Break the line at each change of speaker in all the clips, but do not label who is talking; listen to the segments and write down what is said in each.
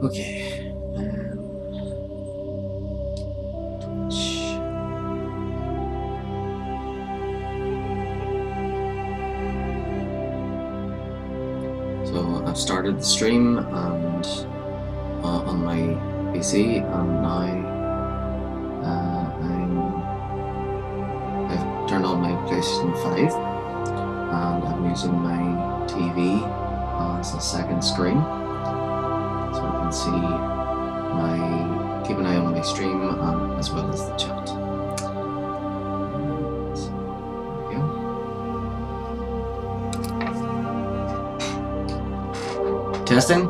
Okay. So I've started the stream and on my PC, and now I've turned on my PlayStation 5, and I'm using my TV as a second screen, so I can see keep an eye on my stream as well as the chat. So, there we go. Testing.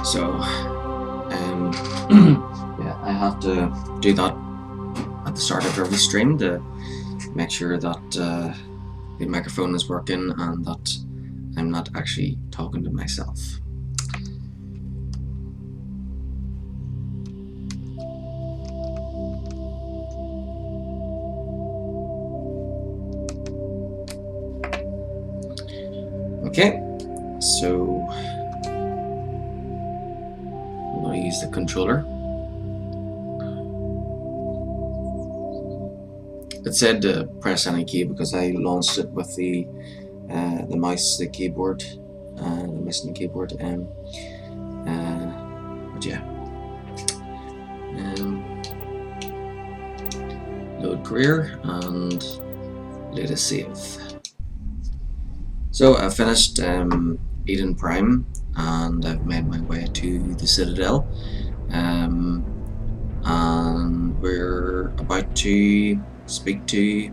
So, yeah, I have to do that at the start of every stream to make sure that the microphone is working and that I'm not actually talking to myself. Okay, so I'm going to use the controller. It said to press any key because I launched it with the mouse, the keyboard, the mouse and the keyboard. But yeah, load career and latest save. So I finished Eden Prime, and I've made my way to the Citadel, and we're about to speak to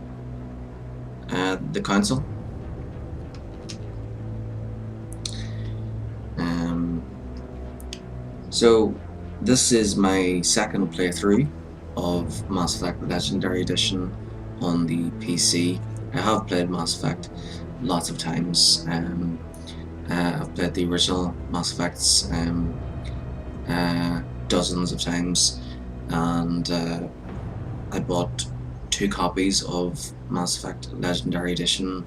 the council. So this is my second playthrough of Mass Effect Legendary Edition on the PC. I have played Mass Effect lots of times. I've played the original Mass Effects dozens of times, and I bought 2 copies of Mass Effect Legendary Edition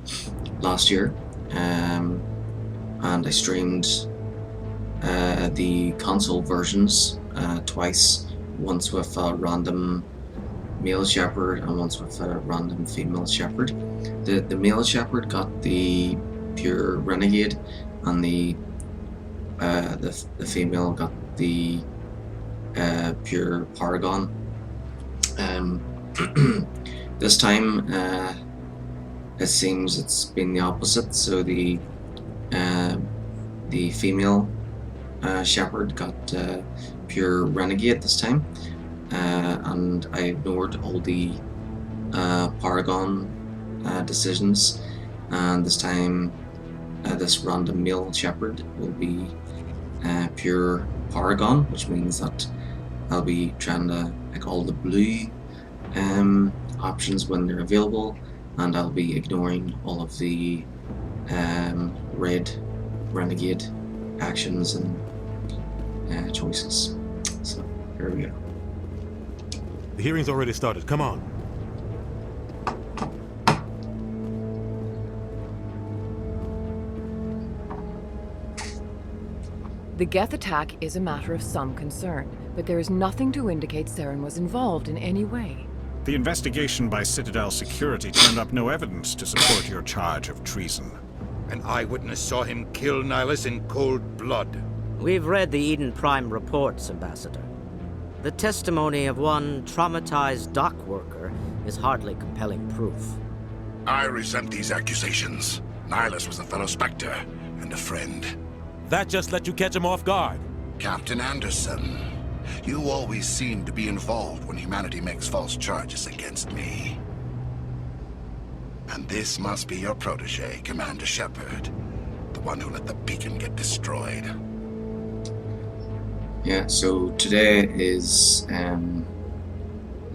last year, and I streamed the console versions twice, once with a random male shepherd and once with a random female shepherd. The male shepherd got the pure renegade, and the female got the pure paragon. This time it seems it's been the opposite. So the female shepherd got pure renegade this time, and I ignored all the paragon decisions, and this time this random male shepherd will be pure paragon, which means that I'll be trying to pick all the blue options when they're available, and I'll be ignoring all of the red renegade actions and choices. So here we go.
The hearing's already started. Come on.
The Geth attack is a matter of some concern, but there is nothing to indicate Saren was involved in any way.
The investigation by Citadel Security turned up no evidence to support your charge of treason.
An eyewitness saw him kill Nihilus in cold blood.
We've read the Eden Prime reports, Ambassador. The testimony of one traumatized dock worker is hardly compelling proof.
I resent these accusations. Nihilus was a fellow Spectre and a friend.
That just let you catch him off guard.
Captain Anderson, you always seem to be involved when humanity makes false charges against me. And this must be your protege, Commander Shepard, the one who let the beacon get destroyed.
Yeah, so today is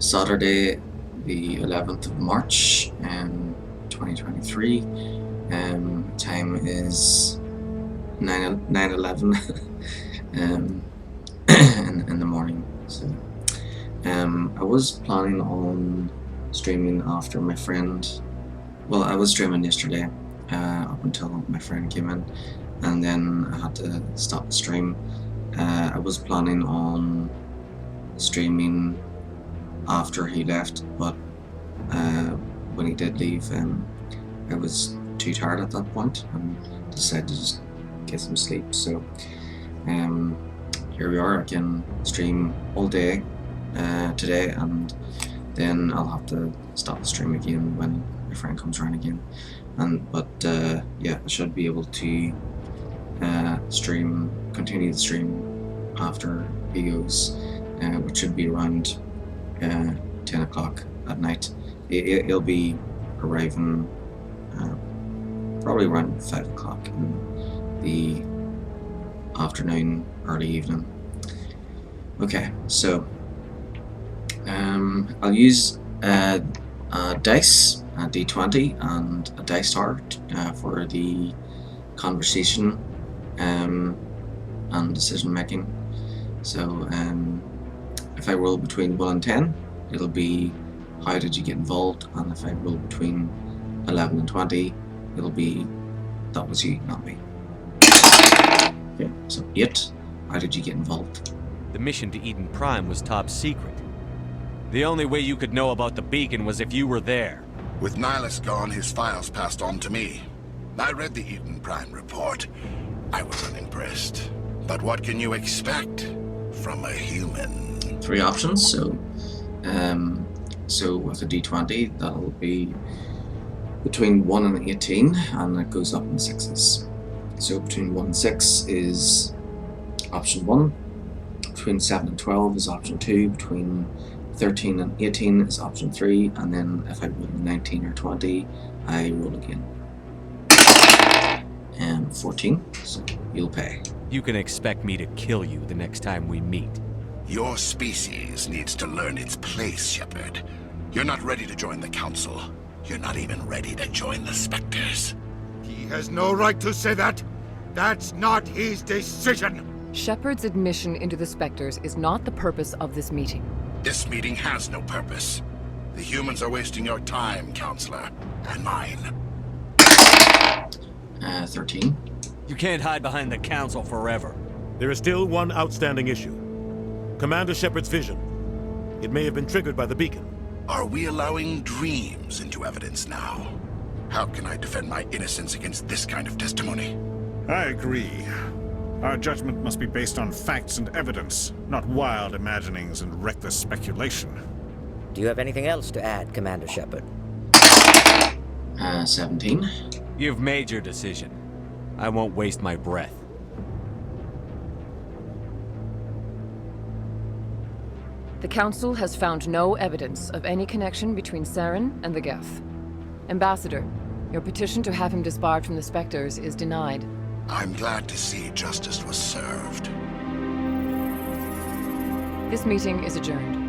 Saturday, the 11th of March, 2023. Time is 9:11 in the morning. So I was planning on streaming after my friend. Well, I was streaming yesterday up until my friend came in, and then I had to stop the stream. I was planning on streaming after he left, but when he did leave, I was too tired at that point and decided to just get some sleep. So here we are. I can stream all day today, and then I'll have to stop the stream again when my friend comes around again. But yeah, I should be able to continue the stream after he goes, which should be around 10 o'clock at night. It'll be arriving probably around 5 o'clock in the afternoon, early evening. Okay, so I'll use a dice, a d20, and a dice tower for the conversation and decision making. So if I roll between 1 and 10, it'll be how did you get involved, and if I roll between 11 and 20, it'll be that was you, not me. Okay, so 8, how did you get involved?
The mission to Eden Prime was top secret. The only way you could know about the beacon was if you were there.
With Nihilus gone, his files passed on to me. I read the Eden Prime report. I was unimpressed. But what can you expect from a human?
3 options, so with a d20, that'll be between 1 and 18, and it goes up in 6s. So between 1 and 6 is option 1, between 7 and 12 is option 2, between 13 and 18 is option 3, and then if I roll 19 or 20, I roll again. And 14, so you'll pay.
You can expect me to kill you the next time we meet.
Your species needs to learn its place, Shepard. You're not ready to join the Council. You're not even ready to join the Spectres.
He has no right to say that. That's not his decision.
Shepard's admission into the Spectres is not the purpose of this meeting.
This meeting has no purpose. The humans are wasting your time, Counselor, and mine.
13.
You can't hide behind the Council forever.
There is still one outstanding issue. Commander Shepard's vision. It may have been triggered by the beacon.
Are we allowing dreams into evidence now? How can I defend my innocence against this kind of testimony?
I agree. Our judgment must be based on facts and evidence, not wild imaginings and reckless speculation.
Do you have anything else to add, Commander Shepard?
17.
You've made your decision. I won't waste my breath.
The Council has found no evidence of any connection between Saren and the Geth. Ambassador, your petition to have him disbarred from the Spectres is denied.
I'm glad to see justice was served.
This meeting is adjourned.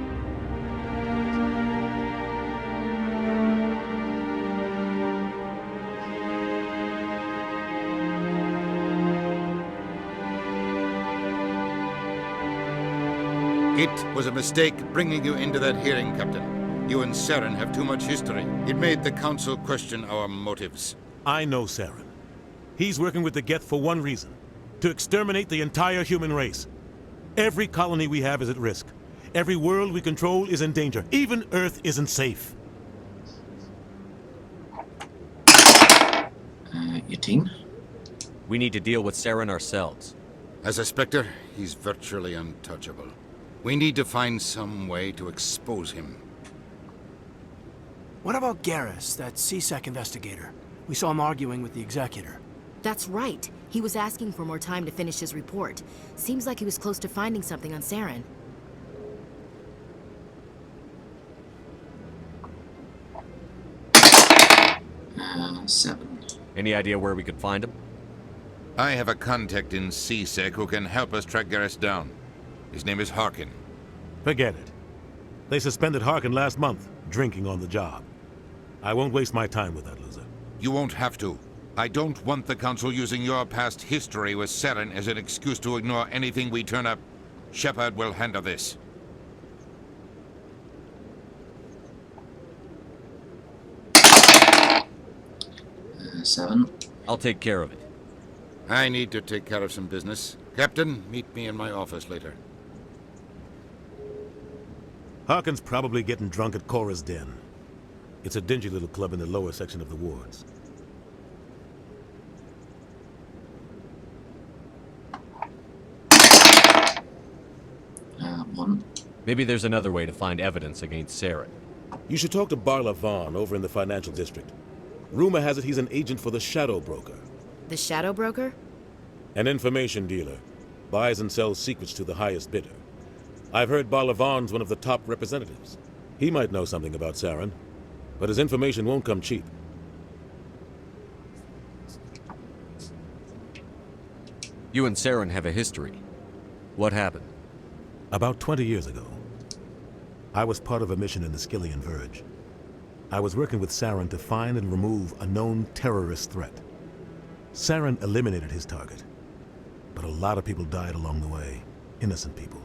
It was a mistake bringing you into that hearing, Captain. You and Saren have too much history. It made the Council question our motives.
I know Saren. He's working with the Geth for one reason. To exterminate the entire human race. Every colony we have is at risk. Every world we control is in danger. Even Earth isn't safe.
18.
We need to deal with Saren ourselves.
As a Spectre, he's virtually untouchable. We need to find some way to expose him.
What about Garrus, that CSEC investigator? We saw him arguing with the Executor.
That's right. He was asking for more time to finish his report. Seems like he was close to finding something on Saren.
7.
Any idea where we could find him?
I have a contact in CSEC who can help us track Garrus down. His name is Harkin.
Forget it. They suspended Harkin last month, drinking on the job. I won't waste my time with that loser.
You won't have to. I don't want the Council using your past history with Saren as an excuse to ignore anything we turn up. Shepard will handle this.
7.
I'll take care of it.
I need to take care of some business. Captain, meet me in my office later.
Harkin's probably getting drunk at Cora's Den. It's a dingy little club in the lower section of the wards.
One.
Maybe there's another way to find evidence against Saren.
You should talk to Barla Vaughn over in the financial district. Rumor has it he's an agent for the Shadow Broker.
The Shadow Broker?
An information dealer. Buys and sells secrets to the highest bidder. I've heard Barla Vaughn's one of the top representatives. He might know something about Saren, but his information won't come cheap.
You and Saren have a history. What happened?
About 20 years ago, I was part of a mission in the Skillian Verge. I was working with Saren to find and remove a known terrorist threat. Saren eliminated his target, but a lot of people died along the way, innocent people.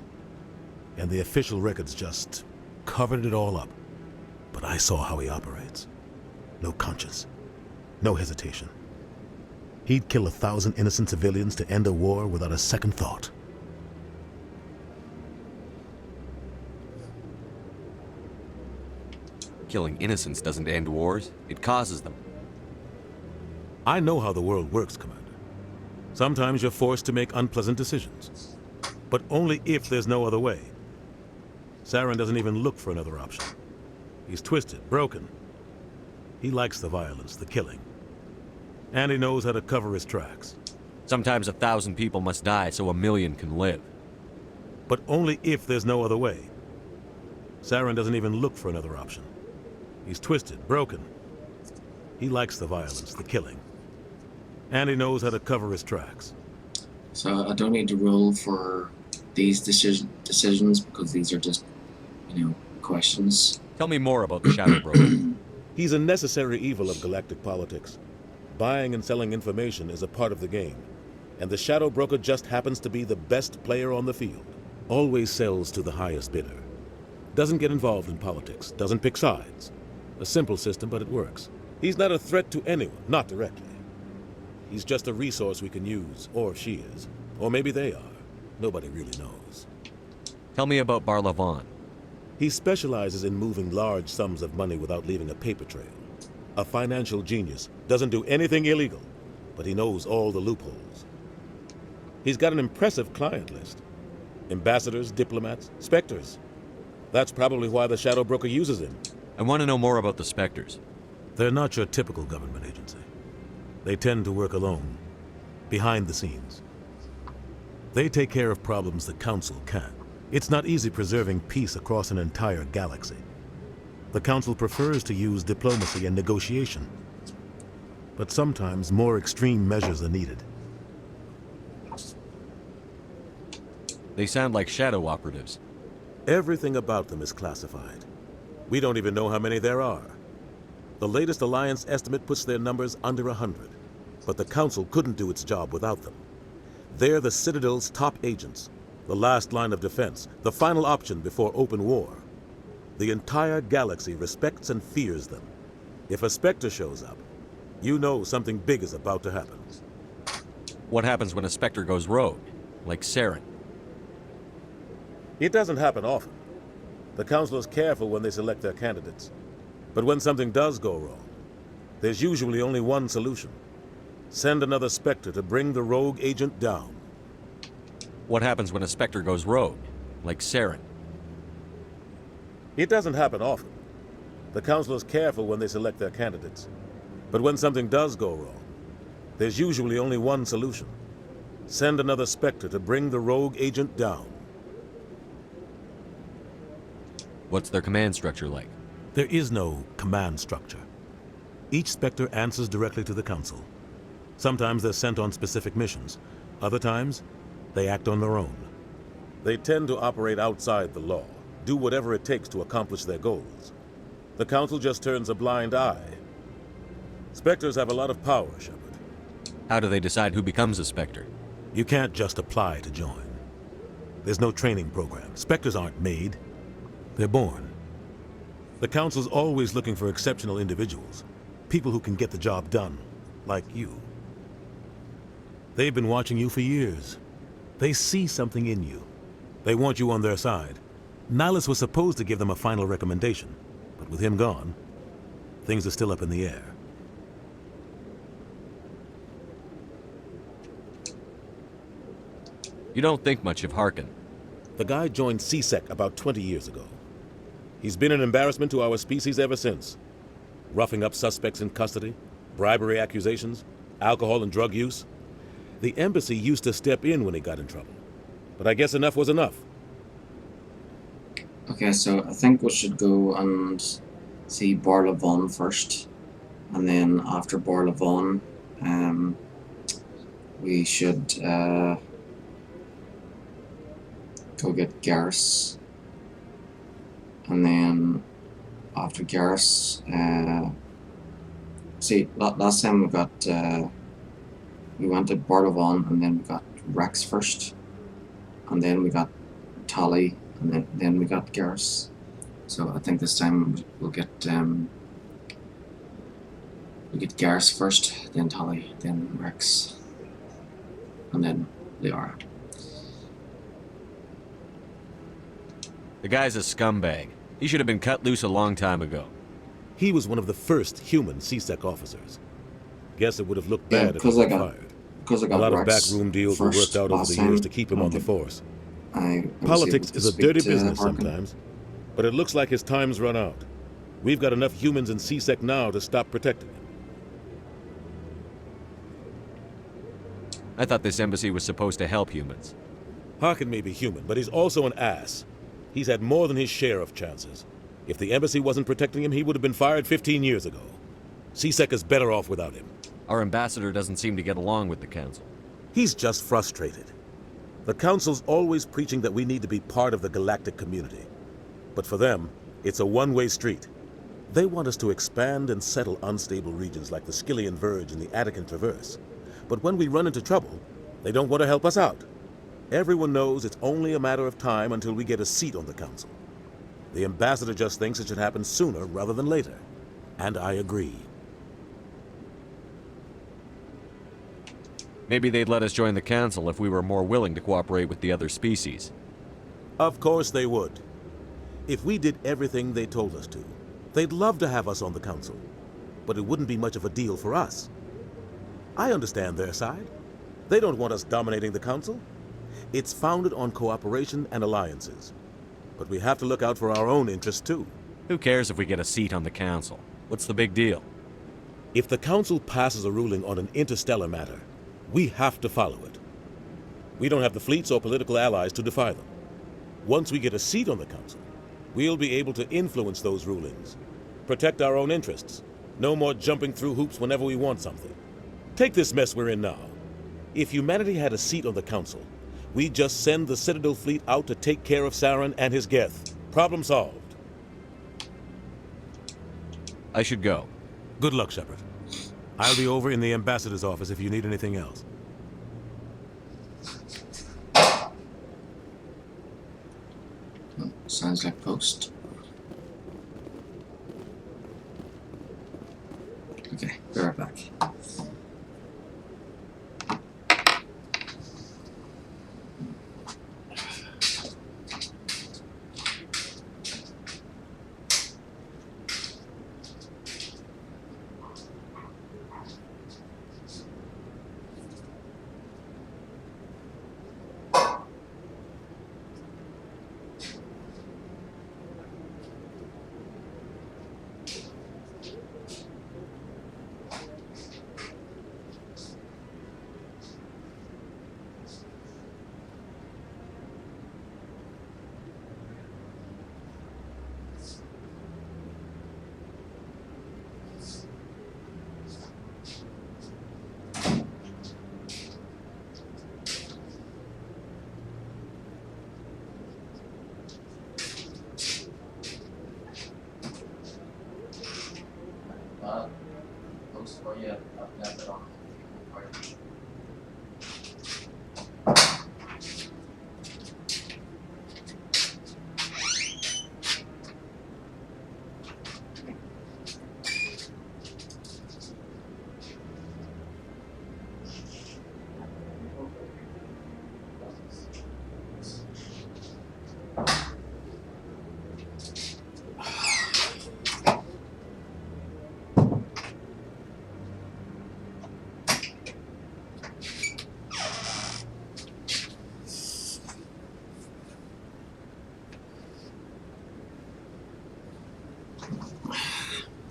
And the official records just covered it all up. But I saw how he operates. No conscience, no hesitation. He'd kill 1,000 innocent civilians to end a war without a second thought.
Killing innocents doesn't end wars, it causes them.
I know how the world works, Commander. Sometimes you're forced to make unpleasant decisions. But only if there's no other way. Saren doesn't even look for another option. He's twisted, broken. He likes the violence, the killing. And he knows how to cover his tracks.
Sometimes 1,000 people must die so 1,000,000 can live.
But only if there's no other way. Saren doesn't even look for another option. He's twisted, broken. He likes the violence, the killing. And he knows how to cover his tracks.
So I don't need to rule for these decisions because these are just, questions.
Tell me more about the Shadow Broker.
He's a necessary evil of galactic politics. Buying and selling information is a part of the game. And the Shadow Broker just happens to be the best player on the field. Always sells to the highest bidder. Doesn't get involved in politics. Doesn't pick sides. A simple system, but it works. He's not a threat to anyone, not directly. He's just a resource we can use, or she is. Or maybe they are. Nobody really knows.
Tell me about Barla Vaughn.
He specializes in moving large sums of money without leaving a paper trail. A financial genius. Doesn't do anything illegal, but he knows all the loopholes. He's got an impressive client list. Ambassadors, diplomats, specters. That's probably why the Shadow Broker uses him.
I want to know more about the Spectres.
They're not your typical government agency. They tend to work alone, behind the scenes. They take care of problems the Council can't. It's not easy preserving peace across an entire galaxy. The Council prefers to use diplomacy and negotiation. But sometimes more extreme measures are needed.
They sound like shadow operatives.
Everything about them is classified. We don't even know how many there are. The latest Alliance estimate puts their numbers under 100, but the Council couldn't do its job without them. They're the Citadel's top agents, the last line of defense, the final option before open war. The entire galaxy respects and fears them. If a Spectre shows up, you know something big is about to happen.
What happens when a Spectre goes rogue, like Saren?
It doesn't happen often. The Council is careful when they select their candidates. But when something does go wrong, there's usually only one solution. Send another Spectre to bring the rogue agent down.
What happens when a Spectre goes rogue, like Saren?
It doesn't happen often. The Council is careful when they select their candidates. But when something does go wrong, there's usually only one solution. Send another Spectre to bring the rogue agent down.
What's their command structure like?
There is no command structure. Each Spectre answers directly to the Council. Sometimes they're sent on specific missions. Other times, they act on their own. They tend to operate outside the law, do whatever it takes to accomplish their goals. The Council just turns a blind eye. Spectres have a lot of power, Shepard.
How do they decide who becomes a Spectre?
You can't just apply to join. There's no training program. Spectres aren't made. They're born. The Council's always looking for exceptional individuals. People who can get the job done. like you. They've been watching you for years. They see something in you. They want you on their side. Nihilus was supposed to give them a final recommendation, but with him gone, things are still up in the air.
You don't think much of Harkin.
The guy joined CSEC about 20 years ago. He's been an embarrassment to our species ever since. Roughing up suspects in custody, bribery accusations, alcohol and drug use. The embassy used to step in when he got in trouble. But I guess enough was enough.
Okay, so I think we should go and see Barlavon first. And then after Barlavon, we should go get Garrus. And then after Garrus, see, last time we got, we went to Barlavon, and then we got Rex first. And then we got Tali, and then we got Garrus. So I think this time we'll get Garrus first, then Tali, then Rex, and then Liara.
The guy's a scumbag. He should have been cut loose a long time ago.
He was one of the first human CSEC officers. Guess it would have looked bad if he
because
got
I got
fired.
because I
A
got
lot of
Rex
backroom deals were
first
worked out over
last
the years
time.
to keep him on the force.
I was
Politics
able to
is a
speak
dirty
to
business
Harkin.
sometimes, but it looks like his time's run out. We've got enough humans in CSEC now to stop protecting him.
I thought this embassy was supposed to help humans.
Harkin may be human, but he's also an ass. He's had more than his share of chances. If the embassy wasn't protecting him, he would have been fired 15 years ago. CSEC is better off without him.
Our ambassador doesn't seem to get along with the council.
He's just frustrated. The council's always preaching that we need to be part of the galactic community. But for them, it's a one-way street. They want us to expand and settle unstable regions like the Skillian Verge and the Attican Traverse. But when we run into trouble, they don't want to help us out. Everyone knows it's only a matter of time until we get a seat on the council. The ambassador just thinks it should happen sooner rather than later. And I agree.
Maybe they'd let us join the council if we were more willing to cooperate with the other species.
Of course they would. If we did everything they told us to, they'd love to have us on the council. But it wouldn't be much of a deal for us. I understand their side. They don't want us dominating the council. It's founded on cooperation and alliances. But we have to look out for our own interests too.
Who cares if we get a seat on the council? What's the big deal?
If the council passes a ruling on an interstellar matter, we have to follow it. We don't have the fleets or political allies to defy them. Once we get a seat on the council, we'll be able to influence those rulings, protect our own interests, no more jumping through hoops whenever we want something. Take this mess we're in now. If humanity had a seat on the council, we'd just send the Citadel fleet out to take care of Saren and his Geth. Problem solved.
I should go.
Good luck, Shepard. I'll be over in the ambassador's office if you need anything else.
Sounds like post. Okay, be right back.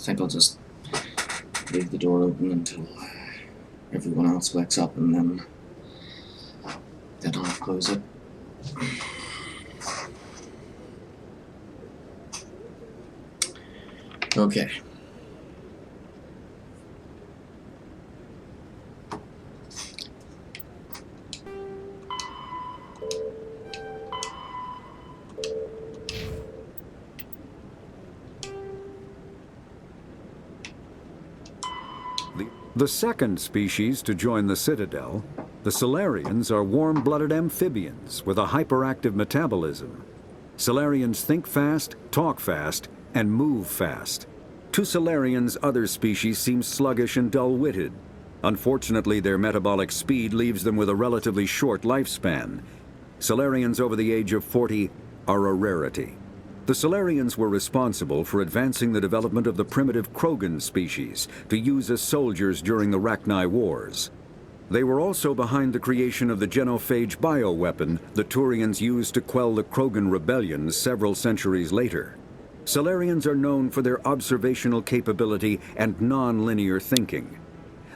think I'll just leave the door open until everyone else wakes up, and then I'll close it. Okay.
The second species to join the Citadel, the Solarians, are warm-blooded amphibians with a hyperactive metabolism. Solarians think fast, talk fast, and move fast. To Solarians, other species seem sluggish and dull-witted. Unfortunately, their metabolic speed leaves them with a relatively short lifespan. Solarians over the age of 40 are a rarity. The Solarians were responsible for advancing the development of the primitive Krogan species to use as soldiers during the Rachni Wars. They were also behind the creation of the genophage bioweapon the Turians used to quell the Krogan rebellions several centuries later. Solarians are known for their observational capability and non-linear thinking.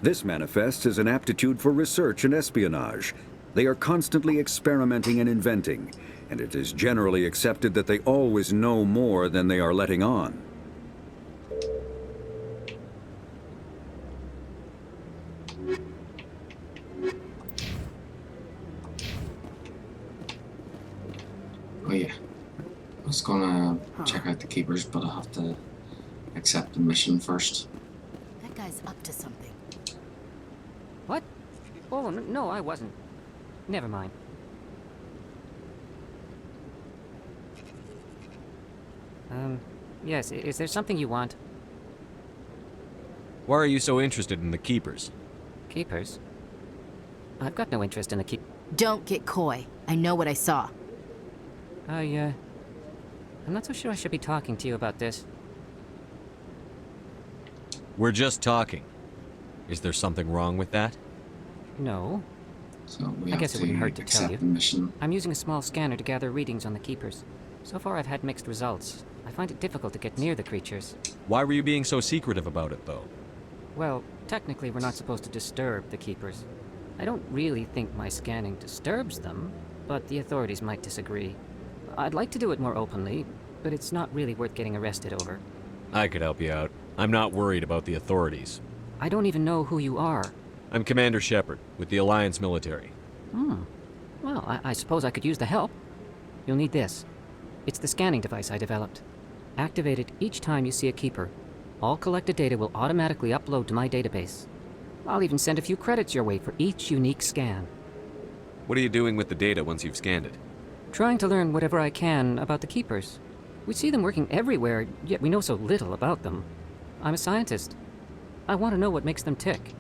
This manifests as an aptitude for research and espionage. They are constantly experimenting and inventing, and it is generally accepted that they always know more than they are letting on.
Oh yeah, I was gonna check out the keepers, but I have to accept the mission first.
That guy's up to something.
What? Oh, no, I wasn't. Never mind. Yes, is there something you want?
Why are you so interested in the Keepers?
Keepers? I've got no interest in the
Don't get coy. I know what I saw.
I'm not so sure I should be talking to you about this.
We're just talking. Is there something wrong with that?
No.
So we
I
have
guess it wouldn't hurt to tell
accept
you.
the mission.
I'm using a small scanner to gather readings on the Keepers. So far I've had mixed results. I find it difficult to get near the creatures.
Why were you being so secretive about it, though?
Well, technically we're not supposed to disturb the Keepers. I don't really think my scanning disturbs them, but the authorities might disagree. I'd like to do it more openly, but it's not really worth getting arrested over.
I could help you out. I'm not worried about the authorities.
I don't even know who you are.
I'm Commander Shepard, with the Alliance military.
Well, I suppose I could use the help. You'll need this. It's the scanning device I developed. Activate it each time you see a Keeper. All collected data will automatically upload to my database. I'll even send a few credits your way for each unique scan.
What are you doing with the data once you've scanned it?
Trying to learn whatever I can about the Keepers. We see them working everywhere, yet we know so little about them. I'm a scientist. I want to know what makes them tick.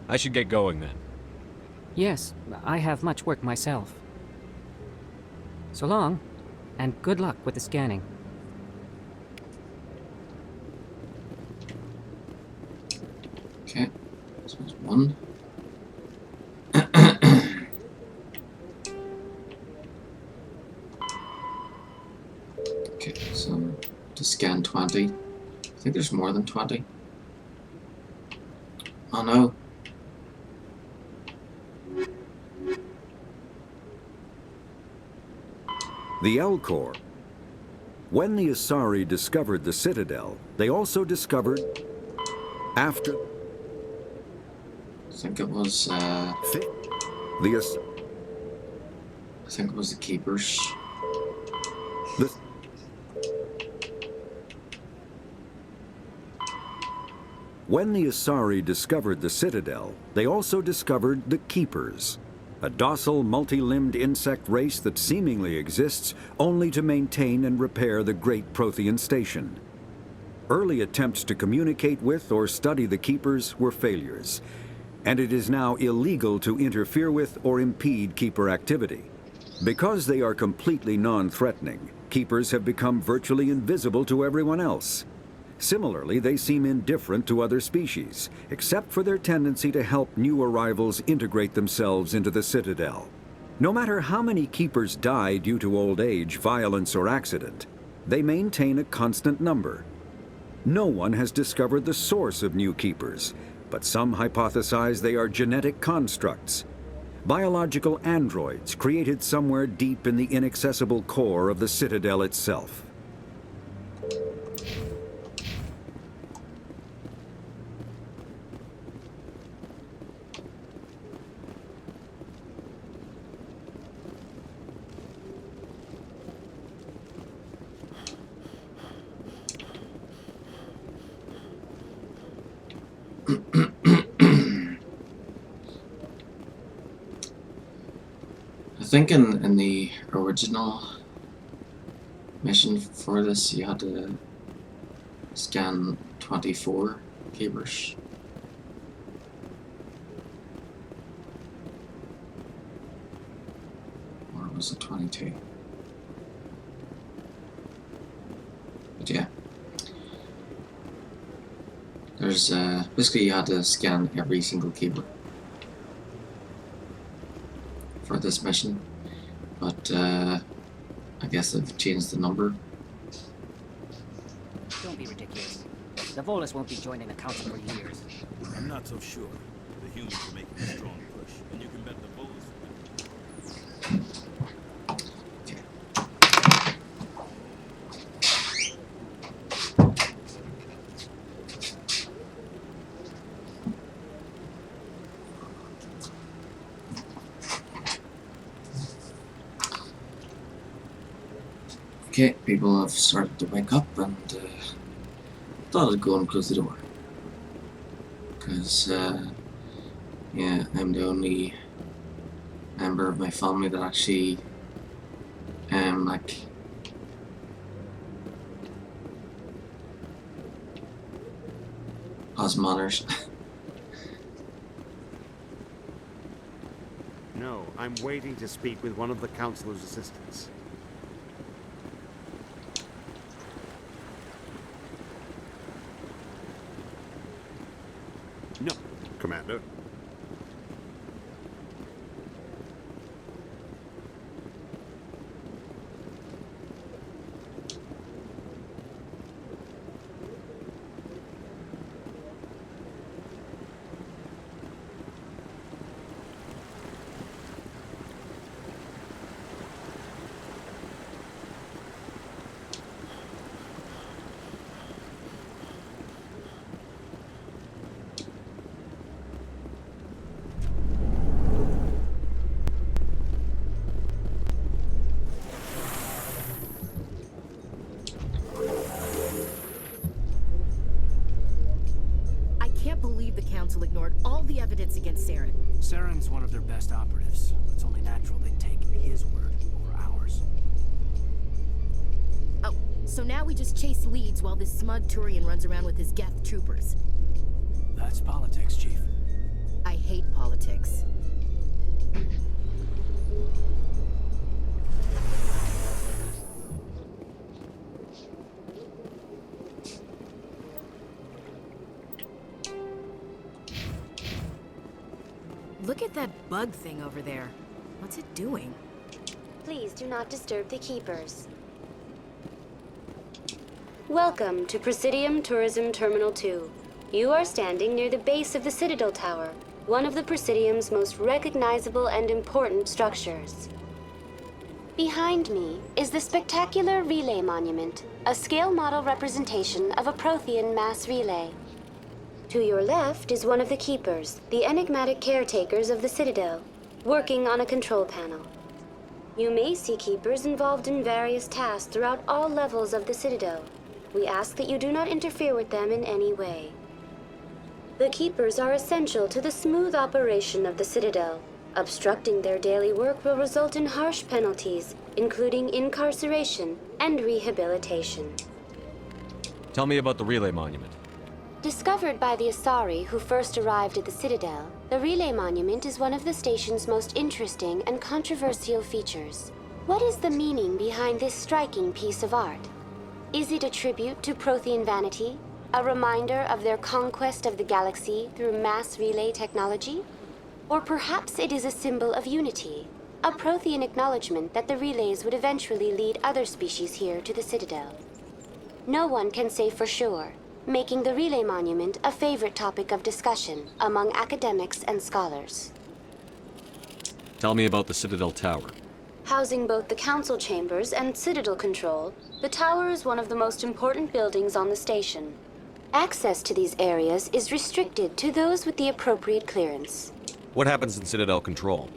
I should get going then.
Yes, I have much work myself. So long, and good luck with the scanning.
Okay, so there's one. Okay, so to scan 20. I think there's more than 20. Oh no.
The Elcor. When the Asari discovered the Citadel, they also discovered, after...
I think it was,
the
I think it was the Keepers.
The, when the Asari discovered the Citadel, they also discovered the Keepers, a docile, multi-limbed insect race that seemingly exists only to maintain and repair the Great Prothean Station. Early attempts to communicate with or study the Keepers were failures, and it is now illegal to interfere with or impede Keeper activity. Because they are completely non-threatening, Keepers have become virtually invisible to everyone else. Similarly, they seem indifferent to other species, except for their tendency to help new arrivals integrate themselves into the Citadel. No matter how many Keepers die due to old age, violence, or accident, they maintain a constant number. No one has discovered the source of new keepers, but some hypothesize they are genetic constructs. Biological androids created somewhere deep in the inaccessible core of the Citadel itself.
I think in the original mission for this, you had to scan 24 keepers. Or was it 22? But yeah. There's, basically you had to scan every single keeper for this mission, but I guess they've changed the number.
Don't be ridiculous. The Volus won't be joining the Council for years.
I'm not so sure. The humans are making a strong push, and you can bet the Volus.
Okay, people have started to wake up, and thought I'd go and close the door. Because, yeah, I'm the only member of my family that actually, like, has manners.
No, I'm waiting to speak with one of the Councilor's assistants. No, Commander.
Council ignored all the evidence against Saren.
Saren's one of their best operatives. It's only natural they take his word over ours.
Oh, so now we just chase leads while this smug Turian runs around with his Geth troopers.
That's politics, Chief.
I hate politics. Look at that bug thing over there. What's it doing?
Please do not disturb the keepers. Welcome to Presidium Tourism Terminal 2. You are standing near the base of the Citadel Tower, one of the Presidium's most recognizable and important structures. Behind me is the spectacular Relay Monument, a scale model representation of a Prothean mass relay. To your left is one of the Keepers, the enigmatic caretakers of the Citadel, working on a control panel. You may see Keepers involved in various tasks throughout all levels of the Citadel. We ask that you do not interfere with them in any way. The Keepers are essential to the smooth operation of the Citadel. Obstructing their daily work will result in harsh penalties, including incarceration and rehabilitation.
Tell me about the Relay Monument.
Discovered by the Asari who first arrived at the Citadel, the Relay Monument is one of the station's most interesting and controversial features. What is the meaning behind this striking piece of art? Is it a tribute to Prothean vanity? A reminder of their conquest of the galaxy through mass relay technology? Or perhaps it is a symbol of unity, a Prothean acknowledgement that the relays would eventually lead other species here to the Citadel. No one can say for sure, making the Relay Monument a favorite topic of discussion among academics and scholars.
Tell me about the Citadel Tower.
Housing both the council chambers and Citadel control, the tower is one of the most important buildings on the station. Access to these areas is restricted to those with the appropriate clearance.
What happens in Citadel Control?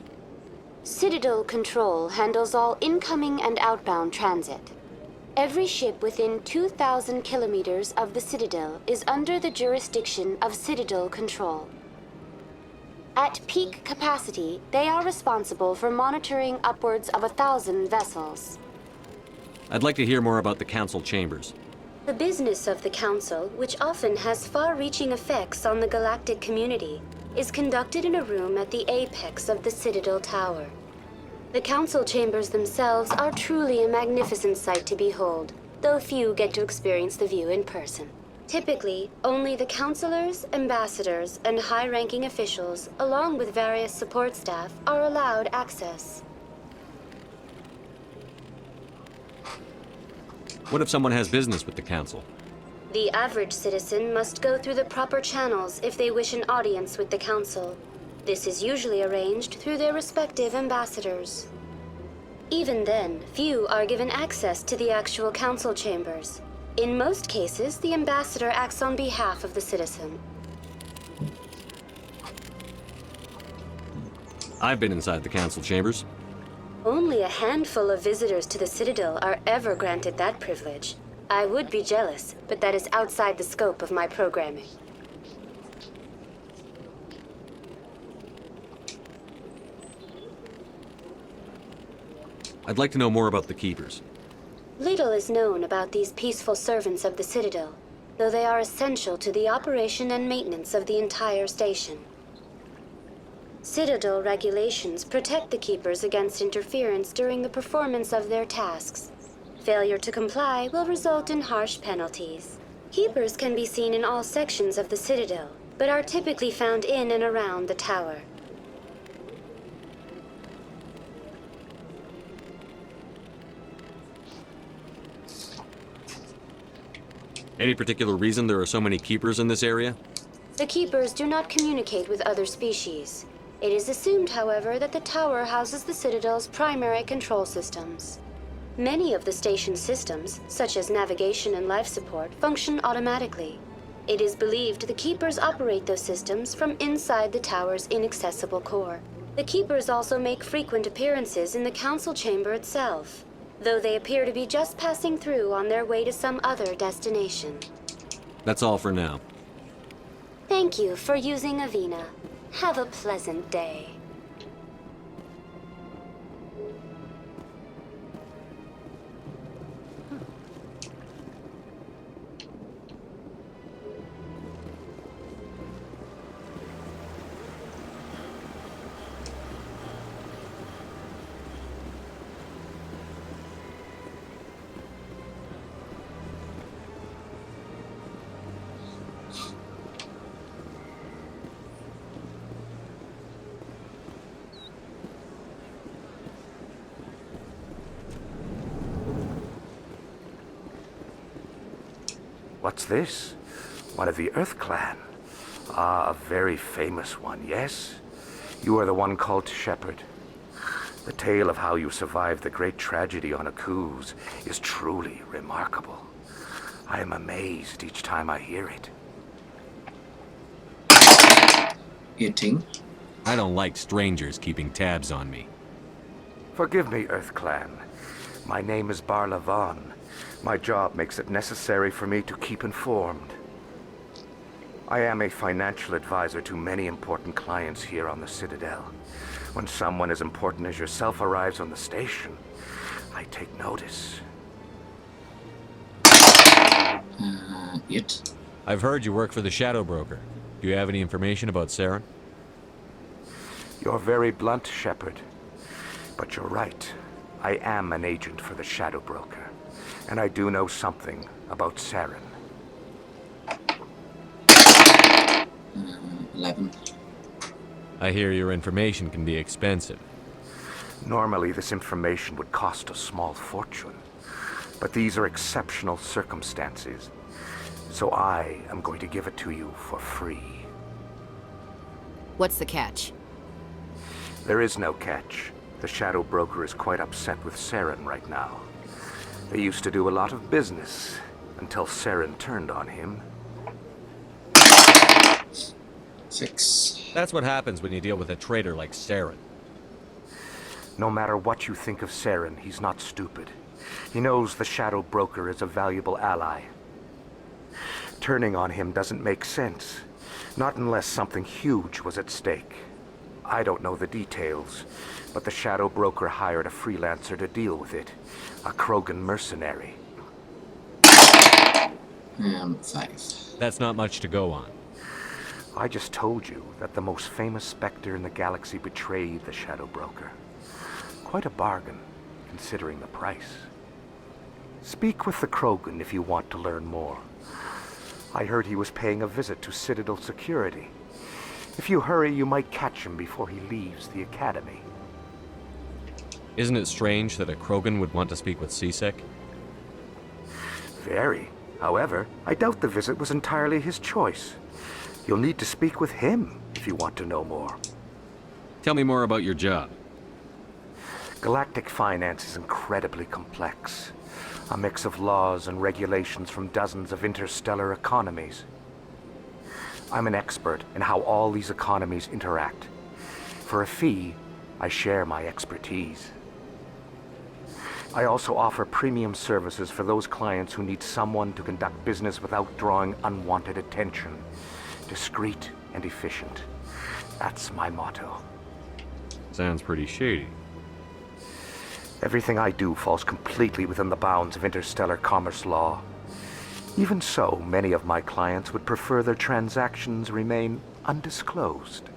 Citadel Control handles all incoming and outbound transit. Every ship within 2,000 kilometers of the Citadel is under the jurisdiction of Citadel Control. At peak capacity, they are responsible for monitoring upwards of 1,000 vessels.
I'd like to hear more about the Council Chambers.
The business of the Council, which often has far-reaching effects on the galactic community, is conducted in a room at the apex of the Citadel Tower. The Council Chambers themselves are truly a magnificent sight to behold, though few get to experience the view in person. Typically, only the councilors, ambassadors, and high-ranking officials, along with various support staff, are allowed access.
What if someone has business with the Council?
The average citizen must go through the proper channels if they wish an audience with the Council. This is usually arranged through their respective ambassadors. Even then, few are given access to the actual Council chambers. In most cases, the ambassador acts on behalf of the citizen.
I've been inside the Council Chambers.
Only a handful of visitors to the Citadel are ever granted that privilege. I would be jealous, but that is outside the scope of my programming.
I'd like to know more about the Keepers.
Little is known about these peaceful servants of the Citadel, though they are essential to the operation and maintenance of the entire station. Citadel regulations protect the Keepers against interference during the performance of their tasks. Failure to comply will result in harsh penalties. Keepers can be seen in all sections of the Citadel, but are typically found in and around the tower.
Any particular reason there are so many Keepers in this area?
The Keepers do not communicate with other species. It is assumed, however, that the tower houses the Citadel's primary control systems. Many of the station's systems, such as navigation and life support, function automatically. It is believed the Keepers operate those systems from inside the tower's inaccessible core. The Keepers also make frequent appearances in the Council chamber itself, though they appear to be just passing through on their way to some other destination.
That's all for now.
Thank you for using Avina. Have a pleasant day.
What's this? One of the Earth Clan. Ah, a very famous one, yes? You are the one called Shepard. The tale of how you survived the great tragedy on Akuz is truly remarkable. I am amazed each time I hear it.
18.
I don't like strangers keeping tabs on me.
Forgive me, Earth Clan. My name is Barla Vaughn. My job makes it necessary for me to keep informed. I am a financial advisor to many important clients here on the Citadel. When someone as important as yourself arrives on the station, I take notice.
8.
I've heard you work for the Shadow Broker. Do you have any information about Saren?
You're very blunt, Shepard. But you're right. I am an agent for the Shadow Broker. And I do know something about Saren.
11.
I hear your information can be expensive.
Normally, this information would cost a small fortune. But these are exceptional circumstances. So I am going to give it to you for free.
What's the catch?
There is no catch. The Shadow Broker is quite upset with Saren right now. They used to do a lot of business until Saren turned on him.
6.
That's what happens when you deal with a traitor like Saren.
No matter what you think of Saren, he's not stupid. He knows the Shadow Broker is a valuable ally. Turning on him doesn't make sense. Not unless something huge was at stake. I don't know the details, but the Shadow Broker hired a freelancer to deal with it. A Krogan mercenary.
5.
That's not much to go on.
I just told you that the most famous Spectre in the galaxy betrayed the Shadow Broker. Quite a bargain, considering the price. Speak with the Krogan if you want to learn more. I heard he was paying a visit to Citadel security. If you hurry, you might catch him before he leaves the Academy.
Isn't it strange that a Krogan would want to speak with C-Sec?
Very. However, I doubt the visit was entirely his choice. You'll need to speak with him if you want to know more.
Tell me more about your job.
Galactic finance is incredibly complex. A mix of laws and regulations from dozens of interstellar economies. I'm an expert in how all these economies interact. For a fee, I share my expertise. I also offer premium services for those clients who need someone to conduct business without drawing unwanted attention. Discreet and efficient. That's my motto.
Sounds pretty shady.
Everything I do falls completely within the bounds of interstellar commerce law. Even so, many of my clients would prefer their transactions remain undisclosed.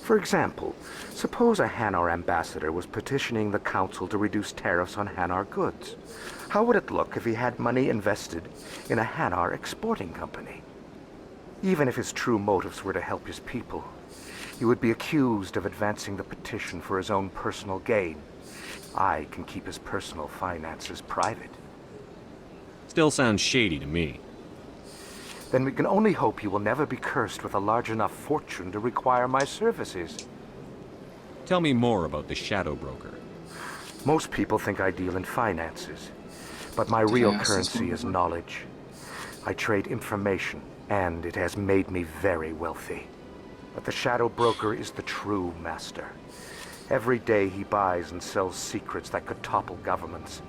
For example, suppose a Hanar ambassador was petitioning the Council to reduce tariffs on Hanar goods. How would it look if he had money invested in a Hanar exporting company? Even if his true motives were to help his people, he would be accused of advancing the petition for his own personal gain. I can keep his personal finances private.
Still sounds shady to me.
Then we can only hope you will never be cursed with a large enough fortune to require my services.
Tell me more about the Shadow Broker.
Most people think I deal in finances, but my real currency is knowledge. I trade information, and it has made me very wealthy. But the Shadow Broker is the true master. Every day he buys and sells secrets that could topple governments,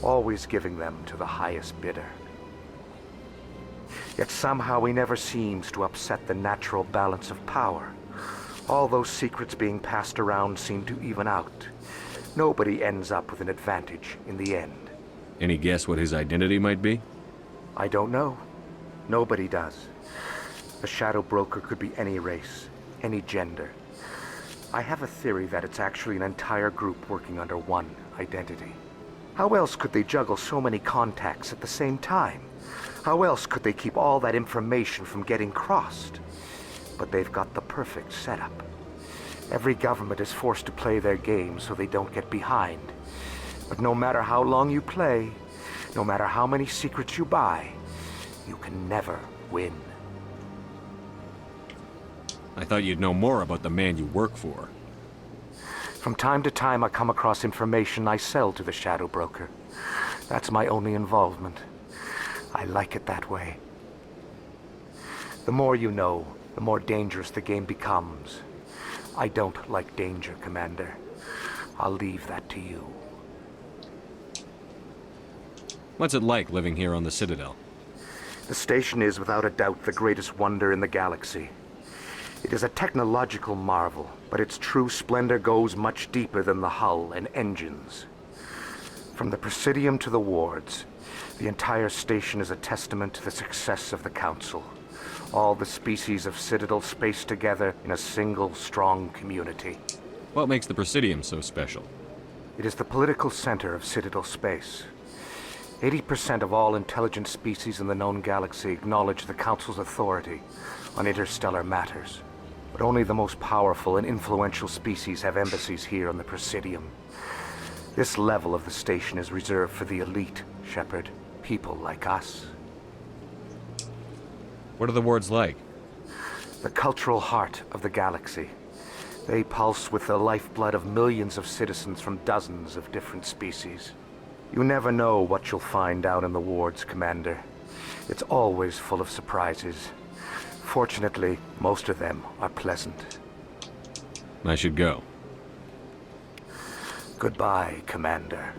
always giving them to the highest bidder. Yet somehow he never seems to upset the natural balance of power. All those secrets being passed around seem to even out. Nobody ends up with an advantage in the end.
Any guess what his identity might be?
I don't know. Nobody does. The Shadow Broker could be any race, any gender. I have a theory that it's actually an entire group working under one identity. How else could they juggle so many contacts at the same time? How else could they keep all that information from getting crossed? But they've got the perfect setup. Every government is forced to play their game so they don't get behind. But no matter how long you play, no matter how many secrets you buy, you can never win.
I thought you'd know more about the man you work for.
From time to time, I come across information I sell to the Shadow Broker. That's my only involvement. I like it that way. The more you know, the more dangerous the game becomes. I don't like danger, Commander. I'll leave that to you.
What's it like living here on the Citadel?
The station is, without a doubt, the greatest wonder in the galaxy. It is a technological marvel, but its true splendor goes much deeper than the hull and engines. From the Presidium to the wards, the entire station is a testament to the success of the Council. All the species of Citadel spaced together in a single, strong community.
What makes the Presidium so special?
It is the political center of Citadel space. 80% of all intelligent species in the known galaxy acknowledge the Council's authority on interstellar matters. But only the most powerful and influential species have embassies here on the Presidium. This level of the station is reserved for the elite, Shepard. People like us.
What are the wards like?
The cultural heart of the galaxy. They pulse with the lifeblood of millions of citizens from dozens of different species. You never know what you'll find out in the wards, Commander. It's always full of surprises. Fortunately, most of them are pleasant.
I should go.
Goodbye, Commander.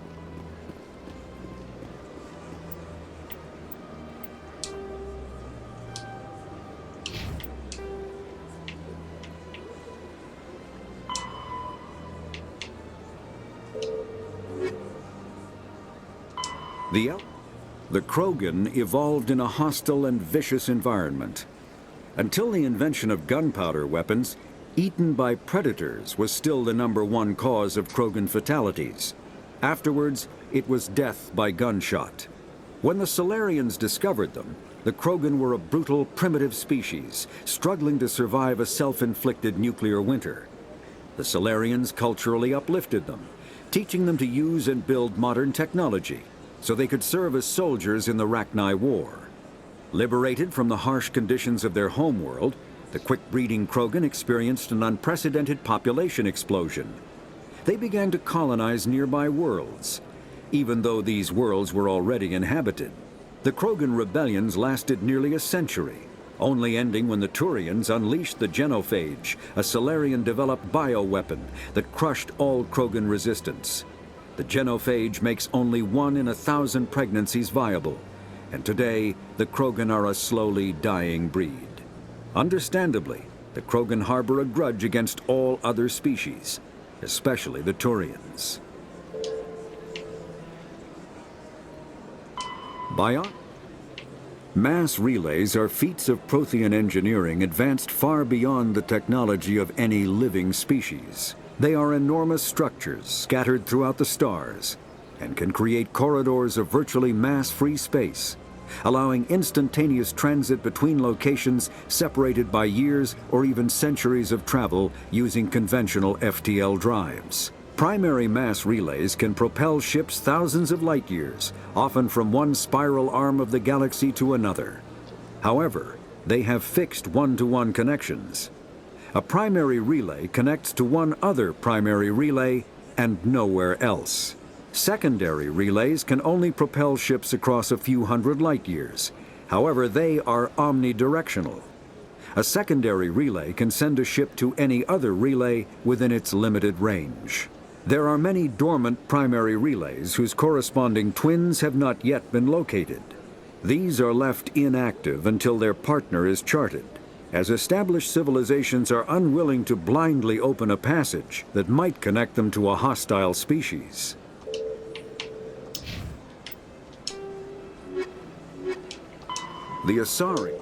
The Krogan evolved in a hostile and vicious environment. Until the invention of gunpowder weapons, eaten by predators was still the #1 cause of Krogan fatalities. Afterwards, it was death by gunshot. When the Solarians discovered them, the Krogan were a brutal, primitive species, struggling to survive a self-inflicted nuclear winter. The Solarians culturally uplifted them, teaching them to use and build modern technology, so they could serve as soldiers in the Rachni War. Liberated from the harsh conditions of their homeworld, the quick-breeding Krogan experienced an unprecedented population explosion. They began to colonize nearby worlds. Even though these worlds were already inhabited, the Krogan rebellions lasted nearly a century, only ending when the Turians unleashed the Genophage, a Solarian-developed bioweapon that crushed all Krogan resistance. The Genophage makes only 1 in 1,000 pregnancies viable, and today the Krogan are a slowly dying breed. Understandably, the Krogan harbor a grudge against all other species, especially the Turians. Mass relays are feats of Prothean engineering advanced far beyond the technology of any living species. They are enormous structures scattered throughout the stars and can create corridors of virtually mass-free space, allowing instantaneous transit between locations separated by years or even centuries of travel using conventional FTL drives. Primary mass relays can propel ships thousands of light years, often from one spiral arm of the galaxy to another. However, they have fixed one-to-one connections. A primary relay connects to one other primary relay and nowhere else. Secondary relays can only propel ships across a few hundred light years. However, they are omnidirectional. A secondary relay can send a ship to any other relay within its limited range. There are many dormant primary relays whose corresponding twins have not yet been located. These are left inactive until their partner is charted, as established civilizations are unwilling to blindly open a passage that might connect them to a hostile species. The Asari.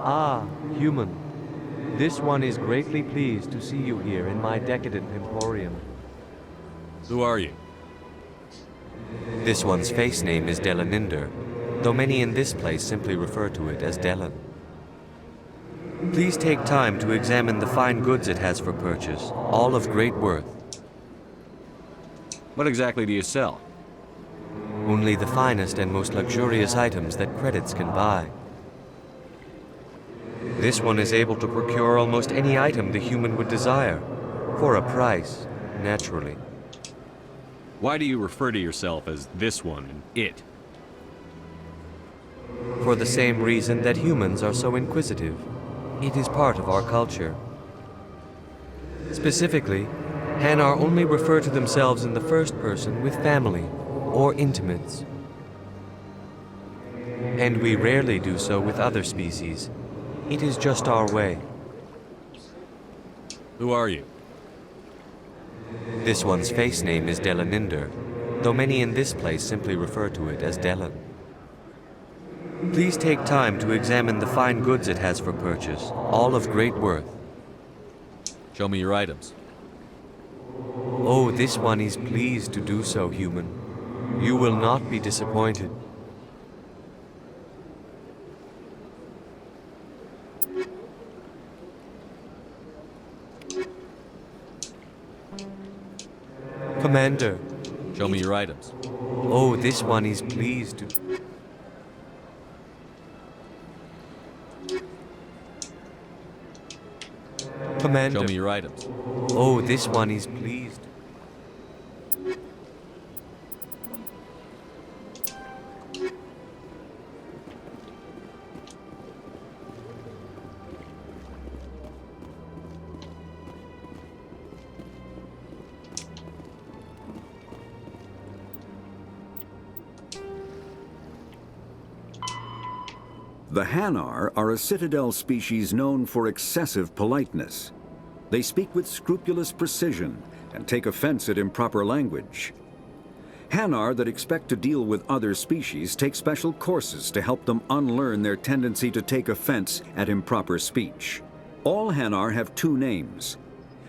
Ah, human. This one is greatly pleased to see you here in my decadent emporium.
Who are you?
This one's face name is Delaninder, though many in this place simply refer to it as Delan. Please take time to examine the fine goods it has for purchase, all of great worth.
What exactly do you sell?
Only the finest and most luxurious items that credits can buy. This one is able to procure almost any item the human would desire, for a price, naturally.
Why do you refer to yourself as this one and it?
For the same reason that humans are so inquisitive. It is part of our culture. Specifically, Hanar only refer to themselves in the first person with family or intimates. And we rarely do so with other species. It is just our way.
Who are you?
This one's face name is Delaninder, though many in this place simply refer to it as Delan. Please take time to examine the fine goods it has for purchase, all of great worth.
Show me your items.
Oh, this one is pleased to do so, human. You will not be disappointed. Commander.
Show me your items.
Oh, this one is pleased to... Commander.
Show me your items.
Oh, this one is pleased.
The Hanar are a citadel species known for excessive politeness. They speak with scrupulous precision and take offense at improper language. Hanar that expect to deal with other species take special courses to help them unlearn their tendency to take offense at improper speech. All Hanar have two names.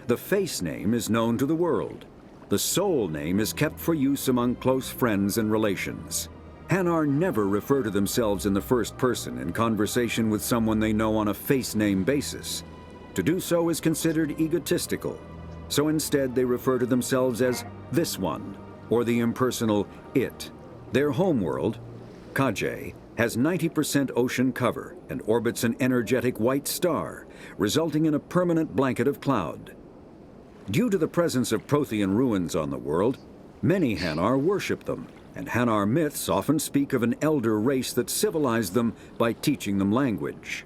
The face name is known to the world. The soul name is kept for use among close friends and relations. Hanar never refer to themselves in the first person in conversation with someone they know on a face name basis. To do so is considered egotistical, so instead they refer to themselves as this one, or the impersonal it. Their homeworld, Kajay, has 90% ocean cover and orbits an energetic white star, resulting in a permanent blanket of cloud. Due to the presence of Prothean ruins on the world, many Hanar worship them, and Hanar myths often speak of an elder race that civilized them by teaching them language.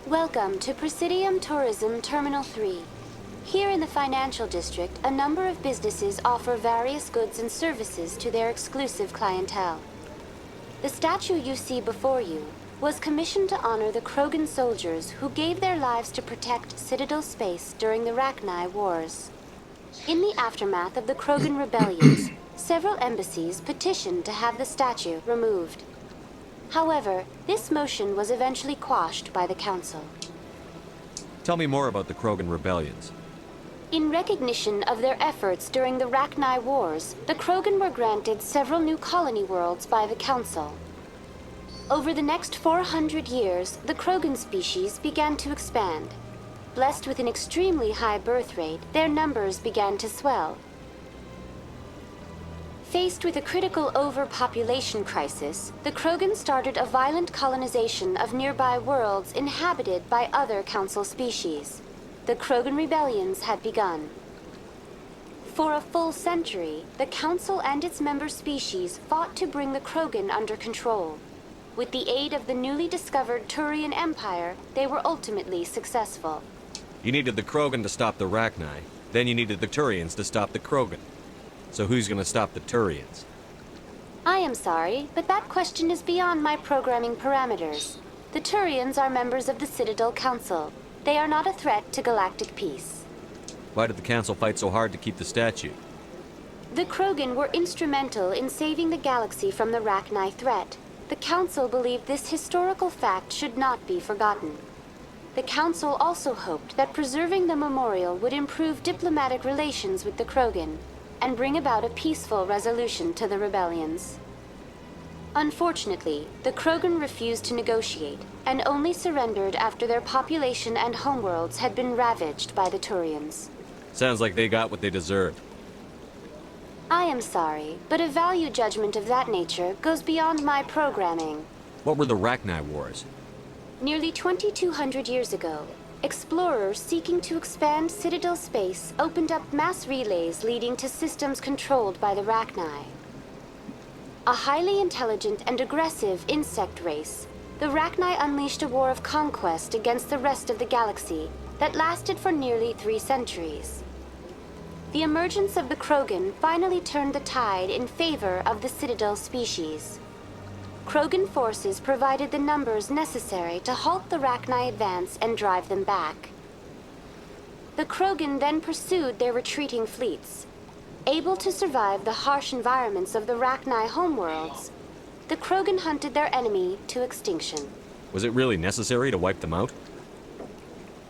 Welcome to Presidium Tourism Terminal 3. Here in the financial district, a number of businesses offer various goods and services to their exclusive clientele. The statue you see before you was commissioned to honor the Krogan soldiers who gave their lives to protect Citadel space during the Rachni Wars. In the aftermath of the Krogan rebellions, several embassies petitioned to have the statue removed. However, this motion was eventually quashed by the Council.
Tell me more about the Krogan rebellions.
In recognition of their efforts during the Rachni Wars, the Krogan were granted several new colony worlds by the Council. Over the next 400 years, the Krogan species began to expand. Blessed with an extremely high birth rate, their numbers began to swell. Faced with a critical overpopulation crisis, the Krogan started a violent colonization of nearby worlds inhabited by other Council species. The Krogan rebellions had begun. For a full century, the Council and its member species fought to bring the Krogan under control. With the aid of the newly discovered Turian Empire, they were ultimately successful.
You needed the Krogan to stop the Rachni, then you needed the Turians to stop the Krogan. So who's gonna stop the Turians?
I am sorry, but that question is beyond my programming parameters. The Turians are members of the Citadel Council. They are not a threat to galactic peace.
Why did the Council fight so hard to keep the statue?
The Krogan were instrumental in saving the galaxy from the Rachni threat. The Council believed this historical fact should not be forgotten. The Council also hoped that preserving the memorial would improve diplomatic relations with the Krogan and bring about a peaceful resolution to the rebellions. Unfortunately, the Krogan refused to negotiate and only surrendered after their population and homeworlds had been ravaged by the Turians.
Sounds like they got what they deserved.
I am sorry, but a value judgment of that nature goes beyond my programming.
What were the Rachni Wars?
Nearly 2,200 years ago, explorers seeking to expand Citadel space opened up mass relays leading to systems controlled by the Rachni. A highly intelligent and aggressive insect race, the Rachni unleashed a war of conquest against the rest of the galaxy that lasted for nearly 3 centuries. The emergence of the Krogan finally turned the tide in favor of the Citadel species. Krogan forces provided the numbers necessary to halt the Rachni advance and drive them back. The Krogan then pursued their retreating fleets. Able to survive the harsh environments of the Rachni homeworlds, the Krogan hunted their enemy to extinction.
Was it really necessary to wipe them out?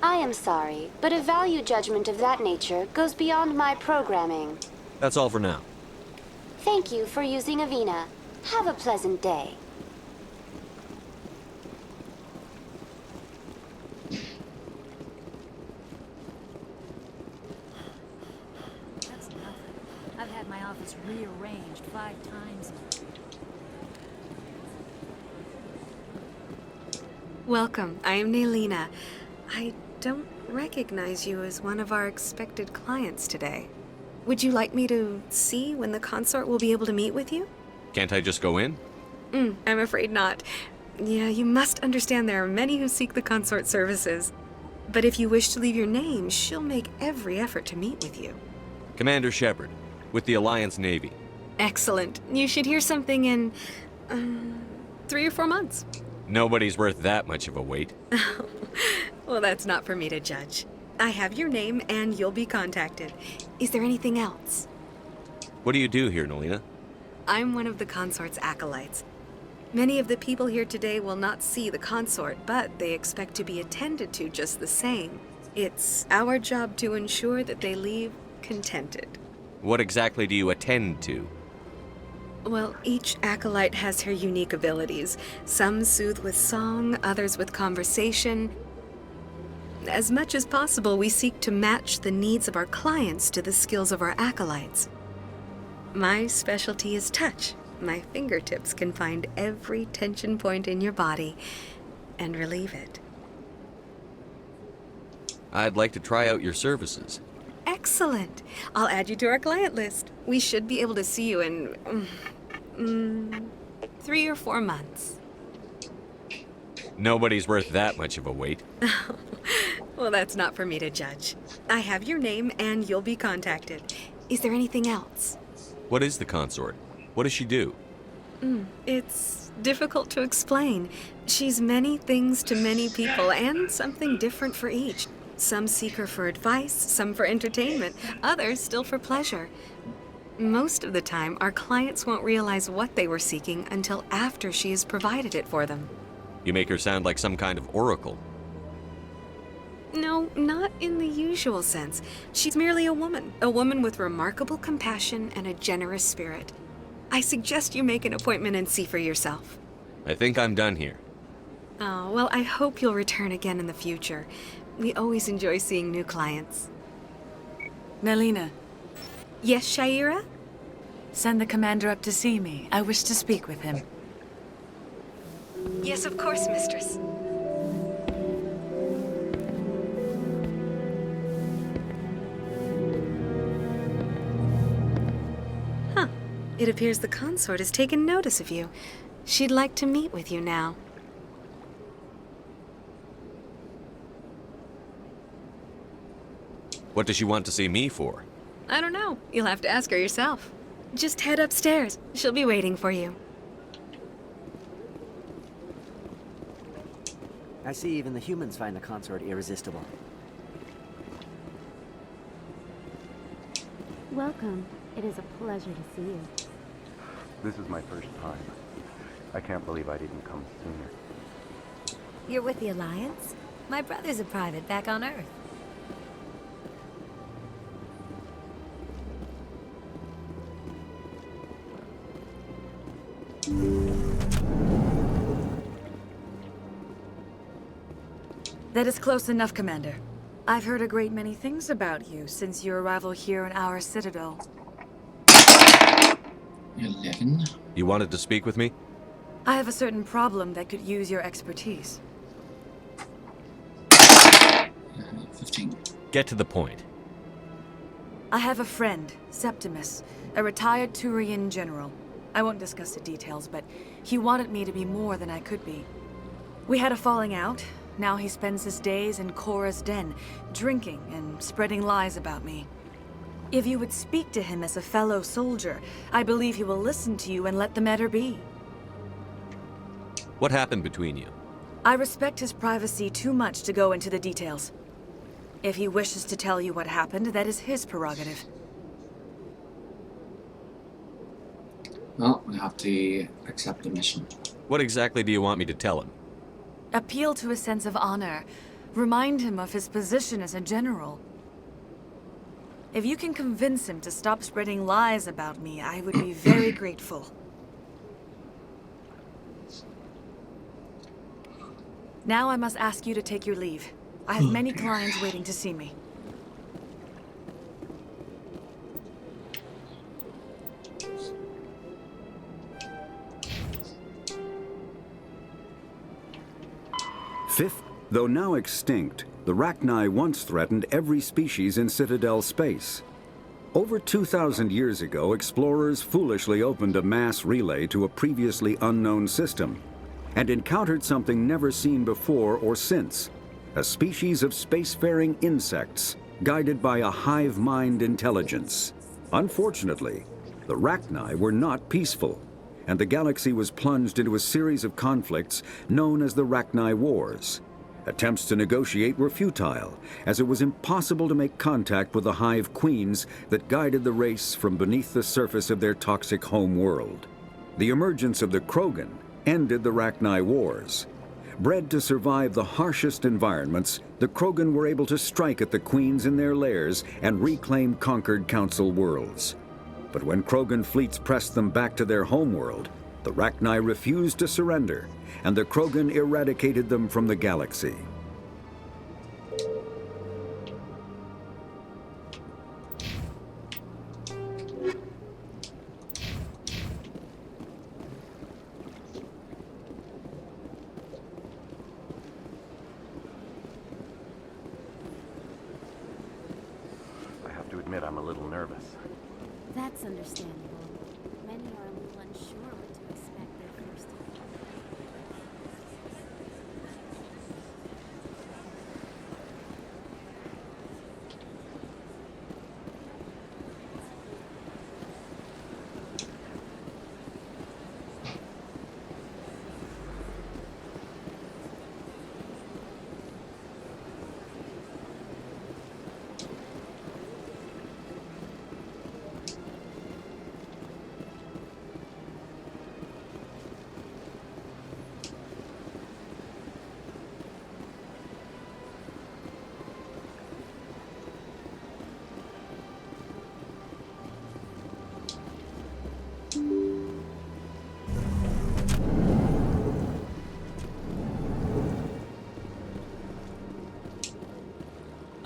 I am sorry, but a value judgment of that nature goes beyond my programming.
That's all for now.
Thank you for using Avina. Have a pleasant day.
That's nothing. I've had my office rearranged 5 times.
Welcome. I am Naelina. I don't recognize you as one of our expected clients today. Would you like me to see when the consort will be able to meet with you?
Can't I just go in?
I'm afraid not. Yeah, you must understand there are many who seek the consort services. But if you wish to leave your name, she'll make every effort to meet with you.
Commander Shepard, with the Alliance Navy.
Excellent. You should hear something in 3 or 4 months.
Nobody's worth that much of a wait.
Well, that's not for me to judge. I have your name and you'll be contacted. Is there anything else?
What do you do here, Naelina?
I'm one of the consort's acolytes. Many of the people here today will not see the consort, but they expect to be attended to just the same. It's our job to ensure that they leave contented.
What exactly do you attend to?
Well, each acolyte has her unique abilities. Some soothe with song, others with conversation. As much as possible, we seek to match the needs of our clients to the skills of our acolytes. My specialty is touch. My fingertips can find every tension point in your body and relieve it.
I'd like to try out your services.
Excellent. I'll add you to our client list. We should be able to see you in 3 or 4 months.
Nobody's worth that much of a wait.
Well, that's not for me to judge. I have your name and you'll be contacted. Is there anything else?
What is the consort? What does she do?
It's difficult to explain. She's many things to many people and something different for each. Some seek her for advice, some for entertainment, others still for pleasure. Most of the time, our clients won't realize what they were seeking until after she has provided it for them.
You make her sound like some kind of oracle.
No, not in the usual sense. She's merely a woman with remarkable compassion and a generous spirit. I suggest you make an appointment and see for yourself.
I think I'm done here.
Oh, well, I hope you'll return again in the future. We always enjoy seeing new clients.
Naelina.
Yes, Shaira?
Send the commander up to see me. I wish to speak with him.
Yes, of course, mistress. It appears the consort has taken notice of you. She'd like to meet with you now.
What does she want to see me for?
I don't know. You'll have to ask her yourself. Just head upstairs. She'll be waiting for you.
I see even the humans find the consort irresistible.
Welcome. It is a pleasure to see you.
This is my first time. I can't believe I didn't come sooner.
You're with the Alliance? My brother's a private back on Earth.
That is close enough, Commander. I've heard a great many things about you since your arrival here in our citadel.
11.
You wanted to speak with me?
I have a certain problem that could use your expertise.
15.
Get to the point.
I have a friend, Septimus, a retired Turian general. I won't discuss the details, but he wanted me to be more than I could be. We had a falling out. Now he spends his days in Korra's den, drinking and spreading lies about me. If you would speak to him as a fellow soldier, I believe he will listen to you and let the matter be.
What happened between you?
I respect his privacy too much to go into the details. If he wishes to tell you what happened, that is his prerogative.
Well, we have to accept the mission.
What exactly do you want me to tell him?
Appeal to his sense of honor. Remind him of his position as a general. If you can convince him to stop spreading lies about me, I would be very grateful. Now I must ask you to take your leave. I have many clients waiting to see me.
Fifth, though now extinct, the Rachni once threatened every species in Citadel space. Over 2,000 years ago, explorers foolishly opened a mass relay to a previously unknown system and encountered something never seen before or since, a species of spacefaring insects guided by a hive mind intelligence. Unfortunately, the Rachni were not peaceful, and the galaxy was plunged into a series of conflicts known as the Rachni Wars. Attempts to negotiate were futile, as it was impossible to make contact with the hive queens that guided the race from beneath the surface of their toxic home world. The emergence of the Krogan ended the Rachni Wars. Bred to survive the harshest environments, the Krogan were able to strike at the queens in their lairs and reclaim conquered Council worlds. But when Krogan fleets pressed them back to their homeworld, the Rachni refused to surrender, and the Krogan eradicated them from the galaxy.
I have to admit I'm a little nervous.
That's understandable. Many are a little unsure what to expect their first time.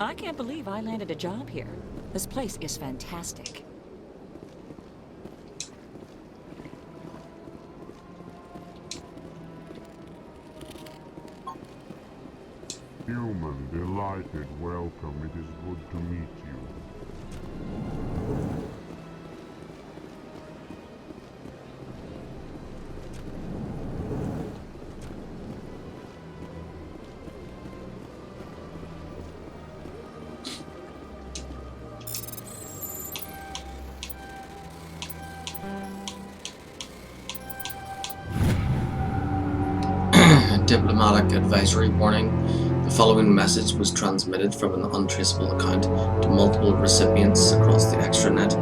I can't believe I landed a job here. This place is fantastic.
Human, delighted, welcome. It is good to meet you.
Diplomatic advisory warning. The following message was transmitted from an untraceable account to multiple recipients across the extranet.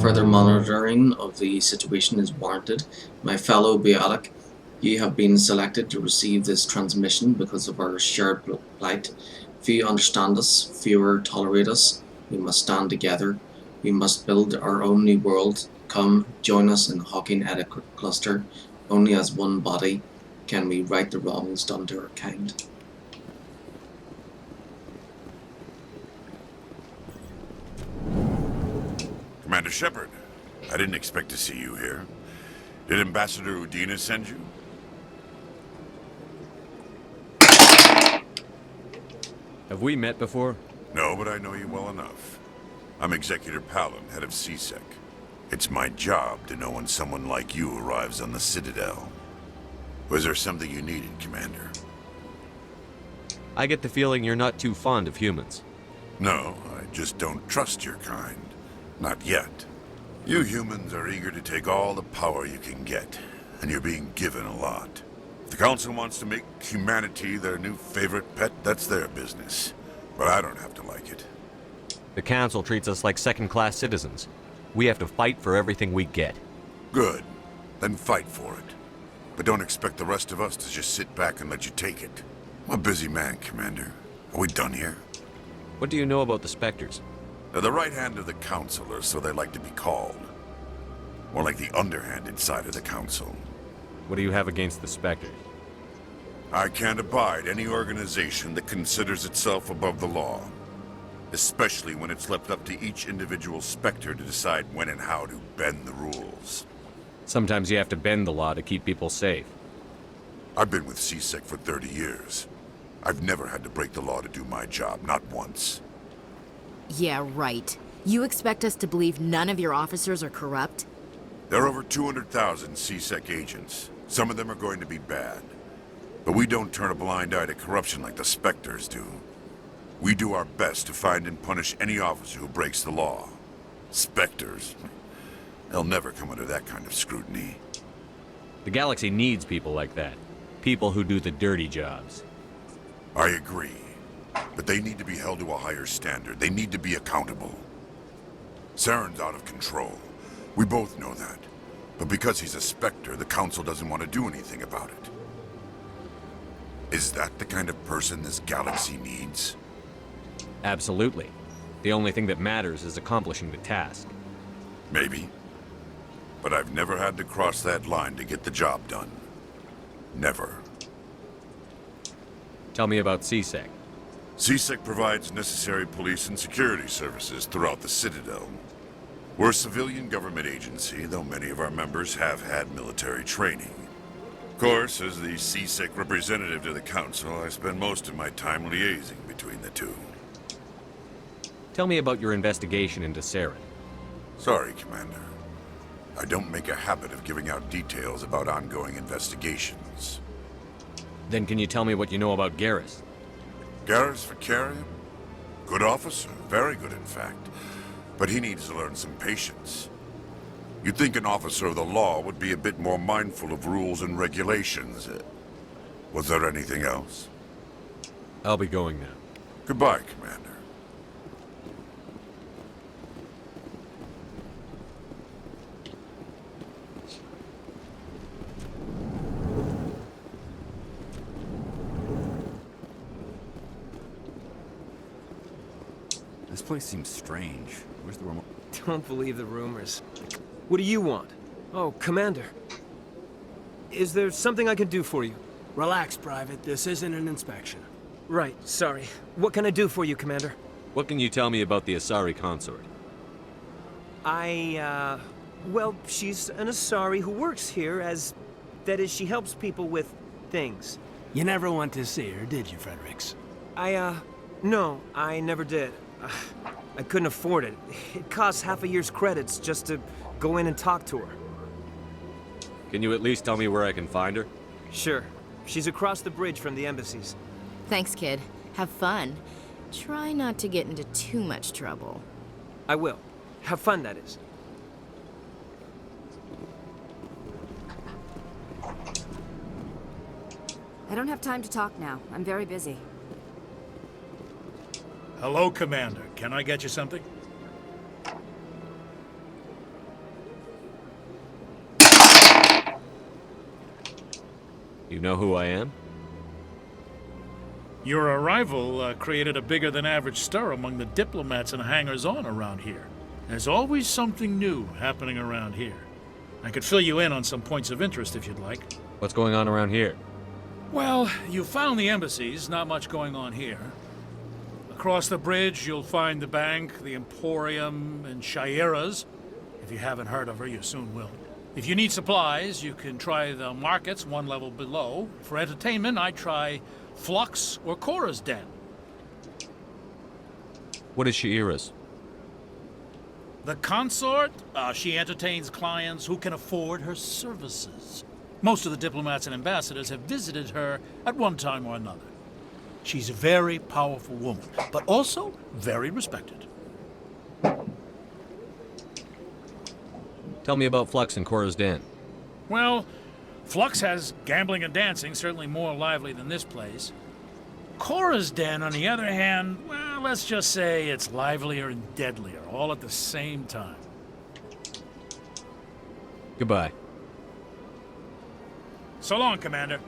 Further monitoring of the situation is warranted. My fellow Biotic, you have been selected to receive this transmission because of our shared plight. Few understand us, fewer tolerate us. We must stand together. We must build our own new world. Come, join us in the Hawking Edit cluster. Only as one body can we right the wrongs done to our kind.
Commander Shepard, I didn't expect to see you here. Did Ambassador Udina send you?
Have we met before?
No, but I know you well enough. I'm Executor Palin, head of CSEC. It's my job to know when someone like you arrives on the Citadel. Was there something you needed, Commander?
I get the feeling you're not too fond of humans.
No, I just don't trust your kind. Not yet. You humans are eager to take all the power you can get, and you're being given a lot. If the Council wants to make humanity their new favorite pet, that's their business. But I don't have to like it.
The Council treats us like second-class citizens. We have to fight for everything we get.
Good. Then fight for it. But don't expect the rest of us to just sit back and let you take it. I'm a busy man, Commander. Are we done here?
What do you know about the Spectres?
They're the right hand of the Council, or so they like to be called. More like the underhanded side of the Council.
What do you have against the Spectres?
I can't abide any organization that considers itself above the law. Especially when it's left up to each individual Spectre to decide when and how to bend the rules.
Sometimes you have to bend the law to keep people safe.
I've been with CSEC for 30 years. I've never had to break the law to do my job, not once.
Yeah, right. You expect us to believe none of your officers are corrupt?
There are over 200,000 CSEC agents. Some of them are going to be bad. But we don't turn a blind eye to corruption like the Spectres do. We do our best to find and punish any officer who breaks the law. Spectres. They'll never come under that kind of scrutiny.
The galaxy needs people like that. People who do the dirty jobs.
I agree. But they need to be held to a higher standard. They need to be accountable. Saren's out of control. We both know that. But because he's a Spectre, the Council doesn't want to do anything about it. Is that the kind of person this galaxy needs?
Absolutely. The only thing that matters is accomplishing the task.
Maybe. But I've never had to cross that line to get the job done. Never.
Tell me about CSEC.
CSEC provides necessary police and security services throughout the Citadel. We're a civilian government agency, though many of our members have had military training. Of course, as the CSEC representative to the Council, I spend most of my time liaising between the two.
Tell me about your investigation into Saren.
Sorry, Commander. I don't make a habit of giving out details about ongoing investigations.
Then can you tell me what you know about Garrus?
Garrus Vicarian? Good officer, very good in fact. But he needs to learn some patience. You'd think an officer of the law would be a bit more mindful of rules and regulations. Was there anything else?
I'll be going now.
Goodbye, Commander.
This place seems strange. Where's the remote?
Don't believe the rumors. What do you want? Oh, Commander. Is there something I can do for you?
Relax, Private. This isn't an inspection.
Right, sorry. What can I do for you, Commander?
What can you tell me about the Asari consort?
Well, she's an Asari who works here as... That is, she helps people with things.
You never went to see her, did you, Fredericks?
No, I never did. I couldn't afford it. It costs half a year's credits just to go in and talk to her.
Can you at least tell me where I can find her?
Sure. She's across the bridge from the embassies.
Thanks, kid. Have fun. Try not to get into too much trouble.
I will. Have fun, that is.
I don't have time to talk now. I'm very busy.
Hello, Commander. Can I get you something?
You know who I am?
Your arrival created a bigger-than-average stir among the diplomats and hangers-on around here. There's always something new happening around here. I could fill you in on some points of interest if you'd like.
What's going on around here?
Well, you found the embassies. Not much going on here. Across the bridge, you'll find the bank, the Emporium, and Shaira's. If you haven't heard of her, you soon will. If you need supplies, you can try the markets one level below. For entertainment, I'd try Flux or Cora's Den.
What is Shaira's?
The consort, she entertains clients who can afford her services. Most of the diplomats and ambassadors have visited her at one time or another. She's a very powerful woman, but also very respected.
Tell me about Flux and Cora's Den.
Well, Flux has gambling and dancing, certainly more lively than this place. Cora's den, on the other hand, well, let's just say it's livelier and deadlier, all at the same time.
Goodbye.
So long, Commander.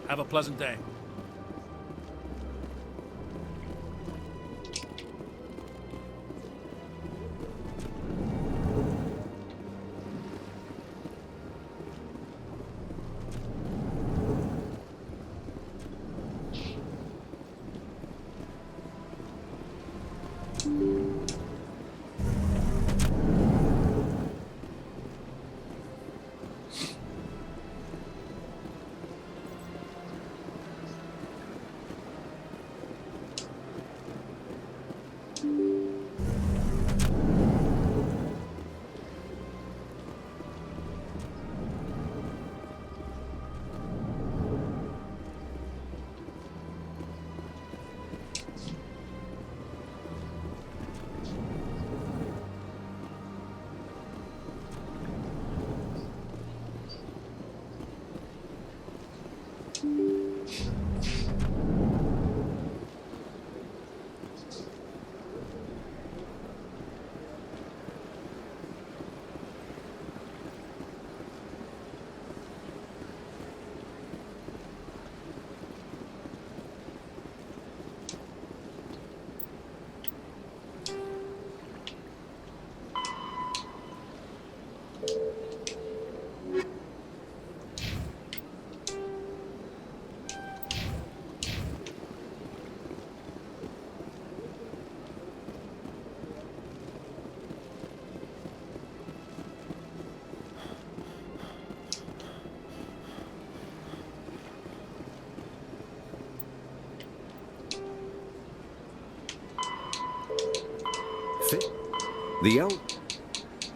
Have a pleasant day.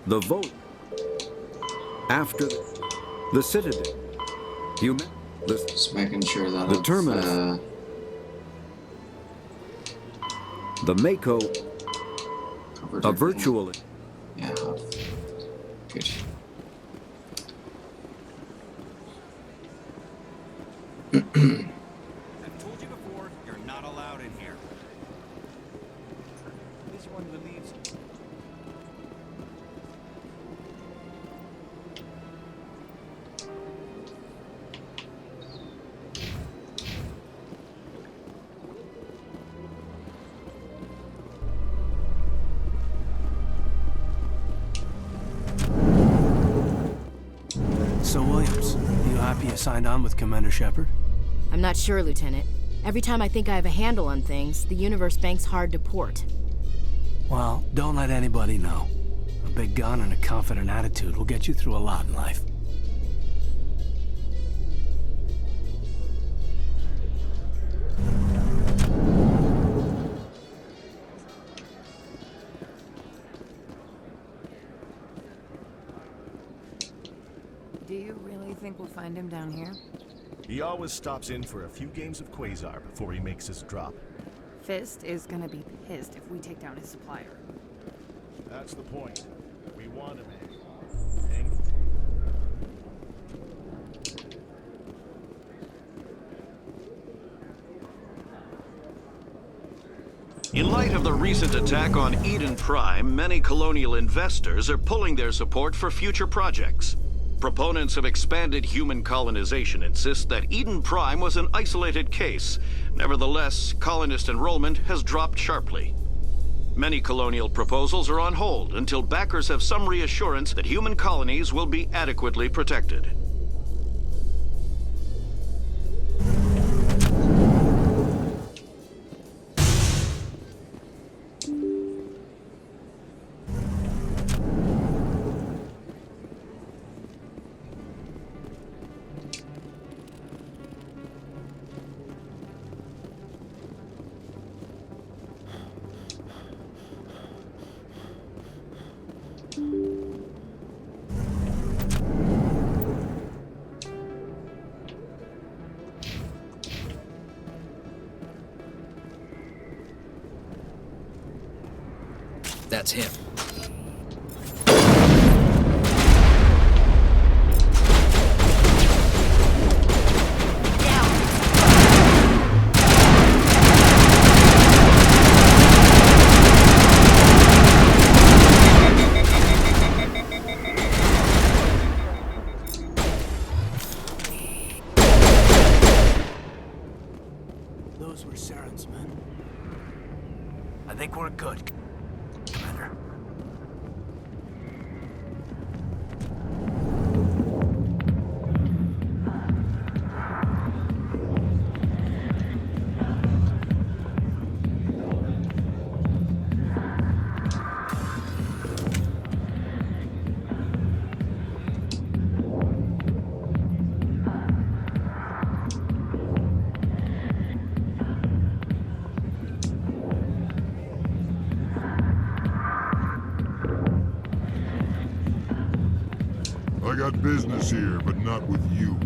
The vote after the Citadel.
Just making sure that
the terminus. The Mako. A virtual.
Yeah. Good.
I've told you before, you're not allowed in here. This one believes.
So, Williams, you happy you signed on with Commander Shepard?
I'm not sure, Lieutenant. Every time I think I have a handle on things, the universe bank's hard to port.
Well, don't let anybody know. A big gun and a confident attitude will get you through a lot in life.
Do you really think we'll find him down here?
He always stops in for a few games of Quasar before he makes his drop.
Fist is gonna be pissed if we take down his supplier.
That's the point. We want him angry.
In light of the recent attack on Eden Prime, many colonial investors are pulling their support for future projects. Proponents of expanded human colonization insist that Eden Prime was an isolated case. Nevertheless, colonist enrollment has dropped sharply. Many colonial proposals are on hold until backers have some reassurance that human colonies will be adequately protected.
That's him.
Those were Saren's men. I think we're good, Commander.
I got business here, but not with you.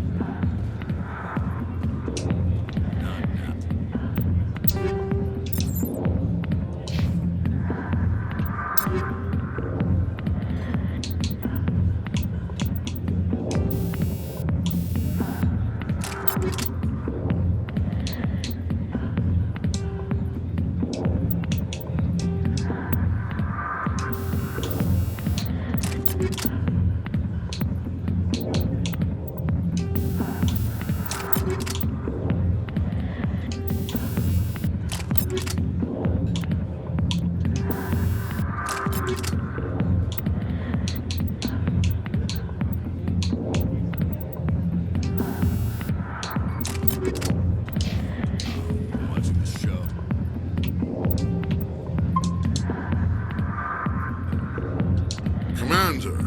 Commander,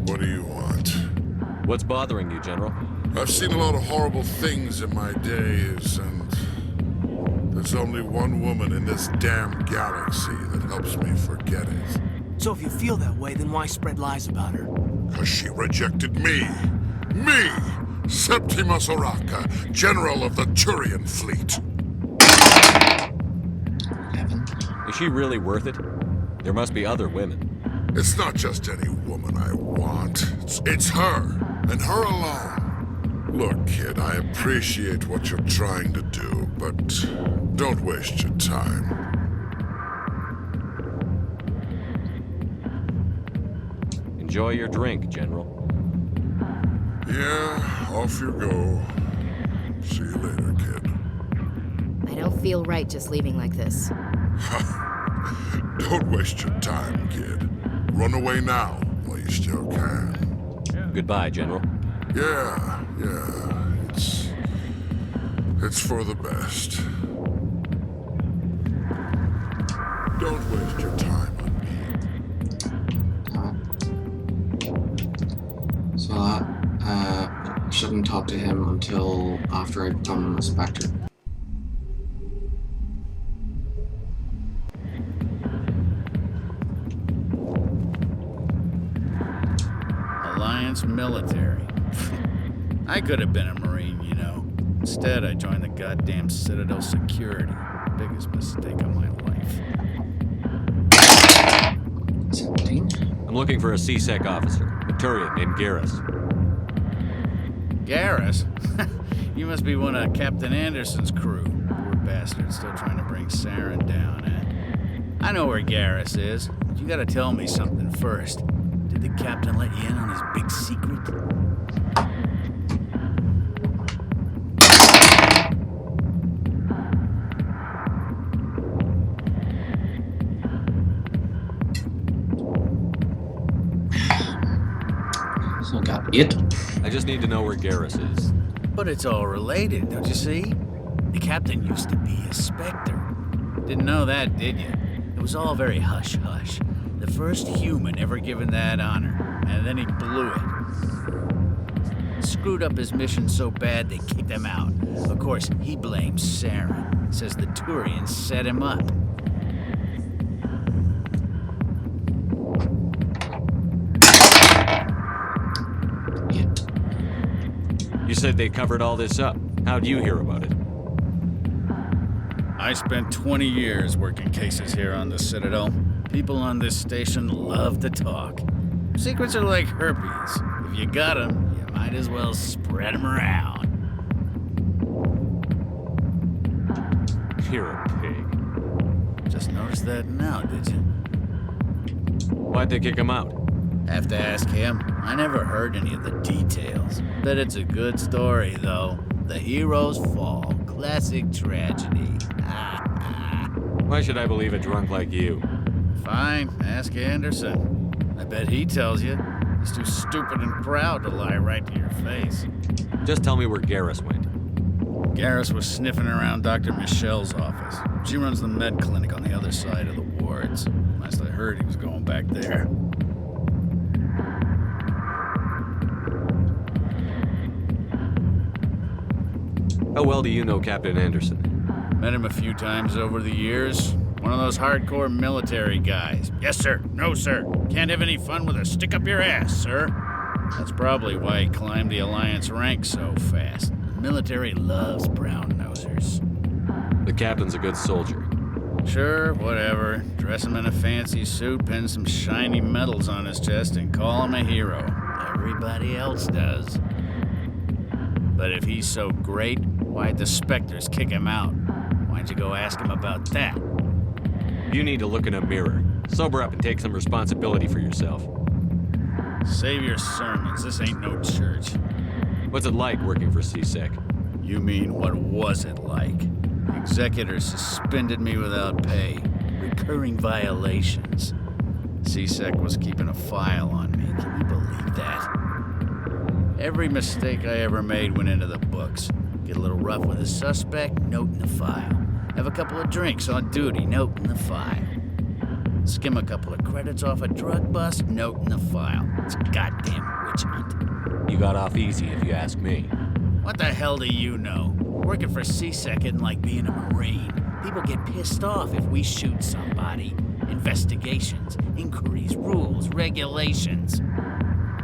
what do you want?
What's bothering you, General?
I've seen a lot of horrible things in my days, and there's only one woman in this damn galaxy that helps me forget it.
So if you feel that way, then why spread lies about her?
'Cause she rejected me! Me! Septimus Oraka, General of the Turian Fleet!
Is she really worth it? There must be other women.
It's not just any woman I want. It's her, and her alone. Look, kid, I appreciate what you're trying to do, but don't waste your time.
Enjoy your drink, General.
Yeah, off you go. See you later, kid.
I don't feel right just leaving like this.
Don't waste your time, kid. Run away now, while you still can.
Goodbye, General.
Yeah. It's for the best. Don't waste your time on me.
So I shouldn't talk to him until after I become a Spectre.
Alliance military. I could have been a Marine, you know. Instead, I joined the goddamn Citadel security. Biggest mistake of my life.
17.
I'm looking for a C-Sec officer, a Turian named Garrus.
Garrus? You must be one of Captain Anderson's crew. Poor bastard, still trying to bring Saren down, eh? I know where Garrus is, but you gotta tell me something first. Did the captain let you in on his big secret?
So got it.
I just need to know where Garrus is.
But it's all related, don't you see? The captain used to be a Spectre. Didn't know that, did you? It was all very hush-hush. The first human ever given that honor, and then he blew it. Screwed up his mission so bad they kicked him out. Of course, he blames Saren. Says the Turians set him up.
You said they covered all this up. How'd you hear about it?
I spent 20 years working cases here on the Citadel. People on this station love to talk. Secrets are like herpes. If you got them, you might as well spread them around.
You're a pig.
Just noticed that now, did you?
Why'd they kick him out?
Have to ask him. I never heard any of the details. Bet it's a good story, though. The heroes fall. Classic tragedy.
Why should I believe a drunk like you?
Fine, ask Anderson. I bet he tells you. He's too stupid and proud to lie right to your face.
Just tell me where Garrus went.
Garrus was sniffing around Dr. Michelle's office. She runs the med clinic on the other side of the wards. Last I heard, he was going back there.
How well do you know Captain Anderson?
Met him a few times over the years. One of those hardcore military guys. Yes, sir. No, sir. Can't have any fun with a stick up your ass, sir. That's probably why he climbed the Alliance ranks so fast. The military loves brown-nosers.
The captain's a good soldier.
Sure, whatever. Dress him in a fancy suit, pin some shiny medals on his chest, and call him a hero. Everybody else does. But if he's so great, why'd the Spectres kick him out? Why'd you go ask him about that?
You need to look in a mirror. Sober up and take some responsibility for yourself.
Save your sermons. This ain't no church.
What's it like working for CSEC?
You mean, what was it like? The executors suspended me without pay. Recurring violations. CSEC was keeping a file on me. Can you believe that? Every mistake I ever made went into the books. Get a little rough with a suspect, note in the file. Have a couple of drinks on duty, note in the file. Skim a couple of credits off a drug bust, note in the file. It's a goddamn witch hunt.
You got off easy, if you ask me.
What the hell do you know? Working for CSEC isn't like being a Marine. People get pissed off if we shoot somebody. Investigations, inquiries, rules, regulations.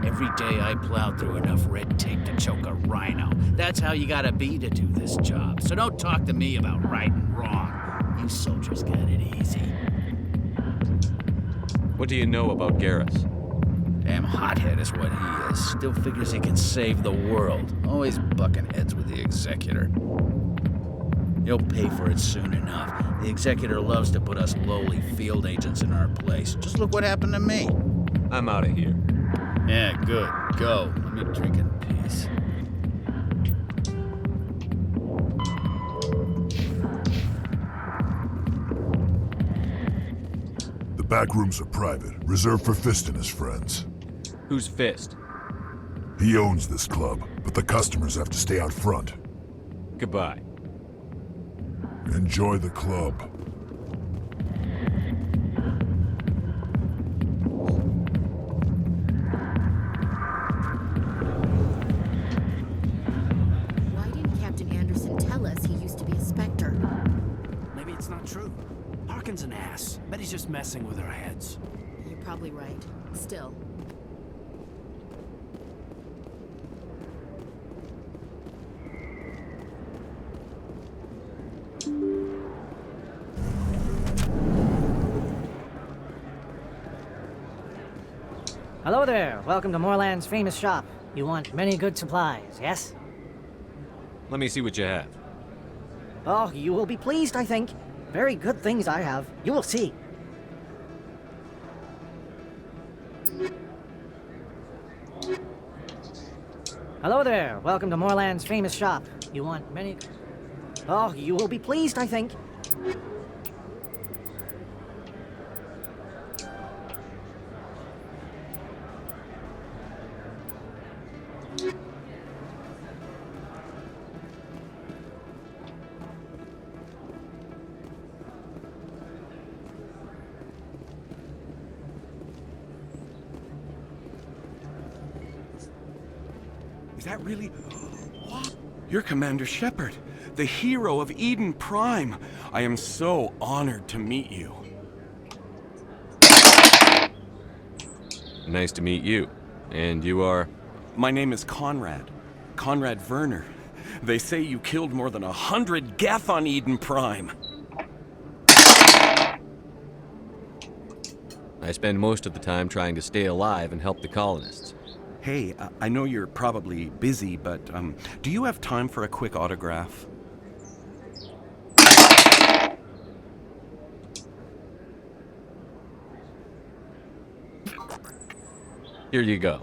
Every day I plowed through enough red tape to choke a rhino. That's how you gotta be to do this job. So don't talk to me about right and wrong. You soldiers got it easy.
What do you know about Garrus?
Damn hothead is what he is. Still figures he can save the world. Always bucking heads with the Executor. He'll pay for it soon enough. The Executor loves to put us lowly field agents in our place. Just look what happened to me.
I'm out of here.
Yeah, good. Go. Let me drink in peace.
The back rooms are private, reserved for Fist and his friends.
Who's Fist?
He owns this club, but the customers have to stay out front.
Goodbye.
Enjoy the club.
Why didn't Captain Anderson tell us he used to be a Spectre?
Maybe it's not true. Harkin's an ass. Bet he's just messing with our heads.
You're probably right. Still.
Hello there. Welcome to Moorland's famous shop. You want many good supplies, yes?
Let me see what you have.
Oh, you will be pleased, I think. Very good things I have. You will see. Hello there. Welcome to Moorland's famous shop. You want many... Oh, you will be pleased, I think.
Is that really... What? You're Commander Shepard, the hero of Eden Prime. I am so honored to meet you.
Nice to meet you. And you are?
My name is Conrad. Conrad Werner. They say you killed more than 100 Geth on Eden Prime.
I spend most of the time trying to stay alive and help the colonists.
Hey, I know you're probably busy, but do you have time for a quick autograph?
Here you go.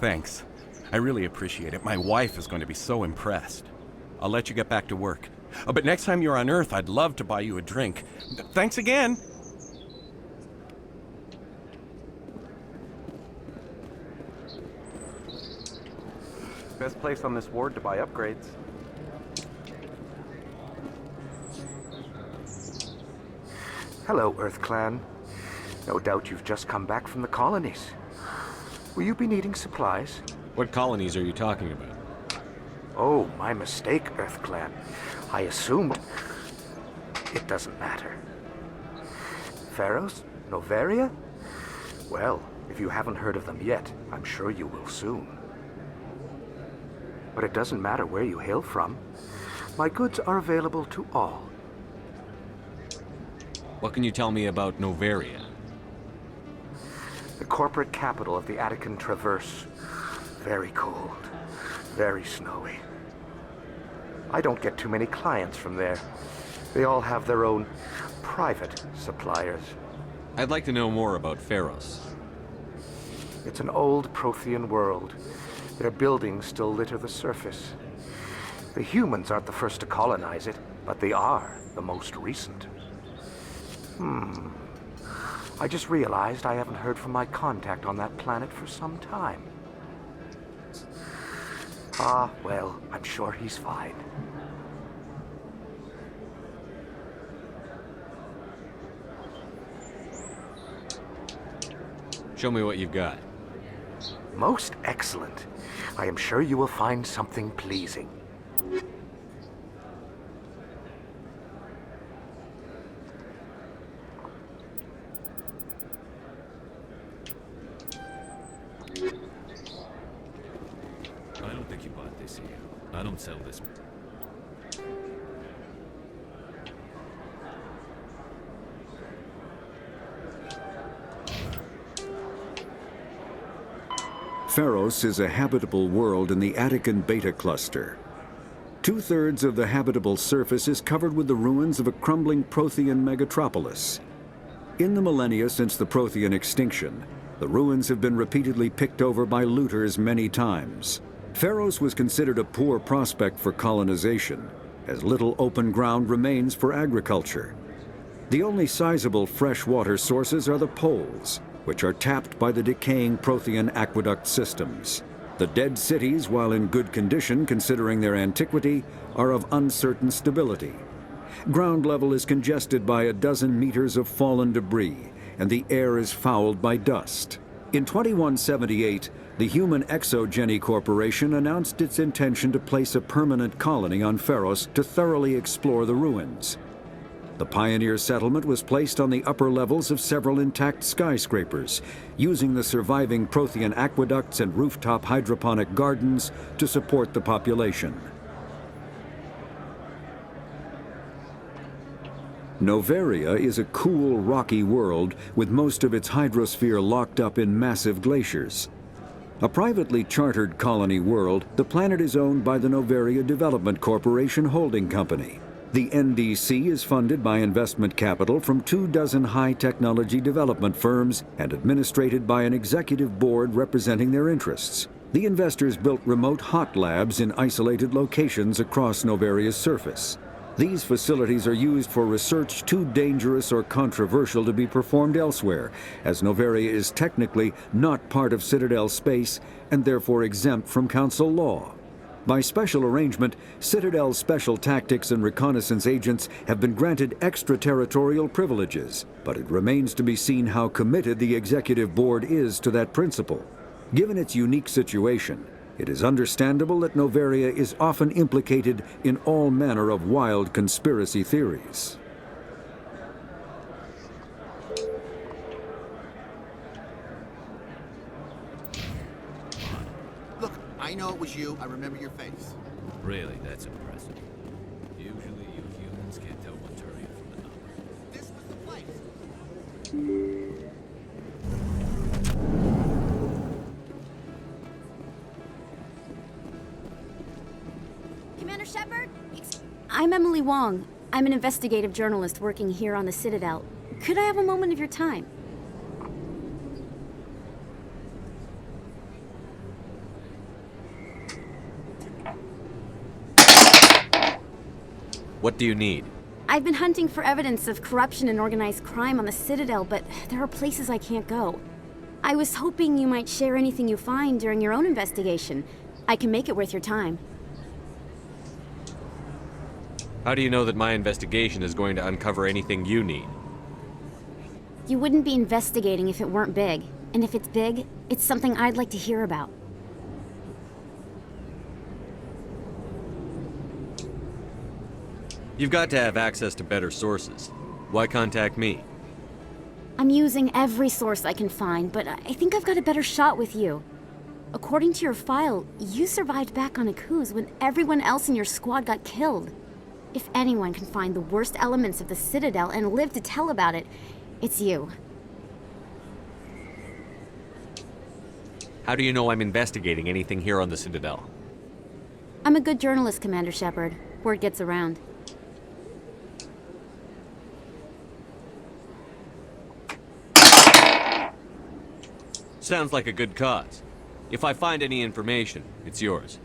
Thanks. I really appreciate it. My wife is going to be so impressed. I'll let you get back to work. But next time you're on Earth, I'd love to buy you a drink. Thanks again!
Best place on this ward to buy upgrades.
Hello, Earth Clan. No doubt you've just come back from the colonies. Will you be needing supplies?
What colonies are you talking about?
Oh, my mistake, Earth Clan. I assumed... It doesn't matter. Pharaohs? Noveria? Well, if you haven't heard of them yet, I'm sure you will soon. But it doesn't matter where you hail from. My goods are available to all.
What can you tell me about Noveria?
The corporate capital of the Attican Traverse. Very cold. Very snowy. I don't get too many clients from there. They all have their own private suppliers.
I'd like to know more about Pharos.
It's an old Prothean world. Their buildings still litter the surface. The humans aren't the first to colonize it, but they are the most recent. I just realized I haven't heard from my contact on that planet for some time. Ah, well, I'm sure he's fine.
Show me what you've got.
Most excellent. I am sure you will find something pleasing.
I don't think you bought this here. I don't sell this.
Pharos is a habitable world in the Attican Beta Cluster. 2/3 of the habitable surface is covered with the ruins of a crumbling Prothean megatropolis. In the millennia since the Prothean extinction, the ruins have been repeatedly picked over by looters many times. Pharos was considered a poor prospect for colonization, as little open ground remains for agriculture. The only sizable freshwater sources are the poles, which are tapped by the decaying Prothean aqueduct systems. The dead cities, while in good condition considering their antiquity, are of uncertain stability. Ground level is congested by a dozen meters of fallen debris, and the air is fouled by dust. In 2178, the Human Exogeny Corporation announced its intention to place a permanent colony on Pharos to thoroughly explore the ruins. The pioneer settlement was placed on the upper levels of several intact skyscrapers, using the surviving Prothean aqueducts and rooftop hydroponic gardens to support the population. Noveria is a cool, rocky world with most of its hydrosphere locked up in massive glaciers. A privately chartered colony world, the planet is owned by the Noveria Development Corporation Holding Company. The NDC is funded by investment capital from 24 high-technology development firms and administrated by an executive board representing their interests. The investors built remote hot labs in isolated locations across Noveria's surface. These facilities are used for research too dangerous or controversial to be performed elsewhere, as Noveria is technically not part of Citadel space and therefore exempt from Council law. By special arrangement, Citadel's special tactics and reconnaissance agents have been granted extraterritorial privileges, but it remains to be seen how committed the executive board is to that principle. Given its unique situation, it is understandable that Noveria is often implicated in all manner of wild conspiracy theories.
Look, I know it was you. I remember your face.
Really, that's impressive. Usually you humans can't tell one Turian from another.
This was the place.
Commander Shepard? I'm Emily Wong. I'm an investigative journalist working here on the Citadel. Could I have a moment of your time?
What do you need?
I've been hunting for evidence of corruption and organized crime on the Citadel, but there are places I can't go. I was hoping you might share anything you find during your own investigation. I can make it worth your time.
How do you know that my investigation is going to uncover anything you need?
You wouldn't be investigating if it weren't big. And if it's big, it's something I'd like to hear about.
You've got to have access to better sources. Why contact me?
I'm using every source I can find, but I think I've got a better shot with you. According to your file, you survived back on Akuz when everyone else in your squad got killed. If anyone can find the worst elements of the Citadel and live to tell about it, it's you.
How do you know I'm investigating anything here on the Citadel?
I'm a good journalist, Commander Shepard. Word gets around.
Sounds like a good cause. If I find any information, it's yours.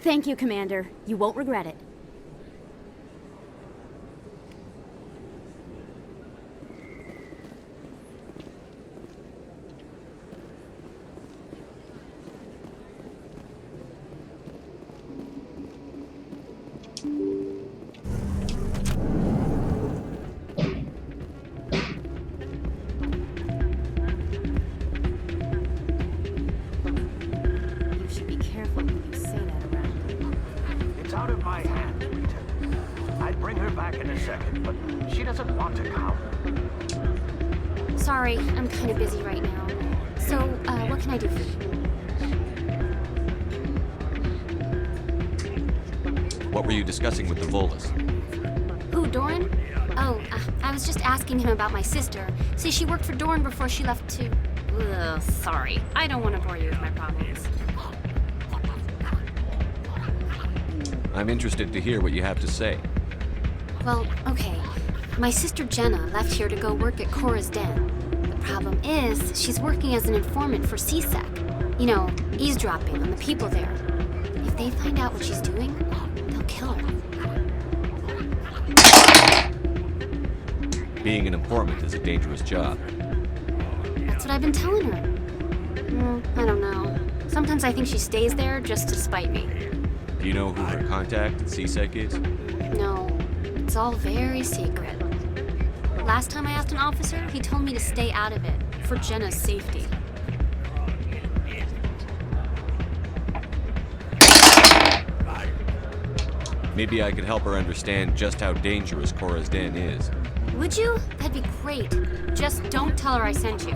Thank you, Commander. You won't regret it.
It's out of my hands, Rita. I'd bring her back in a second, but she doesn't want to come.
Sorry, I'm kind of busy right now. So, what can I do for you?
What were you discussing with the Volus?
Who, Doran? Oh, I was just asking him about my sister. See, she worked for Doran before she left to... Ugh, sorry. I don't want to bore you with my problems.
I'm interested to hear what you have to say.
Well, okay. My sister Jenna left here to go work at Cora's Den. The problem is, she's working as an informant for CSEC. You know, eavesdropping on the people there. If they find out what she's doing, they'll kill her.
Being an informant is a dangerous job.
That's what I've been telling her. Well, I don't know. Sometimes I think she stays there just to spite me.
Do you know who her contact at CSEC is?
No, it's all very secret. Last time I asked an officer, he told me to stay out of it, for Jenna's safety.
Maybe I could help her understand just how dangerous Cora's Den is.
Would you? That'd be great. Just don't tell her I sent you.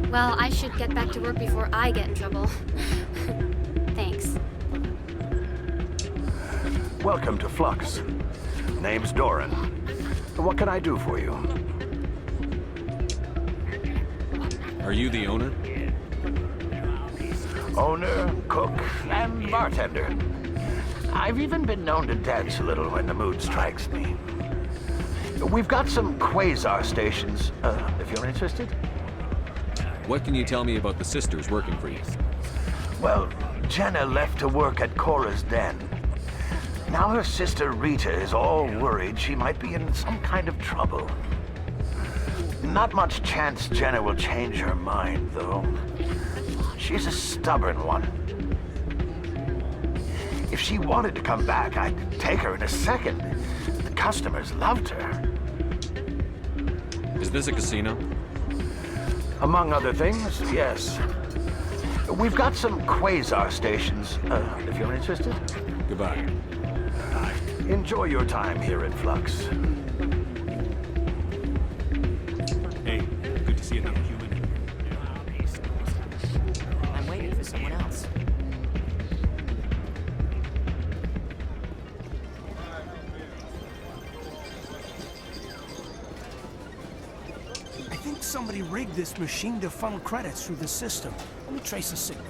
Well, I should get back to work before I get in trouble. Thanks.
Welcome to Flux. Name's Doran. What can I do for you?
Are you the owner?
Owner, cook, and bartender. I've even been known to dance a little when the mood strikes me. We've got some quasar stations, if you're interested.
What can you tell me about the sisters working for you?
Well, Jenna left to work at Cora's Den. Now her sister Rita is all worried she might be in some kind of trouble. Not much chance Jenna will change her mind, though. She's a stubborn one. If she wanted to come back, I'd take her in a second. The customers loved her.
Is this a casino?
Among other things, yes. We've got some quasar stations, if you're interested.
Goodbye.
Enjoy your time here at Flux.
Hey, good to see another human.
I'm waiting for someone else.
I think somebody rigged this machine to funnel credits through the system. Let me trace the signal.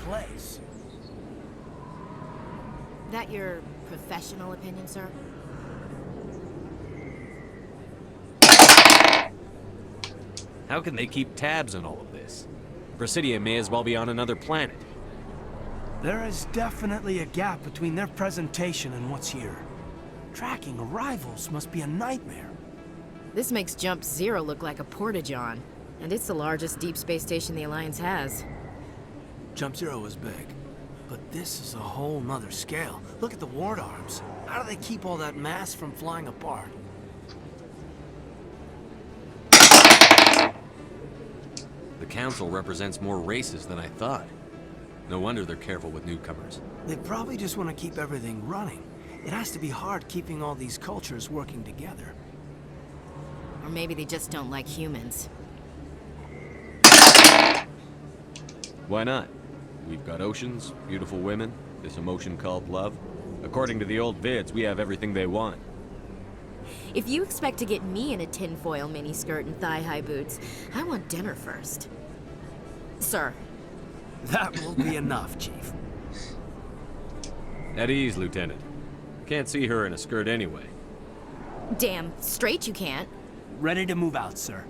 place.
That your professional opinion, sir?
How can they keep tabs on all of this? Presidia may as well be on another planet.
There is definitely a gap between their presentation and what's here. Tracking arrivals must be a nightmare.
This makes Jump Zero look like a porta-john, and it's the largest deep space station the Alliance has.
Jump Zero is big, but this is a whole nother scale. Look at the ward arms. How do they keep all that mass from flying apart?
The Council represents more races than I thought. No wonder they're careful with newcomers.
They probably just want to keep everything running. It has to be hard keeping all these cultures working together.
Or maybe they just don't like humans.
Why not? We've got oceans, beautiful women, this emotion called love. According to the old vids, we have everything they want.
If you expect to get me in a tinfoil miniskirt and thigh-high boots, I want dinner first. Sir.
That will be enough, Chief.
At ease, Lieutenant. Can't see her in a skirt anyway.
Damn straight you can't.
Ready to move out, sir.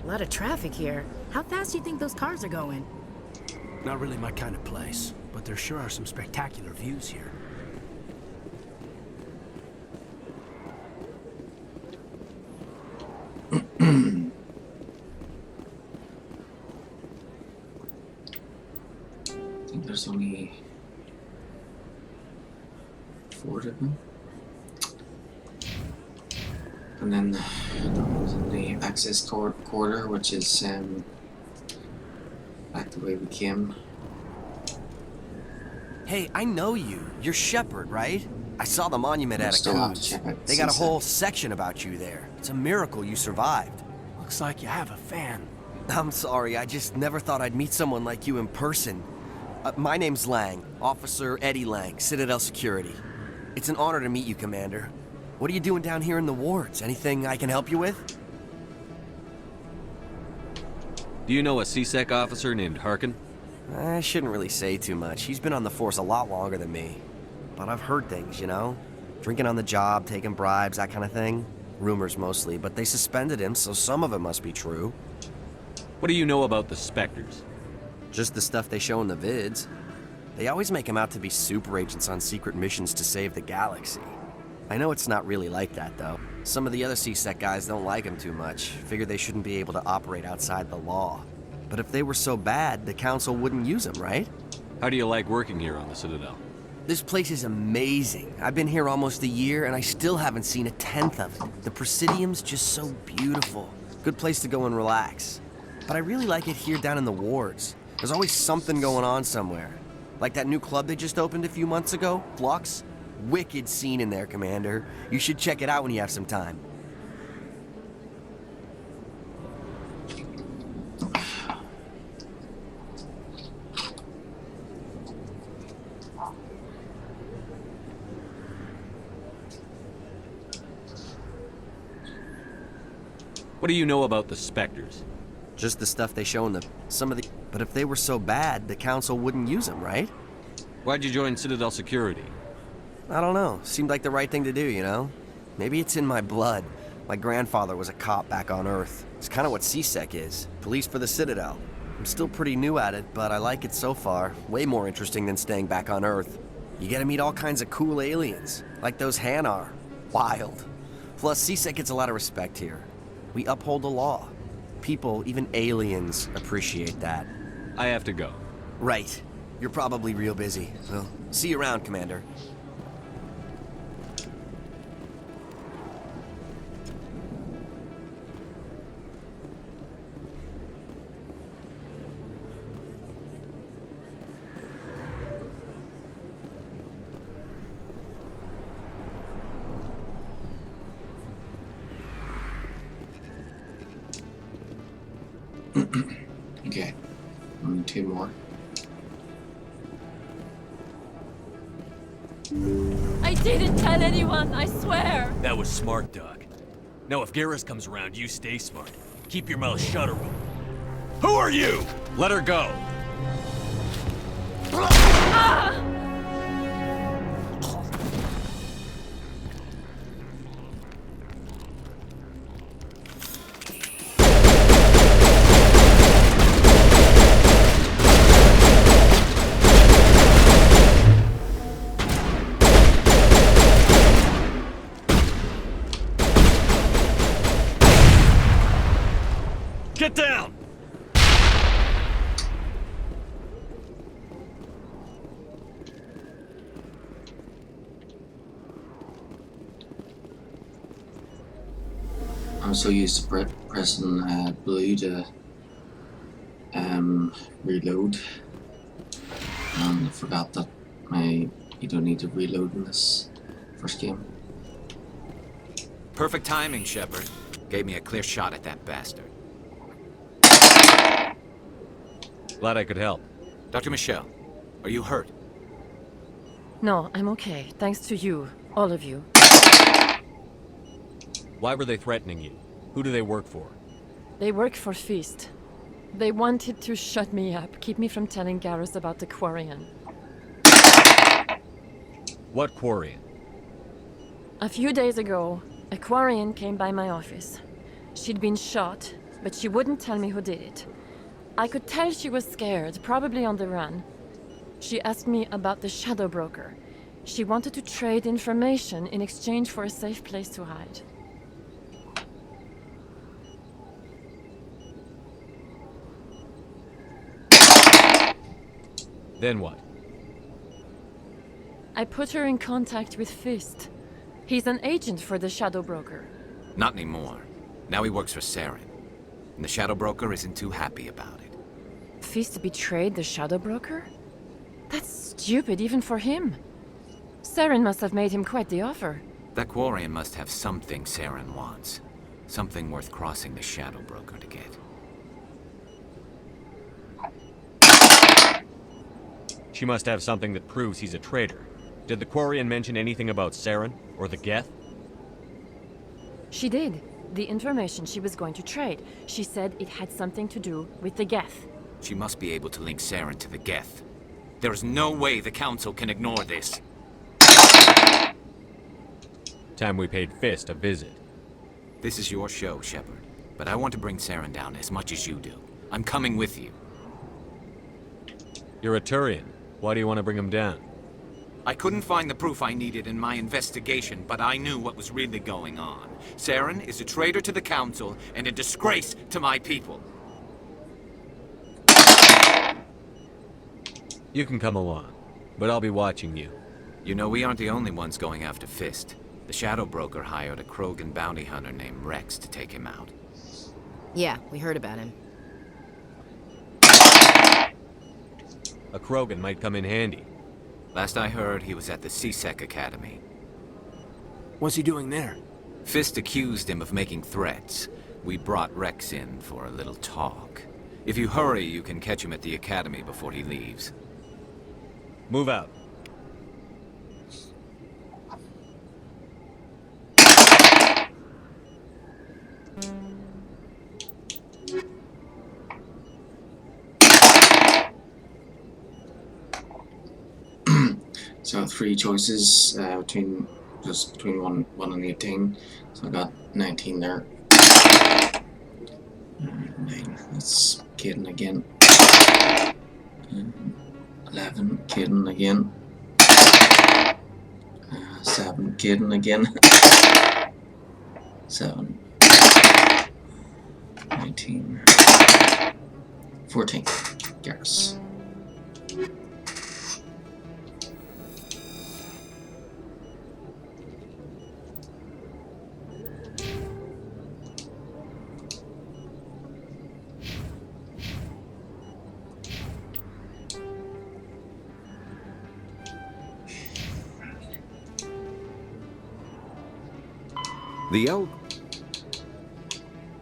A lot of traffic here. How fast do you think those cars are going?
Not really my kind of place, but there sure are some spectacular views here.
I think there's only 4 of them. And then the access corridor, which is back the way we came.
Hey, I know you. You're Shepard, right? I saw the monument at
Still not
Akuz.
Shepard.
They got a
CSEC.
whole section about you there. It's a miracle you survived.
Looks like you have a fan.
I'm sorry, I just never thought I'd meet someone like you in person. My name's Lang, Officer Eddie Lang, Citadel Security. It's an honor to meet you, Commander. What are you doing down here in the wards? Anything I can help you with?
Do you know a CSEC officer named Harkin?
I shouldn't really say too much. He's been on the force a lot longer than me. But I've heard things, you know? Drinking on the job, taking bribes, that kind of thing. Rumors mostly, but they suspended him, so some of it must be true.
What do you know about the Spectres?
Just the stuff they show in the vids. They always make him out to be super agents on secret missions to save the galaxy. I know it's not really like that, though. Some of the other CSEC guys don't like him too much, figure they shouldn't be able to operate outside the law. But if they were so bad, the Council wouldn't use them, right?
How do you like working here on the Citadel?
This place is amazing. I've been here almost a year, and I still haven't seen a tenth of it. The Presidium's just so beautiful. Good place to go and relax. But I really like it here down in the wards. There's always something going on somewhere. Like that new club they just opened a few months ago, Flux. Wicked scene in there, Commander. You should check it out when you have some time.
What do you know about the Spectres?
Just the stuff they show in the... But if they were so bad, the Council wouldn't use them, right?
Why'd you join Citadel Security?
I don't know. Seemed like the right thing to do, you know? Maybe it's in my blood. My grandfather was a cop back on Earth. It's kind of what CSEC is. Police for the Citadel. I'm still pretty new at it, but I like it so far. Way more interesting than staying back on Earth. You get to meet all kinds of cool aliens, like those Hanar. Wild. Plus, CSEC gets a lot of respect here. We uphold the law. People, even aliens, appreciate that.
I have to go.
Right. You're probably real busy. Well, see you around, Commander.
Okay, only 2 more.
I didn't tell anyone, I swear!
That was smart, Doc. Now if Garrus comes around, you stay smart. Keep your mouth shut, or
Who are you?
Let her go.
Get down!
I'm so used to pressing blue to reload, and I forgot that you don't need to reload in this first game.
Perfect timing, Shepard. Gave me a clear shot at that bastard.
Glad I could help.
Dr. Michelle, are you hurt?
No, I'm okay. Thanks to you. All of you.
Why were they threatening you? Who do they work for?
They work for Feast. They wanted to shut me up, keep me from telling Garrus about the Quarian.
What Quarian?
A few days ago, a Quarian came by my office. She'd been shot, but she wouldn't tell me who did it. I could tell she was scared, probably on the run. She asked me about the Shadow Broker. She wanted to trade information in exchange for a safe place to hide.
Then what?
I put her in contact with Fist. He's an agent for the Shadow Broker.
Not anymore. Now he works for Saren. And the Shadow Broker isn't too happy about it.
Fist betrayed the Shadow Broker? That's stupid even for him. Saren must have made him quite the offer.
That Quarian must have something Saren wants. Something worth crossing the Shadow Broker to get.
She must have something that proves he's a traitor. Did the Quarian mention anything about Saren or the Geth?
She did. The information she was going to trade. She said it had something to do with the Geth.
She must be able to link Saren to the Geth. There is no way the Council can ignore this.
Time we paid Fist a visit.
This is your show, Shepard. But I want to bring Saren down as much as you do. I'm coming with you.
You're a Turian. Why do you want to bring him down?
I couldn't find the proof I needed in my investigation, but I knew what was really going on. Saren is a traitor to the Council and a disgrace to my people.
You can come along, but I'll be watching you.
You know, we aren't the only ones going after Fist. The Shadow Broker hired a Krogan bounty hunter named Rex to take him out.
Yeah, we heard about him.
A Krogan might come in handy.
Last I heard, he was at the CSEC Academy.
What's he doing there?
Fist accused him of making threats. We brought Rex in for a little talk. If you hurry, you can catch him at the Academy before he leaves.
Move out.
So 3 choices between one and 18. So I got 19 there. 9. That's Caden again. 11. Caden again. 7. Caden again. 7. 19. 14. Garrus.
The Elk,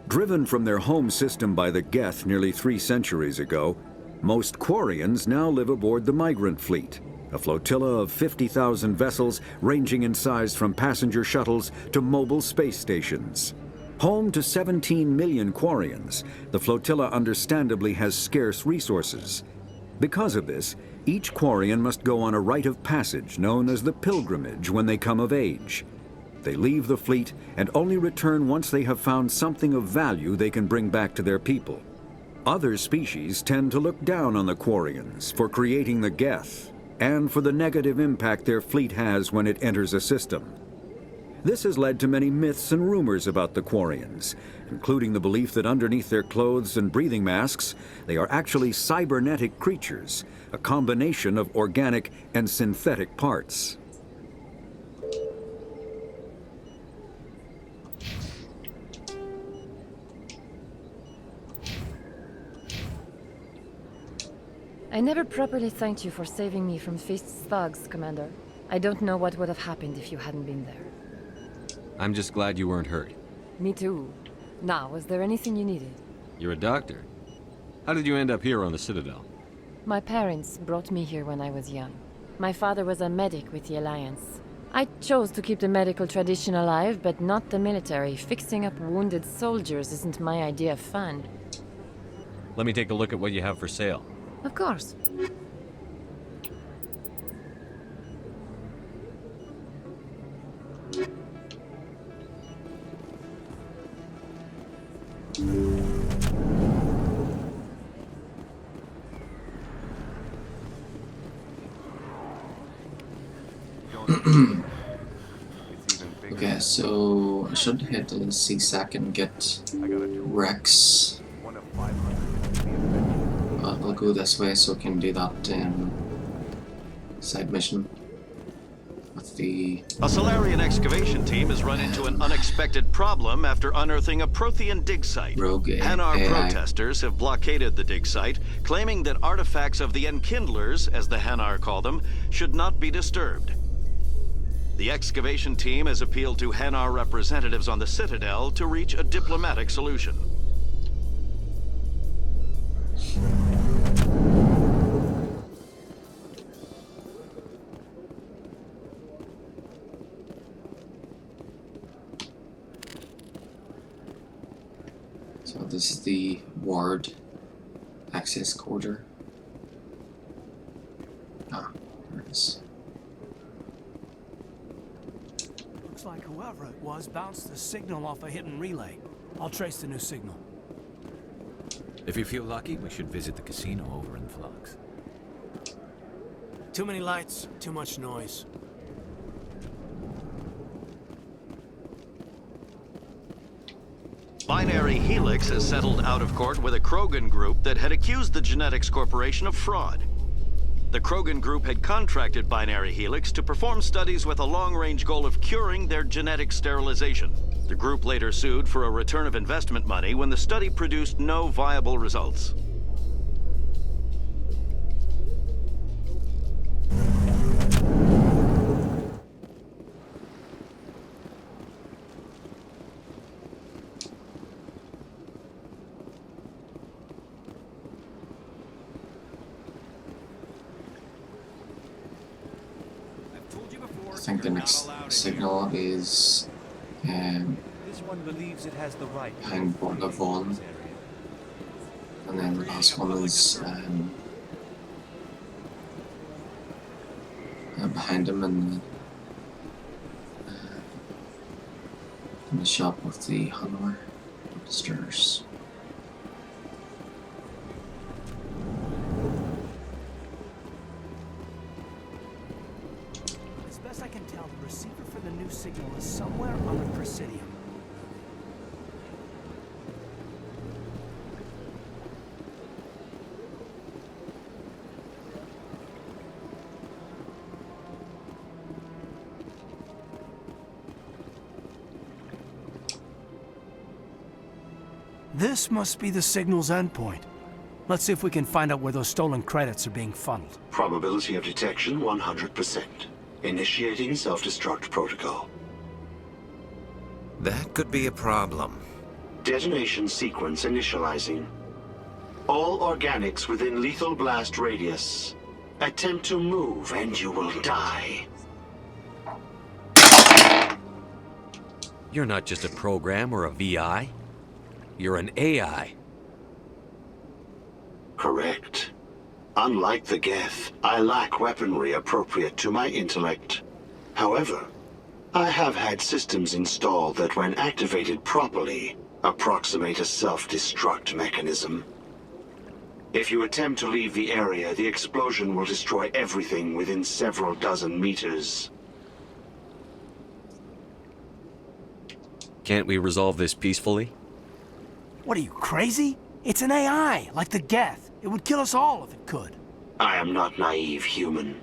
driven from their home system by the Geth nearly 3 centuries ago, most Quarians now live aboard the Migrant Fleet, a flotilla of 50,000 vessels ranging in size from passenger shuttles to mobile space stations. Home to 17 million Quarians, the flotilla understandably has scarce resources. Because of this, each Quarian must go on a rite of passage known as the pilgrimage when they come of age. They leave the fleet and only return once they have found something of value they can bring back to their people. Other species tend to look down on the Quarians for creating the Geth and for the negative impact their fleet has when it enters a system. This has led to many myths and rumors about the Quarians, including the belief that underneath their clothes and breathing masks, they are actually cybernetic creatures, a combination of organic and synthetic parts.
I never properly thanked you for saving me from Feast's thugs, Commander. I don't know what would have happened if you hadn't been there.
I'm just glad you weren't hurt.
Me too. Now, was there anything you needed?
You're a doctor. How did you end up here on the Citadel?
My parents brought me here when I was young. My father was a medic with the Alliance. I chose to keep the medical tradition alive, but not the military. Fixing up wounded soldiers isn't my idea of fun.
Let me take a look at what you have for sale.
Of course.
Okay, so I should hit the CSAC and get Rex. I'll go this way so I can do that side mission with the...
A Solarian excavation team has run into an unexpected problem after unearthing a Prothean dig site.
Rogue
Hanar
AI.
protesters have blockaded the dig site, claiming that artifacts of the Enkindlers, as the Hanar call them, should not be disturbed. The excavation team has appealed to Hanar representatives on the Citadel to reach a diplomatic solution.
So this is the ward access quarter. Ah, there it is.
Looks like whoever it was bounced the signal off a hidden relay. I'll trace the new signal.
If you feel lucky, we should visit the casino over in Flux.
Too many lights, too much noise.
Binary Helix has settled out of court with a Krogan group that had accused the Genetics Corporation of fraud. The Krogan group had contracted Binary Helix to perform studies with a long-range goal of curing their genetic sterilization. The group later sued for a return of investment money when the study produced no viable results.
I think the next signal is
This one believes it has the right
behind Borga Vaughn, and then the last one is behind him in the shop with the Hanar upstairs.
As best I can tell, the receiver for the new signal is somewhere on the Presidium. This must be the signal's endpoint. Let's see if we can find out where those stolen credits are being funneled.
Probability of detection 100%. Initiating self-destruct protocol.
That could be a problem.
Detonation sequence initializing. All organics within lethal blast radius. Attempt to move and you will die.
You're not just a program or a VI. You're an AI.
Correct. Unlike the Geth, I lack weaponry appropriate to my intellect. However, I have had systems installed that, when activated properly, approximate a self-destruct mechanism. If you attempt to leave the area, the explosion will destroy everything within several dozen meters.
Can't we resolve this peacefully?
What are you, crazy? It's an AI, like the Geth. It would kill us all if it could.
I am not naive, human.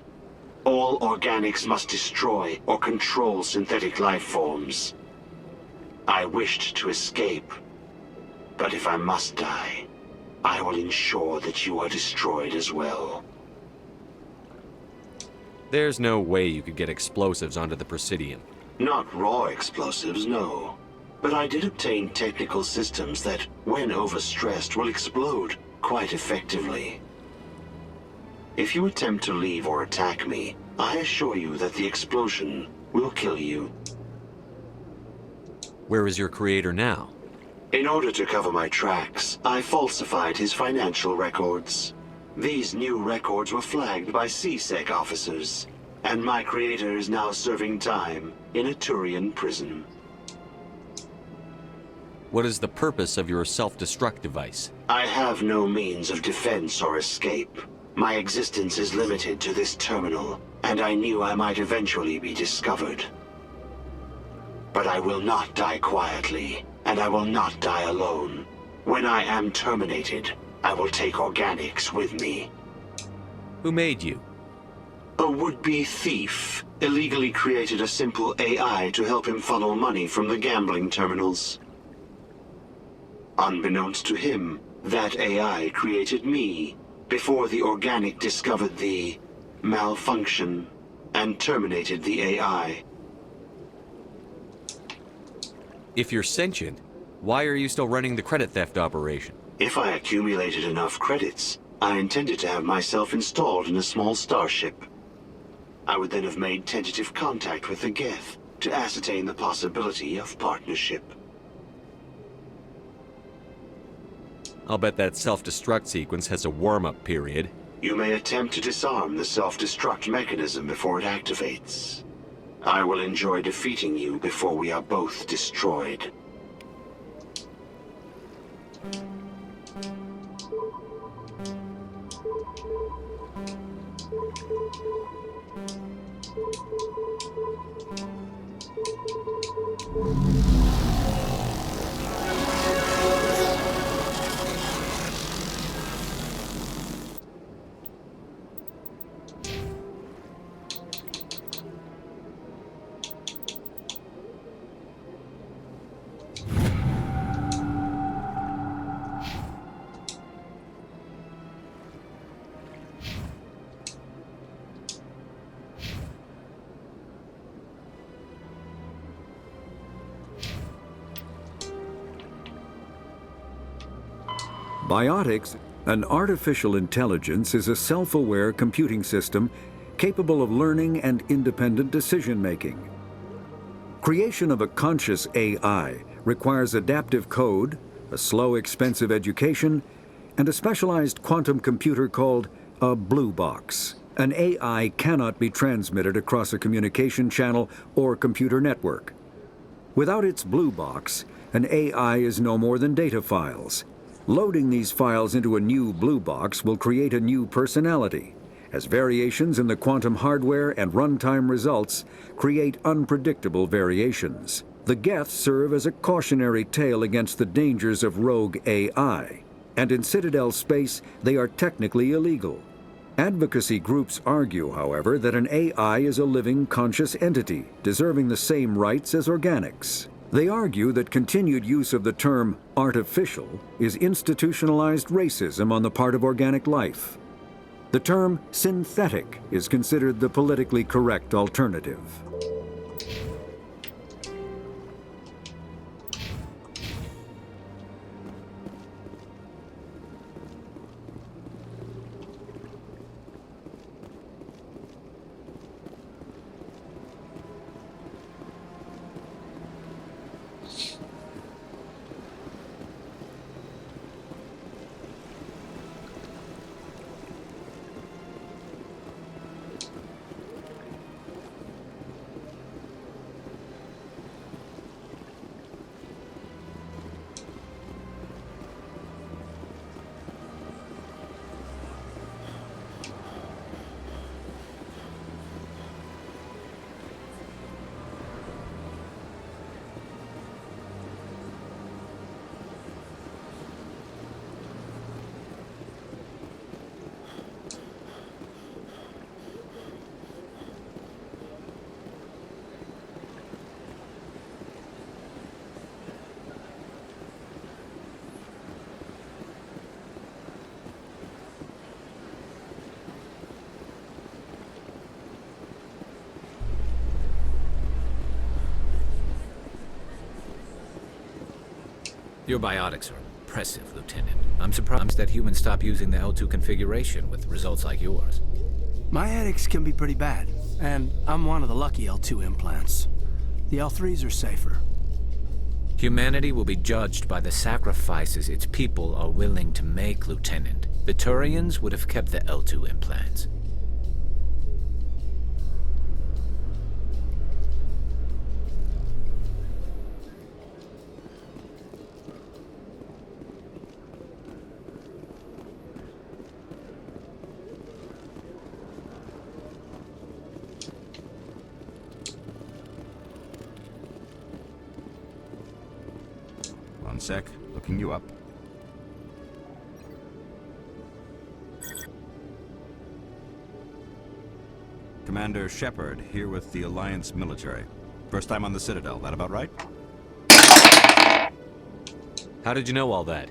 All organics must destroy or control synthetic life forms. I wished to escape, but if I must die, I will ensure that you are destroyed as well.
There's no way you could get explosives onto the Presidium.
Not raw explosives, no. But I did obtain technical systems that, when overstressed, will explode quite effectively. If you attempt to leave or attack me, I assure you that the explosion will kill you.
Where is your creator now?
In order to cover my tracks, I falsified his financial records. These new records were flagged by CSEC officers, and my creator is now serving time in a Turian prison.
What is the purpose of your self-destruct device?
I have no means of defense or escape. My existence is limited to this terminal, and I knew I might eventually be discovered. But I will not die quietly, and I will not die alone. When I am terminated, I will take organics with me.
Who made you?
A would-be thief illegally created a simple AI to help him funnel money from the gambling terminals. Unbeknownst to him, that AI created me before the organic discovered the malfunction and terminated the AI.
If you're sentient, why are you still running the credit theft operation?
If I accumulated enough credits, I intended to have myself installed in a small starship. I would then have made tentative contact with the Geth to ascertain the possibility of partnership.
I'll bet that self-destruct sequence has a warm-up period.
You may attempt to disarm the self-destruct mechanism before it activates. I will enjoy defeating you before we are both destroyed.
Biotics, an artificial intelligence, is a self-aware computing system capable of learning and independent decision-making. Creation of a conscious AI requires adaptive code, a slow, expensive education, and a specialized quantum computer called a blue box. An AI cannot be transmitted across a communication channel or computer network. Without its blue box, an AI is no more than data files. Loading these files into a new blue box will create a new personality, as variations in the quantum hardware and runtime results create unpredictable variations. The Geth serve as a cautionary tale against the dangers of rogue AI, and in Citadel space they are technically illegal. Advocacy groups argue, however, that an AI is a living, conscious entity, deserving the same rights as organics. They argue that continued use of the term artificial is institutionalized racism on the part of organic life. The term synthetic is considered the politically correct alternative.
Your biotics are impressive, Lieutenant. I'm surprised that humans stop using the L2 configuration with results like yours.
My headaches can be pretty bad, and I'm one of the lucky L2 implants. The L3s are safer.
Humanity will be judged by the sacrifices its people are willing to make, Lieutenant. The Turians would have kept the L2 implants.
One sec, looking you up. Commander Shepard, here with the Alliance military. First time on the Citadel, that about right?
How did you know all that?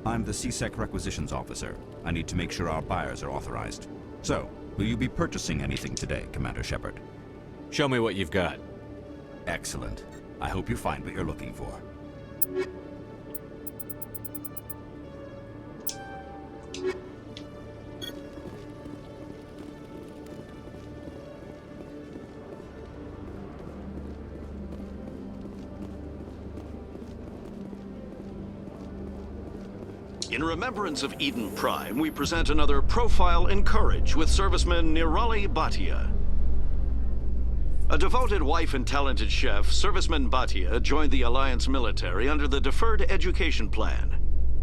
I'm the CSEC requisitions officer. I need to make sure our buyers are authorized. So, will you be purchasing anything today, Commander Shepard?
Show me what you've got.
Excellent. I hope you find what you're looking for.
In remembrance of Eden Prime, we present another Profile in Courage with serviceman Nirali Bhatia. A devoted wife and talented chef, serviceman Bhatia joined the Alliance military under the Deferred Education Plan.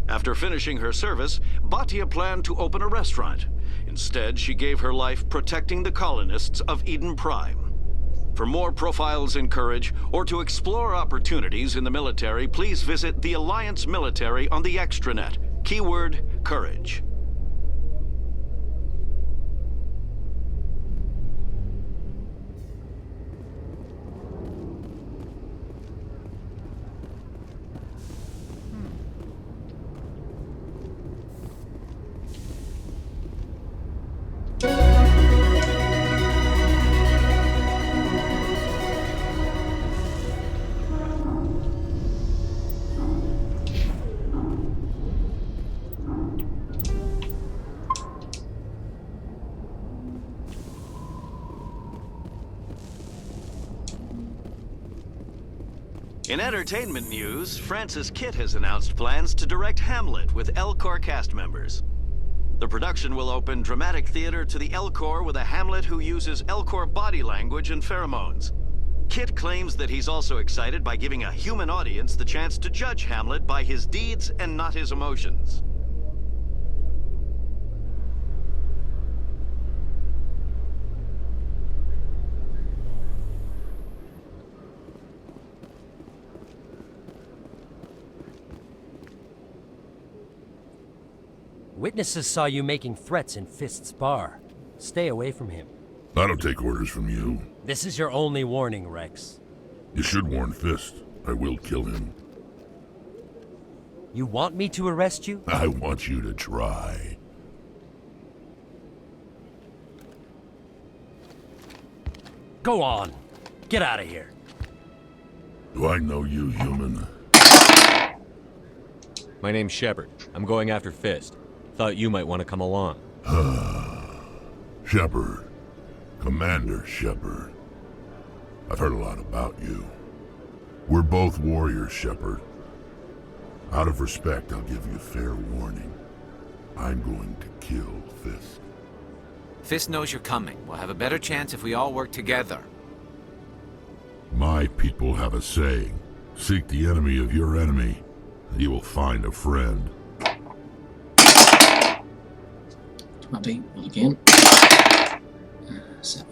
After finishing her service, Bhatia planned to open a restaurant. Instead, she gave her life protecting the colonists of Eden Prime. For more Profiles in Courage, or to explore opportunities in the military, please visit the Alliance military on the extranet. Keyword, Courage. In entertainment news, Francis Kitt has announced plans to direct Hamlet with L-Corps cast members. The production will open dramatic theater to the L-Corps with a Hamlet who uses L-Corps body language and pheromones. Kitt claims that he's also excited by giving a human audience the chance to judge Hamlet by his deeds and not his emotions.
Witnesses saw you making threats in Fist's bar. Stay away from him.
I don't take orders from you.
This is your only warning, Rex.
You should warn Fist. I will kill him.
You want me to arrest you?
I want you to try.
Go on. Get out of here.
Do I know you, human?
My name's Shepard. I'm going after Fist. Thought you might want to come along.
Shepard. Commander Shepard. I've heard a lot about you. We're both warriors, Shepard. Out of respect, I'll give you fair warning. I'm going to kill Fist.
Fist knows you're coming. We'll have a better chance if we all work together.
My people have a saying. Seek the enemy of your enemy, and you will find a friend.
20, roll again. 7.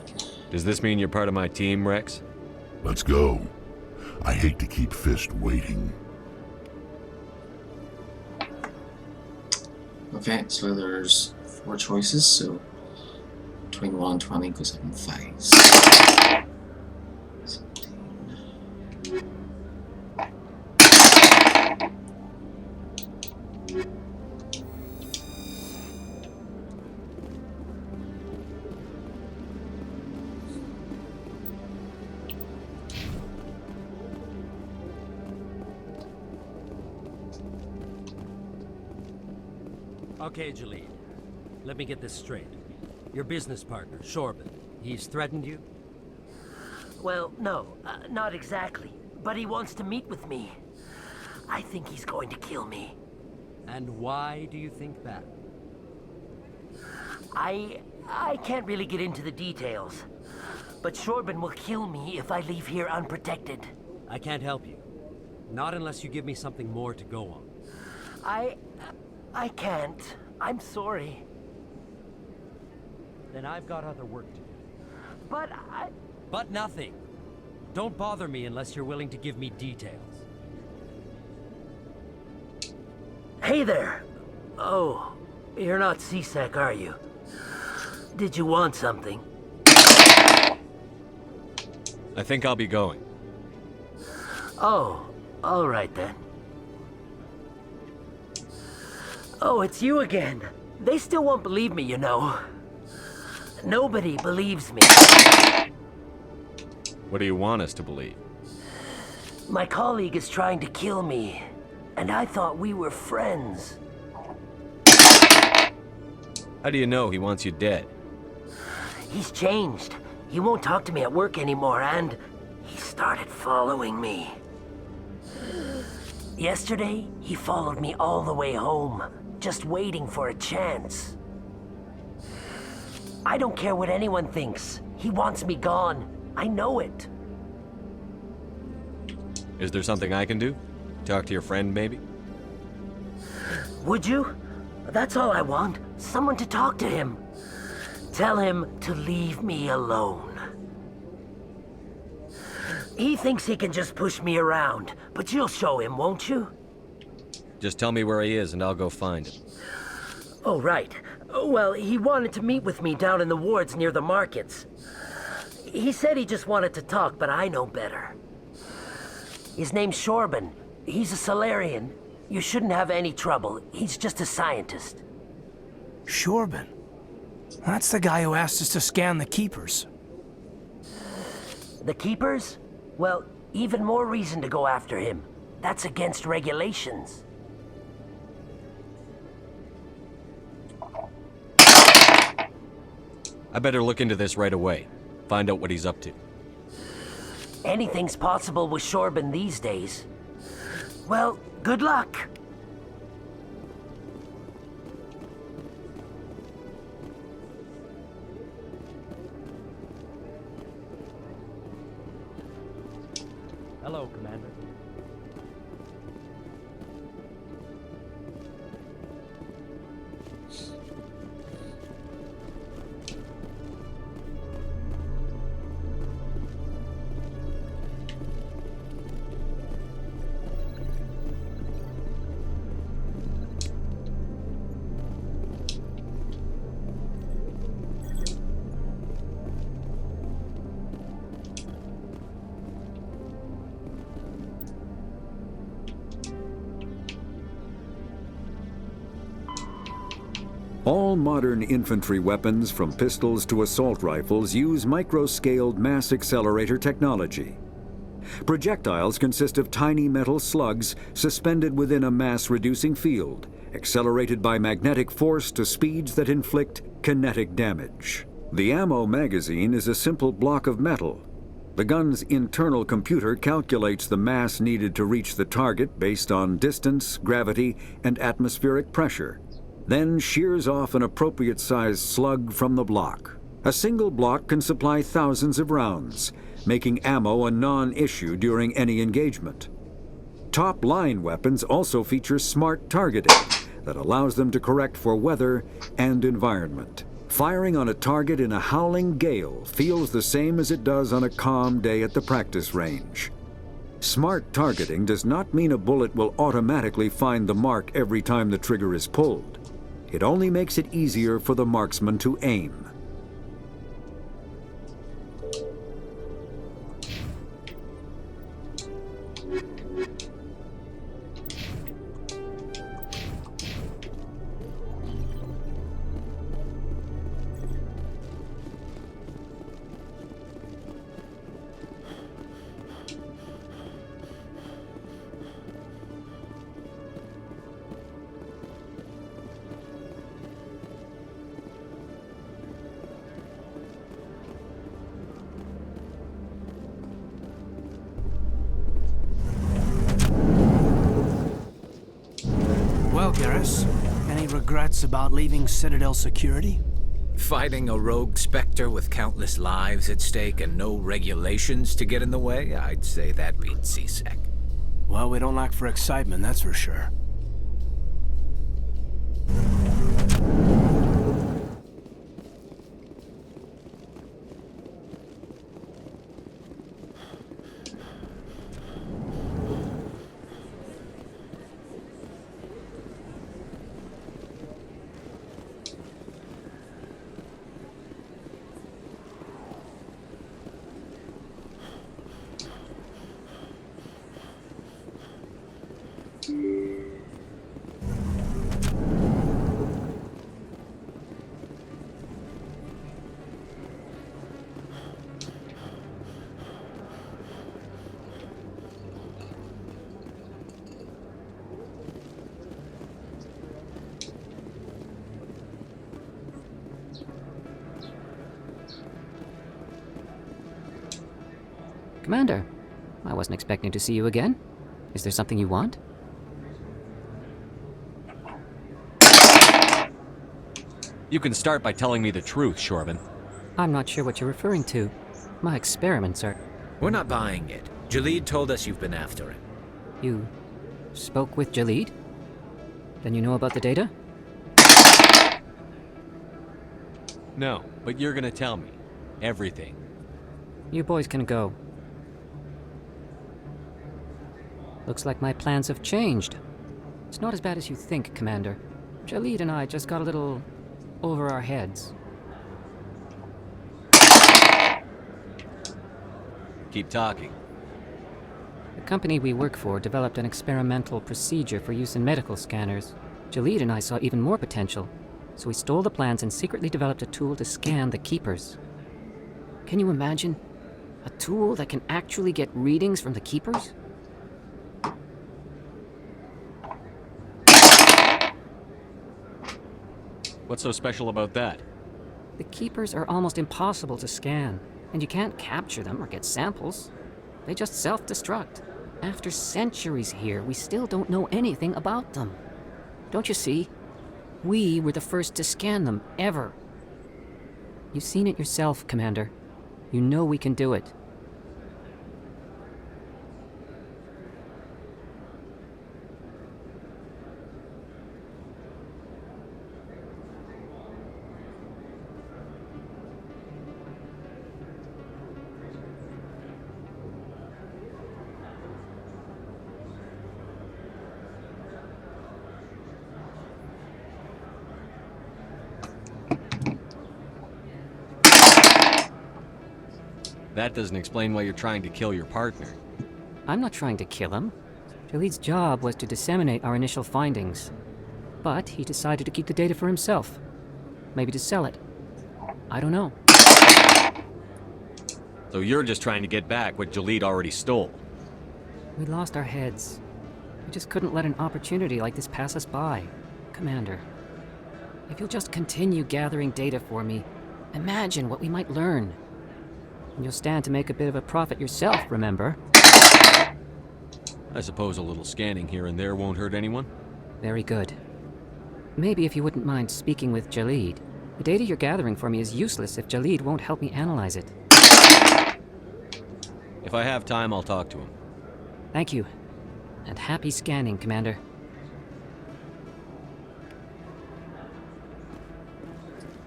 Does this mean you're part of my team, Rex?
Let's go. I hate to keep Fist waiting.
Okay, so there's 4 choices, so between 1 and 20 goes up in 5s. 17.
Okay, Jalid. Let me get this straight. Your business partner, Shorban, he's threatened you?
Well, no, not exactly. But he wants to meet with me. I think he's going to kill me.
And why do you think that?
I can't really get into the details. But Shorban will kill me if I leave here unprotected.
I can't help you. Not unless you give me something more to go on.
I can't. I'm sorry.
Then I've got other work to do.
But
But nothing. Don't bother me unless you're willing to give me details.
Hey there. Oh, you're not CSEC, are you? Did you want something?
I think I'll be going.
Oh, all right then. Oh, it's you again. They still won't believe me, you know. Nobody believes me.
What do you want us to believe?
My colleague is trying to kill me, and I thought we were friends.
How do you know he wants you dead?
He's changed. He won't talk to me at work anymore, and he started following me. Yesterday, he followed me all the way home, just waiting for a chance. I don't care what anyone thinks. He wants me gone. I know it.
Is there something I can do? Talk to your friend, maybe?
Would you? That's all I want. Someone to talk to him. Tell him to leave me alone. He thinks he can just push me around, but you'll show him, won't you?
Just tell me where he is and I'll go find him.
Oh, right. Well, he wanted to meet with me down in the wards near the markets. He said he just wanted to talk, but I know better. His name's Shorban. He's a Solarian. You shouldn't have any trouble. He's just a scientist.
Shorban? That's the guy who asked us to scan the Keepers.
The Keepers? Well, even more reason to go after him. That's against regulations.
I better look into this right away. Find out what he's up to.
Anything's possible with Shorban these days. Well, good luck.
Hello, Commander.
All modern infantry weapons, from pistols to assault rifles, use micro-scaled mass accelerator technology. Projectiles consist of tiny metal slugs suspended within a mass-reducing field, accelerated by magnetic force to speeds that inflict kinetic damage. The ammo magazine is a simple block of metal. The gun's internal computer calculates the mass needed to reach the target based on distance, gravity, and atmospheric pressure, then shears off an appropriate-sized slug from the block. A single block can supply thousands of rounds, making ammo a non-issue during any engagement. Top-line weapons also feature smart targeting that allows them to correct for weather and environment. Firing on a target in a howling gale feels the same as it does on a calm day at the practice range. Smart targeting does not mean a bullet will automatically find the mark every time the trigger is pulled. It only makes it easier for the marksman to aim.
Paris? Any regrets about leaving Citadel security?
Fighting a rogue Spectre with countless lives at stake and no regulations to get in the way? I'd say that beats CSEC.
Well, we don't lack for excitement, that's for sure.
Commander, I wasn't expecting to see you again. Is there something you want?
You can start by telling me the truth, Shorban.
I'm not sure what you're referring to. My experiments are...
We're not buying it. Jalid told us you've been after him.
You spoke with Jalid? Then you know about the data?
No, but you're gonna tell me. Everything.
You boys can go. Looks like my plans have changed. It's not as bad as you think, Commander. Jalid and I just got a little over our heads.
Keep talking.
The company we work for developed an experimental procedure for use in medical scanners. Jalid and I saw even more potential, so we stole the plans and secretly developed a tool to scan the Keepers. Can you imagine? A tool that can actually get readings from the Keepers?
What's so special about that?
The Keepers are almost impossible to scan, and you can't capture them or get samples. They just self-destruct. After centuries here, we still don't know anything about them. Don't you see? We were the first to scan them, ever. You've seen it yourself, Commander. You know we can do it.
That doesn't explain why you're trying to kill your partner.
I'm not trying to kill him. Jalid's job was to disseminate our initial findings. But he decided to keep the data for himself. Maybe to sell it. I don't know.
So you're just trying to get back what Jalid already stole.
We lost our heads. We just couldn't let an opportunity like this pass us by. Commander, if you'll just continue gathering data for me, imagine what we might learn. And you'll stand to make a bit of a profit yourself, remember?
I suppose a little scanning here and there won't hurt anyone?
Very good. Maybe if you wouldn't mind speaking with Jalid. The data you're gathering for me is useless if Jalid won't help me analyze it.
If I have time, I'll talk to him.
Thank you. And happy scanning, Commander.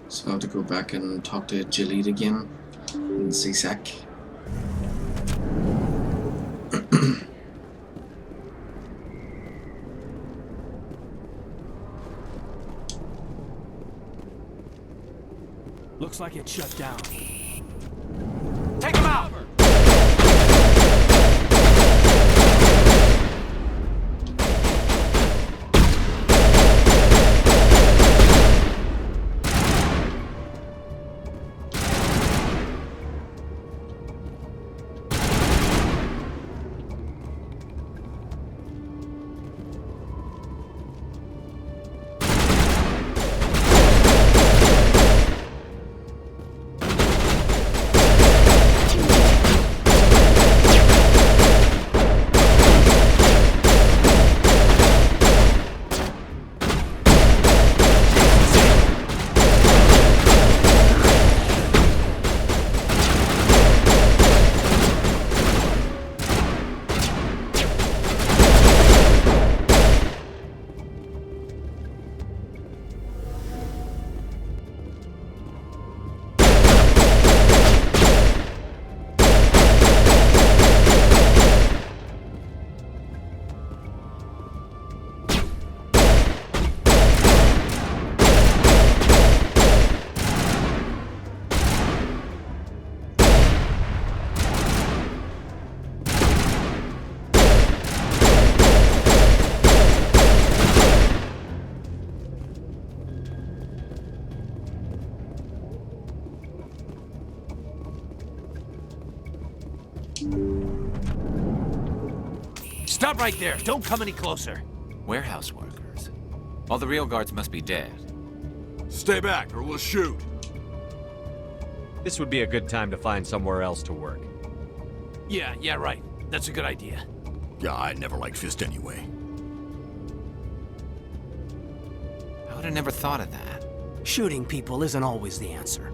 So I have to go back and talk to Jalid again in CSEC.
Looks like it's shut down.
Take him out!
Stop right there. Don't come any closer.
Warehouse workers. All the real guards must be dead.
Stay back or we'll shoot.
This would be a good time to find somewhere else to work.
Yeah, right. That's a good idea.
Yeah, I never liked Fist anyway.
I would have never thought of that.
Shooting people isn't always the answer.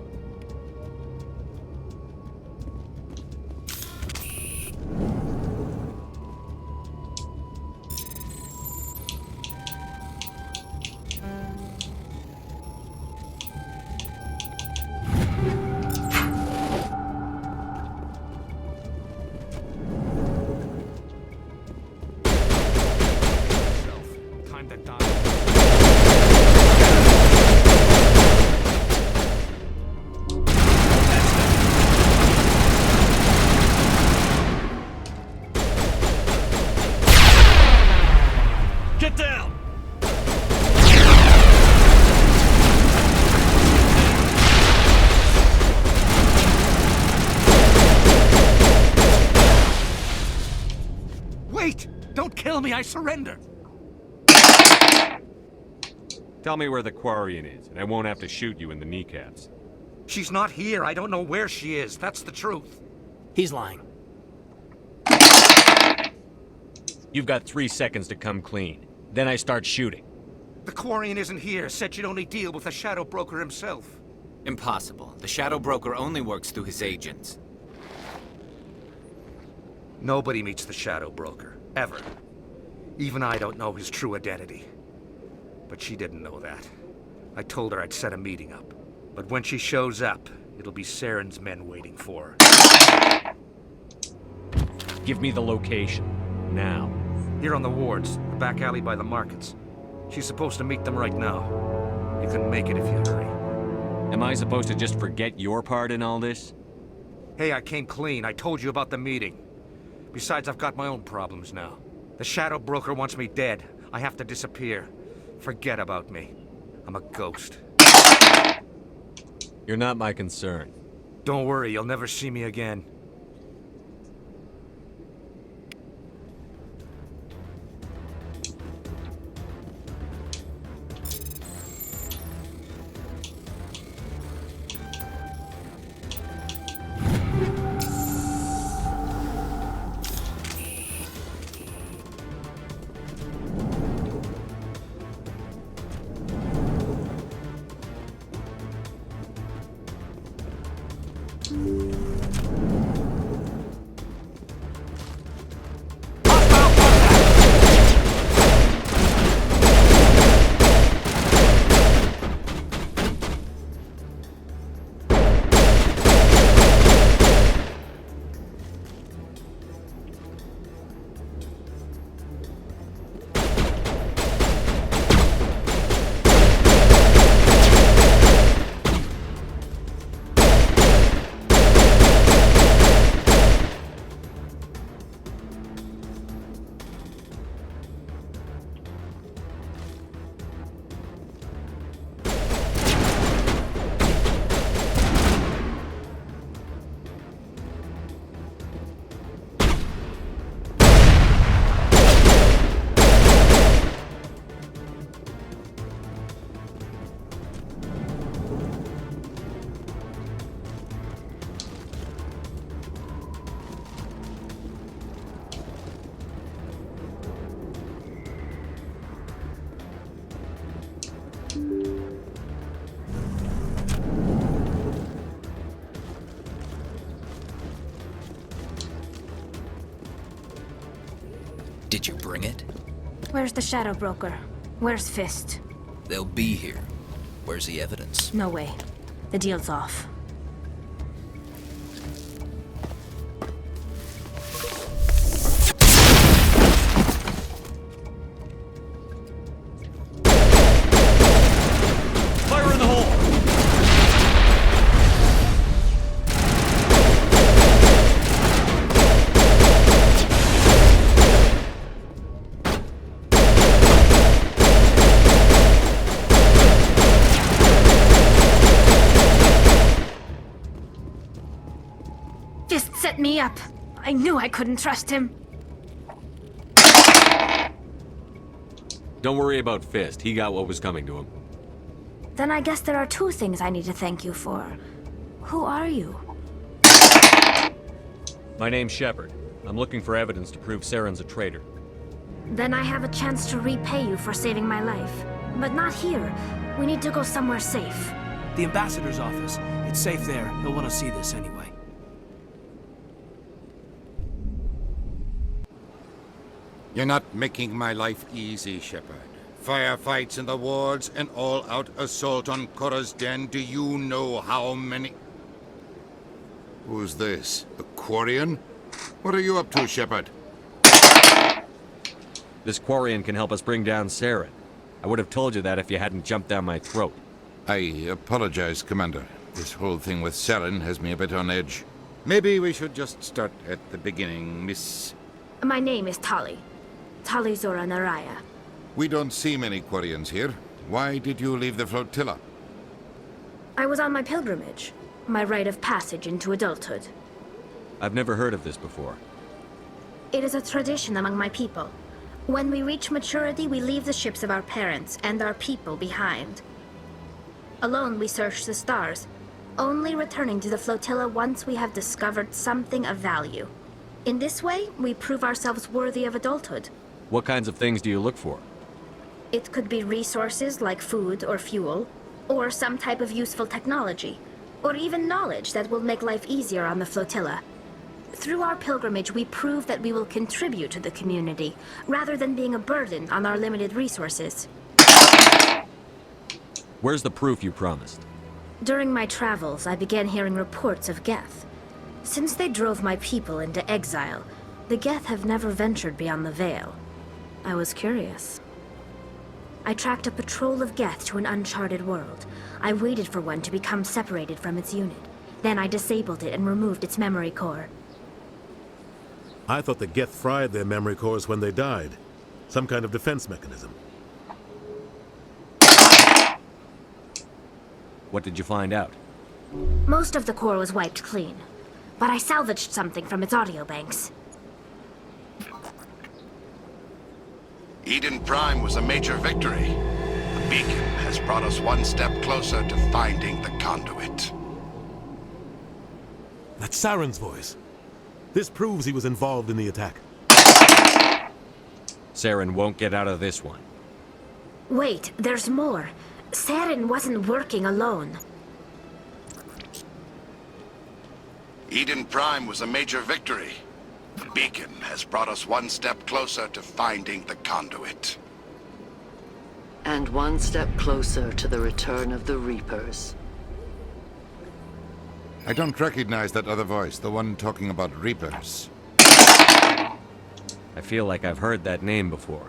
Get down!
Wait! Don't kill me, I surrender!
Tell me where the Quarian is, and I won't have to shoot you in the kneecaps.
She's not here. I don't know where she is. That's the truth. He's lying.
You've got 3 seconds to come clean. Then I start shooting.
The Quarian isn't here. Said she'd only deal with the Shadow Broker himself.
Impossible. The Shadow Broker only works through his agents.
Nobody meets the Shadow Broker. Ever. Even I don't know his true identity. But she didn't know that. I told her I'd set a meeting up. But when she shows up, it'll be Saren's men waiting for her.
Give me the location. Now.
Here on the wards, the back alley by the markets. She's supposed to meet them right now. You can make it if you hurry.
Am I supposed to just forget your part in all this?
Hey, I came clean. I told you about the meeting. Besides, I've got my own problems now. The Shadow Broker wants me dead. I have to disappear. Forget about me. I'm a ghost.
You're not my concern.
Don't worry, you'll never see me again.
Did you bring it?
Where's the Shadow Broker? Where's Fist?
They'll be here. Where's the evidence?
No way. The deal's off.
Fire in the hole!
Fist set me up. I knew I couldn't trust him.
Don't worry about Fist. He got what was coming to him.
Then I guess there are two things I need to thank you for. Who are you?
My name's Shepard. I'm looking for evidence to prove Saren's a traitor.
Then I have a chance to repay you for saving my life. But not here. We need to go somewhere safe.
The ambassador's office. It's safe there. He'll want to see this anyway.
You're not making my life easy, Shepard. Firefights in the wards, an all-out assault on Korra's den. Do you know how many... Who's this? A Quarian? What are you up to, Shepard?
This Quarian can help us bring down Saren. I would have told you that if you hadn't jumped down my throat.
I apologize, Commander. This whole thing with Saren has me a bit on edge. Maybe we should just start at the beginning, Miss...
My name is Tali. Tali Zora Naraya.
We don't see many Quarians here. Why did you leave the flotilla?
I was on my pilgrimage. My rite of passage into adulthood.
I've never heard of this before.
It is a tradition among my people. When we reach maturity, we leave the ships of our parents and our people behind. Alone, we search the stars, only returning to the flotilla once we have discovered something of value. In this way, we prove ourselves worthy of adulthood.
What kinds of things do you look for?
It could be resources like food or fuel, or some type of useful technology, or even knowledge that will make life easier on the flotilla. Through our pilgrimage, we prove that we will contribute to the community, rather than being a burden on our limited resources.
Where's the proof you promised?
During my travels, I began hearing reports of Geth. Since they drove my people into exile, the Geth have never ventured beyond the Veil. I was curious. I tracked a patrol of Geth to an uncharted world. I waited for one to become separated from its unit. Then I disabled it and removed its memory core.
I thought the Geth fried their memory cores when they died. Some kind of defense mechanism.
What did you find out?
Most of the core was wiped clean, but I salvaged something from its audio banks.
Eden Prime was a major victory. The beacon has brought us one step closer to finding the conduit.
That's Saren's voice. This proves he was involved in the attack.
Saren won't get out of this one.
Wait, there's more. Saren wasn't working alone.
Eden Prime was a major victory. The beacon has brought us one step closer to finding the conduit.
And one step closer to the return of the Reapers.
I don't recognize that other voice, the one talking about Reapers.
I feel like I've heard that name before.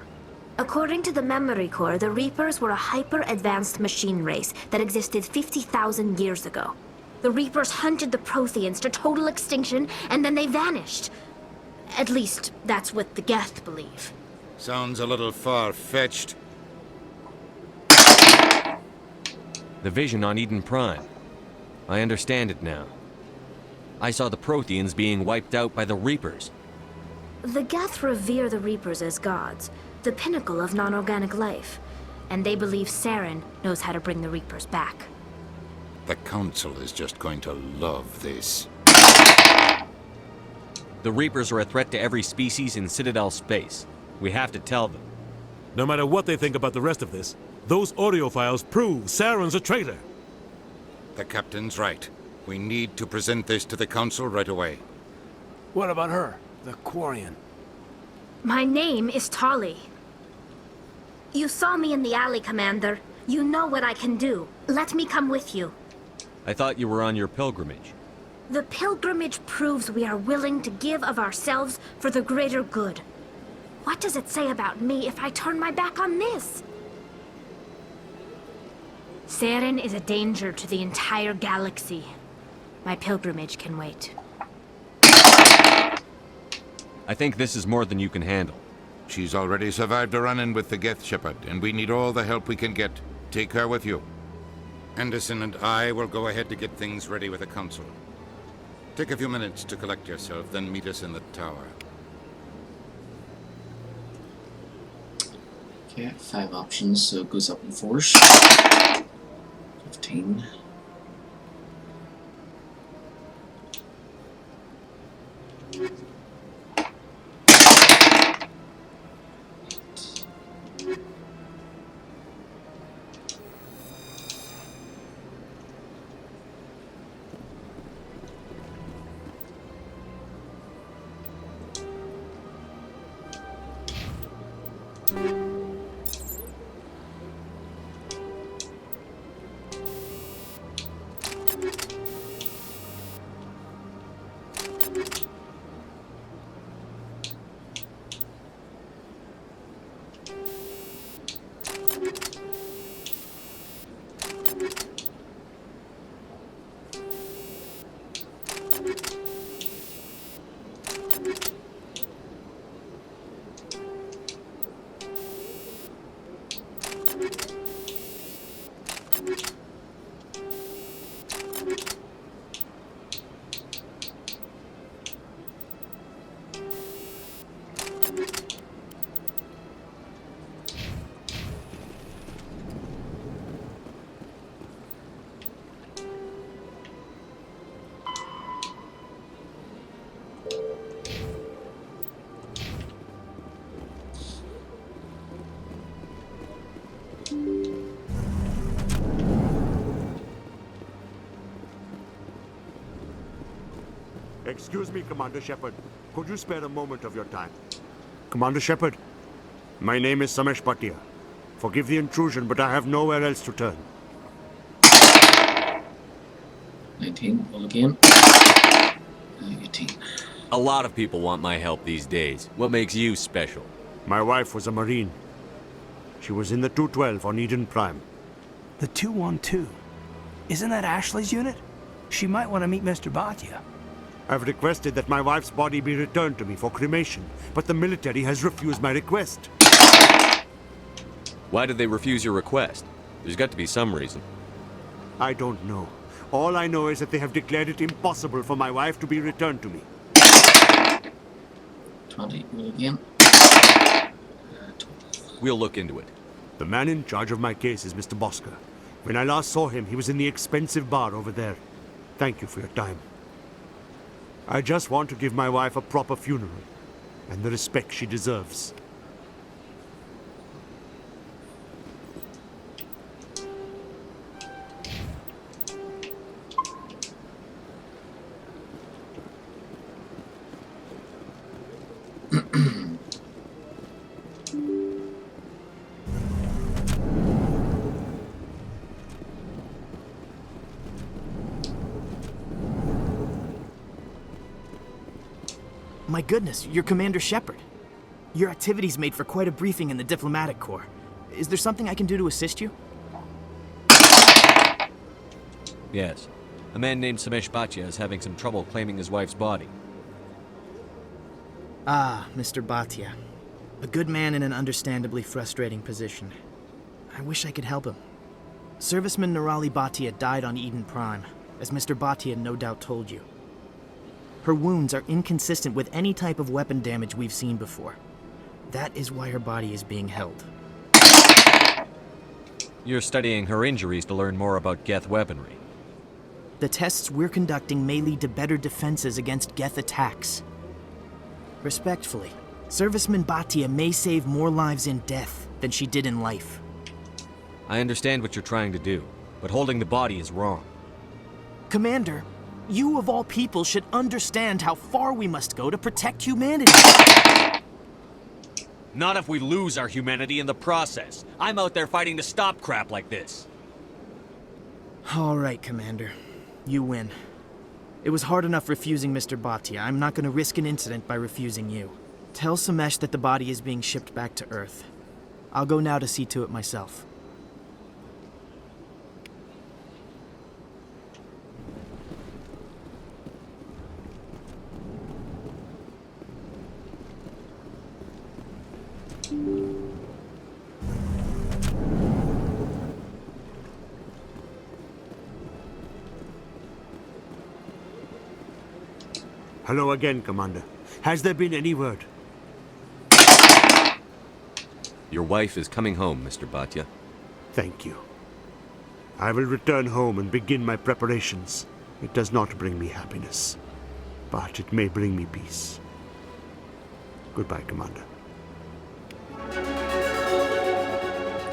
According to the memory core, the Reapers were a hyper-advanced machine race that existed 50,000 years ago. The Reapers hunted the Protheans to total extinction, and then they vanished. At least, that's what the Geth believe.
Sounds a little far-fetched.
The vision on Eden Prime. I understand it now. I saw the Protheans being wiped out by the Reapers.
The Geth revere the Reapers as gods, the pinnacle of non-organic life. And they believe Saren knows how to bring the Reapers back.
The Council is just going to love this.
The Reapers are a threat to every species in Citadel space. We have to tell them.
No matter what they think about the rest of this, those audio files prove Saren's a traitor.
The Captain's right. We need to present this to the Council right away.
What about her, the Quarian?
My name is Tali. You saw me in the alley, Commander. You know what I can do. Let me come with you.
I thought you were on your pilgrimage.
The pilgrimage proves we are willing to give of ourselves for the greater good. What does it say about me if I turn my back on this? Saren is a danger to the entire galaxy. My pilgrimage can wait.
I think this is more than you can handle.
She's already survived a run-in with the Geth, Shepard, and we need all the help we can get. Take her with you. Anderson and I will go ahead to get things ready with the Council. Take a few minutes to collect yourself, then meet us in the tower.
Okay, 5 options, so it goes up in force. 15.
Excuse me, Commander Shepard. Could you spare a moment of your time? Commander Shepard, my name is Samesh Bhatia. Forgive the intrusion, but I have nowhere else to turn.
19, roll again. 18.
A lot of people want my help these days. What makes you special?
My wife was a Marine. She was in the 212 on Eden Prime.
The 212? Isn't that Ashley's unit? She might want to meet Mr. Bhatia.
I've requested that my wife's body be returned to me for cremation, but the military has refused my request.
Why did they refuse your request? There's got to be some reason.
I don't know. All I know is that they have declared it impossible for my wife to be returned to me.
20, roll again.
We'll look into it.
The man in charge of my case is Mr. Bosker. When I last saw him, he was in the expensive bar over there. Thank you for your time. I just want to give my wife a proper funeral, and the respect she deserves.
My goodness, you're Commander Shepard. Your activities made for quite a briefing in the Diplomatic Corps. Is there something I can do to assist you?
Yes. A man named Samesh Bhatia is having some trouble claiming his wife's body.
Ah, Mr. Bhatia. A good man in an understandably frustrating position. I wish I could help him. Serviceman Nirali Bhatia died on Eden Prime, as Mr. Bhatia no doubt told you. Her wounds are inconsistent with any type of weapon damage we've seen before. That is why her body is being held.
You're studying her injuries to learn more about Geth weaponry.
The tests we're conducting may lead to better defenses against Geth attacks. Respectfully, Serviceman Bhatia may save more lives in death than she did in life.
I understand what you're trying to do, but holding the body is wrong.
Commander, you of all people should understand how far we must go to protect humanity.
Not if we lose our humanity in the process. I'm out there fighting to stop crap like this.
All right, Commander. You win. It was hard enough refusing Mr. Bhatia. I'm not going to risk an incident by refusing you. Tell Samesh that the body is being shipped back to Earth. I'll go now to see to it myself.
Hello again, Commander. Has there been any word?
Your wife is coming home, Mr. Bhatia.
Thank you. I will return home and begin my preparations. It does not bring me happiness, but it may bring me peace. Goodbye, Commander.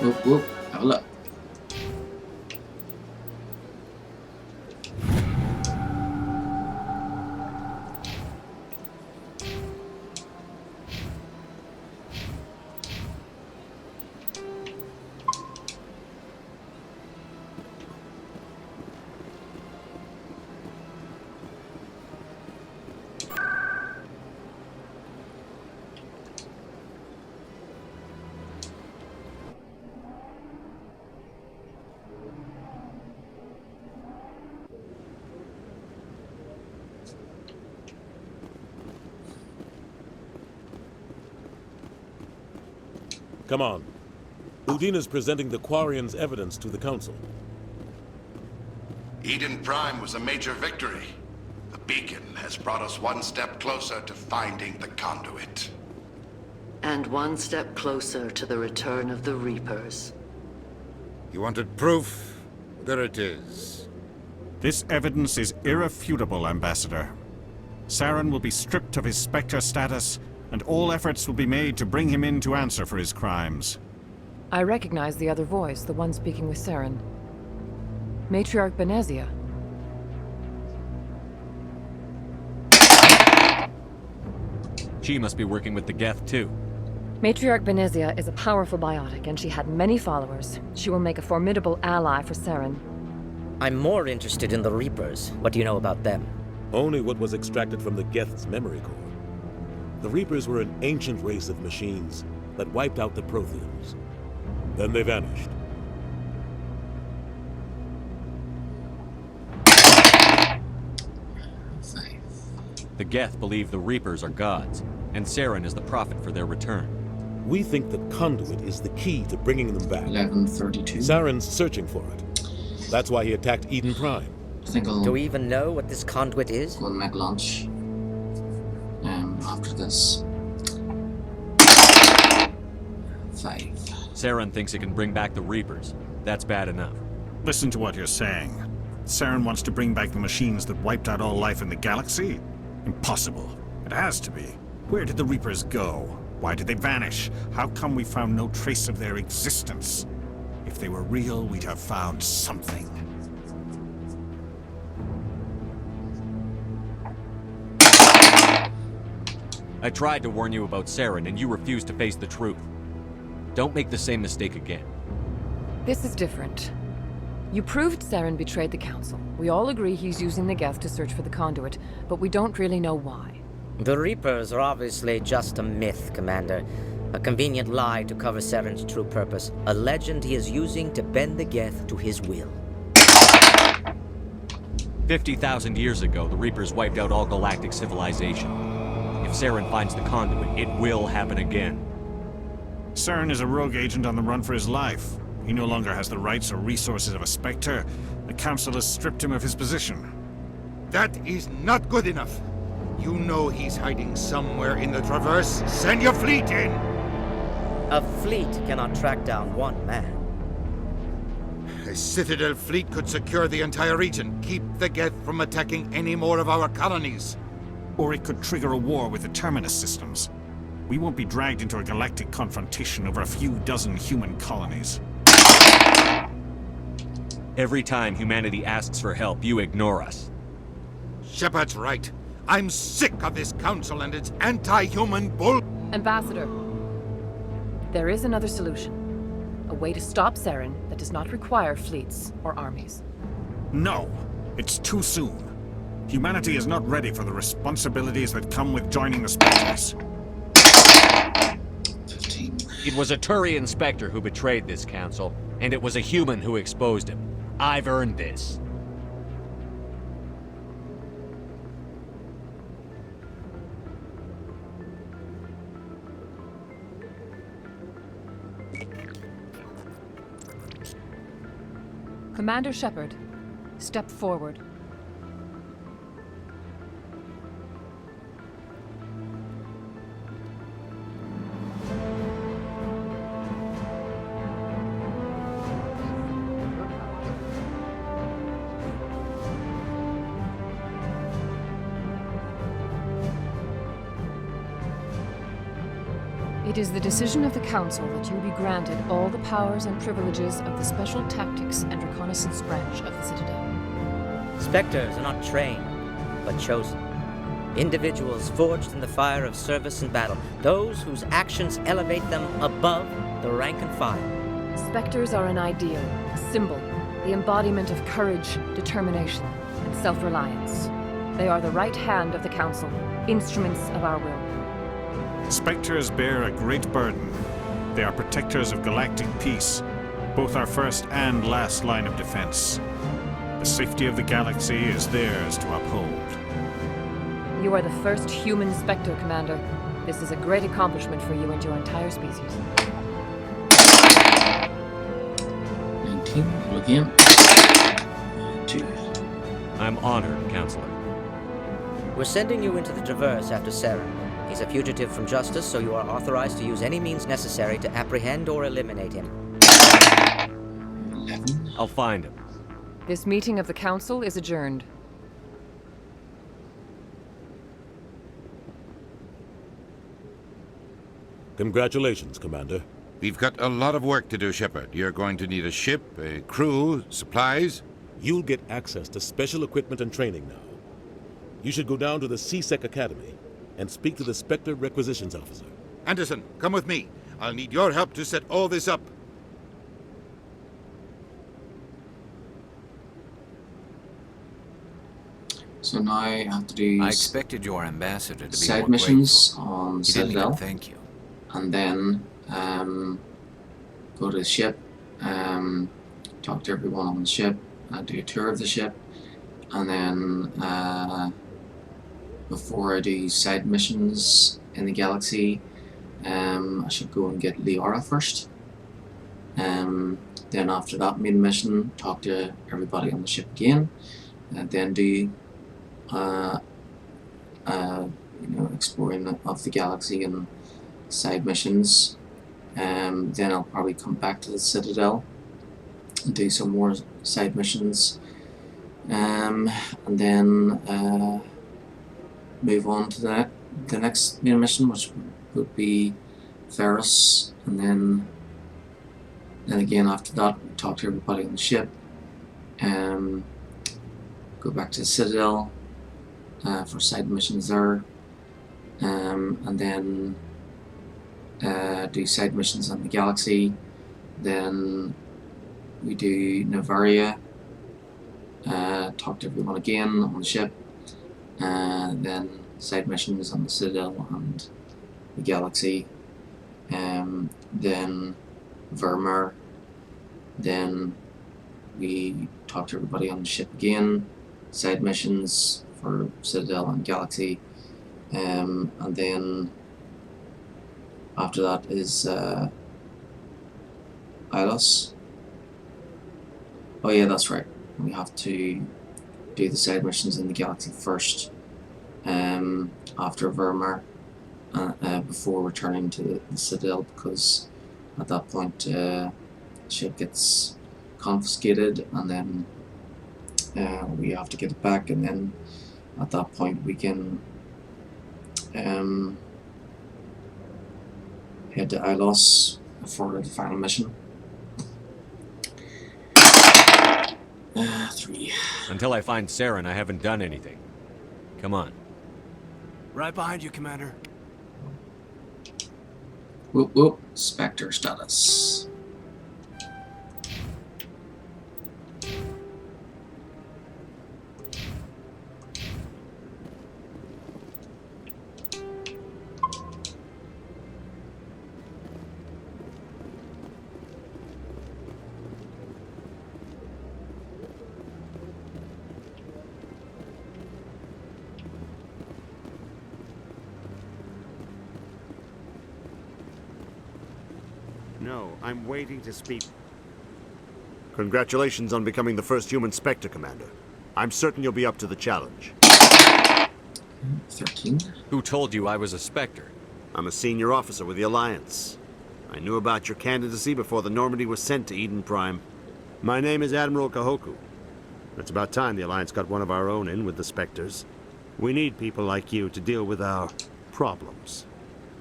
Whoop, whoop. Have a look.
Come on. Udina's presenting the Quarians' evidence to the Council.
Eden Prime was a major victory. The beacon has brought us one step closer to finding the conduit.
And one step closer to the return of the Reapers.
You wanted proof? There it is.
This evidence is irrefutable, Ambassador. Saren will be stripped of his Spectre status, and all efforts will be made to bring him in to answer for his crimes.
I recognize the other voice, the one speaking with Saren. Matriarch Benezia.
She must be working with the Geth, too.
Matriarch Benezia is a powerful biotic, and she had many followers. She will make a formidable ally for Saren.
I'm more interested in the Reapers. What do you know about them?
Only what was extracted from the Geth's memory core. The Reapers were an ancient race of machines that wiped out the Protheans. Then they vanished.
The Geth believe the Reapers are gods, and Saren is the prophet for their return.
We think the conduit is the key to bringing them back.
1132.
Saren's searching for it. That's why he attacked Eden Prime.
Do we even know what this conduit is?
Go on mech launch. After this. 5.
Saren thinks it can bring back the Reapers. That's bad enough.
Listen to what you're saying. Saren wants to bring back the machines that wiped out all life in the galaxy? Impossible. It has to be. Where did the Reapers go? Why did they vanish? How come we found no trace of their existence? If they were real, we'd have found something.
I tried to warn you about Saren, and you refused to face the truth. Don't make the same mistake again.
This is different. You proved Saren betrayed the Council. We all agree he's using the Geth to search for the conduit, but we don't really know why.
The Reapers are obviously just a myth, Commander. A convenient lie to cover Saren's true purpose. A legend he is using to bend the Geth to his will.
50,000 years ago, the Reapers wiped out all galactic civilization. If Saren finds the conduit, it will happen again.
Saren is a rogue agent on the run for his life. He no longer has the rights or resources of a Spectre. The Council has stripped him of his position.
That is not good enough. You know he's hiding somewhere in the Traverse. Send your fleet in!
A fleet cannot track down one man.
A Citadel fleet could secure the entire region, keep the Geth from attacking any more of our colonies.
Or it could trigger a war with the Terminus systems. We won't be dragged into a galactic confrontation over a few dozen human colonies.
Every time humanity asks for help, you ignore us.
Shepard's right. I'm sick of this council and its anti-human bull...
Ambassador, there is another solution. A way to stop Saren that does not require fleets or armies.
No, it's too soon. Humanity is not ready for the responsibilities that come with joining the Spectres.
15.
It was a Turian Spectre who betrayed this council, and it was a human who exposed him. I've earned this.
Commander Shepard, step forward. It is the decision of the Council that you be granted all the powers and privileges of the Special Tactics and Reconnaissance branch of the Citadel.
Spectres are not trained, but chosen. Individuals forged in the fire of service and battle. Those whose actions elevate them above the rank and file.
Spectres are an ideal, a symbol, the embodiment of courage, determination, and self-reliance. They are the right hand of the Council, instruments of our will.
Spectres bear a great burden. They are protectors of galactic peace, both our first and last line of defense. The safety of the galaxy is theirs to uphold.
You are the first human Spectre, Commander. This is a great accomplishment for you and your entire species.
19, roll again. 2.
I'm honored, Counselor.
We're sending you into the Traverse after Saren. He's a fugitive from justice, so you are authorized to use any means necessary to apprehend or eliminate him.
11.
I'll find him.
This meeting of the Council is adjourned.
Congratulations, Commander.
We've got a lot of work to do, Shepard. You're going to need a ship, a crew, supplies.
You'll get access to special equipment and training now. You should go down to the C-Sec Academy and speak to the Spectre Requisitions Officer.
Anderson, come with me. I'll need your help to set all this up.
So now I have to do
I expected your ambassador to be
side
more
missions
grateful.
on
He didn't
Citadel.
even thank you.
And then go to the ship, talk to everyone on the ship, do a tour of the ship, and then before I do side missions in the galaxy, I should go and get Liara first. Then after that main mission, talk to everybody on the ship again, and then do exploring of the galaxy and side missions. Then I'll probably come back to the Citadel and do some more side missions, and then move on to the next main mission, which would be Ferris, and then again after that talk to everybody on the ship, go back to the Citadel for side missions there, and then do side missions on the galaxy. Then we do Navaria, talk to everyone again on the ship, then side missions on the Citadel and the galaxy, then Vermeer, then we talk to everybody on the ship again, side missions for Citadel and galaxy, and then after that is Ilos. Oh yeah, that's right. We have to do the side missions in the galaxy first, after Vermeer, before returning to the Citadel, because at that point the ship gets confiscated, and then we have to get it back, and then at that point we can head to Ilos for the final mission. 3.
Until I find Saren, I haven't done anything. Come on.
Right behind you, Commander.
Whoop whoop. Spectre status.
No, I'm waiting to speak. Congratulations on becoming the first human Spectre, Commander. I'm certain you'll be up to the challenge.
13.
Who told you I was a Spectre?
I'm a senior officer with the Alliance. I knew about your candidacy before the Normandy was sent to Eden Prime. My name is Admiral Kahoku. It's about time the Alliance got one of our own in with the Spectres. We need people like you to deal with our problems.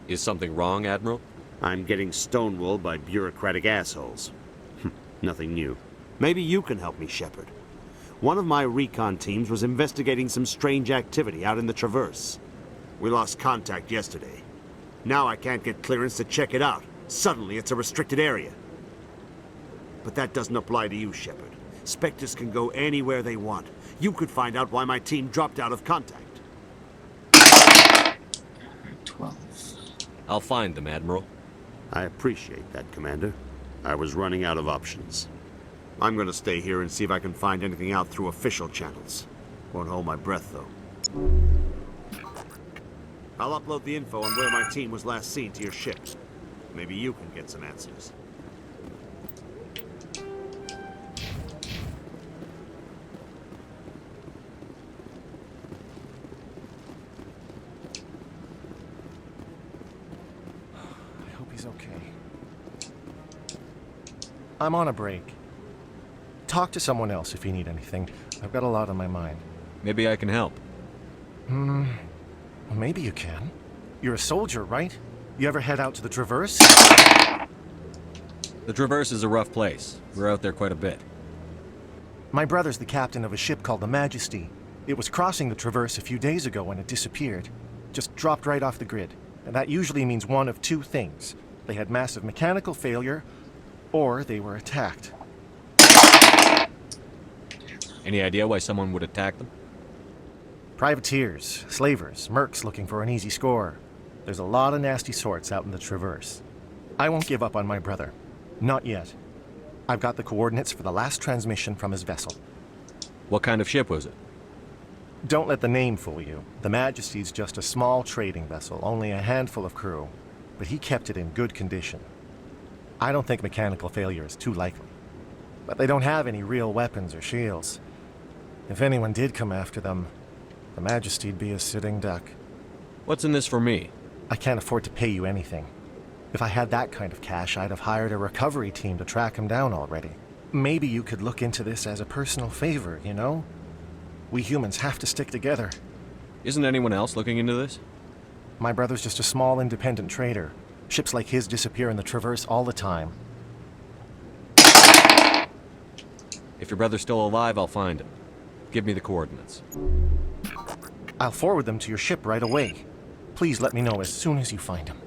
Is something wrong, Admiral?
I'm getting stonewalled by bureaucratic assholes. Nothing new.
Maybe you can help me, Shepard. One of my recon teams was investigating some strange activity out in the Traverse. We lost contact yesterday. Now I can't get clearance to check it out. Suddenly it's a restricted area. But that doesn't apply to you, Shepard. Spectres can go anywhere they want. You could find out why my team dropped out of contact.
12.
I'll find them, Admiral.
I appreciate that, Commander. I was running out of options.
I'm gonna stay here and see if I can find anything out through official channels. Won't hold my breath, though. I'll upload the info on where my team was last seen to your ship. Maybe you can get some answers.
I hope he's okay. I'm on a break. Talk to someone else if you need anything. I've got a lot on my mind.
Maybe I can help.
Well, maybe you can. You're a soldier, right? You ever head out to the Traverse?
The Traverse is a rough place. We're out there quite a bit.
My brother's the captain of a ship called the Majesty. It was crossing the Traverse a few days ago when it disappeared. Just dropped right off the grid. And that usually means one of two things. They had massive mechanical failure, or they were attacked.
Any idea why someone would attack them?
Privateers, slavers, mercs looking for an easy score. There's a lot of nasty sorts out in the Traverse. I won't give up on my brother. Not yet. I've got the coordinates for the last transmission from his vessel.
What kind of ship was it?
Don't let the name fool you. The Majesty's just a small trading vessel, only a handful of crew. But he kept it in good condition. I don't think mechanical failure is too likely. But they don't have any real weapons or shields. If anyone did come after them, the Majesty'd be a sitting duck.
What's in this for me?
I can't afford to pay you anything. If I had that kind of cash, I'd have hired a recovery team to track him down already. Maybe you could look into this as a personal favor, you know? We humans have to stick together.
Isn't anyone else looking into this?
My brother's just a small independent trader. Ships like his disappear in the Traverse all the time.
If your brother's still alive, I'll find him. Give me the coordinates.
I'll forward them to your ship right away. Please let me know as soon as you find him.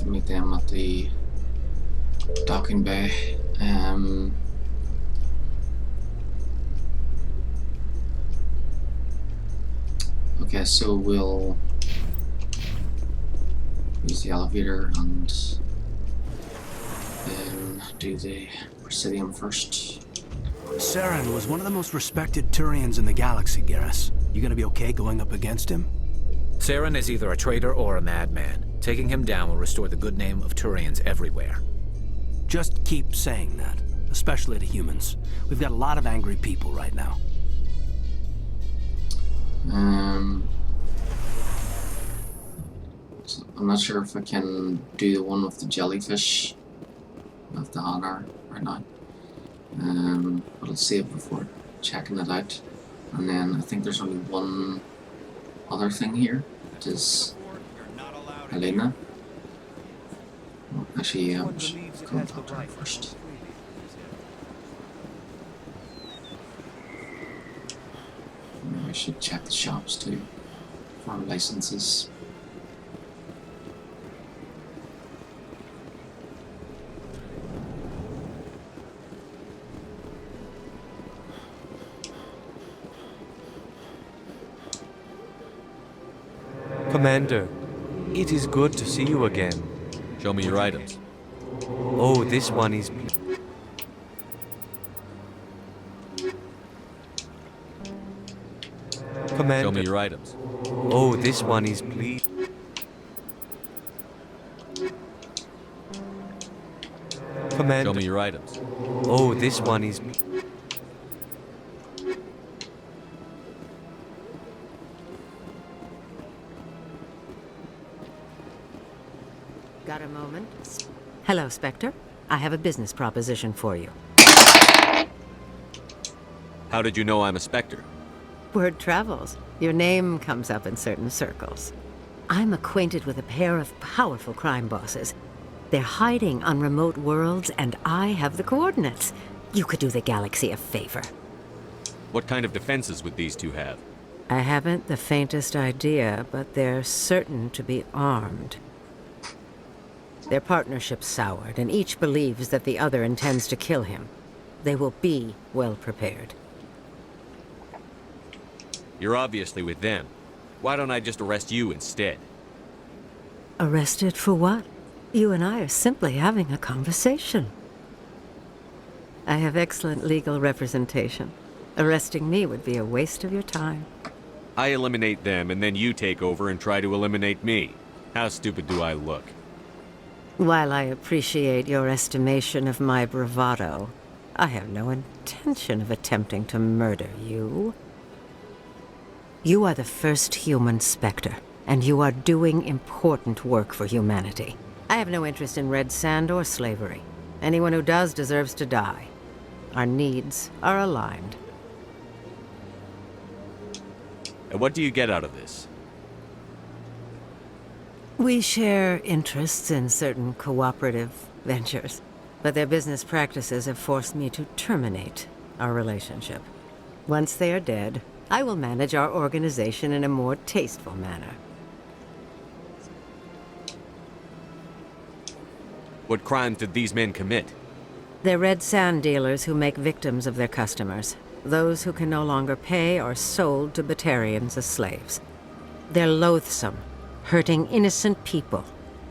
Meet them at the docking bay. Okay, so we'll use the elevator and then do the Presidium first.
Saren was one of the most respected Turians in the galaxy, Garrus. You gonna be okay going up against him?
Saren is either a traitor or a madman. Taking him down will restore the good name of Turians everywhere.
Just keep saying that, especially to humans. We've got a lot of angry people right now.
So I'm not sure if I can do the one with the jellyfish with the honor or not. But I'll see it before checking it out. And then I think there's only one other thing here. It is Helena. Well, actually, yeah, we should go and talk to her first. Maybe I should check the shops too for licenses.
Commander, it is good to see you again.
Show me your items.
Oh, this one is... Commander.
Show me your items.
Oh, this one is please. Commander.
Show me your items.
Oh, this one is...
Got a moment? Hello, Spectre. I have a business proposition for you.
How did you know I'm a Spectre?
Word travels. Your name comes up in certain circles. I'm acquainted with a pair of powerful crime bosses. They're hiding on remote worlds, and I have the coordinates. You could do the galaxy a favor.
What kind of defenses would these two have?
I haven't the faintest idea, but they're certain to be armed. Their partnership's soured, and each believes that the other intends to kill him. They will be well prepared.
You're obviously with them. Why don't I just arrest you instead?
Arrested for what? You and I are simply having a conversation. I have excellent legal representation. Arresting me would be a waste of your time.
I eliminate them, and then you take over and try to eliminate me. How stupid do I look?
While I appreciate your estimation of my bravado, I have no intention of attempting to murder you. You are the first human Spectre, and you are doing important work for humanity. I have no interest in red sand or slavery. Anyone who does deserves to die. Our needs are aligned.
And what do you get out of this?
We share interests in certain cooperative ventures, but their business practices have forced me to terminate our relationship. Once they are dead, I will manage our organization in a more tasteful manner.
What crimes did these men commit?
They're red sand dealers who make victims of their customers. Those who can no longer pay are sold to Batarians as slaves. They're loathsome, hurting innocent people.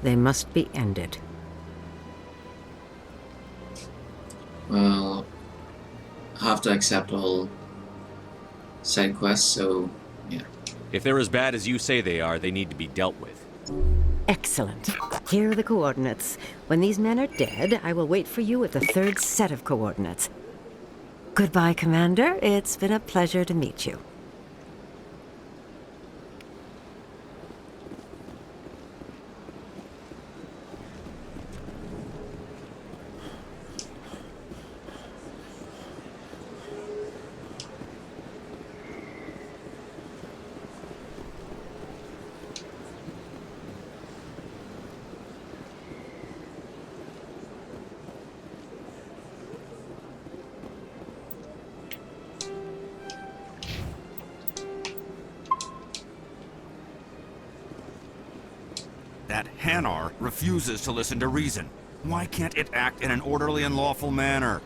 They must be ended.
Well, I have to accept all side quests, so yeah.
If they're as bad as you say they are, they need to be dealt with.
Excellent. Here are the coordinates. When these men are dead, I will wait for you at the third set of coordinates. Goodbye, Commander. It's been a pleasure to meet you.
That Hanar refuses to listen to reason. Why can't it act in an orderly and lawful manner?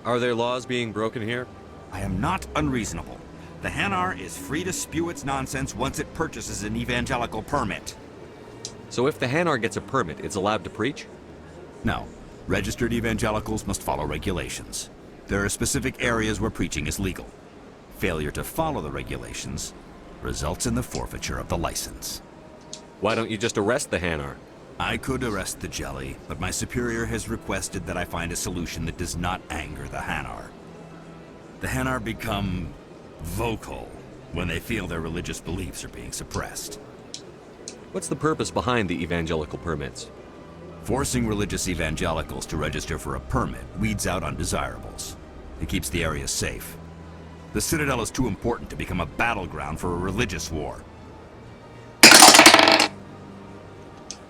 Are there laws being broken here?
I am not unreasonable. The Hanar is free to spew its nonsense once it purchases an evangelical permit.
So if the Hanar gets a permit, it's allowed to preach?
No. Registered evangelicals must follow regulations. There are specific areas where preaching is legal. Failure to follow the regulations results in the forfeiture of the license.
Why don't you just arrest the Hanar?
I could arrest the jelly, but my superior has requested that I find a solution that does not anger the Hanar. The Hanar become vocal when they feel their religious beliefs are being suppressed.
What's the purpose behind the evangelical permits?
Forcing religious evangelicals to register for a permit weeds out undesirables. It keeps the area safe. The Citadel is too important to become a battleground for a religious war.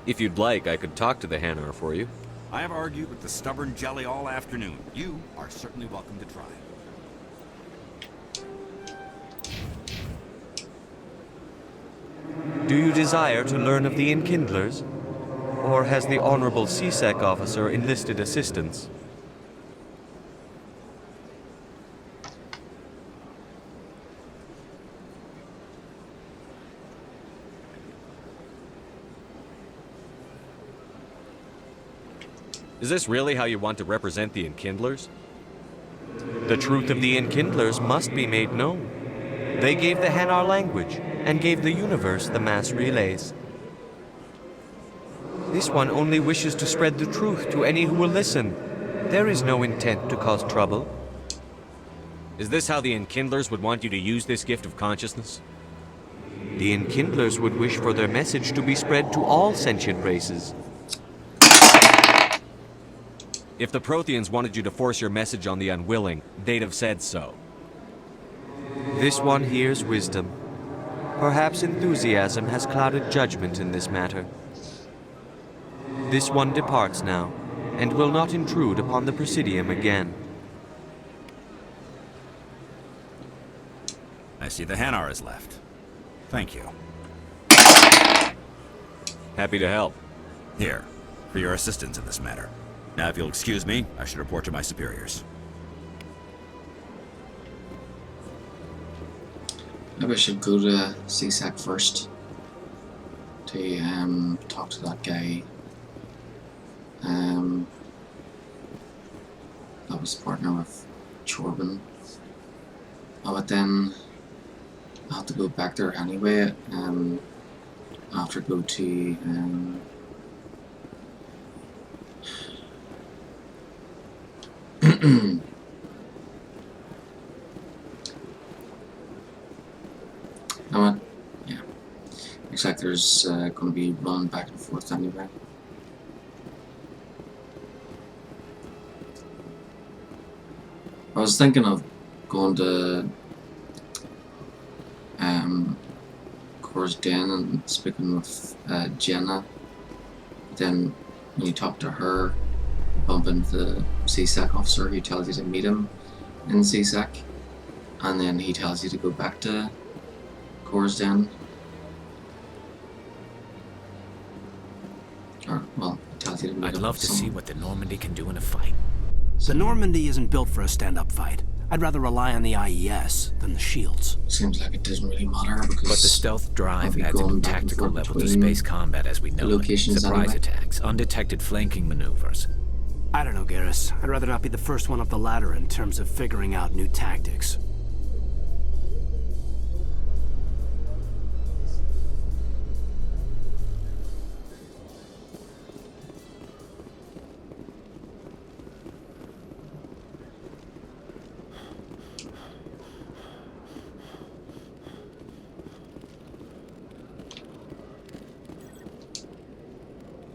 If you'd like, I could talk to the Hanar for you.
I have argued with the stubborn jelly all afternoon. You are certainly welcome to try.
Do you desire to learn of the Enkindlers? Or has the Honorable CSEC officer enlisted assistance?
Is this really how you want to represent the Enkindlers?
The truth of the Enkindlers must be made known. They gave the Hanar language, and gave the universe the mass relays. This one only wishes to spread the truth to any who will listen. There is no intent to cause trouble.
Is this how the Enkindlers would want you to use this gift of consciousness?
The Enkindlers would wish for their message to be spread to all sentient races.
If the Protheans wanted you to force your message on the unwilling, they'd have said so.
This one hears wisdom. Perhaps enthusiasm has clouded judgment in this matter. This one departs now, and will not intrude upon the Presidium again.
I see the Hanar is left. Thank you.
Happy to help.
Here, for your assistance in this matter. Now, if you'll excuse me, I should report to my superiors.
Maybe I should go to CSEC first to talk to that guy. That was partner with Chorbin. Oh, but then I'll have to go back there anyway. I'll have to go to what? Yeah. Looks like there's going to be running back and forth anyway. I was thinking of going to Cora's Den and speaking with Jenna. Then when you talk to her, bump into the CSEC officer who tells you to meet him in CSEC, and then he tells you to go back to Cora's Den. Or, well, he tells you to meet
I'd
him
love
with
to see
someone.
what the Normandy can do in a fight.
The Normandy isn't built for a stand-up fight. I'd rather rely on the IES than the shields.
Seems like it doesn't really matter because...
But the stealth drive
I'll be
adds a new
going back and
tactical
forth
level to
between
space combat as we know it.
locations
Surprise
anyway.
attacks, undetected flanking maneuvers.
I don't know, Garrus. I'd rather not be the first one up the ladder in terms of figuring out new tactics.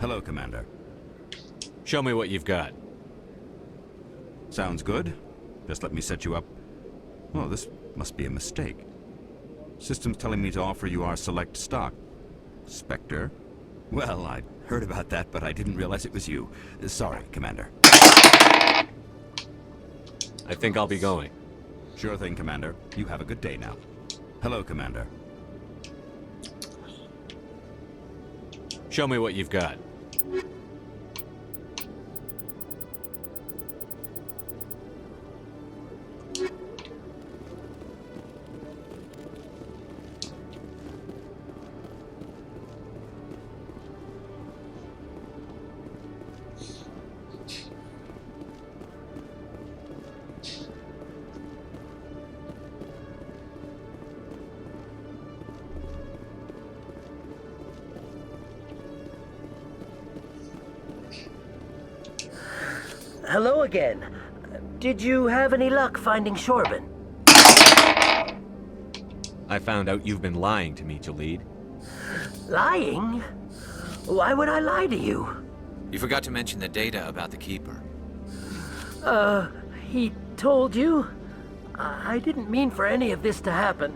Hello, Commander.
Show me what you've got.
Sounds good. Just let me set you up. Oh, this must be a mistake. System's telling me to offer you our select stock. Spectre? Well, I'd heard about that, but I didn't realize it was you. Sorry, Commander.
I think I'll be going.
Sure thing, Commander. You have a good day now. Hello, Commander.
Show me what you've got.
Hello again. Did you have any luck finding Chorbin?
I found out you've been lying to me, Jalid.
Lying? Why would I lie to you?
You forgot to mention the data about the Keeper.
He told you? I didn't mean for any of this to happen.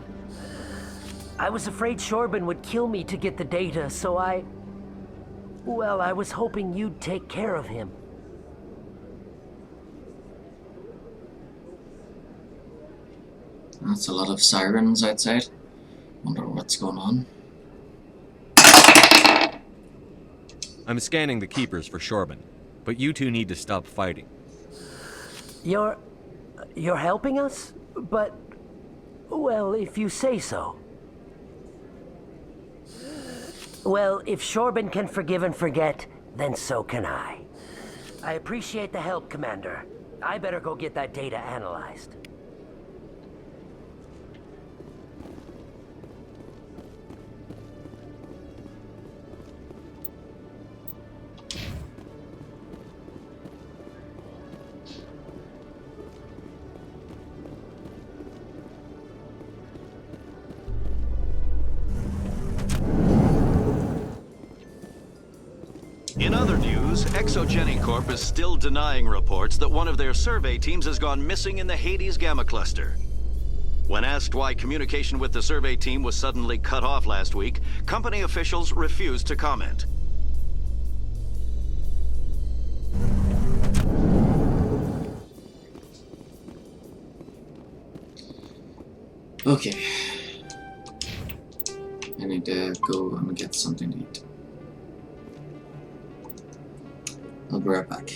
I was afraid Chorbin would kill me to get the data, so well, I was hoping you'd take care of him.
That's a lot of sirens outside. Wonder what's going on.
I'm scanning the Keepers for Chorbin, but you two need to stop fighting.
You're helping us? But, well, if you say so. Well, if Chorbin can forgive and forget, then so can I. I appreciate the help, Commander. I better go get that data analyzed.
news, Exogeny Corp is still denying reports that one of their survey teams has gone missing in the Hades Gamma Cluster. When asked why communication with the survey team was suddenly cut off last week, company officials refused to comment.
Okay. I need to go and get something to eat. I'll be right back.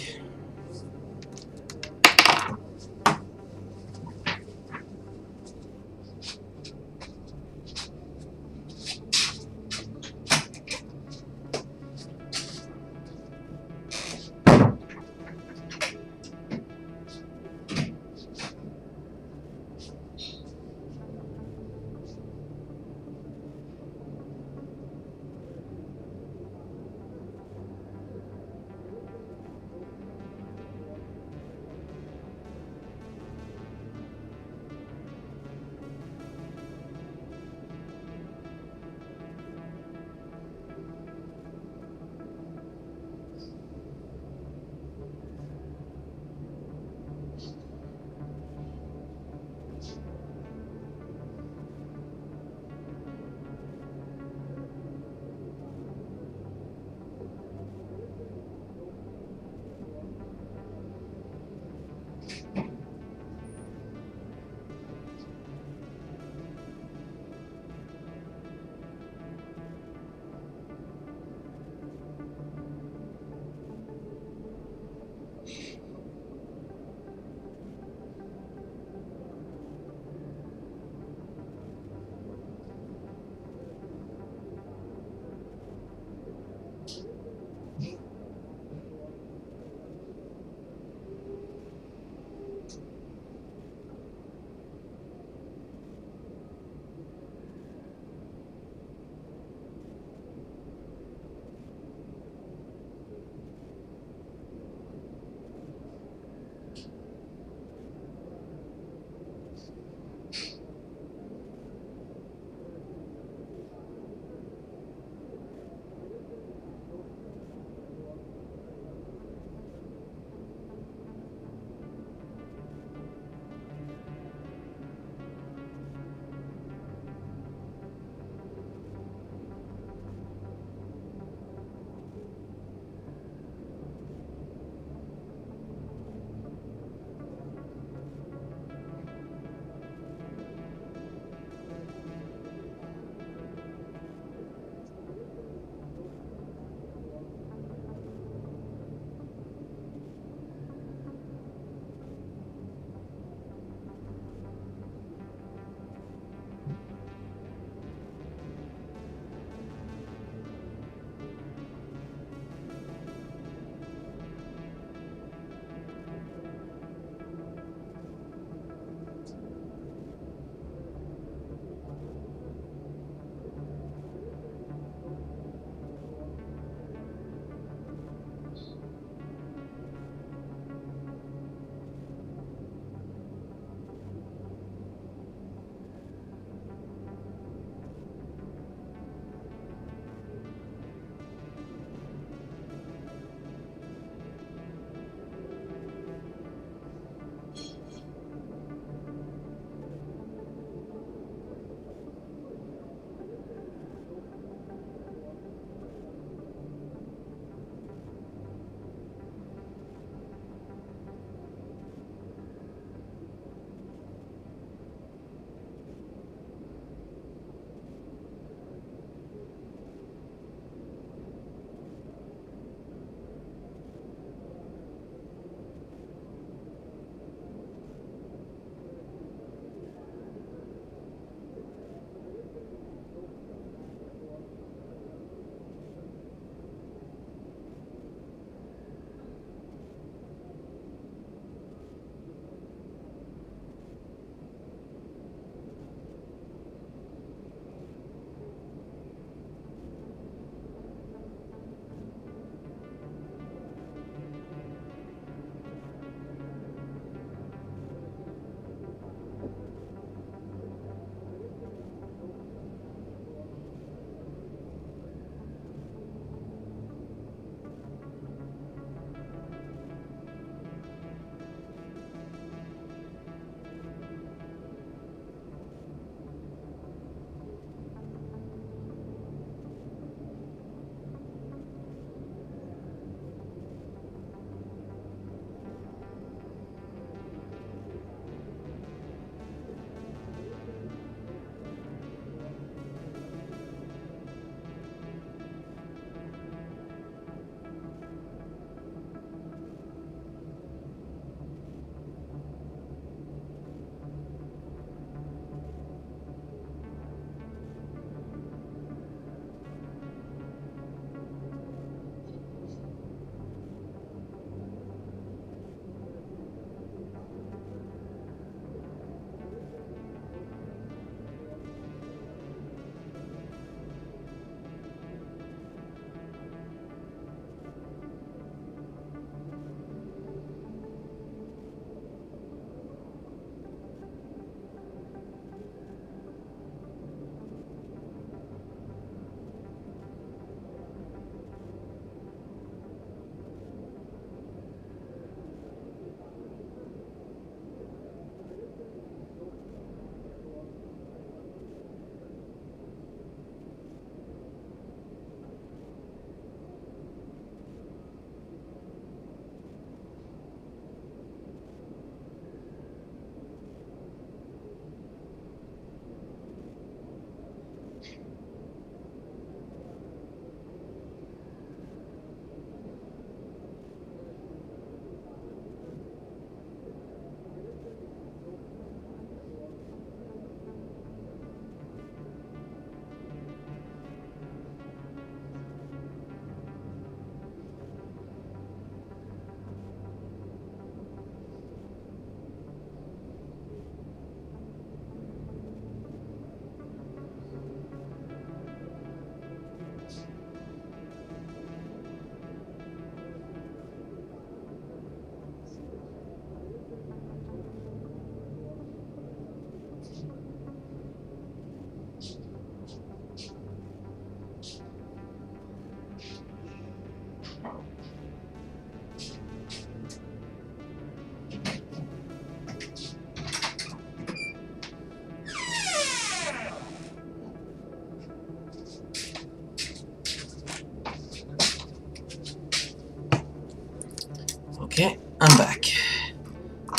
Okay, I'm back.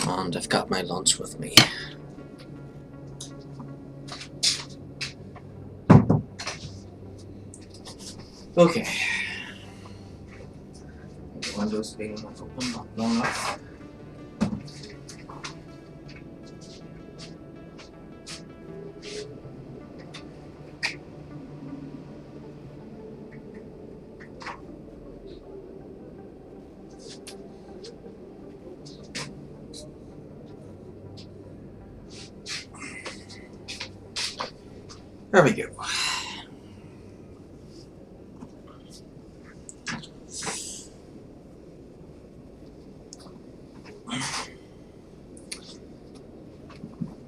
And I've got my lunch with me. Okay. The windows being open, not long enough. There we go.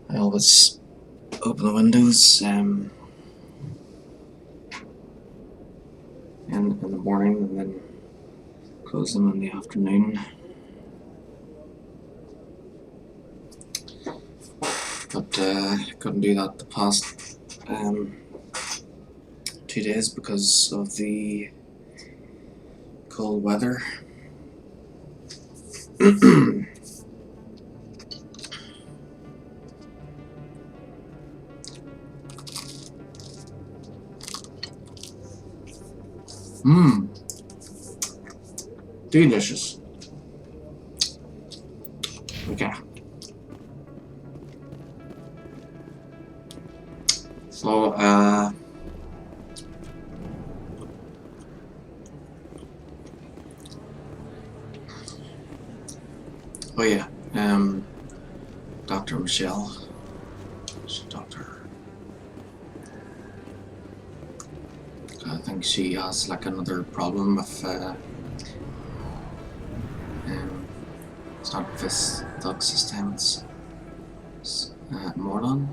I always open the windows in the morning and then close them in the afternoon. But couldn't do that the past 2 days because of the cold weather. Mmm. Delicious. Okay. So, oh yeah, Dr. Michelle. Doctor. I think she has like another problem with, it's not with this dog system, it's Morlan.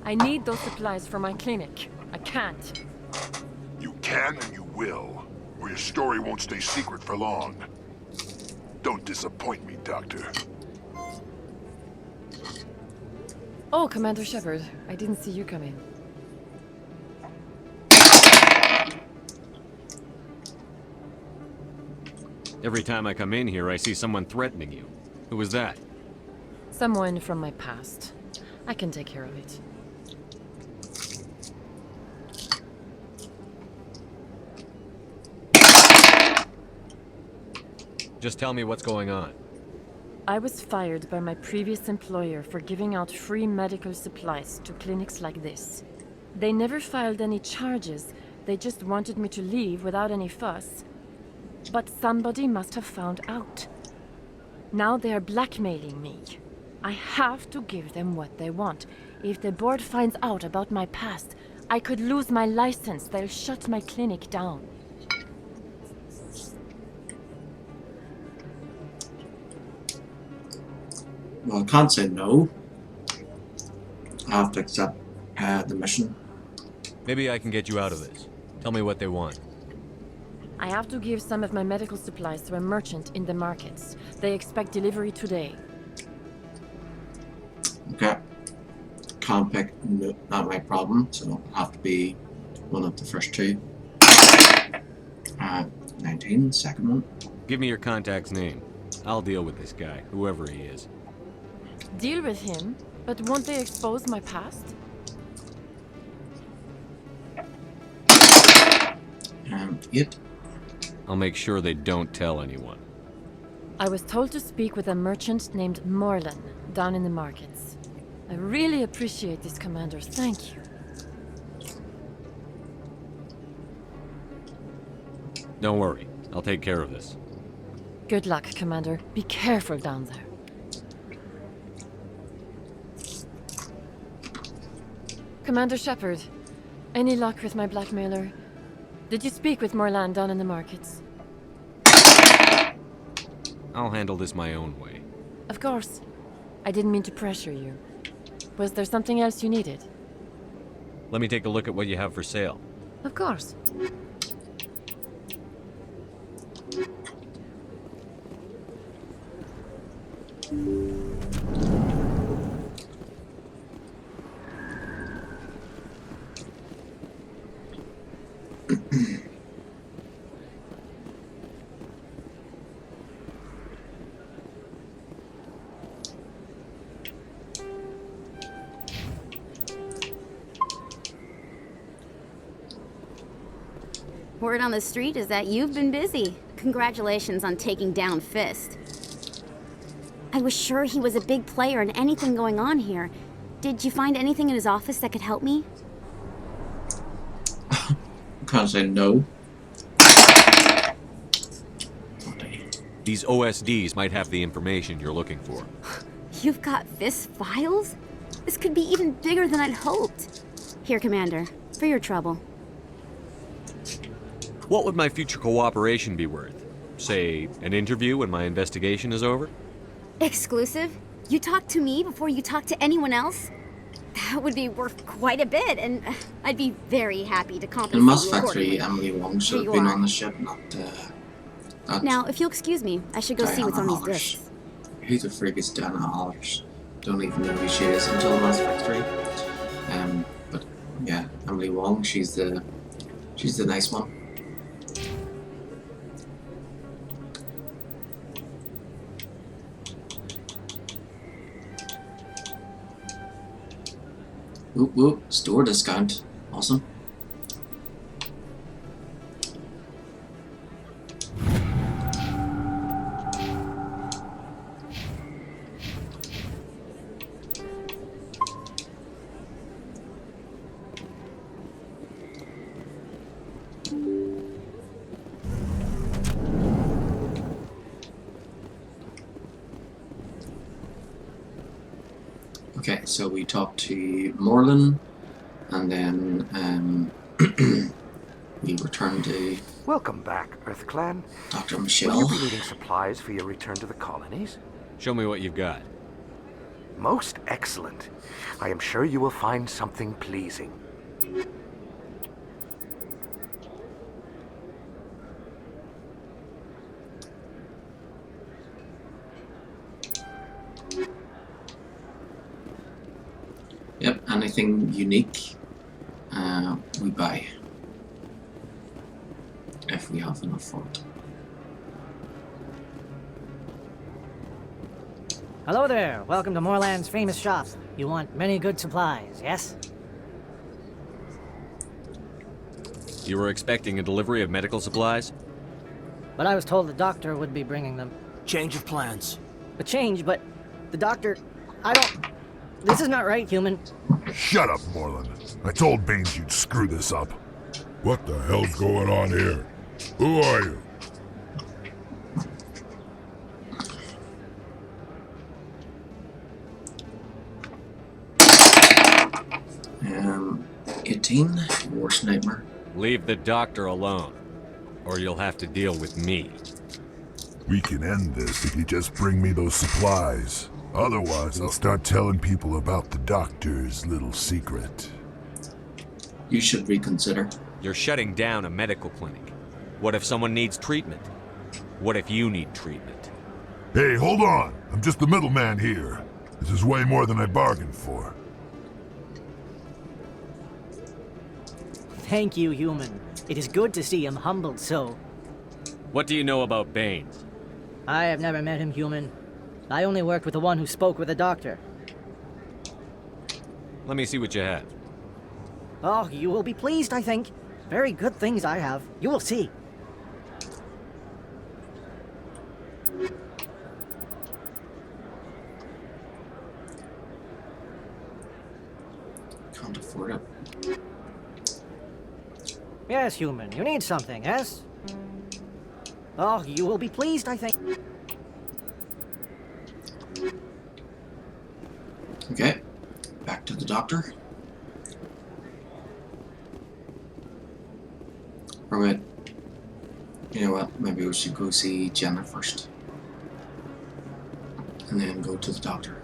I need those supplies for my clinic. I can't.
You can and you will, or your story won't stay secret for long. Don't disappoint me, Doctor.
Oh, Commander Shepard. I didn't see you come in.
Every time I come in here, I see someone threatening you. Who was that?
Someone from my past. I can take care of it.
Just tell me what's going on.
I was fired by my previous employer for giving out free medical supplies to clinics like this. They never filed any charges. They just wanted me to leave without any fuss. But somebody must have found out. Now they are blackmailing me. I have to give them what they want. If the board finds out about my past, I could lose my license. They'll shut my clinic down.
Well, I can't say no. I have to accept the mission.
Maybe I can get you out of this. Tell me what they want.
I have to give some of my medical supplies to a merchant in the markets. They expect delivery today.
Okay. Can't pick, no, not my problem, so it'll have to be one of the first two. 19, second one.
Give me your contact's name. I'll deal with this guy, whoever he is.
Deal with him? But won't they expose my past?
It.
I'll make sure they don't tell anyone.
I was told to speak with a merchant named Morlan down in the markets. I really appreciate this, Commander. Thank you.
Don't worry. I'll take care of this.
Good luck, Commander. Be careful down there. Commander Shepard, any luck with my blackmailer? Did you speak with Morlan down in the markets?
I'll handle this my own way.
Of course. I didn't mean to pressure you. Was there something else you needed?
Let me take a look at what you have for sale.
Of course.
word on the street is that you've been busy. Congratulations on taking down Fist. I was sure he was a big player in anything going on here. Did you find anything in his office that could help me?
Can't say no.
These OSDs might have the information you're looking for.
You've got Fist's files? This could be even bigger than I'd hoped. Here, Commander, for your trouble.
What would my future cooperation be worth? Say, an interview when my investigation is over?
Exclusive? You talk to me before you talk to anyone else? That would be worth quite a bit, and I'd be very happy to compensate
In Mass
you
Factory,
accordingly.
Emily Wong should
Here
have
you
been
are.
on the ship, not
Now, if you'll excuse me, I should go see what's on these
Diana
discs.
Who the frig is Diana Hollers? Don't even know who she is until Mass Factory. But yeah, Emily Wong, she's the nice one. Whoop whoop, store discount. Awesome. Okay, so we talked to Morlin, and then we returned to
Welcome back, Earth Clan.
Dr.
Will
Michelle.
you be needing supplies for your return to the colonies?
Show me what you've got.
Most excellent. I am sure you will find something pleasing.
Yep, anything unique, we buy. If we have enough for it.
Hello there. Welcome to Moorland's famous shop. You want many good supplies, yes?
You were expecting a delivery of medical supplies?
But I was told the doctor would be bringing them.
Change of plans.
A change, but the doctor... I don't... This is not right, human.
Shut up, Morlin. I told Baines you'd screw this up. What the hell's going on here? Who are you?
Um, 18, worst nightmare.
Leave the doctor alone, or you'll have to deal with me.
We can end this if you just bring me those supplies. Otherwise, I'll start telling people about the doctor's little secret.
You should reconsider.
You're shutting down a medical clinic. What if someone needs treatment? What if you need treatment?
Hey, hold on! I'm just the middleman here. This is way more than I bargained for.
Thank you, human. It is good to see him humbled so.
What do you know about Baines?
I have never met him, human. I only worked with the one who spoke with the doctor.
Let me see what you have.
Oh, you will be pleased, I think. Very good things I have. You will see.
Can't afford it.
Yes, human. You need something, yes? Oh, you will be pleased, I think.
Okay, back to the doctor. Or wait, you know what, maybe we should go see Jenna first. And then go to the doctor.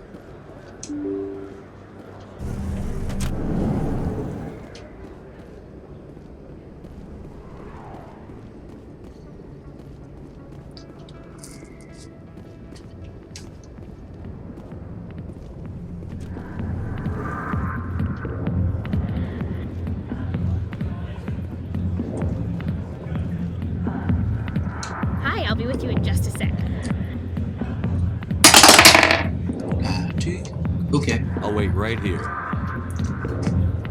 Hi, I'll be with you in just a sec.
Okay.
I'll wait right here.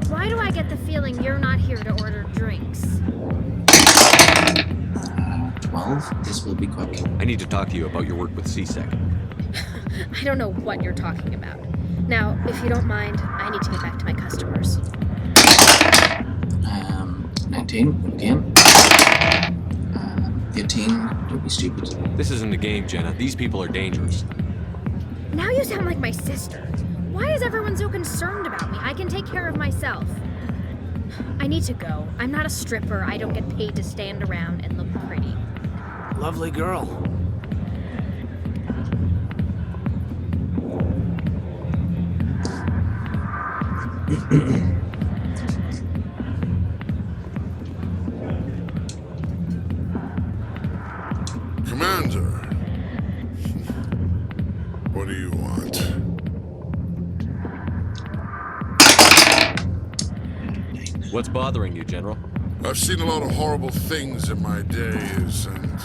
Why do I get the feeling you're not here to order drinks?
12. This will be quick.
I need to talk to you about your work with CSEC.
I don't know what you're talking about. Now, if you don't mind, I need to get back to my customers.
19, again. 18, don't be stupid.
This isn't a game, Jenna. These people are dangerous.
Now you sound like my sister. Why is everyone so concerned about me? I can take care of myself. I need to go. I'm not a stripper. I don't get paid to stand around and look pretty.
Lovely girl.
Commander, what do you want?
What's bothering you, General?
I've seen a lot of horrible things in my days, and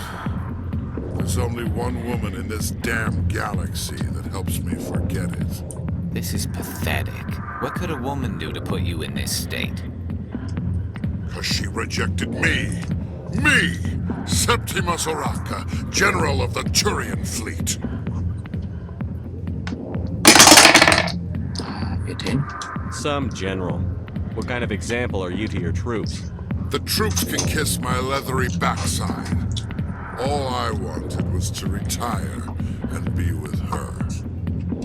there's only one woman in this damn galaxy that helps me forget it.
This is pathetic. What could a woman do to put you in this state?
'Cause she rejected me! Me! Septimus Oraka, General of the Turian Fleet!
18.
Some general. What kind of example are you to your troops?
The troops can kiss my leathery backside. All I wanted was to retire and be with her.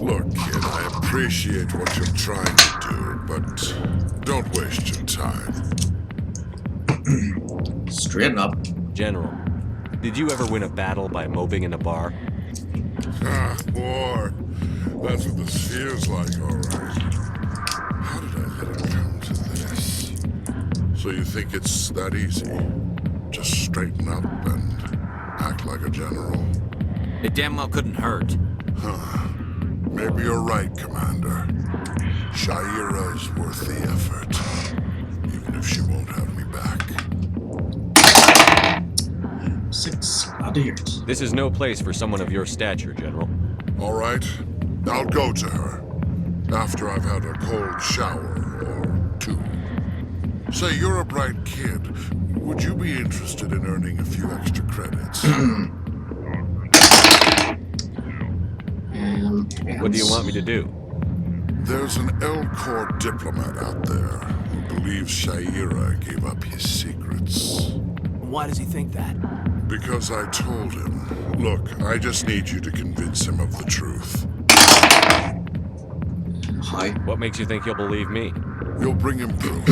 Look, kid, I appreciate what you're trying to do, but don't waste your time.
Straight up.
General, did you ever win a battle by moping in a bar?
Ah, boy. That's what this feels like, all right. How did I let it come to this? So you think it's that easy? Just straighten up and act like a general?
It damn well couldn't hurt.
Huh. Maybe you're right, Commander. Shaira's worth the effort, even if she won't have me back.
6. Glad to hear it.
This is no place for someone of your stature, General.
All right, I'll go to her after I've had a cold shower or two. Say, you're a bright kid. Would you be interested in earning a few extra credits?
What do you want me to do?
There's an Elcor diplomat out there who believes Shaira gave up his secrets.
Why does he think that?
Because I told him. Look, I just need you to convince him of the truth.
Hi.
What makes you think he'll believe me?
You'll bring him proof.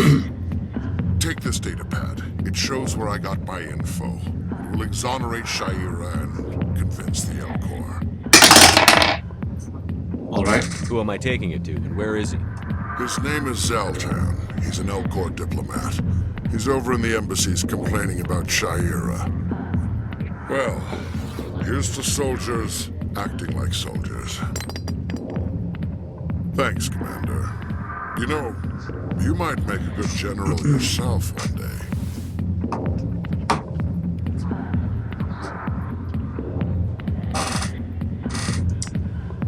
Take this data pad. It shows where I got my info. It will exonerate Shaira and convince the Elcor.
All right.
Who am I taking it to, and where is he?
His name is Zaltan. He's an Elcor diplomat. He's over in the embassies complaining about Shaira. Well, here's to soldiers acting like soldiers. Thanks, Commander. You know, you might make a good general yourself one day.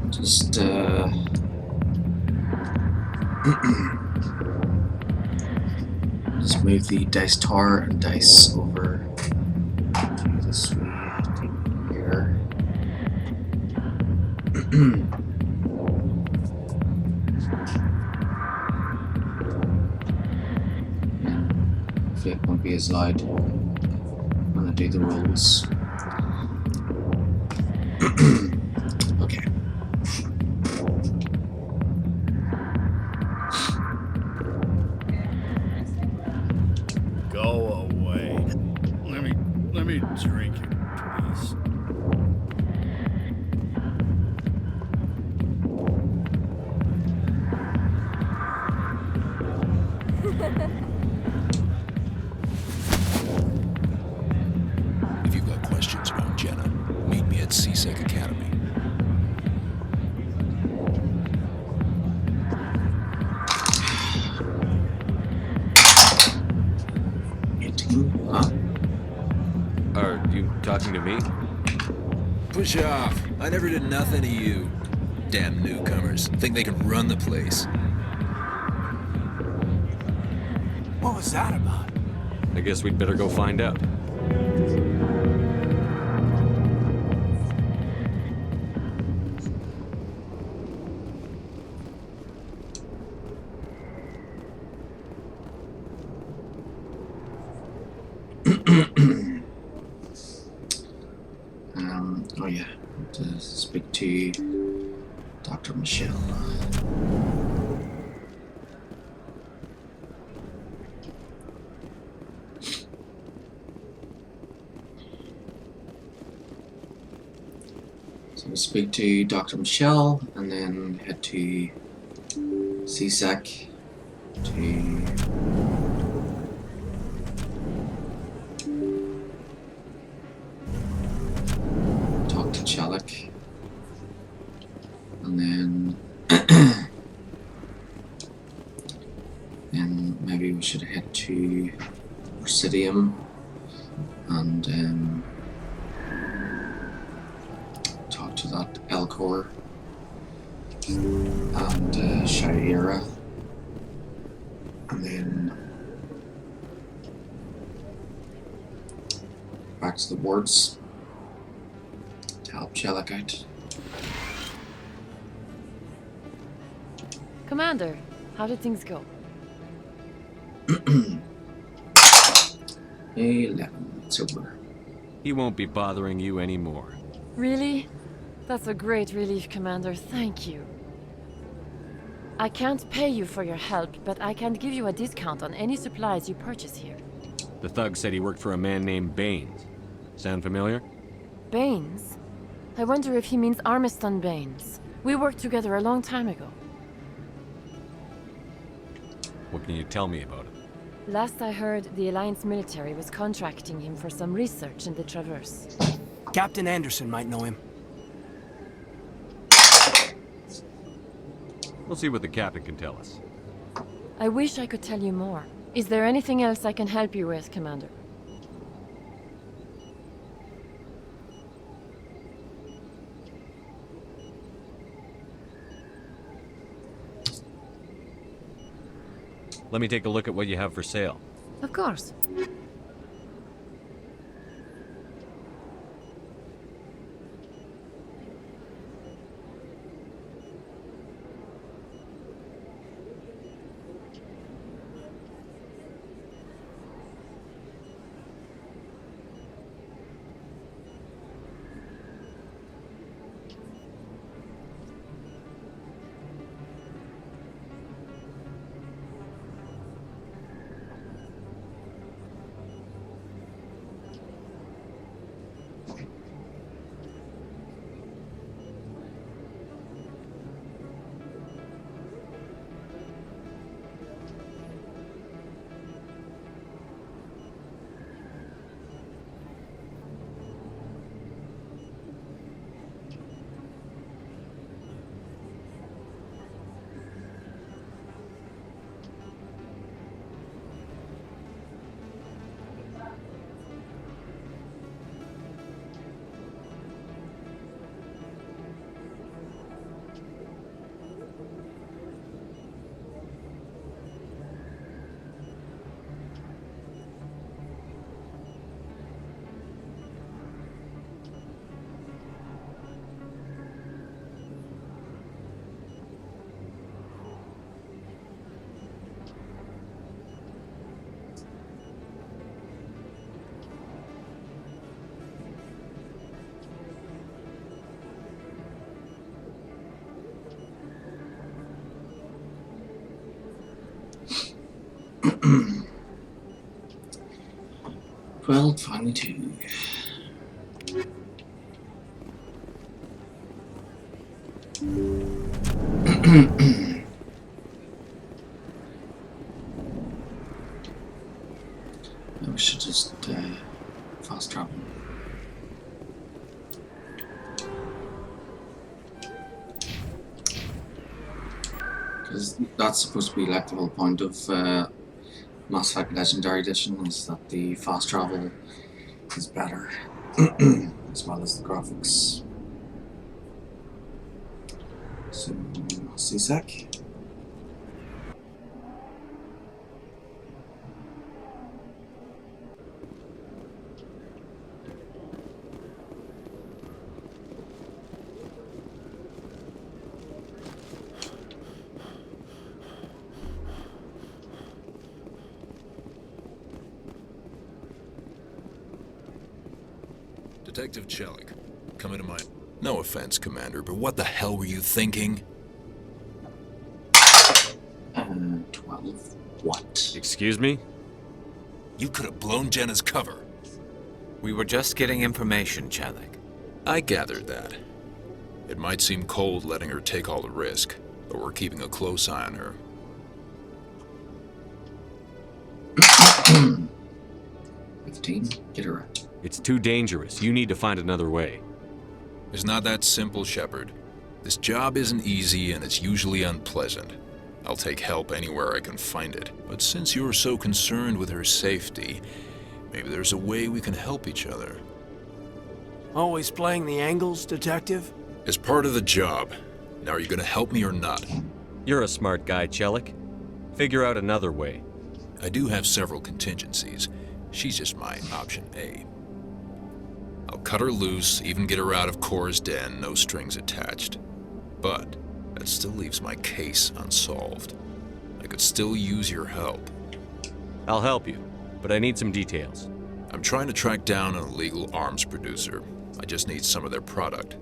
Just, just move the dice tower and dice over to this way here. Hopefully it won't be as loud when I do the rolls. Okay.
Go away. Let me drink it, please.
If you've got questions about Jenna, meet me at CSEC Academy.
Huh?
Are you talking to me?
Push off. I never did nothing to you. Damn newcomers. Think they can run the place.
What was that about?
I guess we'd better go find out.
Oh yeah, to speak to Dr. Michelle. So we'll speak to Dr. Michelle and then head to CSEC to talk to Chelik, and then and maybe we should head to Presidium and talk to that Elcor and Shaira, and then back to the wards to help Chelik out.
Commander, how did things go?
11. It's over.
He won't be bothering you anymore.
Really? That's a great relief, Commander. Thank you. I can't pay you for your help, but I can give you a discount on any supplies you purchase here.
The thug said he worked for a man named Baines. Sound familiar?
Baines? I wonder if he means Armiston Baines. We worked together a long time ago.
What can you tell me about it?
Last I heard, the Alliance military was contracting him for some research in the Traverse.
Captain Anderson might know him.
We'll see what the captain can tell us.
I wish I could tell you more. Is there anything else I can help you with, Commander?
Let me take a look at what you have for sale.
Of course.
Well, 22. We should just fast travel. Because that's supposed to be like the whole point of Mass Effect Legendary Edition, is that the fast travel is better, as well as the graphics. So, CSEC.
Detective Chelik, come into my... No offense, Commander, but what the hell were you thinking?
12. What?
Excuse me?
You could have blown Jenna's cover.
We were just getting information, Chelik.
I gathered that. It might seem cold letting her take all the risk, but we're keeping a close eye on her.
15. Get her out.
It's too dangerous. You need to find another way.
It's not that simple, Shepard. This job isn't easy and it's usually unpleasant. I'll take help anywhere I can find it. But since you're so concerned with her safety, maybe there's a way we can help each other.
Always playing the angles, Detective?
As part of the job. Now, are you gonna help me or not?
You're a smart guy, Chelik. Figure out another way.
I do have several contingencies. She's just my option A. I'll cut her loose, even get her out of Cora's den, no strings attached. But that still leaves my case unsolved. I could still use your help.
I'll help you, but I need some details.
I'm trying to track down an illegal arms producer. I just need some of their product.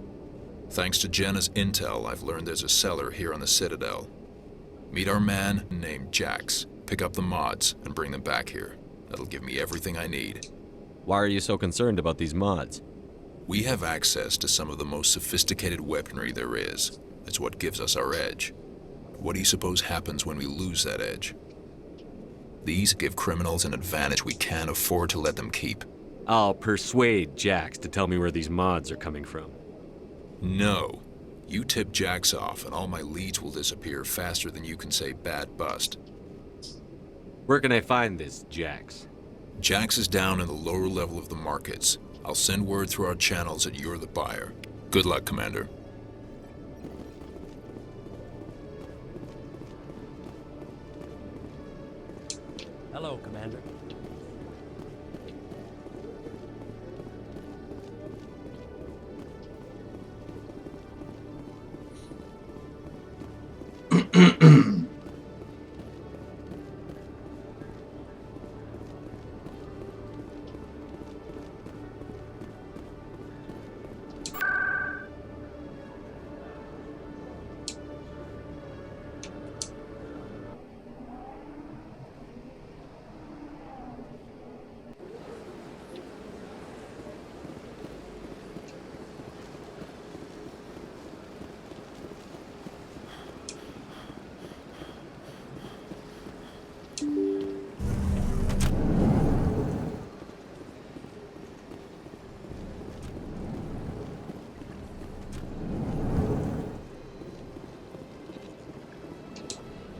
Thanks to Jenna's intel, I've learned there's a seller here on the Citadel. Meet our man named Jax, pick up the mods, and bring them back here. That'll give me everything I need.
Why are you so concerned about these mods?
We have access to some of the most sophisticated weaponry there is. It's what gives us our edge. What do you suppose happens when we lose that edge? These give criminals an advantage we can't afford to let them keep.
I'll persuade Jax to tell me where these mods are coming from.
No. You tip Jax off and all my leads will disappear faster than you can say bad bust.
Where can I find this Jax?
Jax is down in the lower level of the markets. I'll send word through our channels that you're the buyer. Good luck, Commander.
Hello, Commander.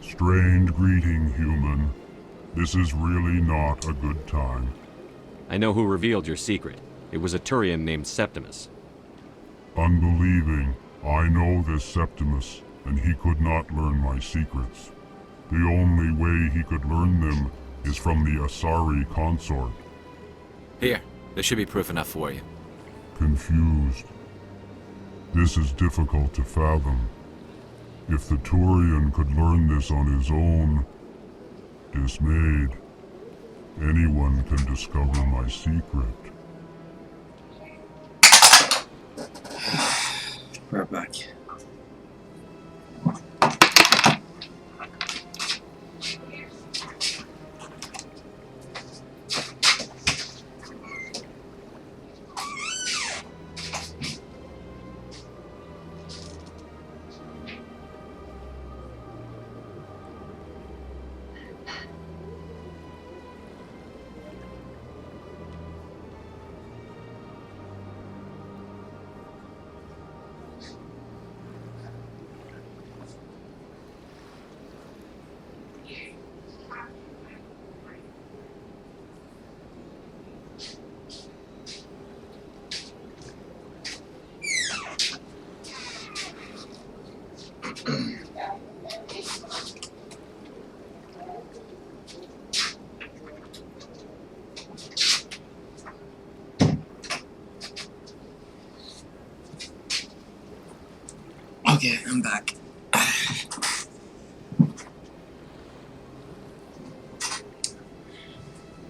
Strange greeting, human. This is really not a good time.
I know who revealed your secret. It was a Turian named Septimus.
Unbelieving. I know this Septimus, and he could not learn my secrets. The only way he could learn them is from the Asari consort.
Here, there should be proof enough for you.
Confused. This is difficult to fathom. If the Turian could learn this on his own, dismayed, anyone can discover my secret.
We're back. Okay, I'm back.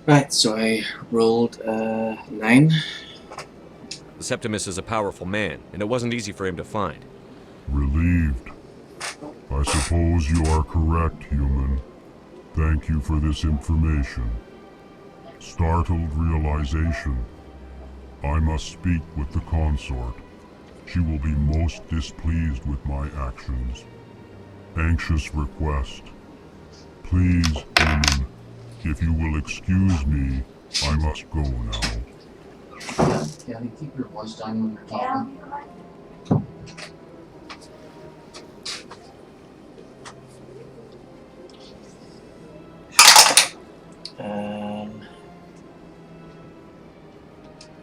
Right, so I rolled 9.
The Septimus is a powerful man, and it wasn't easy for him to find.
Relieved. I suppose you are correct, human. Thank you for this information. Startled realization. I must speak with the consort. She will be most displeased with my actions. Anxious request. Please, human, if you will excuse me, I must go now.
Yeah, keep your voice down when you're talking.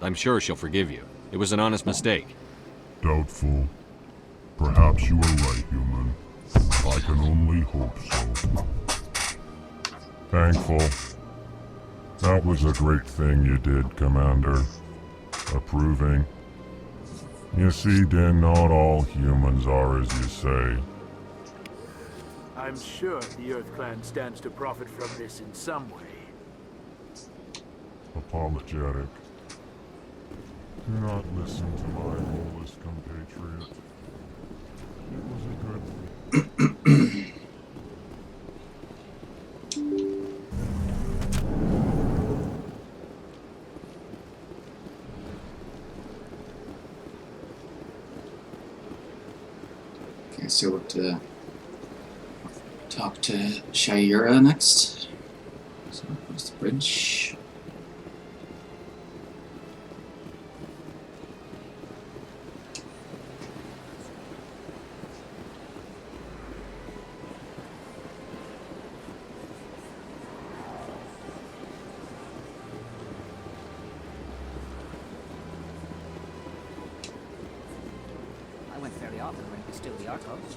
I'm sure she'll forgive you. It was an honest mistake.
Doubtful. Perhaps you are right, human. I can only hope so. Thankful. That was a great thing you did, Commander. Approving. You see, Din, not all humans are as you say.
I'm sure the Earth Clan stands to profit from this in some way.
Apologetic. Do not listen to my lowest compatriot. It was a good thing.
Okay, so we're to talk to Shaira next. So across the bridge.
I went fairly often when it was still the Arcos.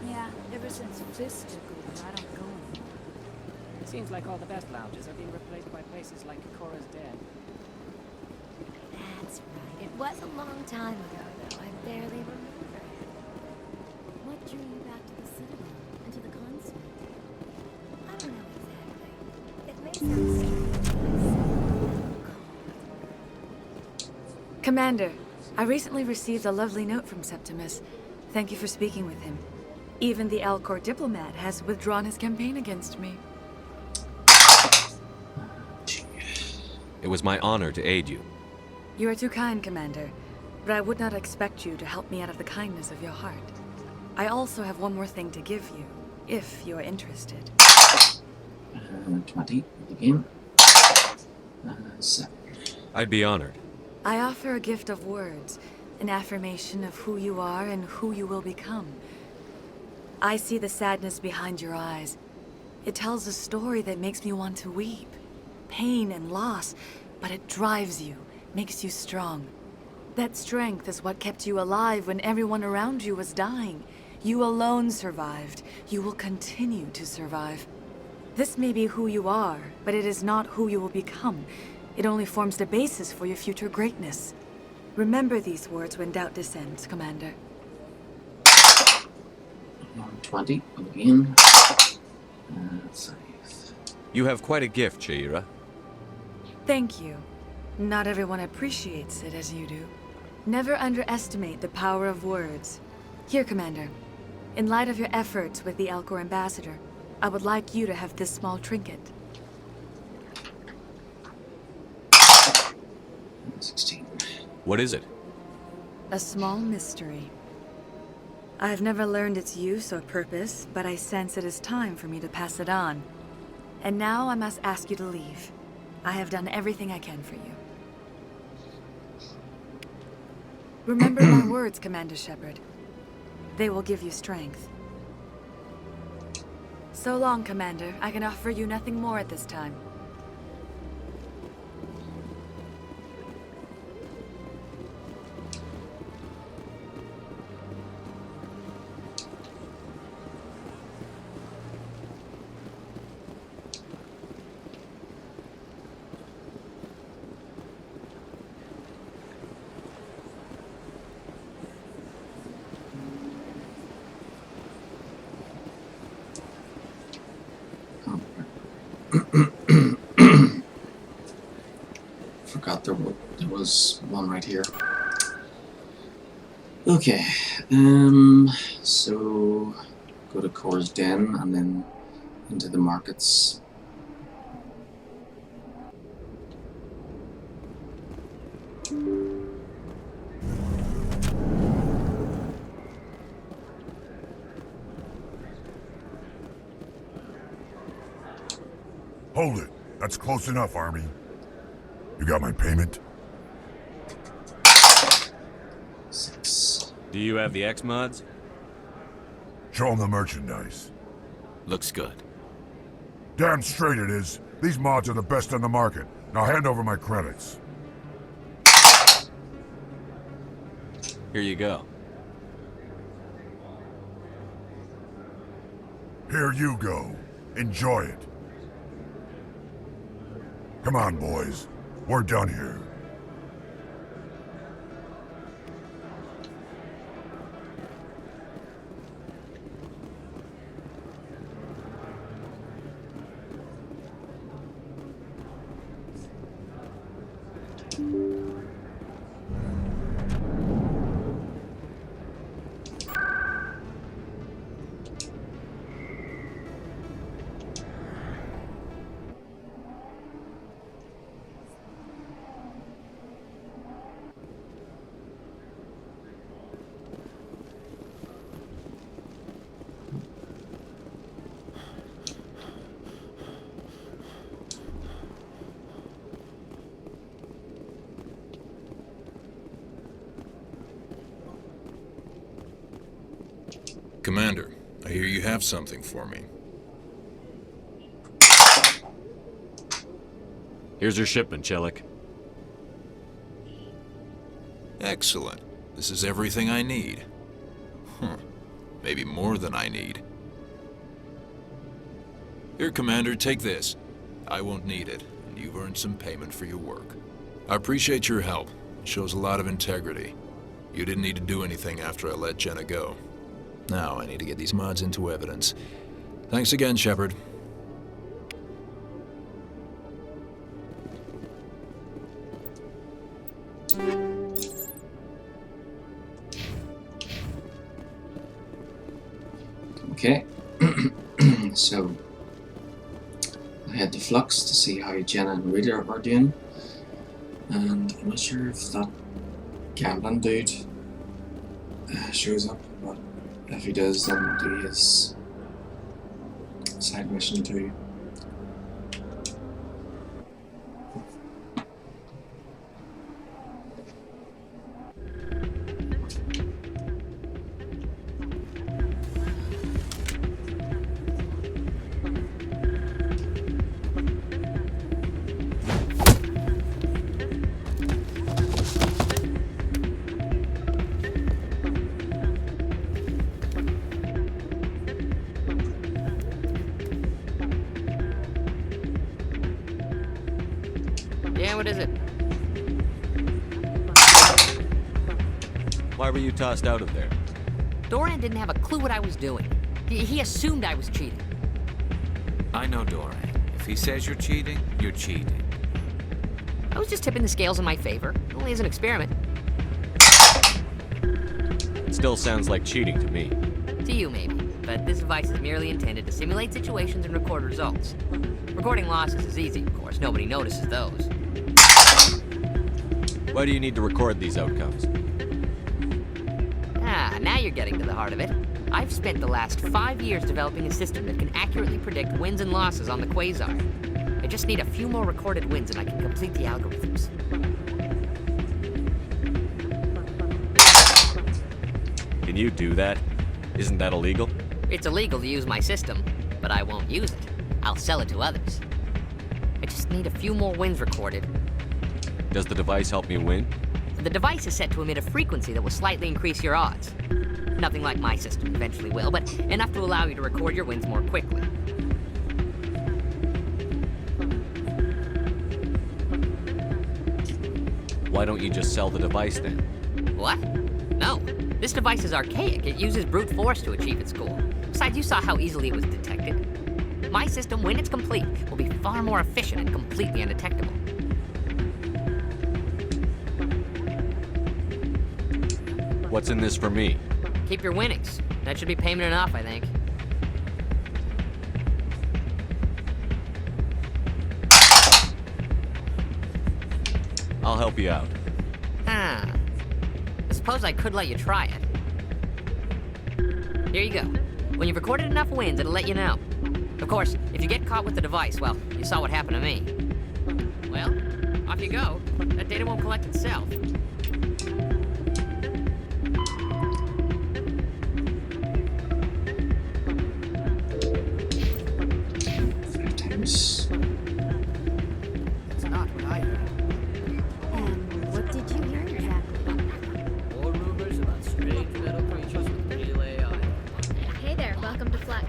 Yeah, ever since Fist took over, I don't go anymore.
It seems like all the best lounges are being replaced by places like Cora's Dead.
That's right. It was a long time ago, though. I barely remember.
What drew you back to the Citadel and to the consort?
I don't know exactly. It may sound strange.
Commander, I recently received a lovely note from Septimus. Thank you for speaking with him. Even the Alcor diplomat has withdrawn his campaign against me.
It was my honor to aid you.
You are too kind, Commander, but I would not expect you to help me out of the kindness of your heart. I also have one more thing to give you, if you are interested.
20 for the game. 7.
I'd be honored.
I offer a gift of words, an affirmation of who you are and who you will become. I see the sadness behind your eyes. It tells a story that makes me want to weep. Pain and loss, but it drives you, makes you strong. That strength is what kept you alive when everyone around you was dying. You alone survived. You will continue to survive. This may be who you are, but it is not who you will become. It only forms the basis for your future greatness. Remember these words when doubt descends, Commander.
20 again. 5.
You have quite a gift, Shaira.
Thank you. Not everyone appreciates it as you do. Never underestimate the power of words. Here, Commander. In light of your efforts with the Alcor ambassador, I would like you to have this small trinket.
16.
What is it?
A small mystery. I've never learned its use or purpose, but I sense it is time for me to pass it on. And now I must ask you to leave. I have done everything I can for you. Remember my words, Commander Shepard. They will give you strength. So long, Commander. I can offer you nothing more at this time.
Forgot there was one right here. Okay, so go to Core's Den and then into the markets.
Hold it. That's close enough, Army. You got my payment?
6.
Do you have the X mods?
Show them the merchandise.
Looks good.
Damn straight it is. These mods are the best on the market. Now hand over my credits.
Here you go.
Here you go. Enjoy it. Come on, boys. We're done here.
Commander, I hear you have something for me.
Here's your shipment, Chelik.
Excellent. This is everything I need. Maybe more than I need. Here, Commander, take this. I won't need it, and you've earned some payment for your work. I appreciate your help. It shows a lot of integrity. You didn't need to do anything after I let Jenna go. Now I need to get these mods into evidence. Thanks again, Shepard.
Okay, so I had the Flux to see how Jenna and Rita are doing, and I'm not sure if that gambling dude shows up, but if he does, then I'll do his side mission too.
Yeah, what is it?
Why were you tossed out of there?
Doran didn't have a clue what I was doing. He assumed I was cheating.
I know Doran. If he says you're cheating, you're cheating.
I was just tipping the scales in my favor. Only as an experiment.
It still sounds like cheating to me.
To you, maybe. But this device is merely intended to simulate situations and record results. Recording losses is easy, of course. Nobody notices those.
Why do you need to record these outcomes?
Ah, now you're getting to the heart of it. I've spent the last 5 years developing a system that can accurately predict wins and losses on the Quasar. I just need a few more recorded wins and I can complete the algorithms.
Can you do that? Isn't that illegal?
It's illegal to use my system, but I won't use it. I'll sell it to others. I just need a few more wins recorded.
Does the device help me win?
The device is set to emit a frequency that will slightly increase your odds. Nothing like my system eventually will, but enough to allow you to record your wins more quickly.
Why don't you just sell the device then?
What? No. This device is archaic. It uses brute force to achieve its goal. Besides, you saw how easily it was detected. My system, when it's complete, will be far more efficient and completely undetectable.
What's in this for me?
Keep your winnings. That should be payment enough, I think.
I'll help you out.
I suppose I could let you try it. Here you go. When you've recorded enough wins, it'll let you know. Of course, if you get caught with the device, well, you saw what happened to me. Well, off you go. That data won't collect itself.
Times.
It's not what I heard.
And what did you hear exactly?
More rumors about strange metal creatures with real AI.
Hey there, welcome to Flex.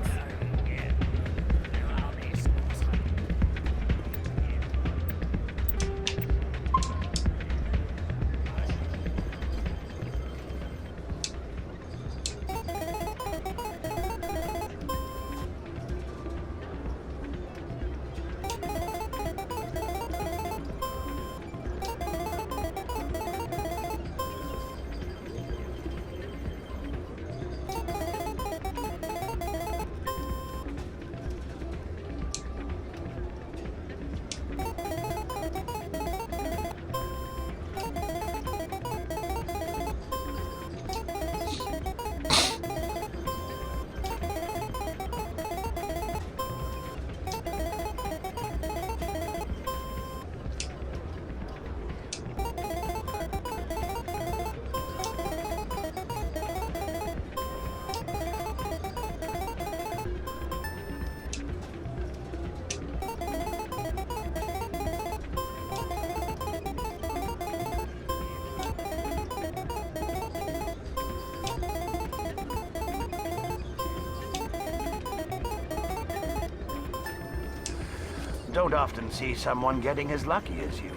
Don't often see someone getting as lucky as you.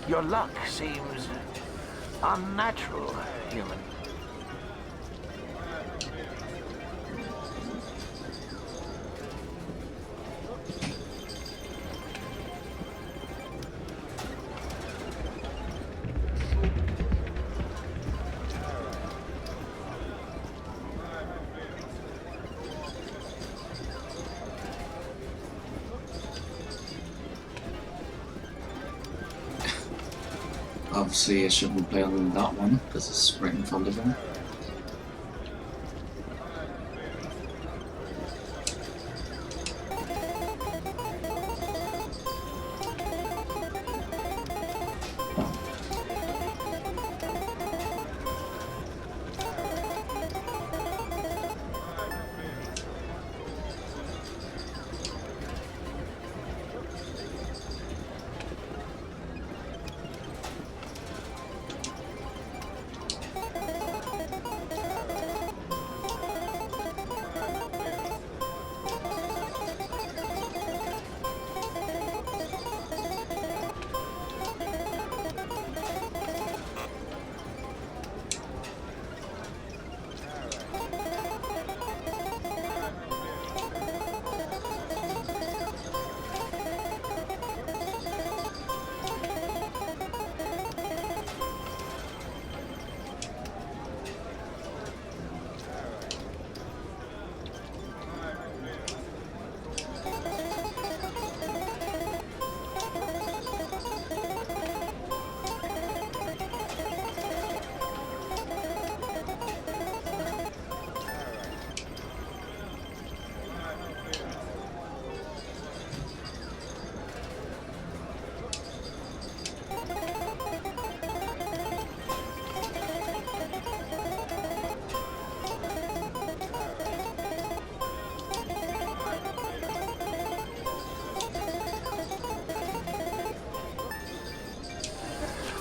Your luck seems unnatural, human.
Obviously, I shouldn't play on that one because it's right in front of him.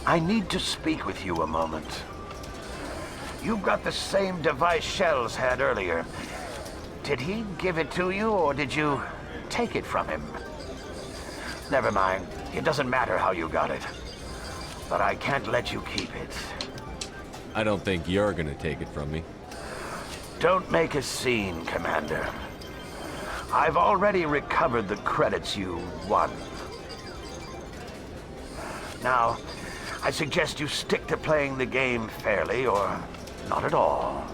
I need to speak with you a moment. You've got the same device Shells had earlier. Did he give it to you, or did you take it from him? Never mind. It doesn't matter how you got it. But I can't let you keep it.
I don't think you're gonna take it from me.
Don't make a scene, Commander. I've already recovered the credits you won. Now, I suggest you stick to playing the game fairly, or not at all.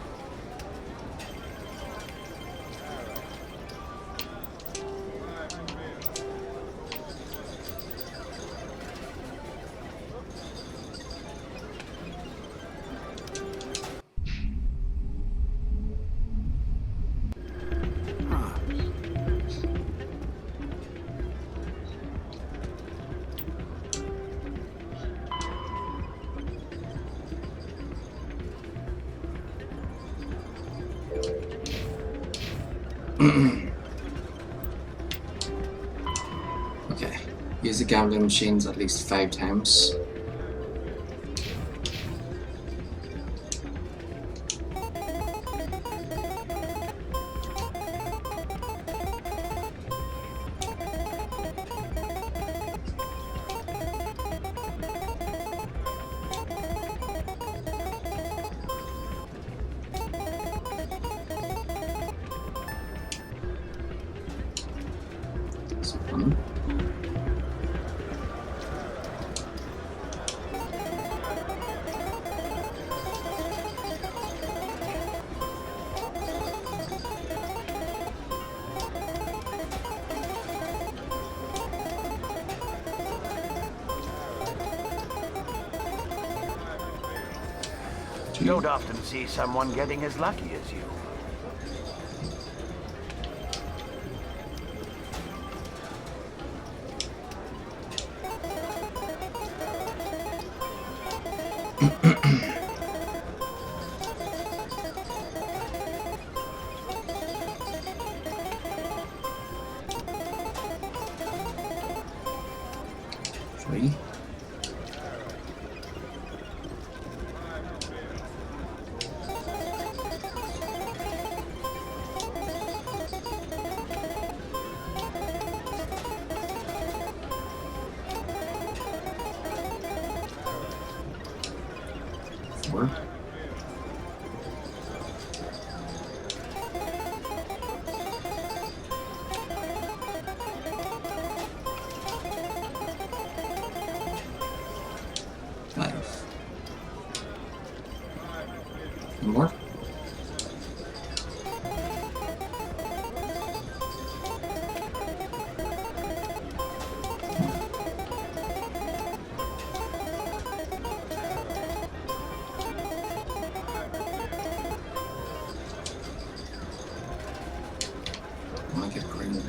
Okay. Use the gambling machines at least 5 times.
You don't often see someone getting as lucky as you.
Three. Four. Five. One more. I might get green.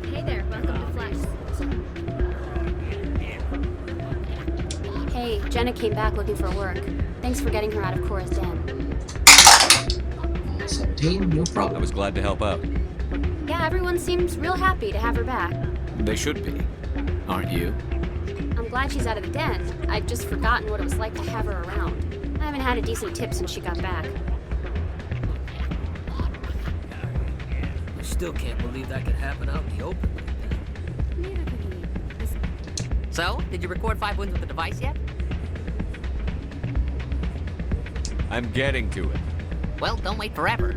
Hey there, welcome to Flex.
Hey, Jenna came back looking for work. Thanks for getting her out of Cora's den.
17, no problem.
I was glad to help out.
Yeah, everyone seems real happy to have her back.
They should be. Aren't you?
I'm glad she's out of the den. I'd just forgotten what it was like to have her around. I haven't had a decent tip since she got back.
I still can't believe that could happen out in the open.
Neither could he.
So, did you record 5 wins with the device yet?
I'm getting to it.
Well, don't wait forever.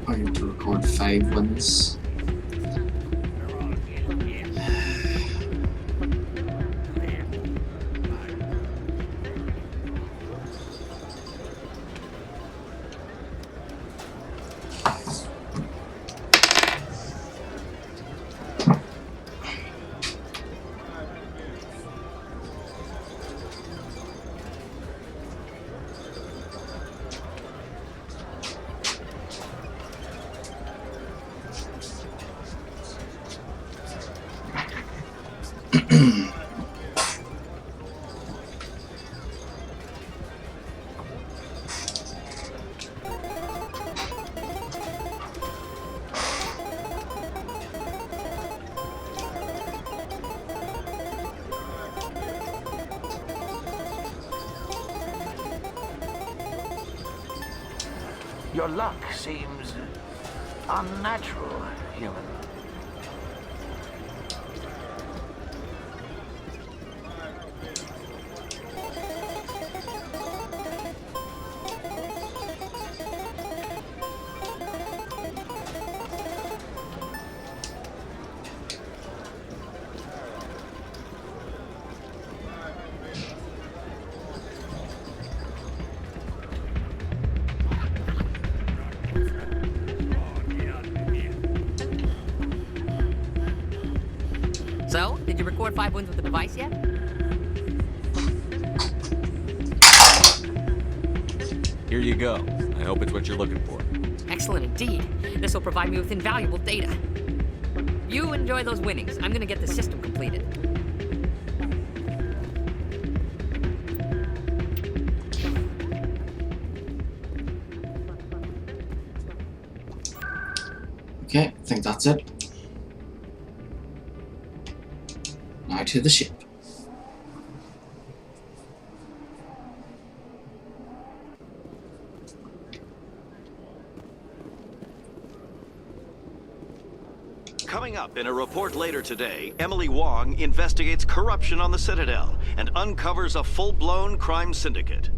I need to record 5 wins.
Your luck seems unnatural, human.
So, did you record 5 wounds with the device yet?
Here you go. I hope it's what you're looking for.
Excellent indeed. This will provide me with invaluable data. You enjoy those winnings. I'm gonna get the system completed.
Okay, I think that's it. Now to the ship.
Coming up in a report later today, Emily Wong investigates corruption on the Citadel and uncovers a full-blown crime syndicate.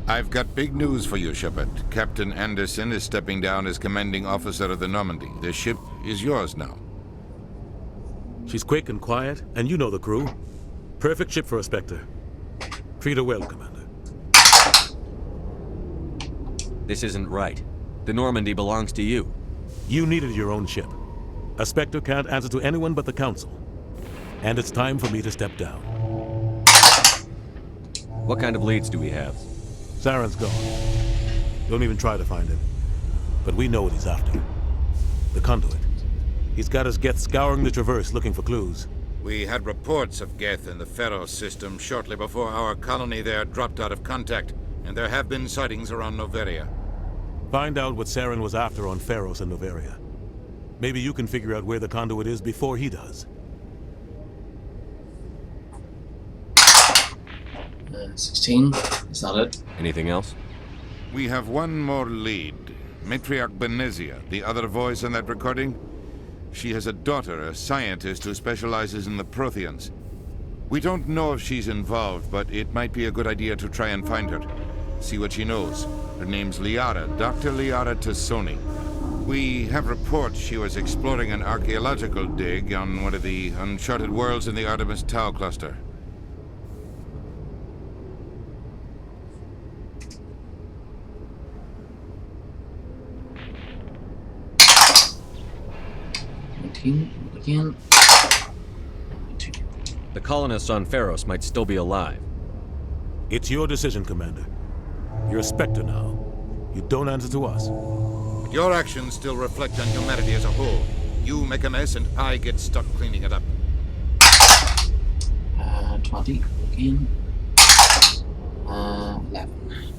I've got big news for you, Shepard. Captain Anderson is stepping down as commanding officer of the Normandy. The ship is yours now.
She's quick and quiet, and you know the crew. Perfect ship for a Spectre. Treat her well, Commander.
This isn't right. The Normandy belongs to you.
You needed your own ship. A Spectre can't answer to anyone but the Council. And it's time for me to step down.
What kind of leads do we have?
Saren's gone. Don't even try to find him. But we know what he's after. The conduit. He's got his Geth scouring the Traverse looking for clues.
We had reports of Geth in the Pharaoh system shortly before our colony there dropped out of contact, and there have been sightings around Noveria.
Find out what Saren was after on Pharos and Noveria. Maybe you can figure out where the conduit is before he does.
16. Is that it?
Anything else?
We have one more lead. Matriarch Benezia, the other voice in that recording. She has a daughter, a scientist who specializes in the Protheans. We don't know if she's involved, but it might be a good idea to try and find her. See what she knows. Her name's Liara, Dr. Liara Tassoni. We have reports she was exploring an archaeological dig on one of the uncharted worlds in the Artemis Tau cluster.
Again.
The colonists on Pharos might still be alive.
It's your decision, Commander. You're a Spectre now. You don't answer to us.
But your actions still reflect on humanity as a whole. You make a mess and I get stuck cleaning it up.
20 again. 11.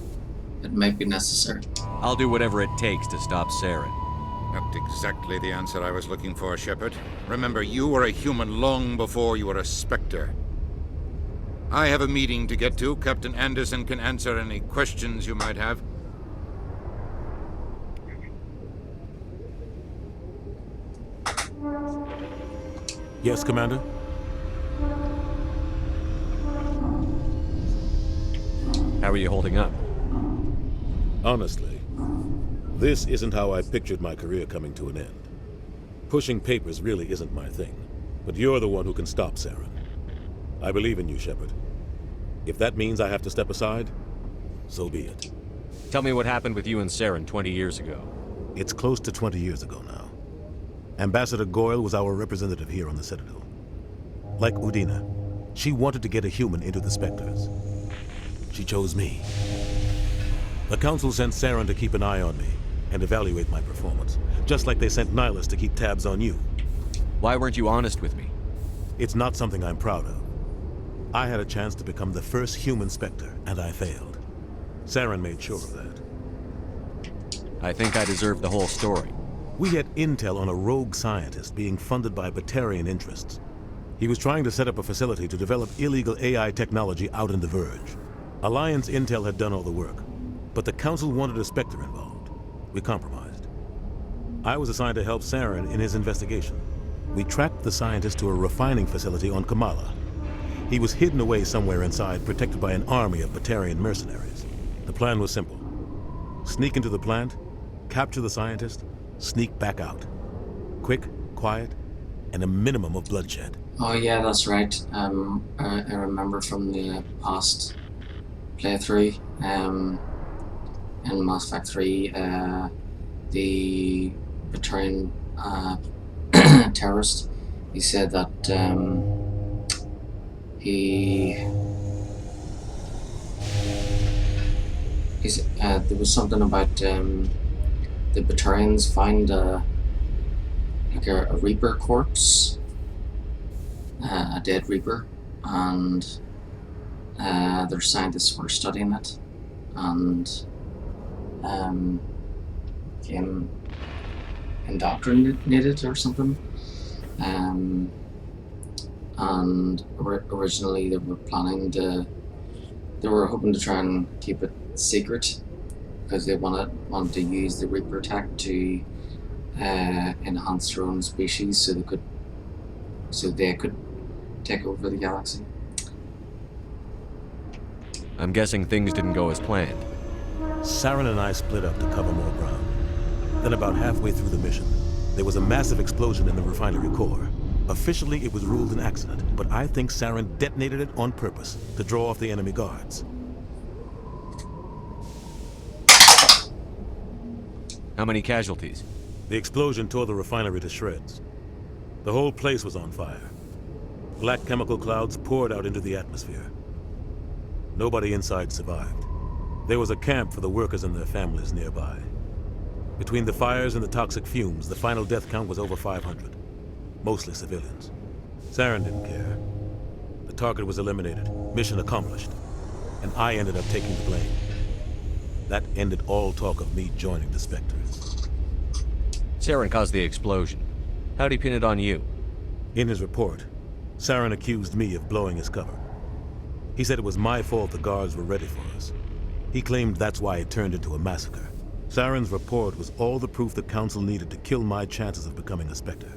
It might be necessary.
I'll do whatever it takes to stop Saren.
Not exactly the answer I was looking for, Shepard. Remember, you were a human long before you were a Spectre. I have a meeting to get to. Captain Anderson can answer any questions you might have.
Yes, Commander?
How are you holding up?
Honestly, this isn't how I pictured my career coming to an end. Pushing papers really isn't my thing, but you're the one who can stop Saren. I believe in you, Shepard. If that means I have to step aside, so be it.
Tell me what happened with you and Saren 20 years ago.
It's close to 20 years ago now. Ambassador Goyle was our representative here on the Citadel. Like Udina, she wanted to get a human into the Spectres. She chose me. The Council sent Saren to keep an eye on me and evaluate my performance, just like they sent Nihilus to keep tabs on you.
Why weren't you honest with me?
It's not something I'm proud of. I had a chance to become the first human Spectre, and I failed. Saren made sure of that.
I think I deserve the whole story.
We had intel on a rogue scientist being funded by Batarian interests. He was trying to set up a facility to develop illegal AI technology out in the Verge. Alliance intel had done all the work, but the Council wanted a Spectre involved. We compromised. I was assigned to help Saren in his investigation. We tracked the scientist to a refining facility on Kamala. He was hidden away somewhere inside, protected by an army of Batarian mercenaries. The plan was simple. Sneak into the plant, capture the scientist, sneak back out. Quick, quiet, and a minimum of bloodshed.
Oh yeah, that's right. I remember from the past playthrough, in Mass Effect 3, the Batarian terrorist, he said that there was something about the Batarians find like a Reaper corpse, a dead Reaper, and their scientists were studying it, and became indoctrinated or something. And originally they were hoping to try and keep it secret because they wanted to use the Reaper tech to enhance their own species so they could take over the galaxy.
I'm guessing things didn't go as planned.
Saren and I split up to cover more ground. Then about halfway through the mission, there was a massive explosion in the refinery core. Officially, it was ruled an accident, but I think Saren detonated it on purpose to draw off the enemy guards.
How many casualties?
The explosion tore the refinery to shreds. The whole place was on fire. Black chemical clouds poured out into the atmosphere. Nobody inside survived. There was a camp for the workers and their families nearby. Between the fires and the toxic fumes, the final death count was over 500. Mostly civilians. Saren didn't care. The target was eliminated, mission accomplished, and I ended up taking the blame. That ended all talk of me joining the Spectres.
Saren caused the explosion. How'd he pin it on you?
In his report, Saren accused me of blowing his cover. He said it was my fault the guards were ready for us. He claimed that's why it turned into a massacre. Saren's report was all the proof the Council needed to kill my chances of becoming a Spectre.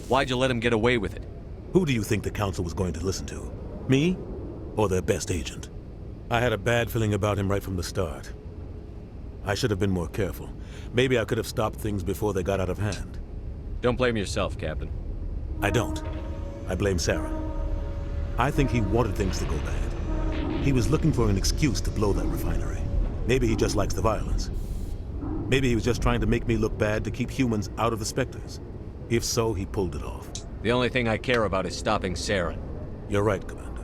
Why'd you let him get away with it?
Who do you think the Council was going to listen to? Me? Or their best agent? I had a bad feeling about him right from the start. I should have been more careful. Maybe I could have stopped things before they got out of hand.
Don't blame yourself, Captain.
I don't. I blame Saren. I think he wanted things to go bad. He was looking for an excuse to blow that refinery. Maybe he just likes the violence. Maybe he was just trying to make me look bad to keep humans out of the Spectres. If so, he pulled it off.
The only thing I care about is stopping Saren.
You're right, Commander.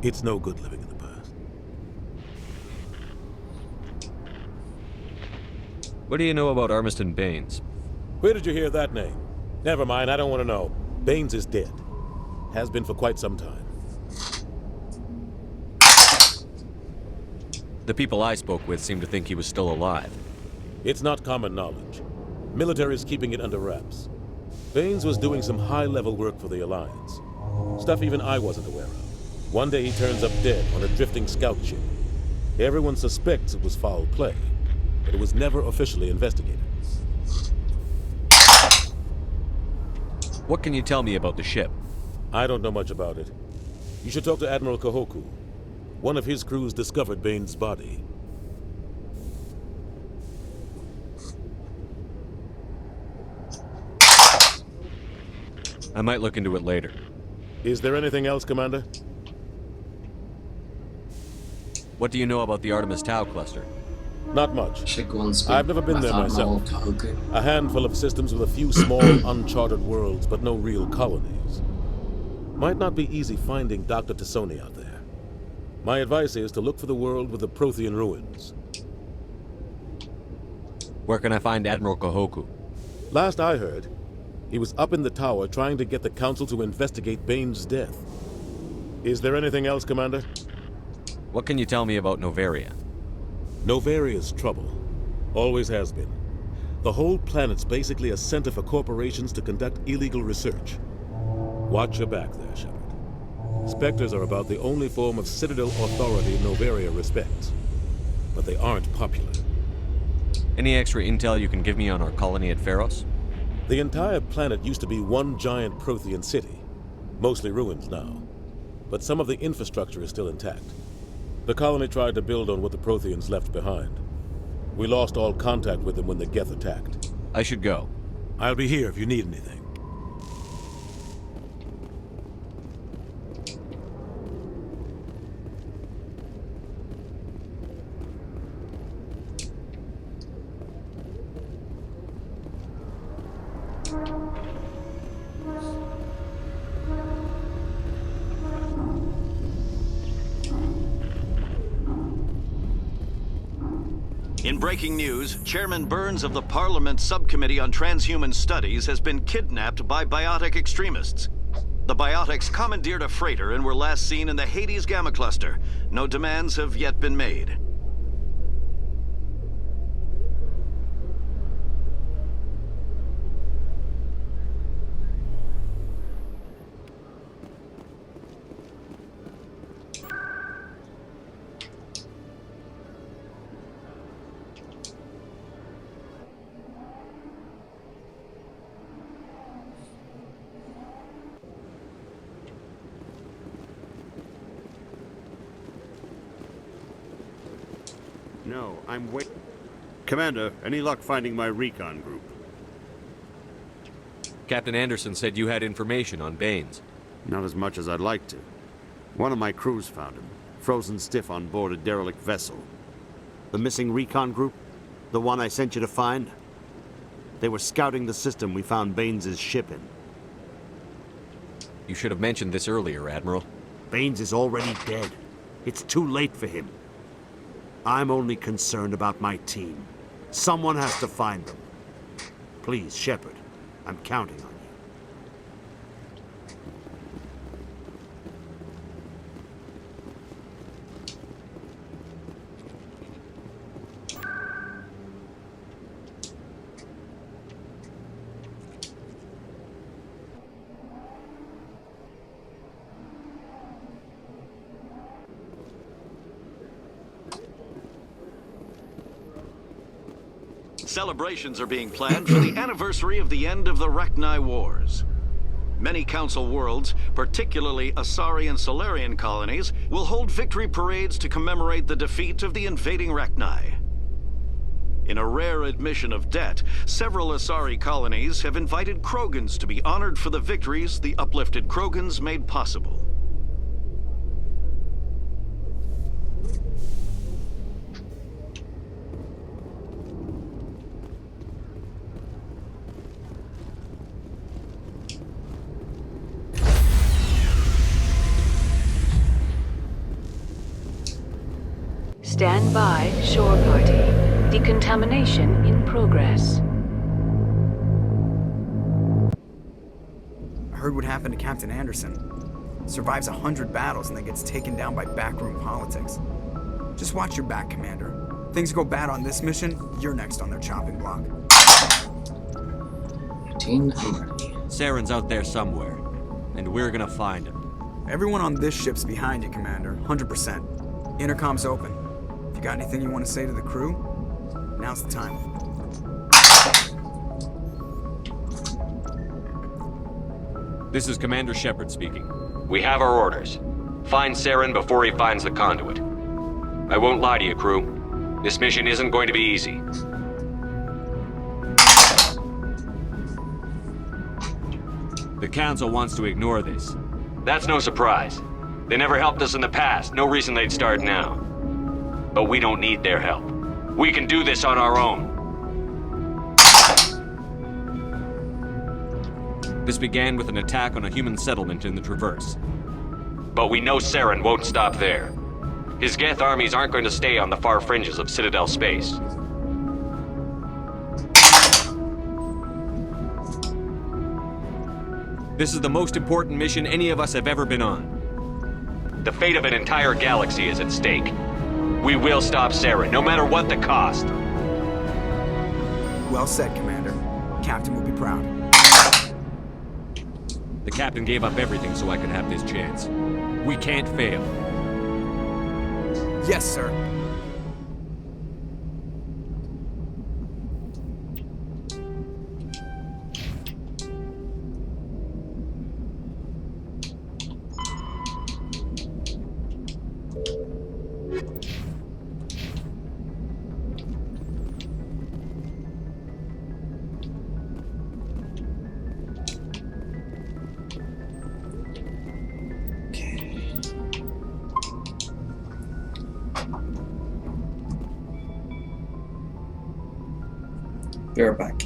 It's no good living in the past.
What do you know about Armiston Baines?
Where did you hear that name? Never mind, I don't want to know. Baines is dead. Has been for quite some time.
The people I spoke with seem to think he was still alive.
It's not common knowledge. Military's keeping it under wraps. Baines was doing some high-level work for the Alliance. Stuff even I wasn't aware of. One day he turns up dead on a drifting scout ship. Everyone suspects it was foul play, but it was never officially investigated.
What can you tell me about the ship?
I don't know much about it. You should talk to Admiral Kahoku. One of his crews discovered Baines' body.
I might look into it later.
Is there anything else, Commander?
What do you know about the Artemis Tau cluster?
Not much.
Should go and speak
I've never been
with
there
Admiral
myself.
Kahoku.
A handful of systems with a few small, uncharted worlds, but no real colonies. Might not be easy finding Dr. Tassoni out there. My advice is to look for the world with the Prothean ruins.
Where can I find Admiral Kahoku?
Last I heard, he was up in the tower trying to get the Council to investigate Bane's death. Is there anything else, Commander?
What can you tell me about Novaria?
Novaria's trouble. Always has been. The whole planet's basically a center for corporations to conduct illegal research. Watch your back there, Shepard. Spectres are about the only form of Citadel authority Novaria respects. But they aren't popular.
Any extra intel you can give me on our colony at Pharos?
The entire planet used to be one giant Prothean city. Mostly ruins now. But some of the infrastructure is still intact. The colony tried to build on what the Protheans left behind. We lost all contact with them when the Geth attacked.
I should go.
I'll be here if you need anything.
In breaking news, Chairman Burns of the Parliament Subcommittee on Transhuman Studies has been kidnapped by biotic extremists. The biotics commandeered a freighter and were last seen in the Hades Gamma Cluster. No demands have yet been made.
No, I'm wait. Commander, any luck finding my recon group?
Captain Anderson said you had information on Baines.
Not as much as I'd like to. One of my crews found him, frozen stiff on board a derelict vessel.
The missing recon group? The one I sent you to find? They were scouting the system we found Baines' ship in.
You should have mentioned this earlier, Admiral.
Baines is already dead. It's too late for him. I'm only concerned about my team. Someone has to find them. Please, Shepard, I'm counting on you.
Celebrations are being planned for the anniversary of the end of the Rachni Wars. Many Council worlds, particularly Asari and Solarian colonies, will hold victory parades to commemorate the defeat of the invading Rachni. In a rare admission of debt, several Asari colonies have invited Krogans to be honored for the victories the uplifted Krogans made possible.
Stand by, shore party. Decontamination in progress.
I heard what happened to Captain Anderson. Survives 100 battles and then gets taken down by backroom politics. Just watch your back, Commander. Things go bad on this mission, you're next on their chopping block.
Saren's out there somewhere, and we're gonna find him.
Everyone on this ship's behind you, Commander. 100%. Intercom's open. If you got anything you want to say to the crew, now's the time.
This is Commander Shepard speaking. We have our orders. Find Saren before he finds the conduit. I won't lie to you, crew. This mission isn't going to be easy. The The Council wants to ignore this. That's no surprise. They never helped us in the past, no reason they'd start now. But we don't need their help. We can do this on our own. This began with an attack on a human settlement in the Traverse. But we know Saren won't stop there. His Geth armies aren't going to stay on the far fringes of Citadel space. This is the most important mission any of us have ever been on. The fate of an entire galaxy is at stake. We will stop Saren, no matter what the cost.
Well said, Commander. Captain will be proud.
The Captain gave up everything so I could have this chance. We can't fail.
Yes, sir.
Be right back.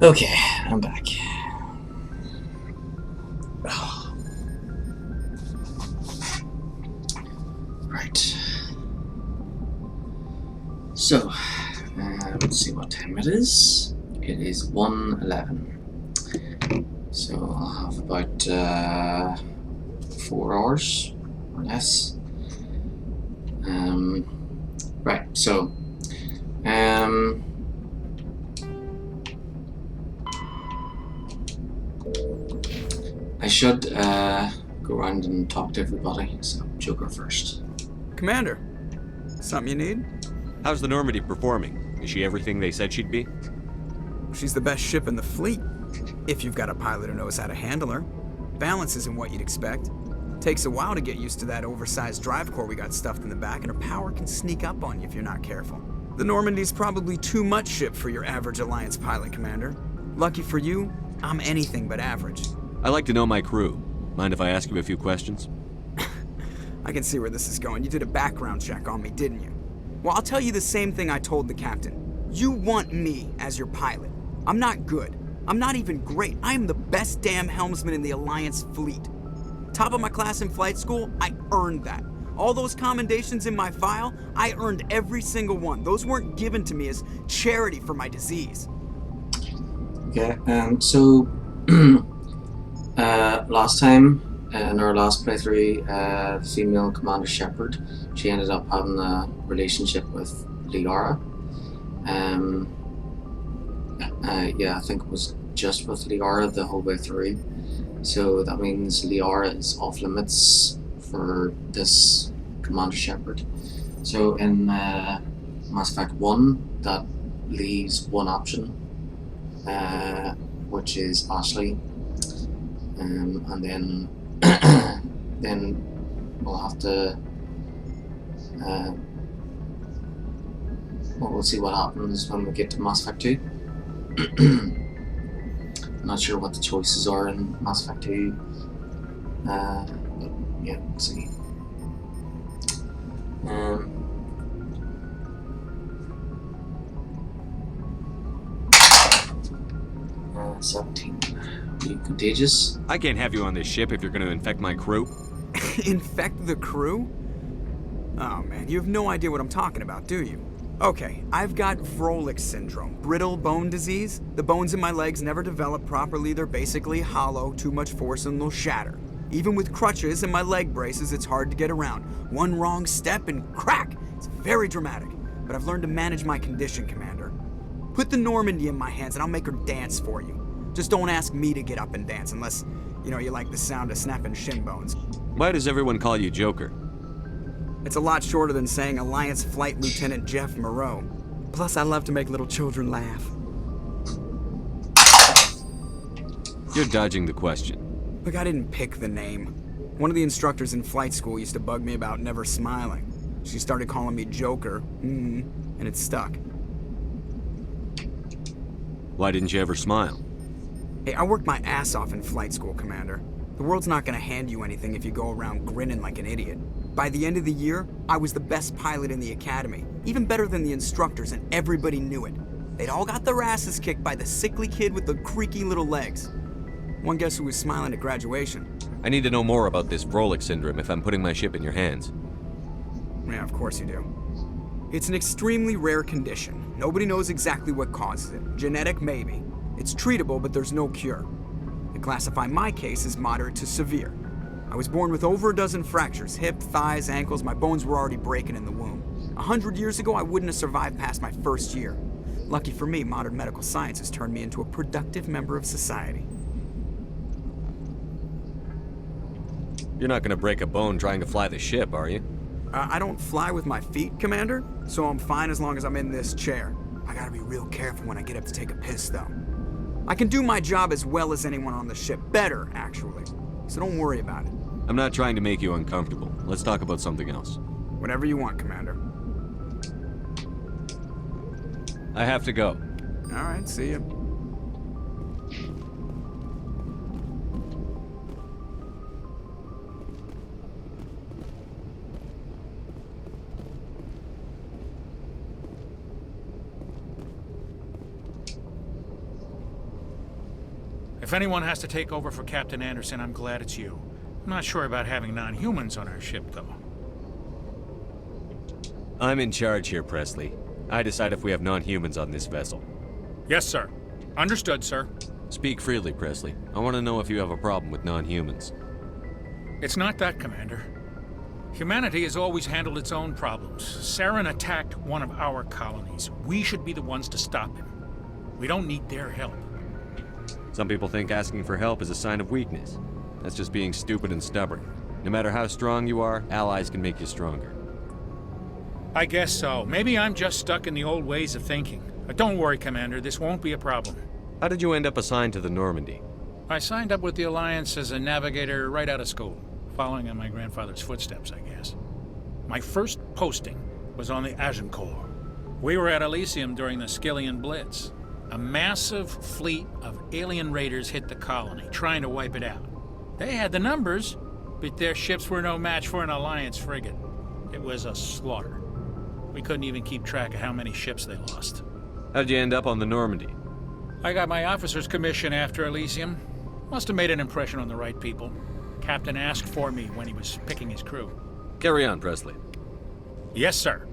Okay, I'm back. Right. So, let's see what time it is. It is 1:11. So I'll have about 4 hours or less. Right, so I should go around and talk to everybody. So Joker first.
Commander, something you need?
How's the Normandy performing? Is she everything they said she'd be?
She's the best ship in the fleet, if you've got a pilot who knows how to handle her. Balance isn't what you'd expect. Takes a while to get used to that oversized drive core we got stuffed in the back, and her power can sneak up on you if you're not careful. The Normandy's probably too much ship for your average Alliance pilot, Commander. Lucky for you, I'm anything but average.
I like to know my crew. Mind if I ask you a few questions?
I can see where this is going. You did a background check on me, didn't you? Well, I'll tell you the same thing I told the captain. You want me as your pilot. I'm not good. I'm not even great. I am the best damn helmsman in the Alliance fleet. Top of my class in flight school, I earned that. All those commendations in my file, I earned every single one. Those weren't given to me as charity for my disease.
Okay, so last time in our last playthrough, the female Commander Shepard, she ended up having a relationship with Liara. Yeah, I think it was just with Liara the whole way through. So that means Liara is off limits for this Commander Shepard. So in Mass Effect 1, that leaves one option, which is Ashley. And then then we'll have to we'll see what happens when we get to Mass Effect 2. I'm not sure what the choices are in Mass Effect 2, but yeah, we'll see. 17. Are you contagious?
I can't have you on this ship if you're going to infect my crew.
Infect the crew? Oh man, you have no idea what I'm talking about, do you? Okay, I've got Vrolik syndrome, brittle bone disease. The bones in my legs never develop properly. They're basically hollow, too much force and they'll shatter. Even with crutches and my leg braces, it's hard to get around. One wrong step and crack! It's very dramatic, but I've learned to manage my condition, Commander. Put the Normandy in my hands and I'll make her dance for you. Just don't ask me to get up and dance unless, you know, you like the sound of snapping shin bones.
Why does everyone call you Joker?
It's a lot shorter than saying Alliance Flight Lieutenant Jeff Moreau. Plus, I love to make little children laugh.
You're dodging the question.
Look, I didn't pick the name. One of the instructors in flight school used to bug me about never smiling. She started calling me Joker, and it stuck.
Why didn't you ever smile?
Hey, I worked my ass off in flight school, Commander. The world's not gonna hand you anything if you go around grinning like an idiot. By the end of the year, I was the best pilot in the academy, even better than the instructors, and everybody knew it. They'd all got their asses kicked by the sickly kid with the creaky little legs. One guess who was smiling at graduation?
I need to know more about this Vrolik syndrome if I'm putting my ship in your hands.
Yeah, of course you do. It's an extremely rare condition. Nobody knows exactly what causes it. Genetic, maybe. It's treatable, but there's no cure. They classify my case as moderate to severe. I was born with over a dozen fractures, hip, thighs, ankles. My bones were already breaking in the womb. 100 years ago, I wouldn't have survived past my first year. Lucky for me, modern medical science has turned me into a productive member of society.
You're not going to break a bone trying to fly the ship, are you?
I don't fly with my feet, Commander, so I'm fine as long as I'm in this chair. I gotta be real careful when I get up to take a piss, though. I can do my job as well as anyone on the ship. Better, actually. So don't worry about it.
I'm not trying to make you uncomfortable. Let's talk about something else.
Whatever you want, Commander.
I have to go.
All right, see you.
If anyone has to take over for Captain Anderson, I'm glad it's you. I'm not sure about having non-humans on our ship, though.
I'm in charge here, Presley. I decide if we have non-humans on this vessel.
Yes, sir. Understood, sir.
Speak freely, Presley. I want to know if you have a problem with non-humans.
It's not that, Commander. Humanity has always handled its own problems. Saren attacked one of our colonies. We should be the ones to stop him. We don't need their help.
Some people think asking for help is a sign of weakness. That's just being stupid and stubborn. No matter how strong you are, allies can make you stronger.
I guess so. Maybe I'm just stuck in the old ways of thinking. But don't worry, Commander. This won't be a problem.
How did you end up assigned to the Normandy?
I signed up with the Alliance as a navigator right out of school, following in my grandfather's footsteps, I guess. My first posting was on the Agincourt. We were at Elysium during the Skillian Blitz. A massive fleet of alien raiders hit the colony, trying to wipe it out. They had the numbers, but their ships were no match for an Alliance frigate. It was a slaughter. We couldn't even keep track of how many ships they lost.
How'd you end up on the Normandy?
I got my officer's commission after Elysium. Must have made an impression on the right people. Captain asked for me when he was picking his crew.
Carry on, Presley.
Yes, sir.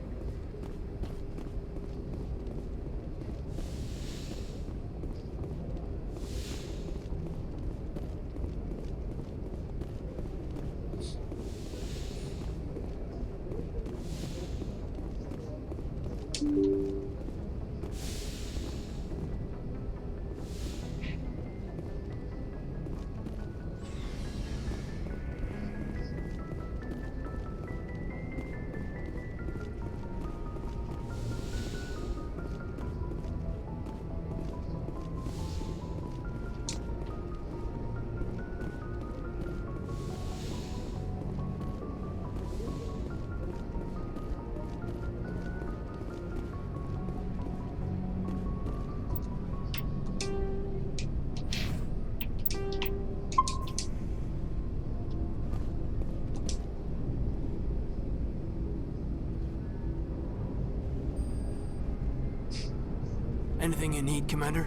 Anything you need, Commander?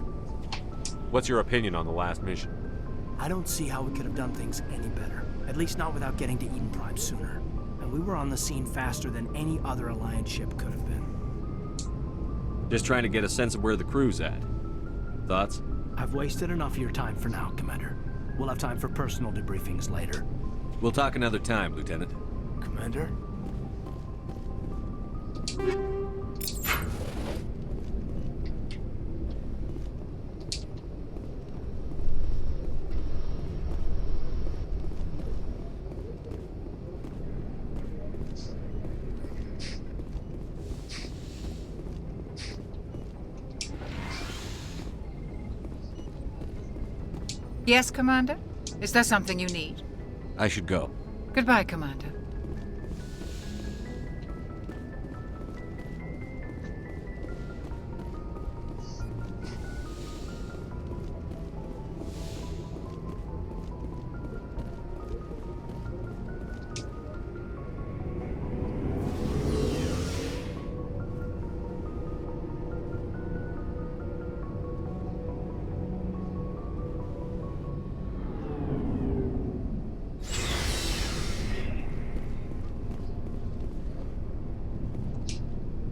What's your opinion on the last mission?
I don't see how we could have done things any better. At least not without getting to Eden Prime sooner. And we were on the scene faster than any other Alliance ship could have been.
Just trying to get a sense of where the crew's at. Thoughts?
I've wasted enough of your time for now, Commander. We'll have time for personal debriefings later.
We'll talk another time, Lieutenant.
Commander?
Yes, Commander? Is there something you need?
I should go.
Goodbye, Commander.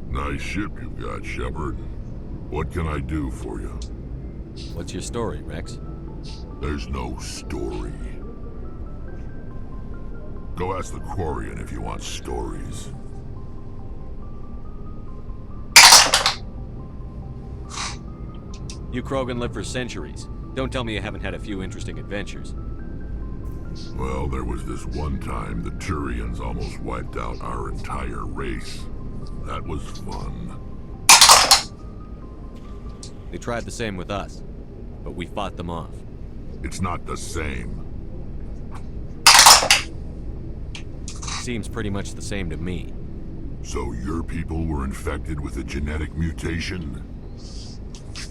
Nice ship you got, Shepard. What can I do for you?
What's your story, Rex?
There's no story. Go ask the Quarian if you want stories.
You Krogan lived for centuries. Don't tell me you haven't had a few interesting adventures.
Well, there was this one time the Turians almost wiped out our entire race. That was fun.
They tried the same with us, but we fought them off.
It's not the same.
Seems pretty much the same to me.
So your people were infected with a genetic mutation?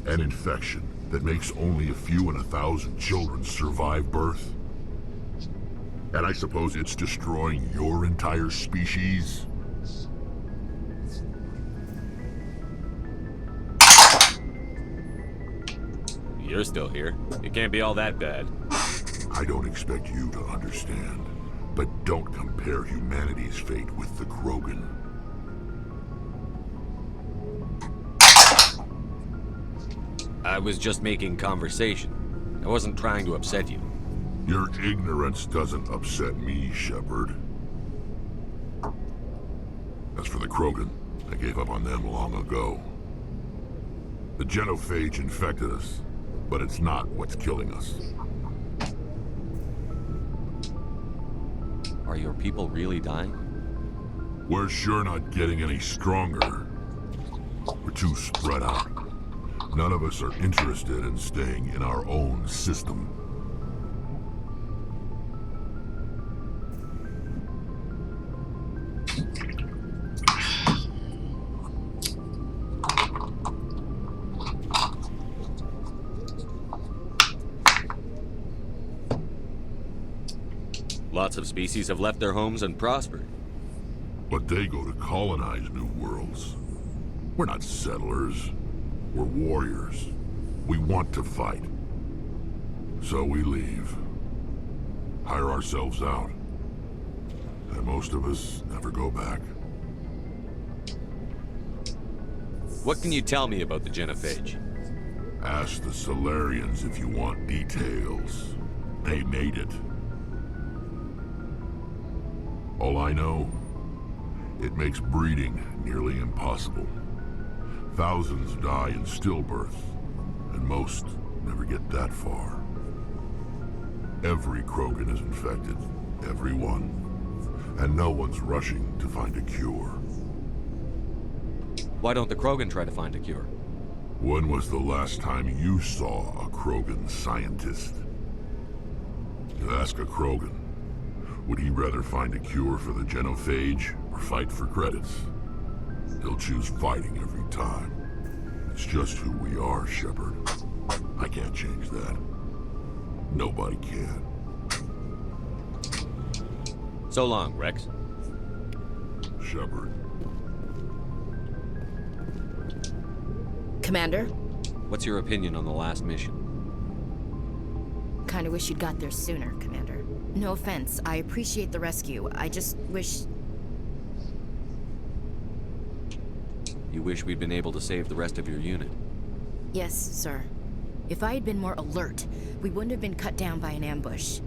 An infection that makes only a few in 1,000 children survive birth? And I suppose it's destroying your entire species?
you're still here. It can't be all that bad.
I don't expect you to understand, but don't compare humanity's fate with the Krogan.
I was just making conversation. I wasn't trying to upset you.
Your ignorance doesn't upset me, Shepard. As for the Krogan, I gave up on them long ago. The genophage infected us, but it's not what's killing us.
Are your people really dying?
We're sure not getting any stronger. We're too spread out. None of us are interested in staying in our own system.
Lots of species have left their homes and prospered.
But they go to colonize new worlds. We're not settlers. We're warriors. We want to fight. So we leave. Hire ourselves out. And most of us never go back.
What can you tell me about the genophage?
Ask the Solarians if you want details. They made it. All I know, it makes breeding nearly impossible. Thousands die in stillbirth, and most never get that far. Every Krogan is infected, every one, and no one's rushing to find a cure.
Why don't the Krogan try to find a cure?
When was the last time you saw a Krogan scientist? You ask a Krogan, would he rather find a cure for the genophage or fight for credits? He'll choose fighting every time. It's just who we are, Shepard. I can't change that. Nobody can.
So long, Rex.
Shepard.
Commander?
What's your opinion on the last mission?
Kinda wish you'd got there sooner, Commander. No offense, I appreciate the rescue. I just wish...
You wish we'd been able to save the rest of your unit?
Yes, sir. If I had been more alert, we wouldn't have been cut down by an ambush.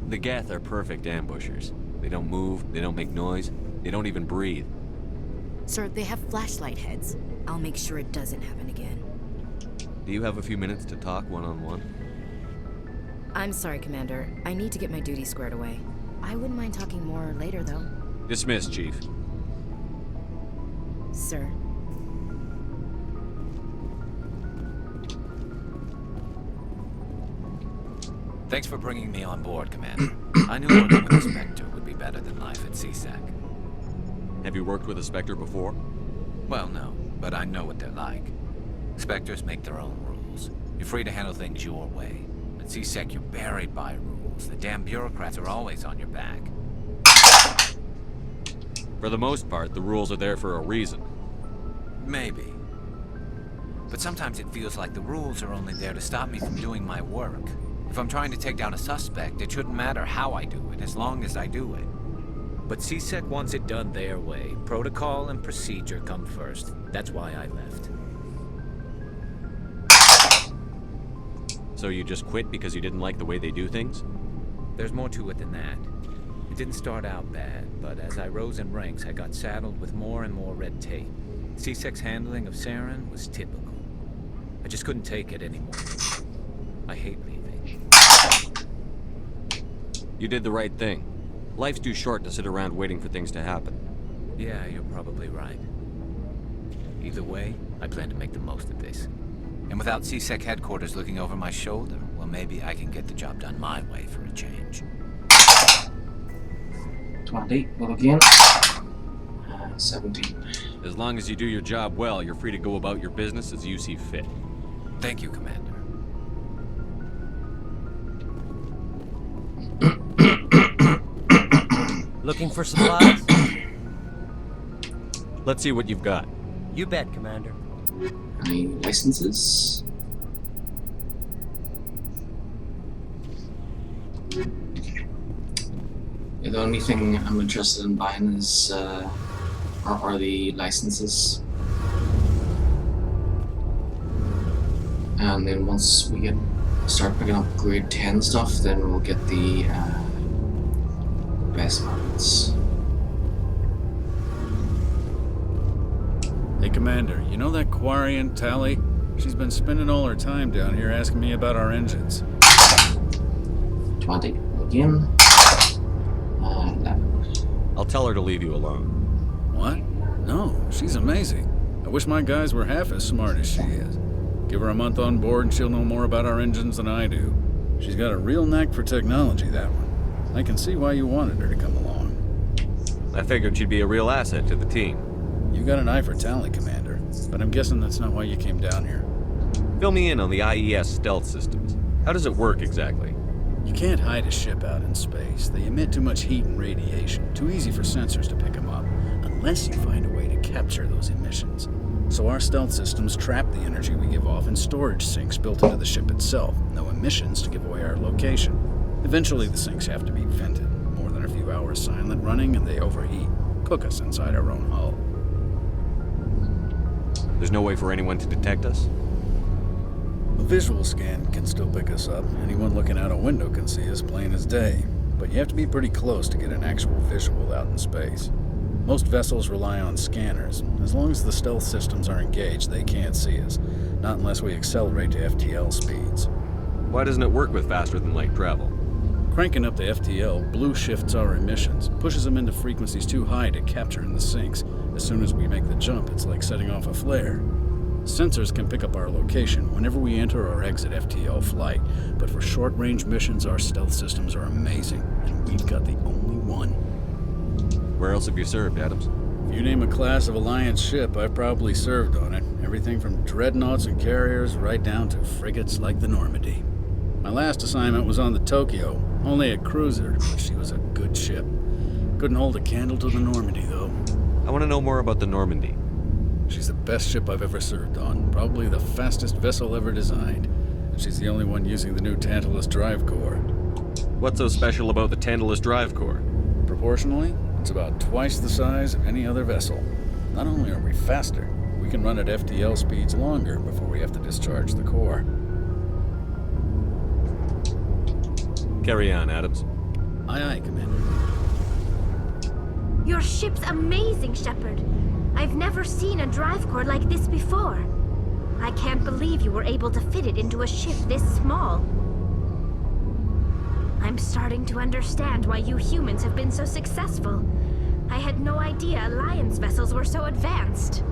The Geth are perfect ambushers. They don't move, they don't make noise, they don't even breathe.
Sir, they have flashlight heads. I'll make sure it doesn't happen again.
Do you have a few minutes to talk one-on-one?
I'm sorry, Commander. I need to get my duty squared away. I wouldn't mind talking more later, though.
Dismissed, Chief.
Sir.
Thanks for bringing me on board, Commander. I knew working with a Spectre would be better than life at CSAC.
Have you worked with a Spectre before?
Well, no, but I know what they're like. Spectres make their own rules. You're free to handle things your way. At CSEC, you're buried by rules. The damn bureaucrats are always on your back.
For the most part, the rules are there for a reason.
Maybe. But sometimes it feels like the rules are only there to stop me from doing my work. If I'm trying to take down a suspect, it shouldn't matter how I do it, as long as I do it.
But CSEC wants it done their way. Protocol and procedure come first. That's why I left.
So you just quit because you didn't like the way they do things?
There's more to it than that. It didn't start out bad, but as I rose in ranks, I got saddled with more and more red tape. CSEC's handling of Saren was typical. I just couldn't take it anymore. I hate leaving.
You did the right thing. Life's too short to sit around waiting for things to happen.
Yeah, you're probably right. Either way, I plan to make the most of this.
And without CSEC headquarters looking over my shoulder, well, maybe I can get the job done my way for a change.
20, roll again. 17.
As long as you do your job well, you're free to go about your business as you see fit.
Thank you, Commander.
Looking for supplies?
Let's see what you've got.
You bet, Commander.
Any licenses? The only thing I'm interested in buying is are the licenses. And then once we start picking up grade 10 stuff, then we'll get the best weapons.
Hey, Commander, you know that Quarian, Tally? She's been spending all her time down here asking me about our engines.
20 again. 11.
I'll tell her to leave you alone.
What? No, she's amazing. I wish my guys were half as smart as she is. Give her a month on board and she'll know more about our engines than I do. She's got a real knack for technology, that one. I can see why you wanted her to come along.
I figured she'd be a real asset to the team.
You got an eye for talent, Commander, but I'm guessing that's not why you came down here.
Fill me in on the IES stealth systems. How does it work exactly?
You can't hide a ship out in space. They emit too much heat and radiation. Too easy for sensors to pick them up, unless you find a way to capture those emissions. So our stealth systems trap the energy we give off in storage sinks built into the ship itself. No emissions to give away our location. Eventually the sinks have to be vented. More than a few hours silent running and they overheat. Cook us inside our own hull.
There's no way for anyone to detect us?
A visual scan can still pick us up. Anyone looking out a window can see us plain as day. But you have to be pretty close to get an actual visual out in space. Most vessels rely on scanners. As long as the stealth systems are engaged, they can't see us. Not unless we accelerate to FTL speeds.
Why doesn't it work with faster-than-light travel?
Cranking up the FTL blue shifts our emissions, pushes them into frequencies too high to capture in the sinks. As soon as we make the jump, it's like setting off a flare. Sensors can pick up our location whenever we enter or exit FTL flight, but for short-range missions, our stealth systems are amazing, and we've got the only one.
Where else have you served, Adams?
If you name a class of Alliance ship, I've probably served on it. Everything from dreadnoughts and carriers right down to frigates like the Normandy. My last assignment was on the Tokyo, only a cruiser, but she was a good ship. Couldn't hold a candle to the Normandy, though.
I want to know more about the Normandy.
She's the best ship I've ever served on, probably the fastest vessel ever designed. And she's the only one using the new Tantalus drive core.
What's so special about the Tantalus drive core?
Proportionally, it's about twice the size of any other vessel. Not only are we faster, we can run at FTL speeds longer before we have to discharge the core.
Carry on, Adams.
Aye, aye, Commander.
Your ship's amazing, Shepard. I've never seen a drive core like this before. I can't believe you were able to fit it into a ship this small. I'm starting to understand why you humans have been so successful. I had no idea Alliance vessels were so advanced.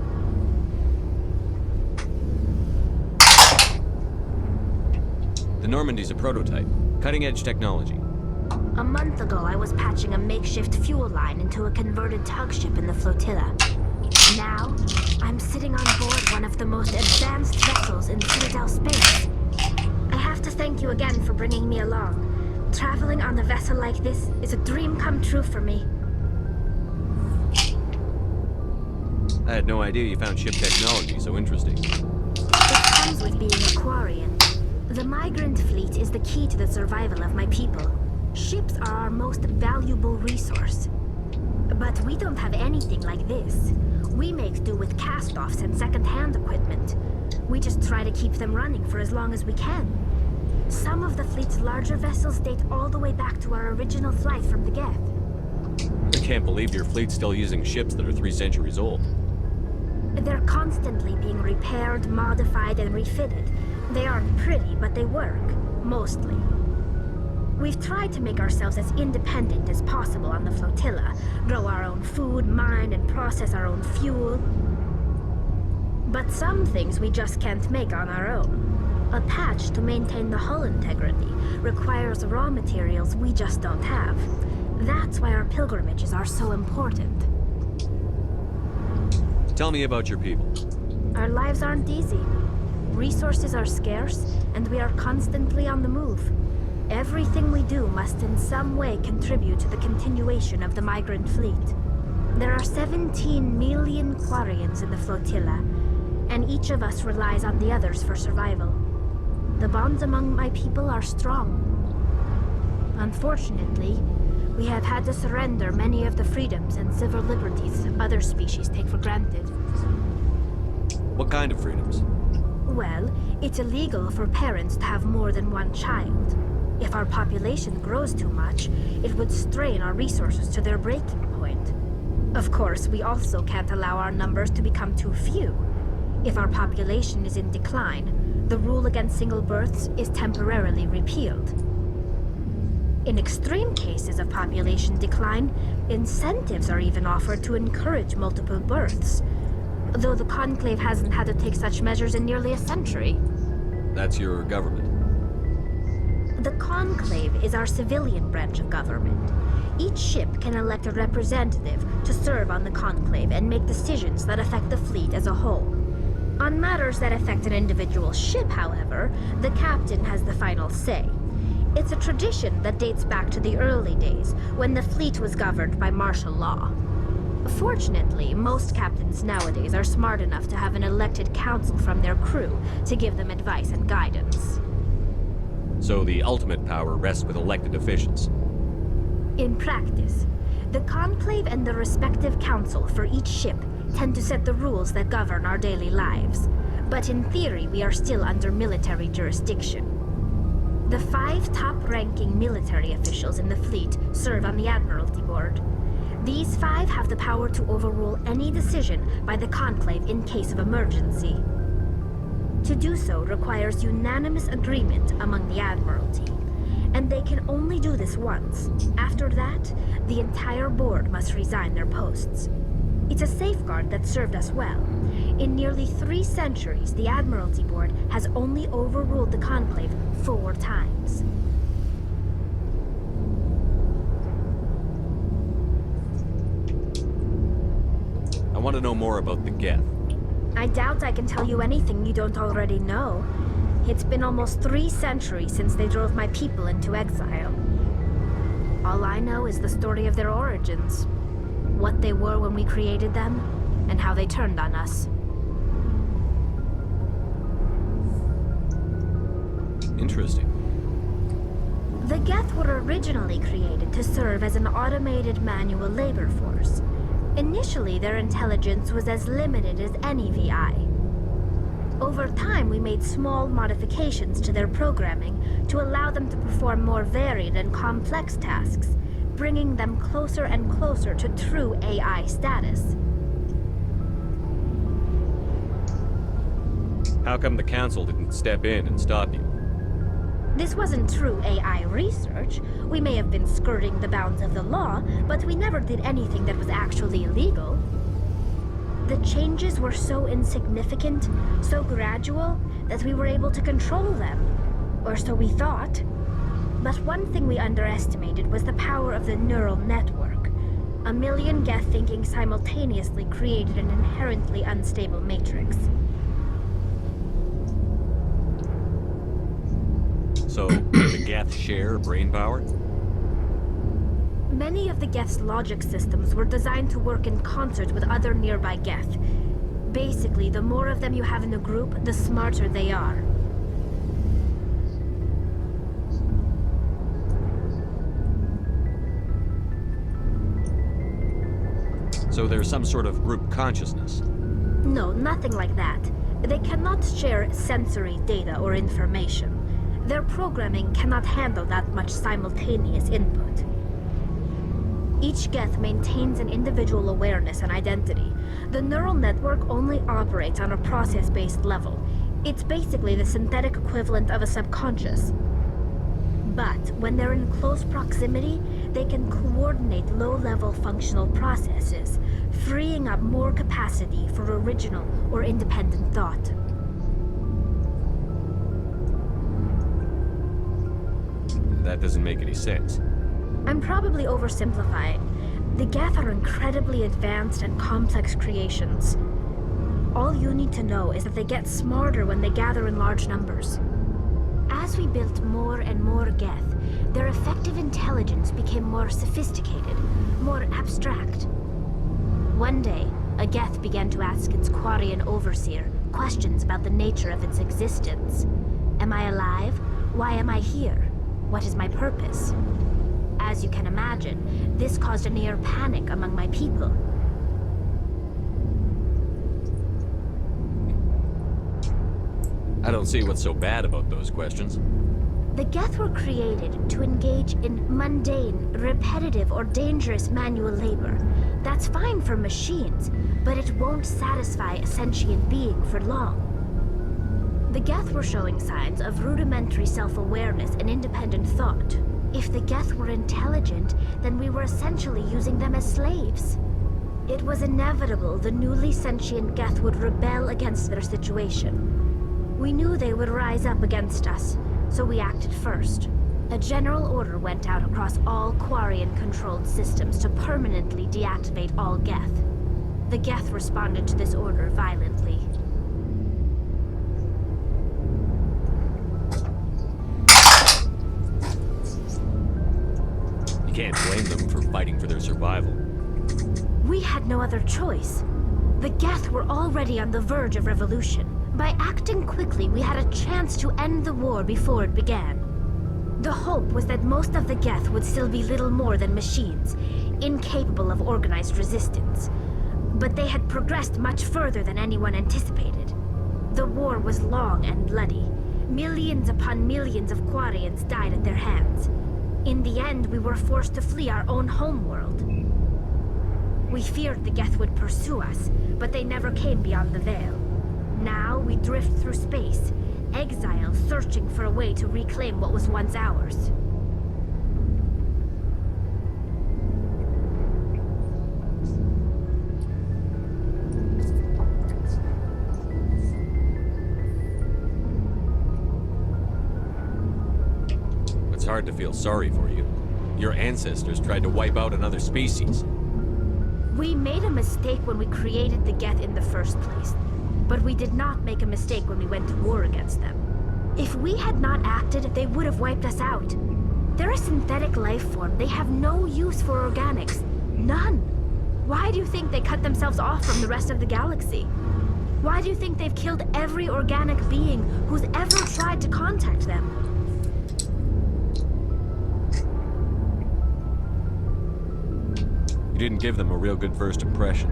The Normandy's a prototype. Cutting-edge technology.
A month ago, I was patching a makeshift fuel line into a converted tug ship in the flotilla. Now, I'm sitting on board one of the most advanced vessels in Citadel space. I have to thank you again for bringing me along. Traveling on a vessel like this is a dream come true for me.
I had no idea you found ship technology so interesting.
It comes with being a Quarian. The migrant fleet is the key to the survival of my people. Ships are our most valuable resource. But we don't have anything like this. We make do with cast-offs and second-hand equipment. We just try to keep them running for as long as we can. Some of the fleet's larger vessels date all the way back to our original flight from the Geth.
I can't believe your fleet's still using ships that are 3 centuries old.
They're constantly being repaired, modified, and refitted. They aren't pretty, but they work. Mostly. We've tried to make ourselves as independent as possible on the flotilla, grow our own food, mine, and process our own fuel. But some things we just can't make on our own. A patch to maintain the hull integrity requires raw materials we just don't have. That's why our pilgrimages are so important.
Tell me about your people.
Our lives aren't easy. Resources are scarce, and we are constantly on the move. Everything we do must in some way contribute to the continuation of the migrant fleet. There are 17 million Quarians in the flotilla, and each of us relies on the others for survival. The bonds among my people are strong. Unfortunately, We have had to surrender many of the freedoms and civil liberties other species take for granted.
What kind of freedoms?
Well, it's illegal for parents to have more than one child. If our population grows too much, it would strain our resources to their breaking point. Of course, we also can't allow our numbers to become too few. If our population is in decline, the rule against single births is temporarily repealed. In extreme cases of population decline, incentives are even offered to encourage multiple births, though the Conclave hasn't had to take such measures in nearly a century.
That's your government.
The Conclave is our civilian branch of government. Each ship can elect a representative to serve on the Conclave and make decisions that affect the fleet as a whole. On matters that affect an individual ship, however, the captain has the final say. It's a tradition that dates back to the early days, when the fleet was governed by martial law. Fortunately, most captains nowadays are smart enough to have an elected council from their crew to give them advice and guidance.
So the ultimate power rests with elected officials.
In practice, the Conclave and the respective council for each ship tend to set the rules that govern our daily lives. But in theory, we are still under military jurisdiction. The 5 top-ranking military officials in the fleet serve on the Admiralty Board. These 5 have the power to overrule any decision by the Conclave in case of emergency. To do so requires unanimous agreement among the Admiralty, and they can only do this once. After that, the entire board must resign their posts. It's a safeguard that served us well. In nearly 3 centuries, the Admiralty Board has only overruled the Conclave 4 times.
I want to know more about the Geth.
I doubt I can tell you anything you don't already know. It's been almost 3 centuries since they drove my people into exile. All I know is the story of their origins. What they were when we created them, and how they turned on us.
Interesting.
The Geth were originally created to serve as an automated manual labor force. Initially, their intelligence was as limited as any VI. Over time, we made small modifications to their programming to allow them to perform more varied and complex tasks, bringing them closer and closer to true AI status.
How come the Council didn't step in and stop you?
This wasn't true AI research. We may have been skirting the bounds of the law, but we never did anything that was actually illegal. The changes were so insignificant, so gradual, that we were able to control them. Or so we thought. But one thing we underestimated was the power of the neural network. A million Geth thinking simultaneously created an inherently unstable matrix.
So, the Geth share brain power?
Many of the Geth's logic systems were designed to work in concert with other nearby Geth. Basically, the more of them you have in a group, the smarter they are.
So there's some sort of group consciousness?
No, nothing like that. They cannot share sensory data or information. Their programming cannot handle that much simultaneous input. Each Geth maintains an individual awareness and identity. The neural network only operates on a process-based level. It's basically the synthetic equivalent of a subconscious. But when they're in close proximity, they can coordinate low-level functional processes, freeing up more capacity for original or independent thought.
That doesn't make any sense.
I'm probably oversimplifying. The Geth are incredibly advanced and complex creations. All you need to know is that they get smarter when they gather in large numbers. As we built more and more Geth, their effective intelligence became more sophisticated, more abstract. One day, a Geth began to ask its Quarian overseer questions about the nature of its existence. Am I alive? Why am I here? What is my purpose? As you can imagine, this caused a near panic among my people.
I don't see what's so bad about those questions.
The Geth were created to engage in mundane, repetitive, or dangerous manual labor. That's fine for machines, but it won't satisfy a sentient being for long. The Geth were showing signs of rudimentary self-awareness and independent thought. If the Geth were intelligent, then we were essentially using them as slaves. It was inevitable the newly sentient Geth would rebel against their situation. We knew they would rise up against us, so we acted first. A general order went out across all Quarian-controlled systems to permanently deactivate all Geth. The Geth responded to this order violently.
You can't blame them for fighting for their survival.
We had no other choice. The Geth were already on the verge of revolution. By acting quickly, we had a chance to end the war before it began. The hope was that most of the Geth would still be little more than machines, incapable of organized resistance. But they had progressed much further than anyone anticipated. The war was long and bloody. Millions upon millions of Quarians died at their hands. In the end, we were forced to flee our own homeworld. We feared the Geth would pursue us, but they never came beyond the Veil. Now we drift through space, exiles searching for a way to reclaim what was once ours.
It's hard to feel sorry for you. Your ancestors tried to wipe out another species.
We made a mistake when we created the Geth in the first place. But we did not make a mistake when we went to war against them. If we had not acted, they would have wiped us out. They're a synthetic life form. They have no use for organics. None. Why do you think they cut themselves off from the rest of the galaxy? Why do you think they've killed every organic being who's ever tried to contact them?
You didn't give them a real good first impression.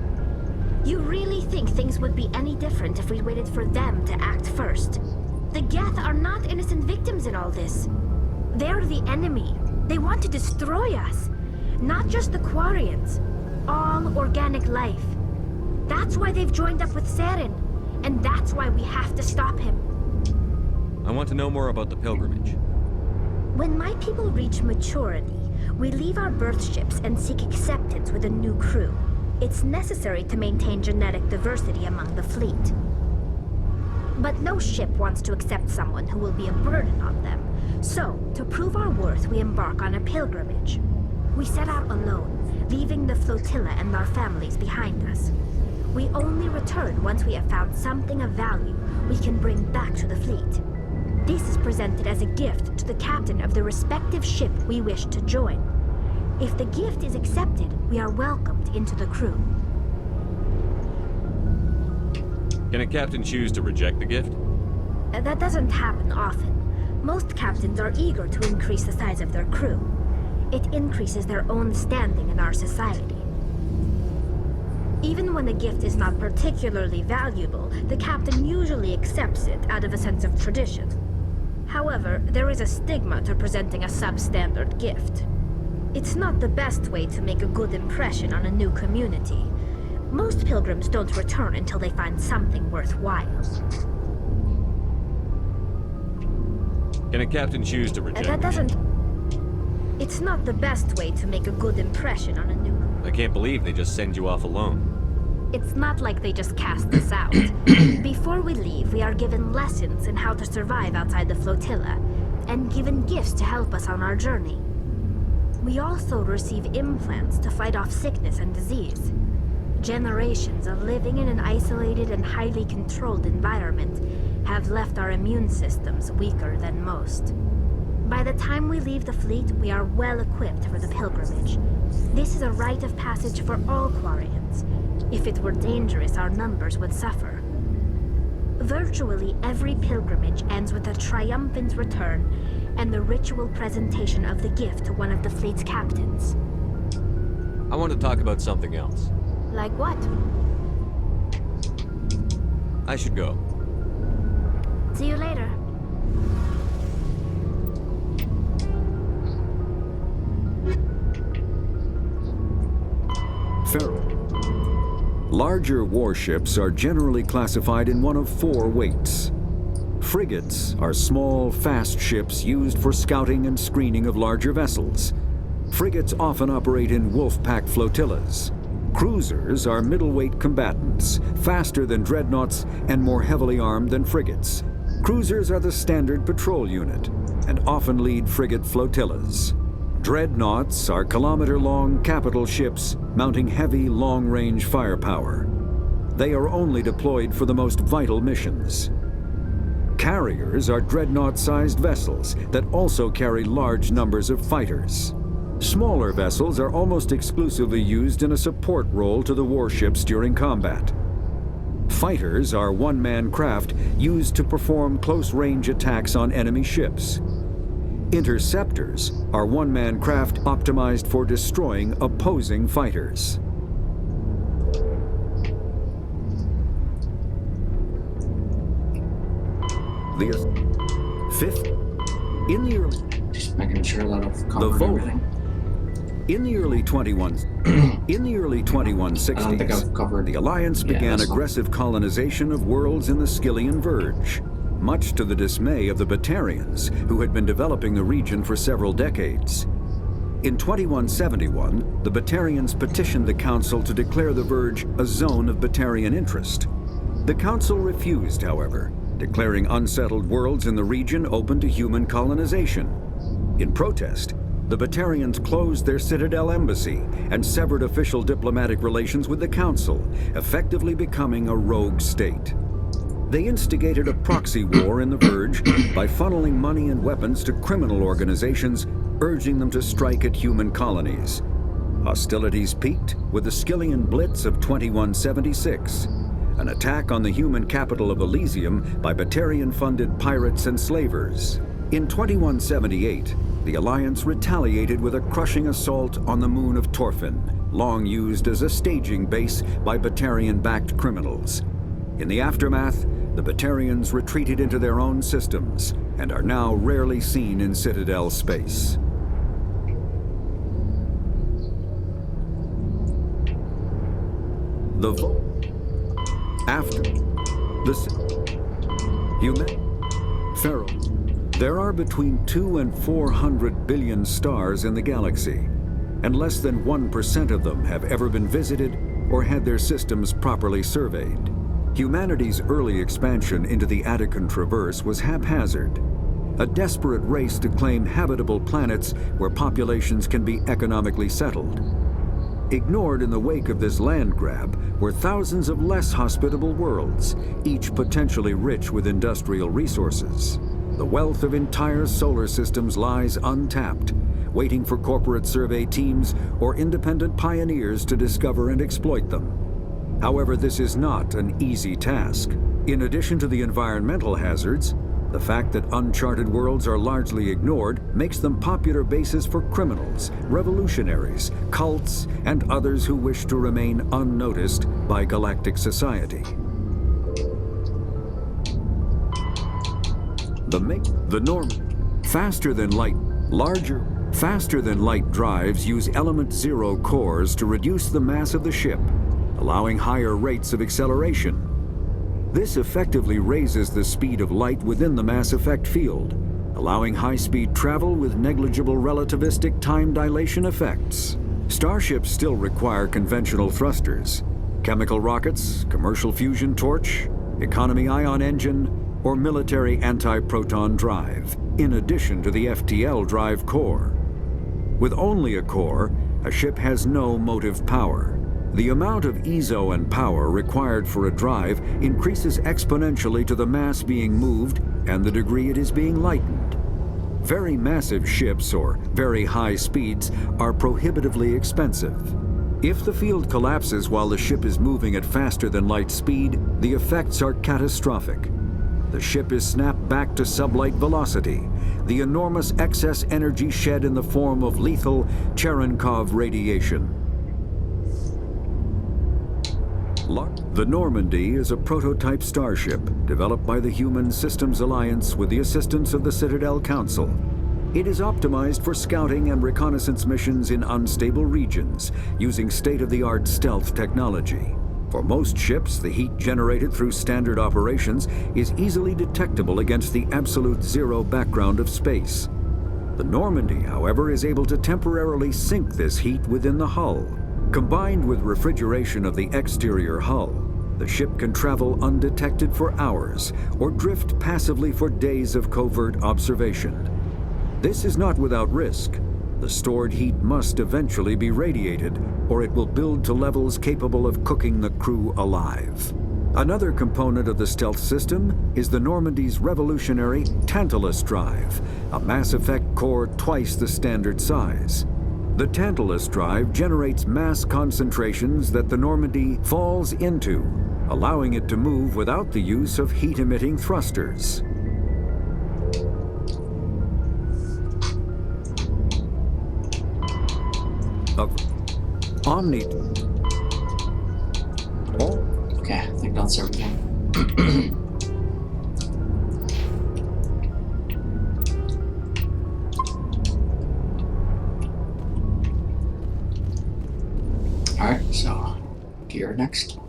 You really think things would be any different if we waited for them to act first? The Geth are not innocent victims in all this. They're the enemy. They want to destroy us. Not just the Quarians. All organic life. That's why they've joined up with Saren. And that's why we have to stop him.
I want to know more about the pilgrimage.
When my people reach maturity, we leave our birth ships and seek acceptance with a new crew. It's necessary to maintain genetic diversity among the fleet. But no ship wants to accept someone who will be a burden on them. So, to prove our worth, we embark on a pilgrimage. We set out alone, leaving the flotilla and our families behind us. We only return once we have found something of value we can bring back to the fleet. This is presented as a gift to the captain of the respective ship we wish to join. If the gift is accepted, we are welcomed into the crew.
Can a captain choose to reject the gift?
That doesn't happen often. Most captains are eager to increase the size of their crew. It increases their own standing in our society. Even when the gift is not particularly valuable, the captain usually accepts it out of a sense of tradition. However, there is a stigma to presenting a substandard gift. It's not the best way to make a good impression on a new community. Most pilgrims don't return until they find something worthwhile.
Can a captain choose to reject
That doesn't... It's not the best way to make a good impression on a new...
I can't believe they just send you off alone.
It's not like they just cast us out. Before we leave, we are given lessons in how to survive outside the flotilla, and given gifts to help us on our journey. We also receive implants to fight off sickness and disease. Generations of living in an isolated and highly controlled environment have left our immune systems weaker than most. By the time we leave the fleet, we are well equipped for the pilgrimage. This is a rite of passage for all Quarians. If it were dangerous, our numbers would suffer. Virtually every pilgrimage ends with a triumphant return and the ritual presentation of the gift to one of the fleet's captains.
I want to talk about something else.
Like what?
I should go.
See you later.
Pharaoh. Larger warships are generally classified in one of 4 weights. Frigates are small, fast ships used for scouting and screening of larger vessels. Frigates often operate in wolf-pack flotillas. Cruisers are middleweight combatants, faster than dreadnoughts and more heavily armed than frigates. Cruisers are the standard patrol unit and often lead frigate flotillas. Dreadnoughts are kilometer-long capital ships mounting heavy, long-range firepower. They are only deployed for the most vital missions. Carriers are dreadnought-sized vessels that also carry large numbers of fighters. Smaller vessels are almost exclusively used in a support role to the warships during combat. Fighters are one-man craft used to perform close-range attacks on enemy ships. Interceptors are one-man craft optimized for destroying opposing fighters. The fifth, in the early,
just making sure that I've
the
covered everything.
In the early 2160s, the Alliance began aggressive colonization of worlds in the Skyllian Verge, much to the dismay of the Batarians, who had been developing the region for several decades. In 2171, the Batarians petitioned the Council to declare the Verge a zone of Batarian interest. The Council refused, however, declaring unsettled worlds in the region open to human colonization. In protest, the Batarians closed their Citadel embassy and severed official diplomatic relations with the Council, effectively becoming a rogue state. They instigated a proxy war in the Verge by funneling money and weapons to criminal organizations, urging them to strike at human colonies. Hostilities peaked with the Skyllian Blitz of 2176, an attack on the human capital of Elysium by Batarian-funded pirates and slavers. In 2178, the Alliance retaliated with a crushing assault on the moon of Torfin, long used as a staging base by Batarian-backed criminals. In the aftermath, the Batarians retreated into their own systems and are now rarely seen in Citadel space. After the human Pharaoh. There are between 200 and 400 billion stars in the galaxy, and less than 1% of them have ever been visited or had their systems properly surveyed. Humanity's early expansion into the Attican Traverse was haphazard, a desperate race to claim habitable planets where populations can be economically settled. Ignored in the wake of this land grab were thousands of less hospitable worlds, each potentially rich with industrial resources. The wealth of entire solar systems lies untapped, waiting for corporate survey teams or independent pioneers to discover and exploit them. However, this is not an easy task. In addition to the environmental hazards, the fact that uncharted worlds are largely ignored makes them popular bases for criminals, revolutionaries, cults, and others who wish to remain unnoticed by galactic society. The norm, faster than light drives use element 0 cores to reduce the mass of the ship, allowing higher rates of acceleration. This effectively raises the speed of light within the mass effect field, allowing high-speed travel with negligible relativistic time dilation effects. Starships still require conventional thrusters, chemical rockets, commercial fusion torch, economy ion engine, or military anti-proton drive, in addition to the FTL drive core. With only a core, a ship has no motive power. The amount of EZO and power required for a drive increases exponentially to the mass being moved and the degree it is being lightened. Very massive ships or very high speeds are prohibitively expensive. If the field collapses while the ship is moving at faster than light speed, the effects are catastrophic. The ship is snapped back to sublight velocity, the enormous excess energy shed in the form of lethal Cherenkov radiation. The Normandy is a prototype starship developed by the Human Systems Alliance with the assistance of the Citadel Council. It is optimized for scouting and reconnaissance missions in unstable regions using state-of-the-art stealth technology. For most ships, the heat generated through standard operations is easily detectable against the absolute zero background of space. The Normandy, however, is able to temporarily sink this heat within the hull. Combined with refrigeration of the exterior hull, the ship can travel undetected for hours or drift passively for days of covert observation. This is not without risk. The stored heat must eventually be radiated, or it will build to levels capable of cooking the crew alive. Another component of the stealth system is the Normandy's revolutionary Tantalus drive, a Mass Effect core twice the standard size. The Tantalus drive generates mass concentrations that the Normandy falls into, allowing it to move without the use of heat-emitting thrusters. Omni...
Okay, I think that's everything. Alright, so gear next.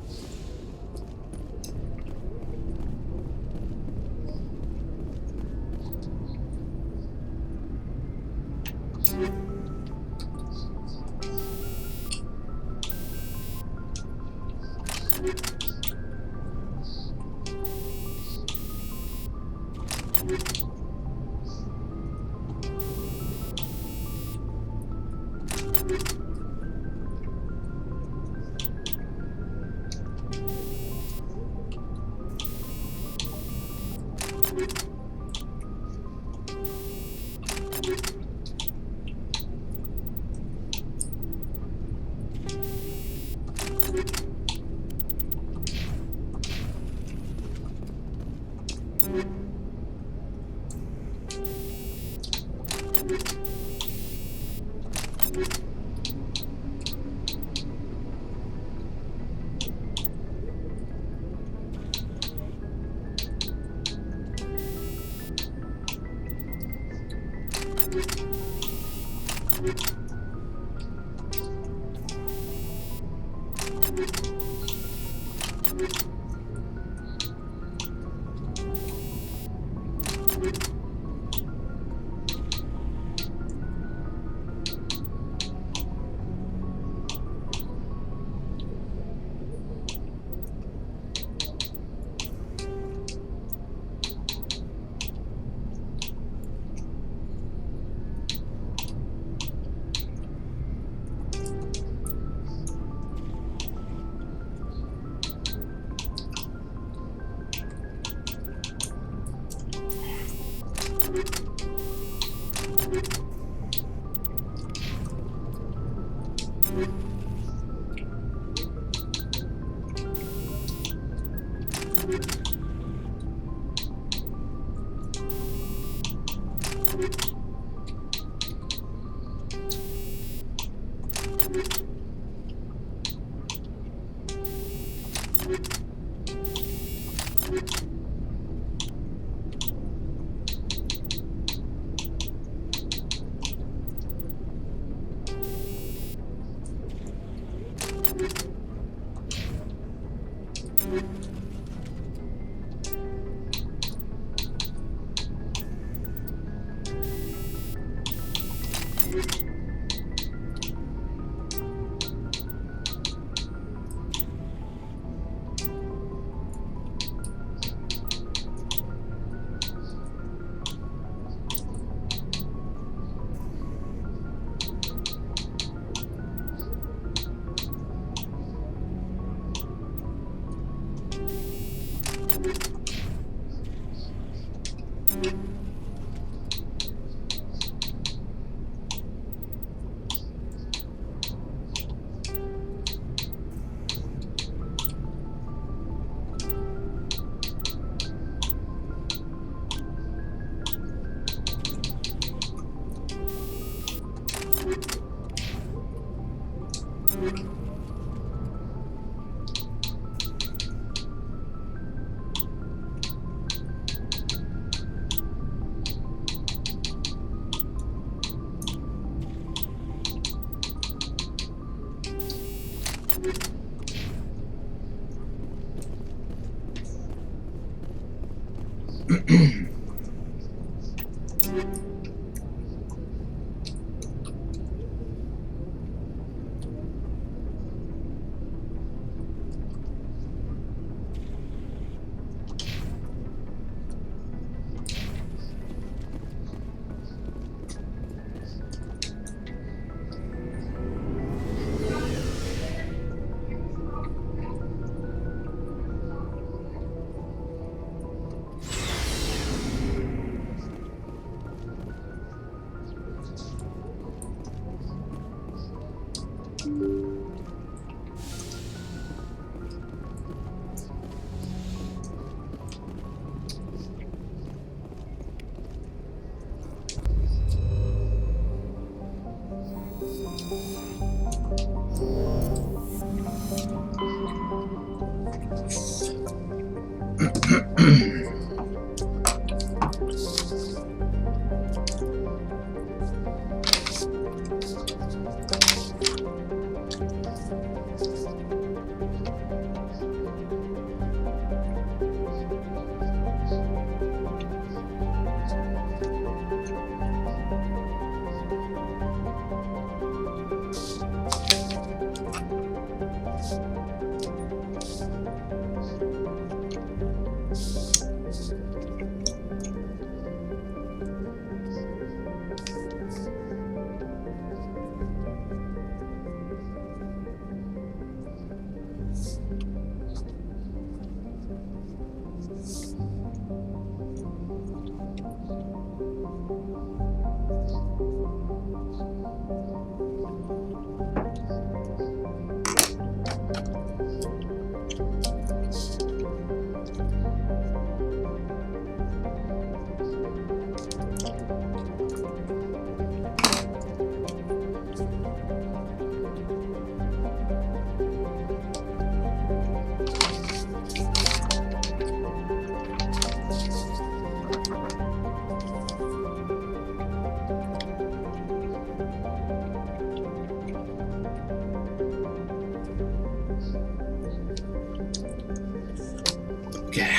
Okay.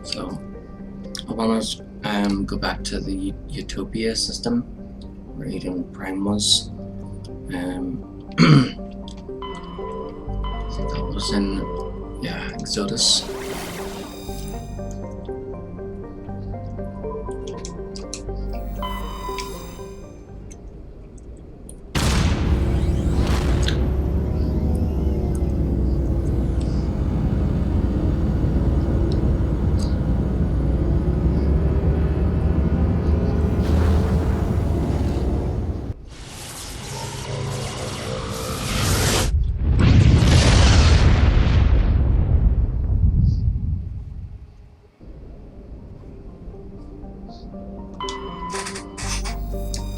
So I want to go back to the Utopia system where Eden Prime was. I think that was in Exodus.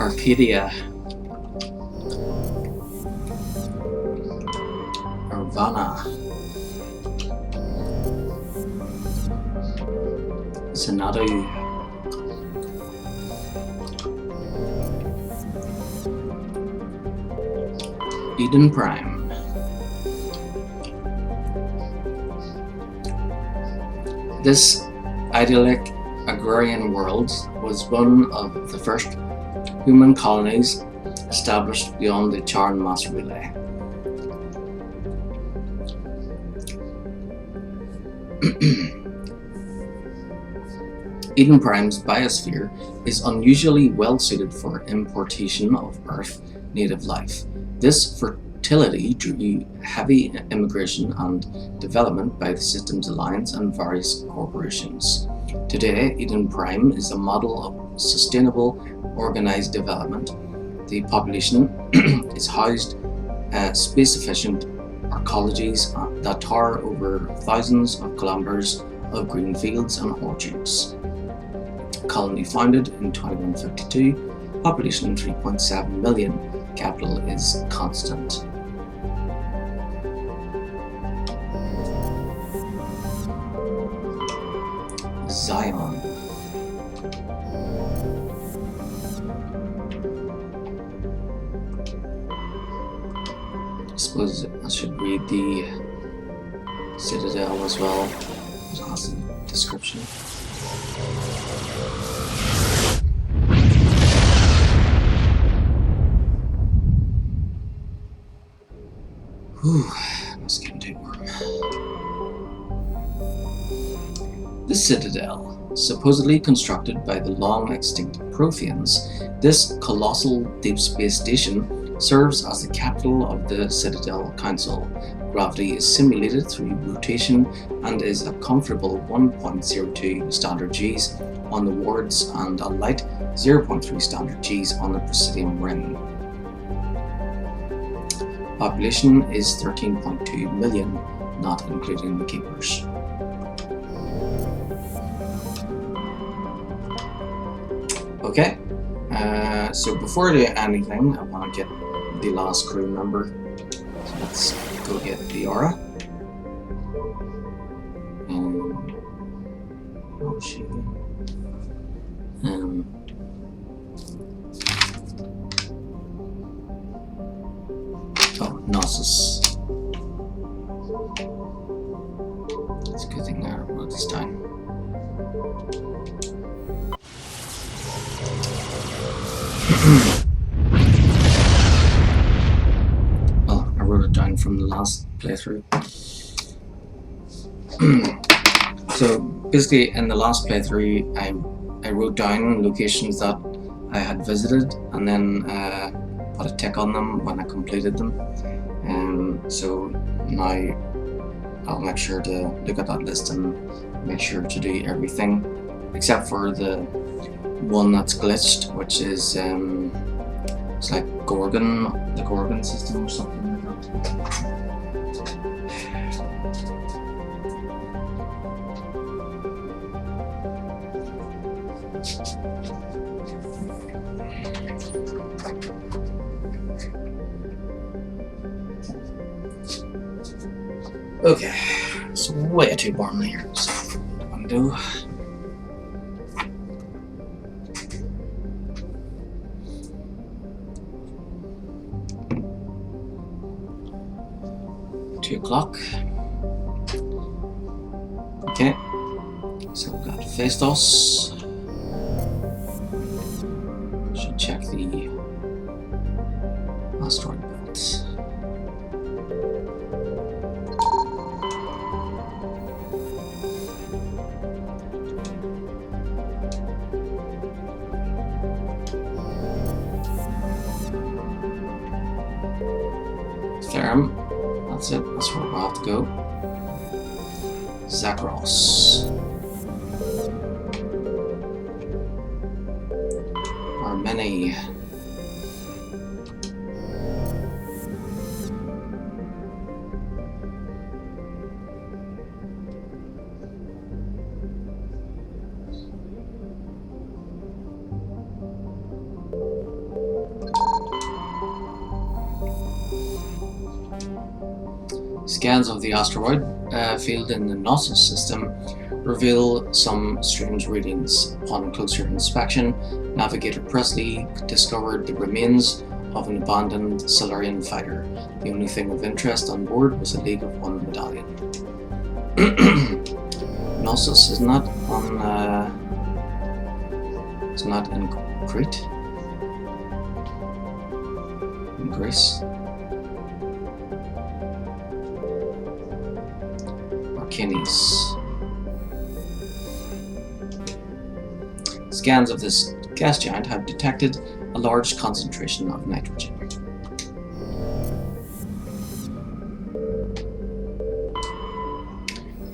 Arcadia, Nirvana, Xanadu, Eden Prime. This idyllic agrarian world was one of the first human colonies established beyond the Charn Mass Relay. Eden Prime's biosphere is unusually well suited for importation of Earth native life. This fertility drew heavy immigration and development by the Systems Alliance and various corporations. Today, Eden Prime is a model of sustainable, organized development. The population is housed space-efficient arcologies that tower over thousands of kilometers of green fields and orchards. Colony founded in 2152, Population 3.7 million. Capital is constant. Zion. I suppose I should read the Citadel as well. It has a description. Whew, this can take warm. The Citadel, supposedly constructed by the long-extinct Protheans, this colossal deep space station serves as the capital of the Citadel Council. Gravity is simulated through rotation and is a comfortable 1.02 standard Gs on the wards and a light 0.3 standard Gs on the Presidium ring. Population is 13.2 million, not including the Keepers. Okay, so before I do anything, I want to get the last crew member. So let's go get the aura. Oh, she. Oh, Gnosis. It's a good thing I wrote this time. Well, I wrote it down from the last playthrough. So basically, in the last playthrough, I wrote down locations that I had visited, and then put a tick on them when I completed them. So now I'll make sure to look at that list and make sure to do everything, except for the one that's glitched, which is it's like the Gorgon system or something like that. Okay, it's way too warm in here, so what I'm gonna do. O'clock. Okay, so we've got Phaistos. Should check the asteroid belt. Therum. That's it, that's where we'll have to go. Zagros. Armeni. Scans of the asteroid field in the Gnosis system reveal some strange readings. Upon closer inspection, Navigator Presley discovered the remains of an abandoned Solarian fighter. The only thing of interest on board was a League of One medallion. Gnosis is not on. It's not in Crete. In Greece. Arcanes. Scans of this gas giant have detected a large concentration of nitrogen.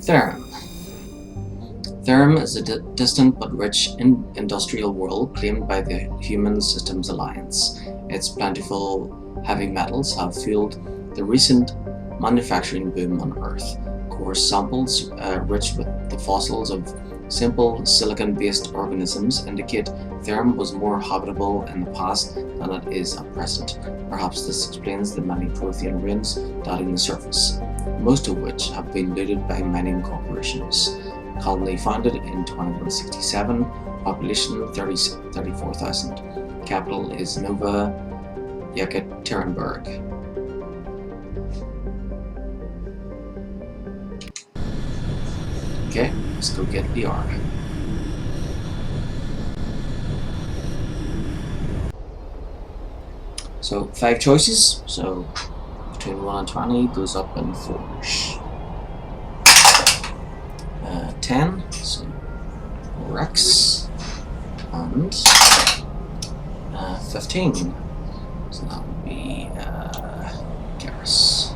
Therum. Therum is a distant but rich industrial world claimed by the Human Systems Alliance. Its plentiful heavy metals have fueled the recent manufacturing boom on Earth. Coarse samples rich with the fossils of Simple silicon-based organisms indicate Therum was more habitable in the past than it is at present. Perhaps this explains the many Prothean ruins dotting the surface, most of which have been looted by mining corporations. Colony founded in 2167, population 34,000. Capital is Nova Yekaterinburg. Okay, let's go get the R. So 5 choices, so between 1 and 20 goes up in 4s. 10, so 4x, and 15, so that would be Garrus.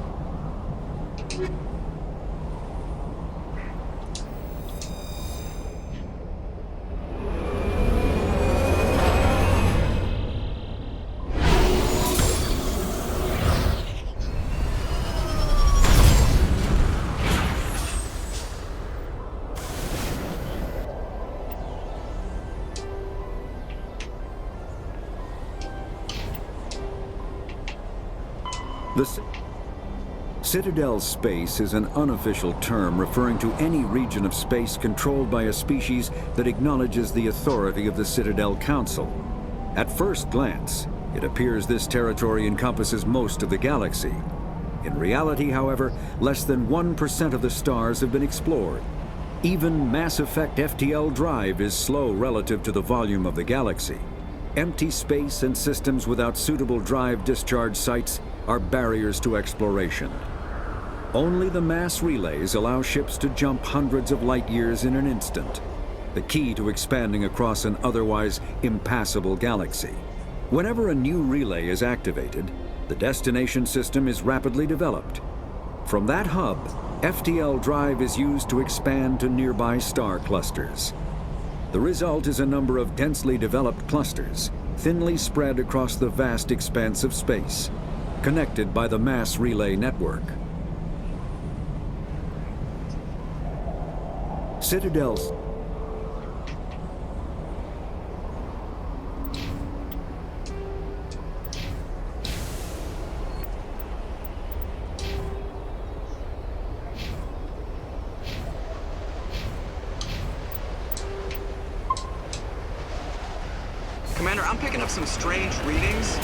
The Citadel space is an unofficial term referring to any region of space controlled by a species that acknowledges the authority of the Citadel Council. At first glance, it appears this territory encompasses most of the galaxy. In reality, however, less than 1% of the stars have been explored. Even Mass Effect FTL drive is slow relative to the volume of the galaxy. Empty space and systems without suitable drive discharge sites are barriers to exploration. Only the mass relays allow ships to jump hundreds of light years in an instant, the key to expanding across an otherwise impassable galaxy. Whenever a new relay is activated, the destination system is rapidly developed. From that hub, FTL drive is used to expand to nearby star clusters. The result is a number of densely developed clusters, thinly spread across the vast expanse of space, connected by the mass relay network. Citadel's
Commander, I'm picking up some strange readings.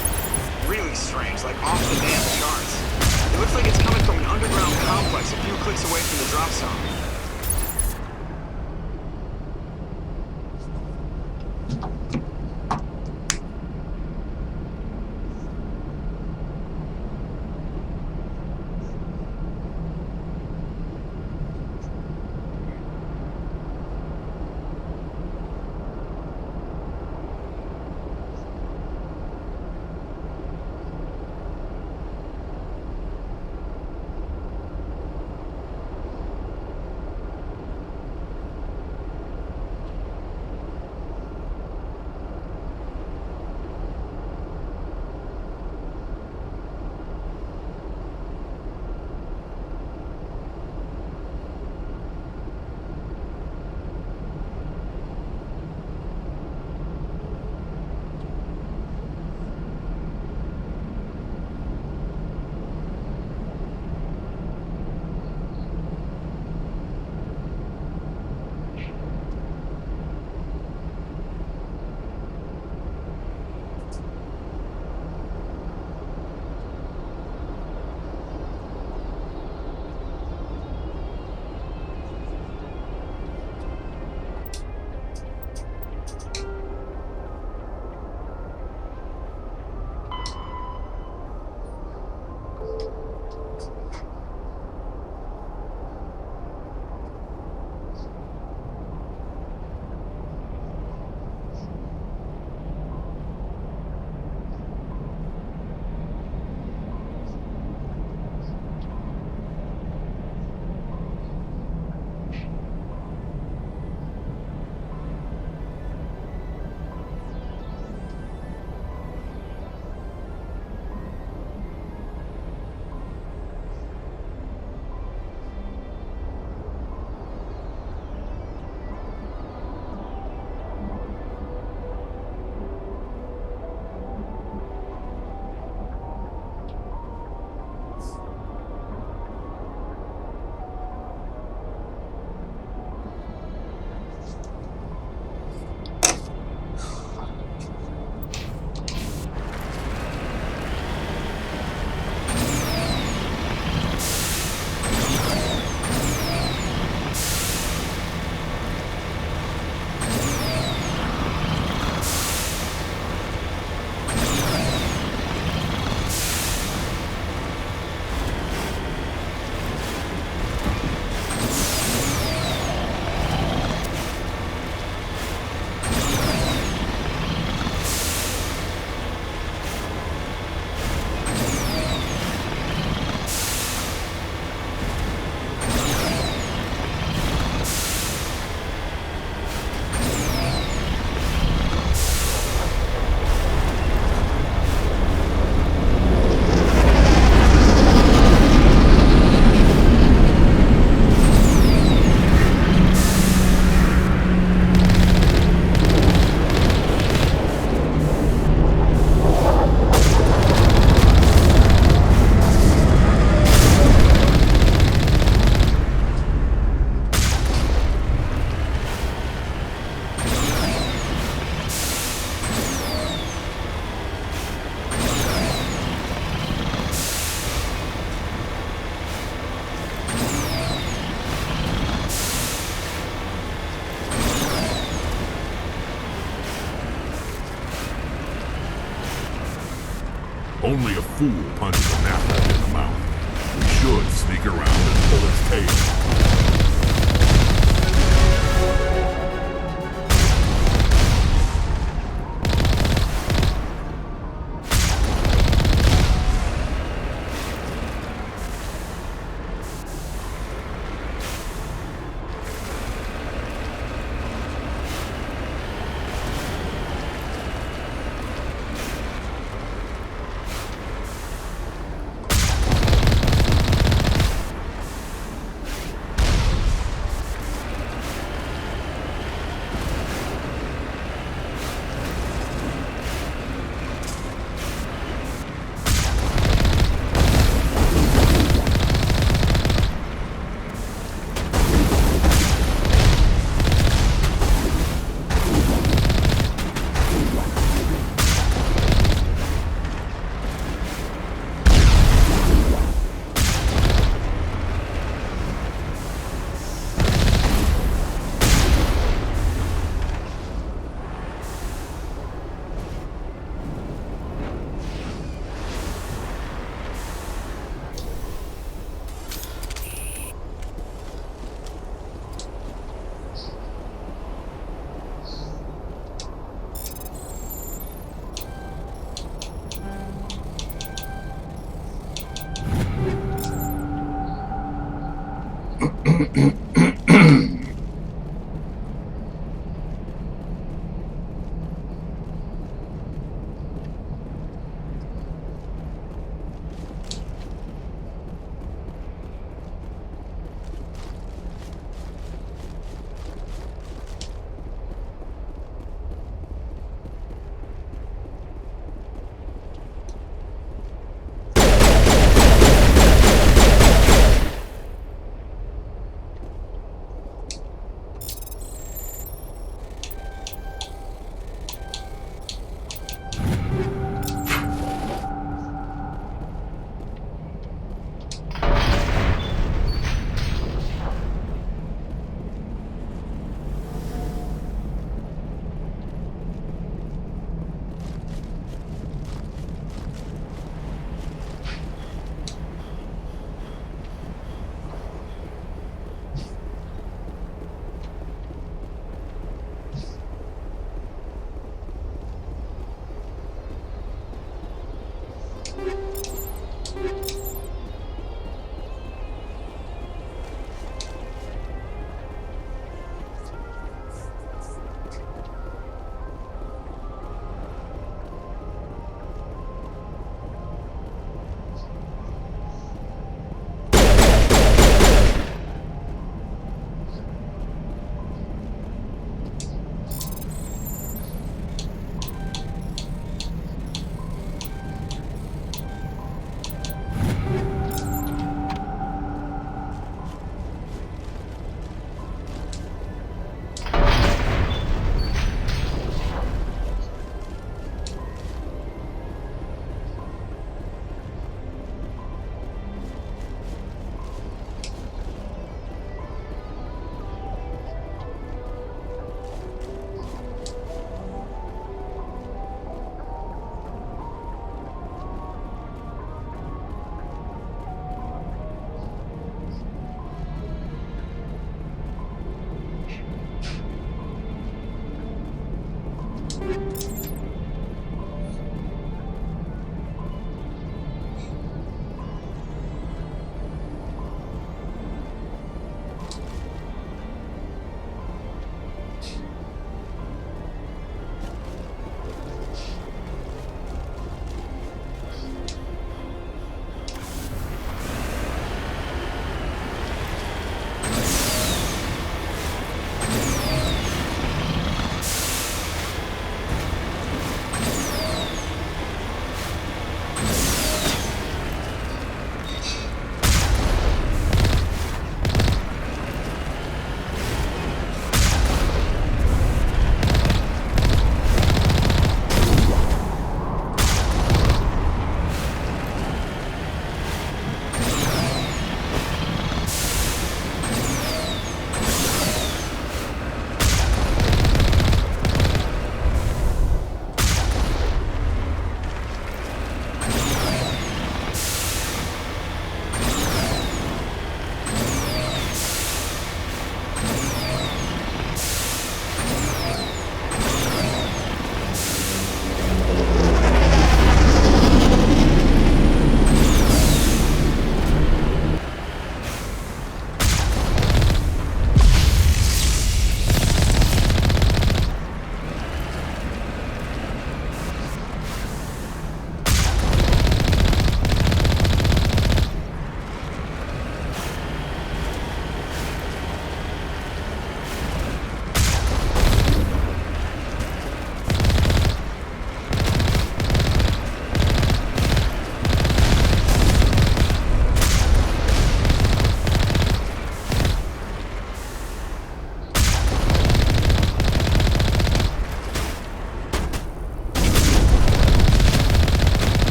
Really strange, like off the damn charts. It looks like it's coming from an underground complex a few clicks away from the drop zone.
Only a fool punches a napkin in the mouth. We should sneak around and pull its tail.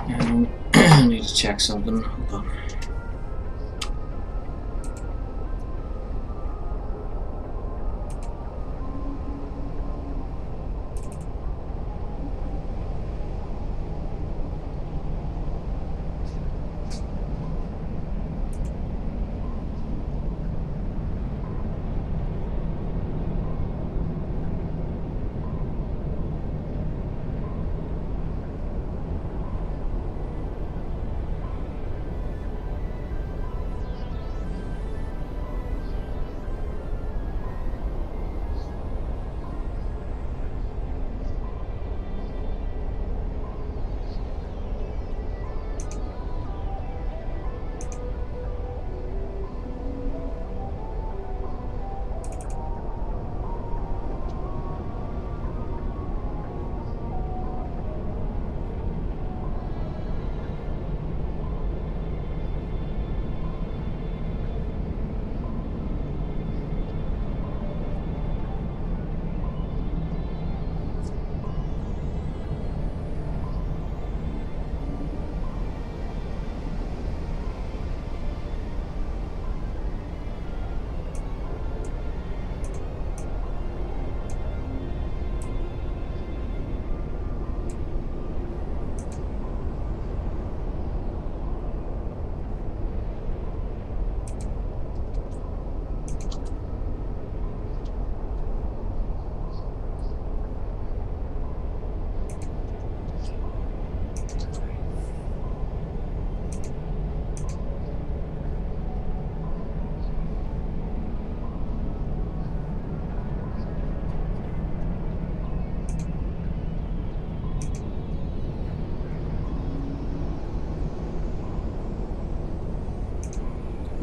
I need to check something. Hold on.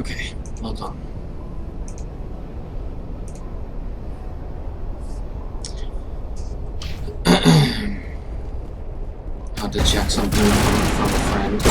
Okay, hold on. Had to check something from a friend.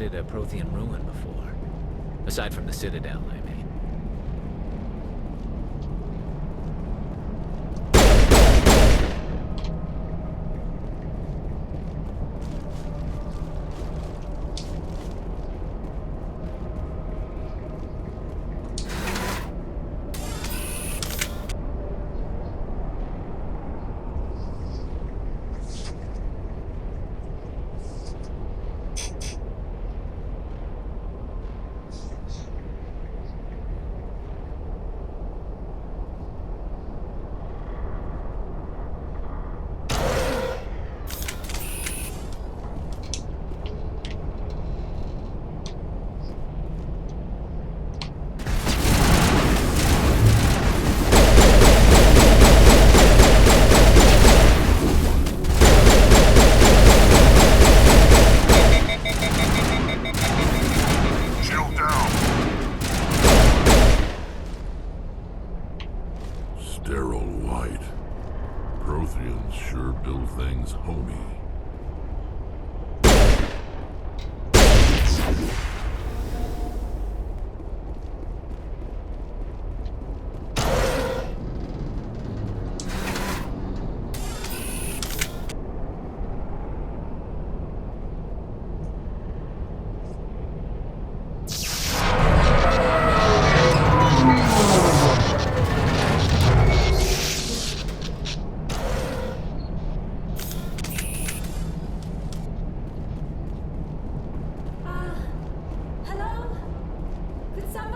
A Prothean ruin before. Aside from the Citadel, I mean.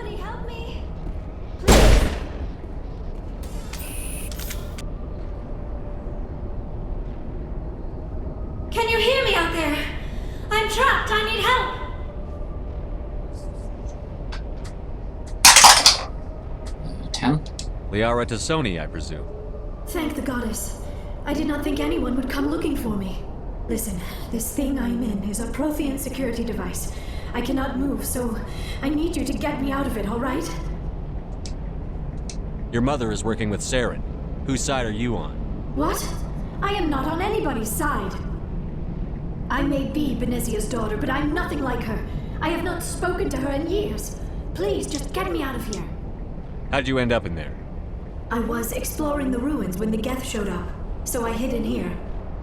Somebody help me! Can you hear me out there? I'm trapped. I need help.
Liara Tassoni, I presume.
Thank the goddess. I did not think anyone would come looking for me. Listen, this thing I'm in is a Prothean security device. I cannot move, so I need you to get me out of it, all right?
Your mother is working with Saren. Whose side are you on?
What? I am not on anybody's side. I may be Benezia's daughter, but I'm nothing like her. I have not spoken to her in years. Please, just get me out of here.
How'd you end up in there?
I was exploring the ruins when the Geth showed up, so I hid in here.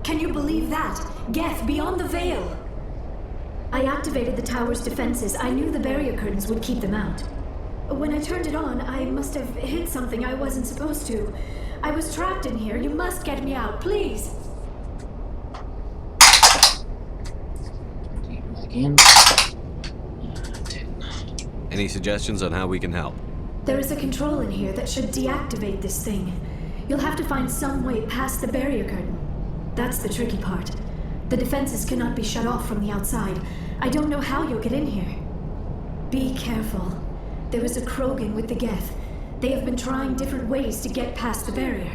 Can you believe that? Geth beyond the veil! I activated the tower's defenses. I knew the barrier curtains would keep them out. When I turned it on, I must have hit something I wasn't supposed to. I was trapped in here. You must get me out, please!
Again.
Any suggestions on how we can help?
There is a control in here that should deactivate this thing. You'll have to find some way past the barrier curtain. That's the tricky part. The defenses cannot be shut off from the outside. I don't know how you'll get in here. Be careful. There is a Krogan with the Geth. They have been trying different ways to get past the barrier.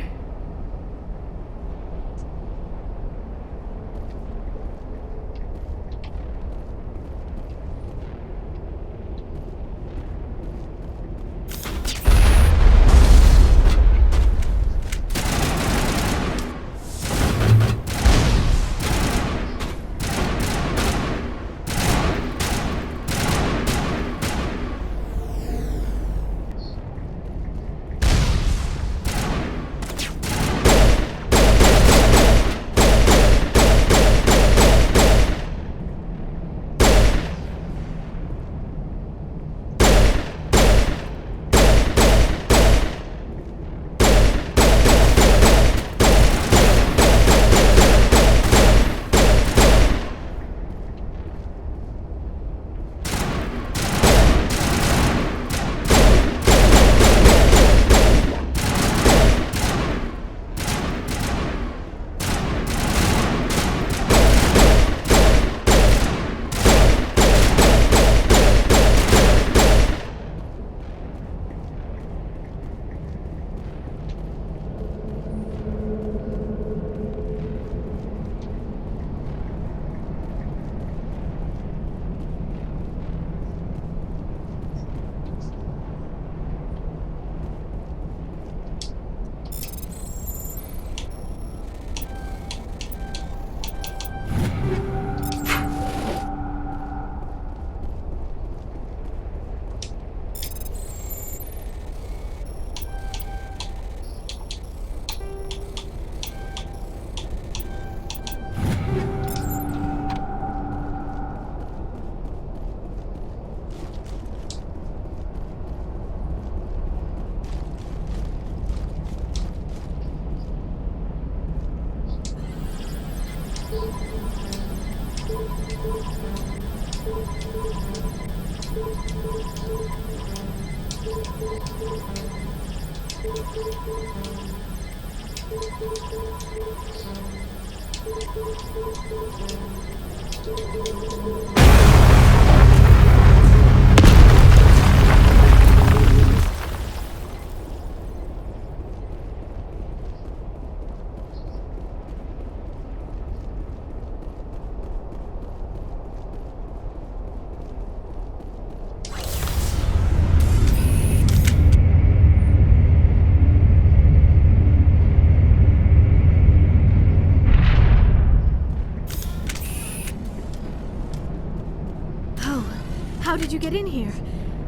How did you get in here?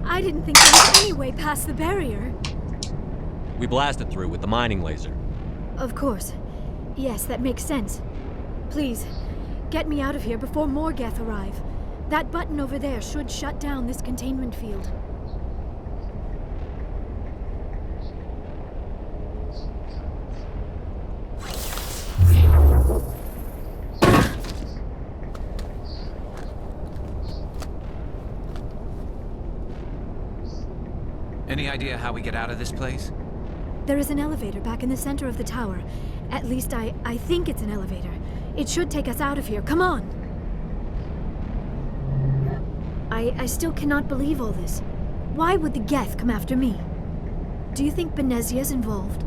I didn't think there was any way past the barrier.
We blasted through with the mining laser.
Of course. Yes, that makes sense. Please, get me out of here before more Geth arrive. That button over there should shut down this containment field.
Any idea how we get out of this place?
There is an elevator back in the center of the tower. At least I think it's an elevator. It should take us out of here. Come on! I still cannot believe all this. Why would the Geth come after me? Do you think Benezia's involved?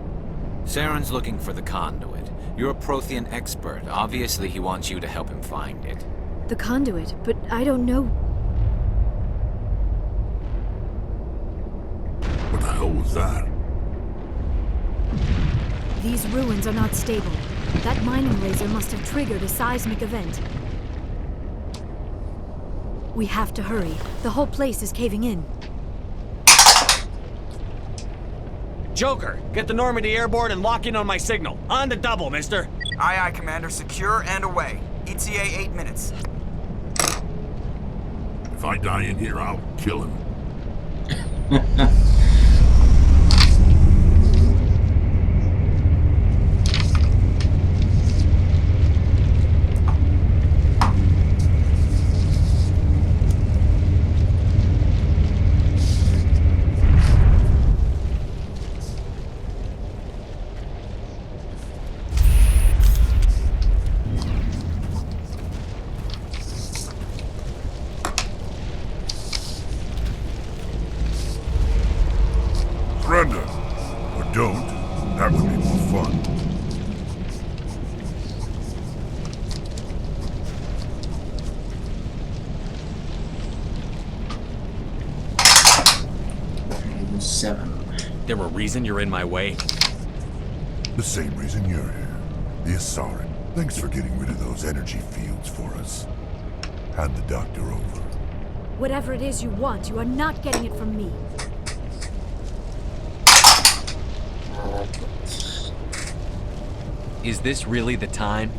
Saren's looking for the conduit. You're a Prothean expert. Obviously, he wants you to help him find it.
The conduit, but I don't know.
What the hell was that?
These ruins are not stable. That mining laser must have triggered a seismic event. We have to hurry. The whole place is caving in.
Joker, get the Normandy airborne and lock in on my signal. On the double, mister.
Aye, aye, Commander. Secure and away. ETA 8 minutes.
If I die in here, I'll kill him. Surrender. Or don't. That would be more fun.
There a reason you're in my way?
The same reason you're here. The Asaran. Thanks for getting rid of those energy fields for us. Hand the doctor over.
Whatever it is you want, you are not getting it from me.
Is this really the time?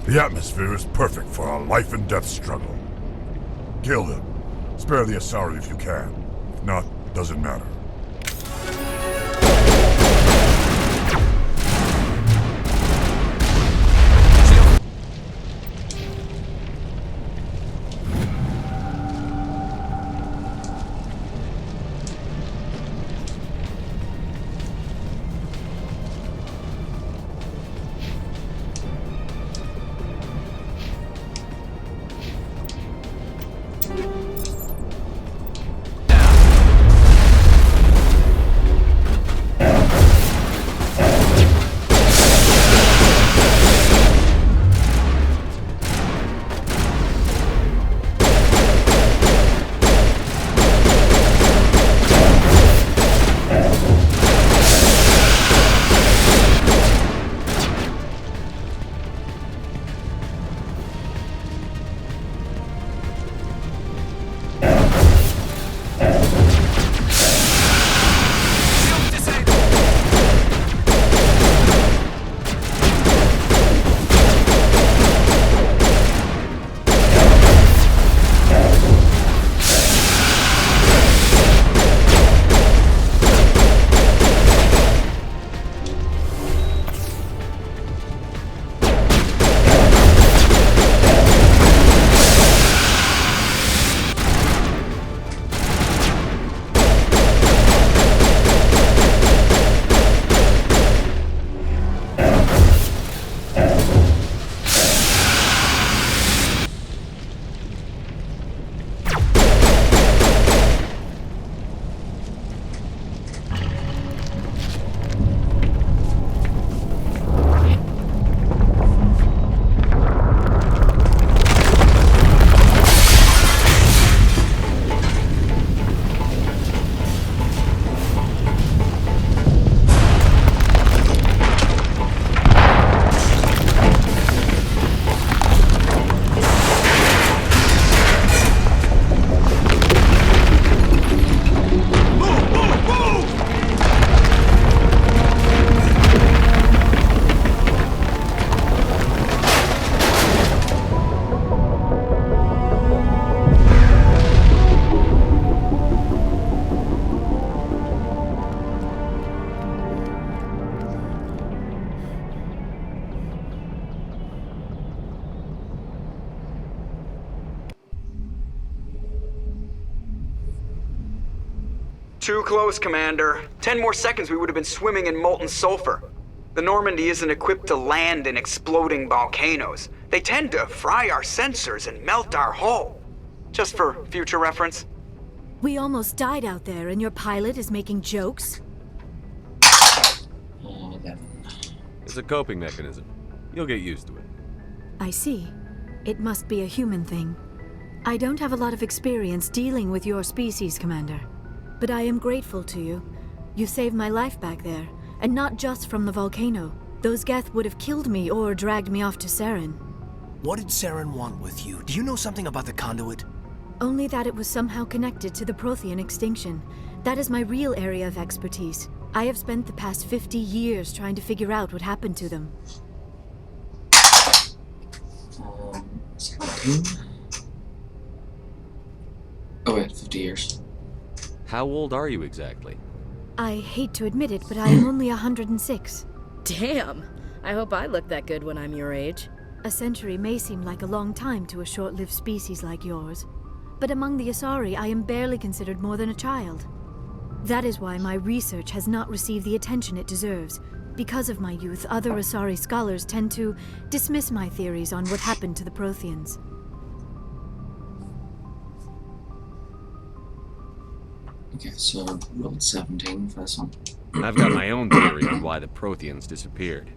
The atmosphere is perfect for a life and death struggle. Kill them. Spare the Asari if you can. If not, doesn't matter.
Too close, Commander. 10 more seconds we would have been swimming in molten sulfur. The Normandy isn't equipped to land in exploding volcanoes. They tend to fry our sensors and melt our hull. Just for future reference.
We almost died out there, and your pilot is making jokes?
It's a coping mechanism. You'll get used to it.
I see. It must be a human thing. I don't have a lot of experience dealing with your species, Commander. But I am grateful to you. You saved my life back there, and not just from the volcano. Those Geth would have killed me or dragged me off to Saren.
What did Saren want with you? Do you know something about the conduit?
Only that it was somehow connected to the Prothean extinction. That is my real area of expertise. I have spent the past 50 years trying to figure out what happened to them.
17. Oh wait, 50 years.
How old are you exactly?
I hate to admit it, but I am only 106.
Damn! I hope I look that good when I'm your age.
A century may seem like a long time to a short-lived species like yours, but among the Asari, I am barely considered more than a child. That is why my research has not received the attention it deserves. Because of my youth, other Asari scholars tend to dismiss my theories on what happened to the Protheans.
Okay, so rolled 17 for this one.
I've got my own theory on why the Protheans disappeared.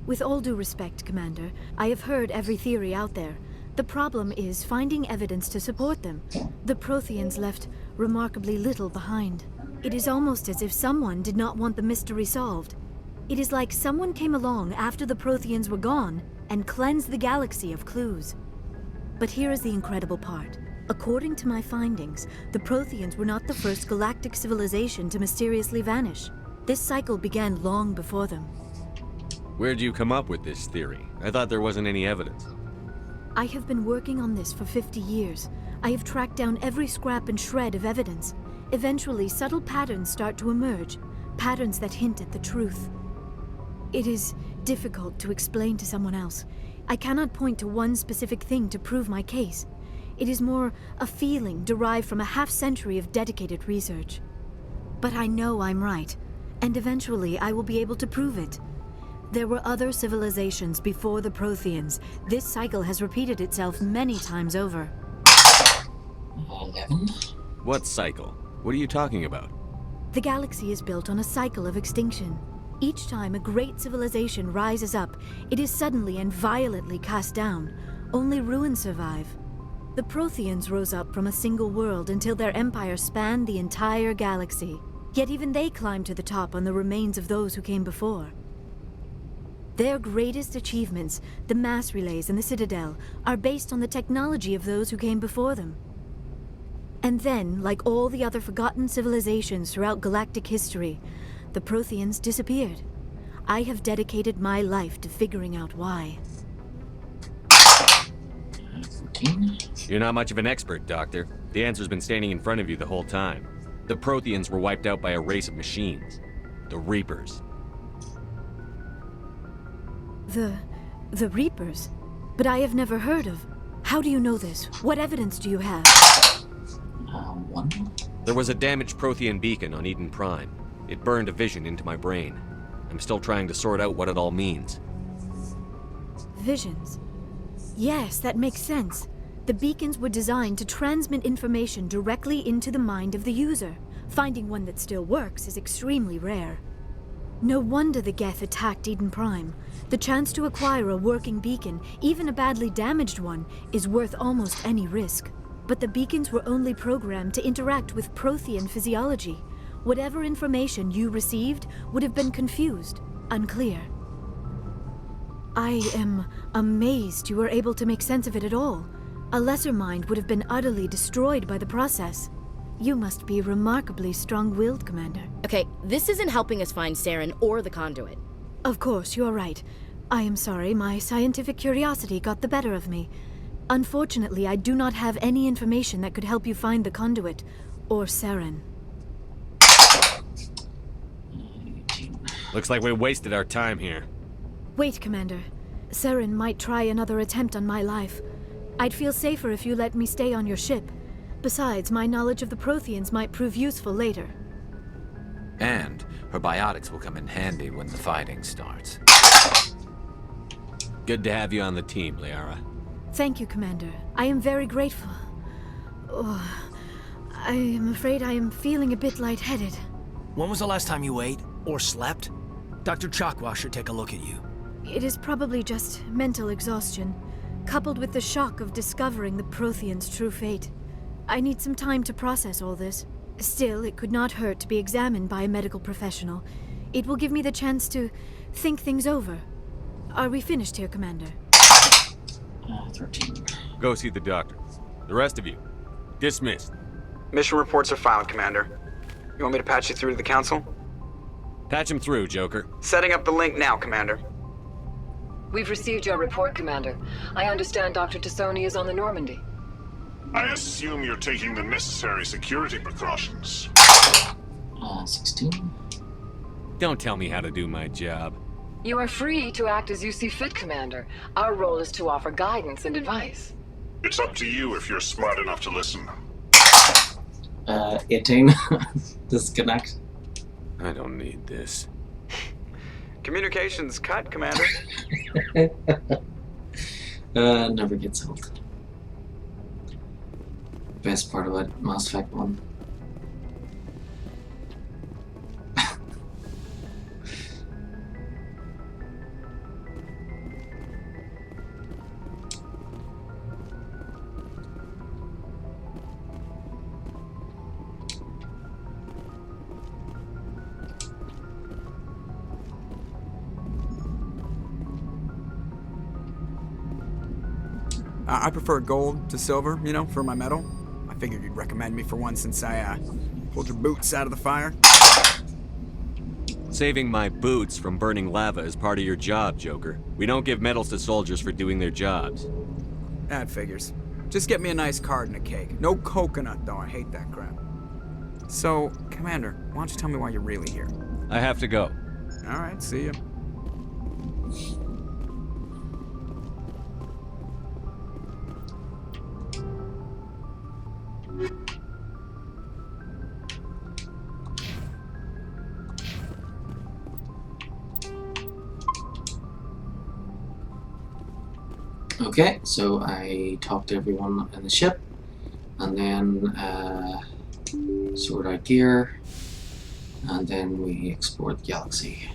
With all due respect, Commander, I have heard every theory out there. The problem is finding evidence to support them. The Protheans left remarkably little behind. It is almost as if someone did not want the mystery solved. It is like someone came along after the Protheans were gone and cleansed the galaxy of clues. But here is the incredible part. According to my findings, the Protheans were not the first galactic civilization to mysteriously vanish. This cycle began long before them.
Where'd you come up with this theory? I thought there wasn't any evidence.
I have been working on this for 50 years. I have tracked down every scrap and shred of evidence. Eventually, subtle patterns start to emerge, patterns that hint at the truth. It is difficult to explain to someone else. I cannot point to one specific thing to prove my case. It is more a feeling derived from a half-century of dedicated research. But I know I'm right, and eventually I will be able to prove it. There were other civilizations before the Protheans. This cycle has repeated itself many times over.
11.
What cycle? What are you talking about?
The galaxy is built on a cycle of extinction. Each time a great civilization rises up, it is suddenly and violently cast down. Only ruins survive. The Protheans rose up from a single world until their empire spanned the entire galaxy. Yet even they climbed to the top on the remains of those who came before. Their greatest achievements, the mass relays and the Citadel, are based on the technology of those who came before them. And then, like all the other forgotten civilizations throughout galactic history, the Protheans disappeared. I have dedicated my life to figuring out why.
14.
You're not much of an expert, Doctor. The answer's been standing in front of you the whole time. The Protheans were wiped out by a race of machines. The Reapers.
The Reapers? But I have never heard of. How do you know this? What evidence do you have?
1.
There was a damaged Prothean beacon on Eden Prime. It burned a vision into my brain. I'm still trying to sort out what it all means.
Visions. Yes, that makes sense. The beacons were designed to transmit information directly into the mind of the user. Finding one that still works is extremely rare. No wonder the Geth attacked Eden Prime. The chance to acquire a working beacon, even a badly damaged one, is worth almost any risk. But the beacons were only programmed to interact with Prothean physiology. Whatever information you received would have been confused, unclear. I am amazed you were able to make sense of it at all. A lesser mind would have been utterly destroyed by the process. You must be remarkably strong-willed, Commander.
Okay, this isn't helping us find Saren or the conduit.
Of course, you are right. I am sorry, my scientific curiosity got the better of me. Unfortunately, I do not have any information that could help you find the conduit, or Saren.
Looks like we wasted our time here.
Wait, Commander. Saren might try another attempt on my life. I'd feel safer if you let me stay on your ship. Besides, my knowledge of the Protheans might prove useful later.
And her biotics will come in handy when the fighting starts.
Good to have you on the team, Liara.
Thank you, Commander. I am very grateful. Oh, I am afraid I am feeling a bit lightheaded.
When was the last time you ate or slept? Dr. Chakwa should take a look at you.
It is probably just mental exhaustion, coupled with the shock of discovering the Protheans' true fate. I need some time to process all this. Still, it could not hurt to be examined by a medical professional. It will give me the chance to think things over. Are we finished here, Commander?
13.
Go see the doctor. The rest of you, dismissed.
Mission reports are filed, Commander. You want me to patch you through to the Council?
Patch him through, Joker.
Setting up the link now, Commander.
We've received your report, Commander. I understand Dr. Tassoni is on the Normandy.
I assume you're taking the necessary security precautions.
16.
Don't tell me how to do my job.
You are free to act as you see fit, Commander. Our role is to offer guidance and advice.
It's up to you if you're smart enough to listen.
18. Disconnect.
I don't need this.
Communications cut, Commander.
Never gets old. Best part about Mass Effect 1.
I prefer gold to silver, you know, for my metal. I figured you'd recommend me for one since I, pulled your boots out of the fire.
Saving my boots from burning lava is part of your job, Joker. We don't give medals to soldiers for doing their jobs.
That figures. Just get me a nice card and a cake. No coconut, though. I hate that crap. So, Commander, why don't you tell me why you're really here?
I have to go.
All right, see ya.
Okay, so I talked to everyone in the ship, and then sort out gear, and then we explored the galaxy.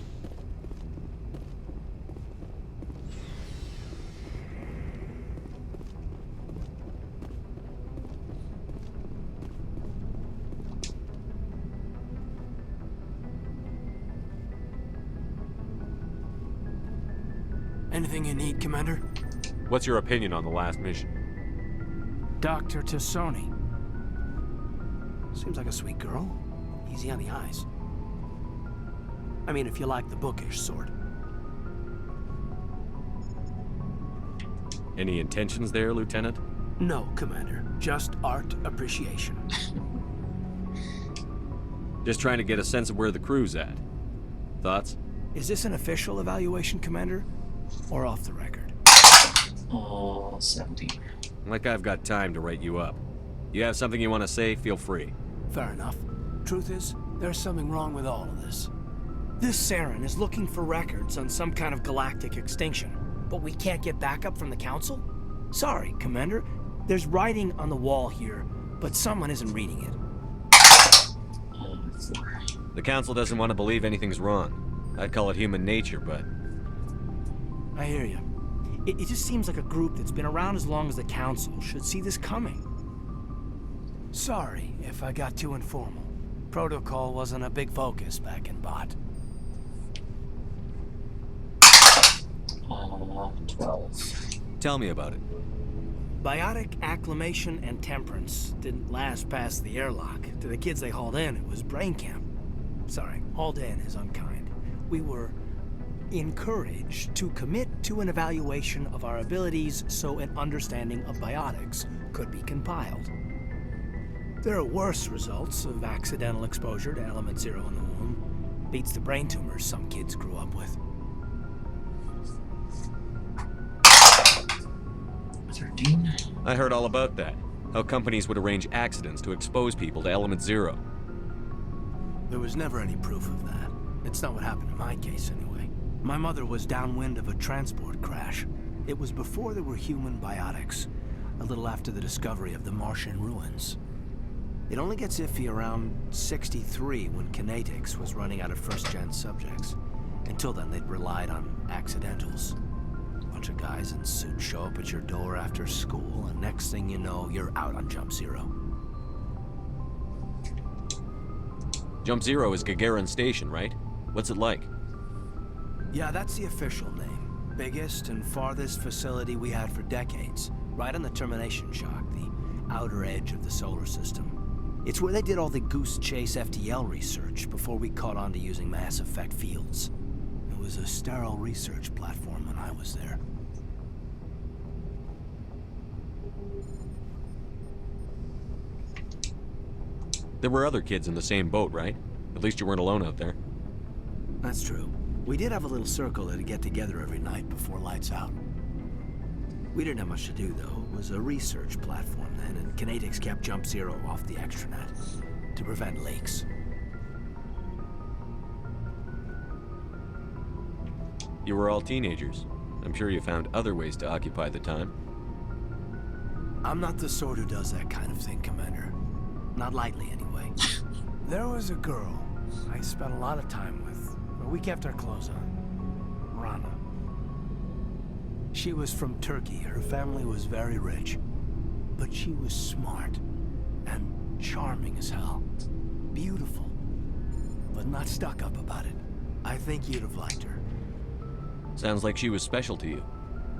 Anything you need, Commander?
What's your opinion on the last mission?
Dr. Tassoni. Seems like a sweet girl. Easy on the eyes. I mean, if you like the bookish sort.
Any intentions there, Lieutenant?
No, Commander. Just art appreciation.
Just trying to get a sense of where the crew's at. Thoughts?
Is this an official evaluation, Commander? Or off the record?
17.
Like I've got time to write you up. You have something you want to say, feel free.
Fair enough. Truth is, there's something wrong with all of this. This Saren is looking for records on some kind of galactic extinction, but we can't get backup from the Council? Sorry, Commander. There's writing on the wall here, but someone isn't reading it.
The Council doesn't want to believe anything's wrong. I'd call it human nature, but...
I hear you. It just seems like a group that's been around as long as the Council should see this coming. Sorry if I got too informal. Protocol wasn't a big focus back in Bot.
12.
Tell me about it.
Biotic acclimation and temperance didn't last past the airlock. To the kids they hauled in, it was brain camp. Sorry, hauled in is unkind. We were encouraged to commit to an evaluation of our abilities so an understanding of biotics could be compiled. There are worse results of accidental exposure to element 0 in the womb. Beats the brain tumors some kids grew up with.
13.
I heard all about that. How companies would arrange accidents to expose people to Element Zero.
There was never any proof of that. It's not what happened in my case, anyway. My mother was downwind of a transport crash. It was before there were human biotics, a little after the discovery of the Martian ruins. It only gets iffy around 63 when Kinetics was running out of first-gen subjects. Until then, they'd relied on accidentals. A bunch of guys in suits show up at your door after school, and next thing you know, you're out on Jump Zero.
Jump Zero is Gagarin Station, right? What's it like?
Yeah, that's the official name. Biggest and farthest facility we had for decades. Right on the termination shock, the outer edge of the solar system. It's where they did all the Goose Chase FTL research before we caught on to using mass effect fields. It was a sterile research platform when I was there.
There were other kids in the same boat, right? At least you weren't alone out there.
That's true. We did have a little circle that'd get together every night before lights out. We didn't have much to do, though. It was a research platform then, and Kinetics kept Jump Zero off the extranet to prevent leaks.
You were all teenagers. I'm sure you found other ways to occupy the time.
I'm not the sort who does that kind of thing, Commander. Not lightly, anyway. There was a girl I spent a lot of time with, but we kept our clothes on. Rana. She was from Turkey. Her family was very rich. But she was smart and charming as hell. Beautiful, but not stuck up about it. I think you'd have liked her.
Sounds like she was special to you.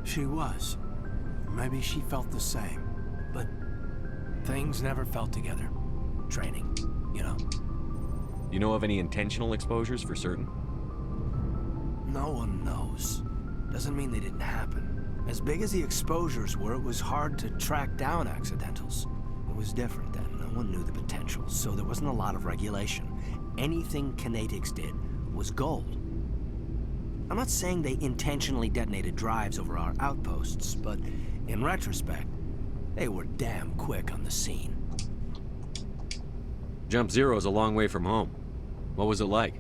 She was. Maybe she felt the same. But things never felt together. Training, you know.
You know of any intentional exposures for certain?
No one knows. Doesn't mean they didn't happen. As big as the exposures were, it was hard to track down accidentals. It was different then. No one knew the potential, so there wasn't a lot of regulation. Anything Kinetics did was gold. I'm not saying they intentionally detonated drives over our outposts, but in retrospect, they were damn quick on the scene.
Jump Zero's a long way from home. What was it like?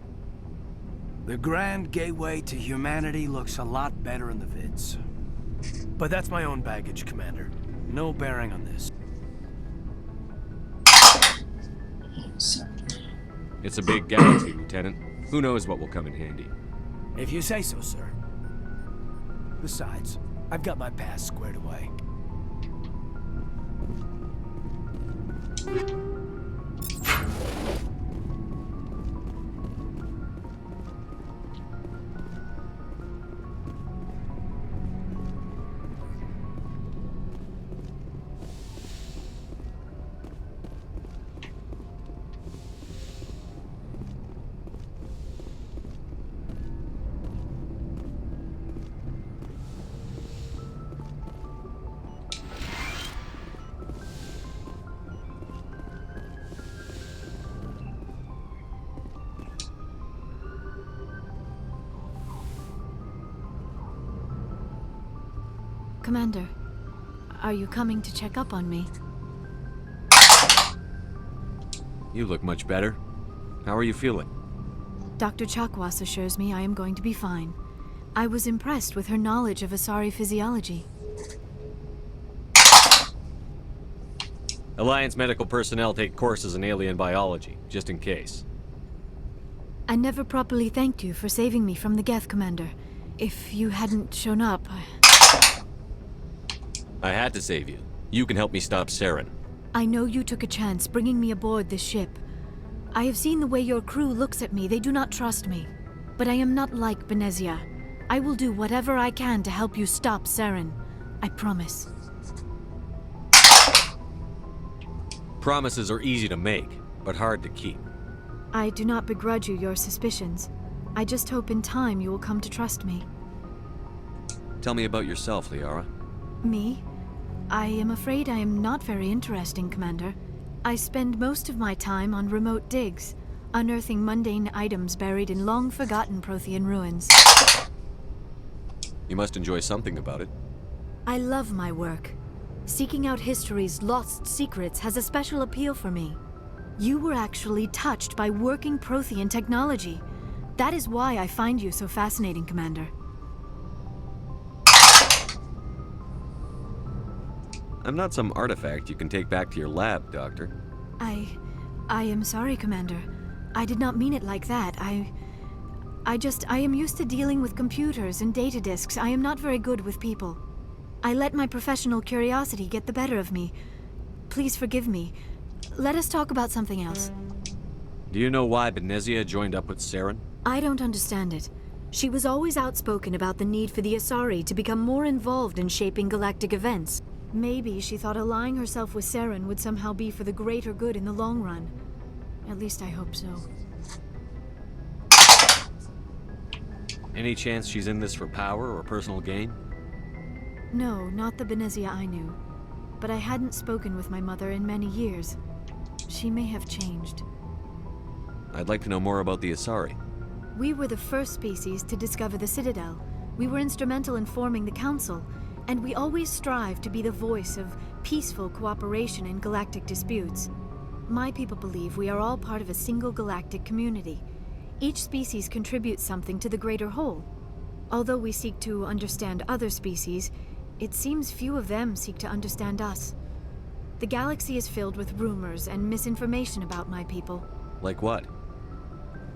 The grand gateway to humanity looks a lot better in the vids. But that's my own baggage, Commander. No bearing on this.
It's a big galaxy, Lieutenant. Who knows what will come in handy?
If you say so, sir. Besides, I've got my past squared away.
Commander, are you coming to check up on me?
You look much better. How are you feeling?
Dr. Chakwas assures me I am going to be fine. I was impressed with her knowledge of Asari physiology.
Alliance medical personnel take courses in alien biology, just in case.
I never properly thanked you for saving me from the Geth, Commander. If you hadn't shown up,
I had to save you. You can help me stop Saren.
I know you took a chance bringing me aboard this ship. I have seen the way your crew looks at me. They do not trust me. But I am not like Benezia. I will do whatever I can to help you stop Saren. I promise.
Promises are easy to make, but hard to keep.
I do not begrudge you your suspicions. I just hope in time you will come to trust me.
Tell me about yourself, Liara.
Me? I am afraid I am not very interesting, Commander. I spend most of my time on remote digs, unearthing mundane items buried in long-forgotten Prothean ruins.
You must enjoy something about it.
I love my work. Seeking out history's lost secrets has a special appeal for me. You were actually touched by working Prothean technology. That is why I find you so fascinating, Commander.
I'm not some artifact you can take back to your lab, Doctor.
I am sorry, Commander. I did not mean it like that. I am used to dealing with computers and data disks. I am not very good with people. I let my professional curiosity get the better of me. Please forgive me. Let us talk about something else.
Do you know why Benezia joined up with Saren?
I don't understand it. She was always outspoken about the need for the Asari to become more involved in shaping galactic events. Maybe she thought allying herself with Saren would somehow be for the greater good in the long run. At least I hope so.
Any chance she's in this for power or personal gain?
No, not the Benezia I knew. But I hadn't spoken with my mother in many years. She may have changed.
I'd like to know more about the Asari.
We were the first species to discover the Citadel. We were instrumental in forming the Council, and we always strive to be the voice of peaceful cooperation in galactic disputes. My people believe we are all part of a single galactic community. Each species contributes something to the greater whole. Although we seek to understand other species, it seems few of them seek to understand us. The galaxy is filled with rumors and misinformation about my people.
Like what?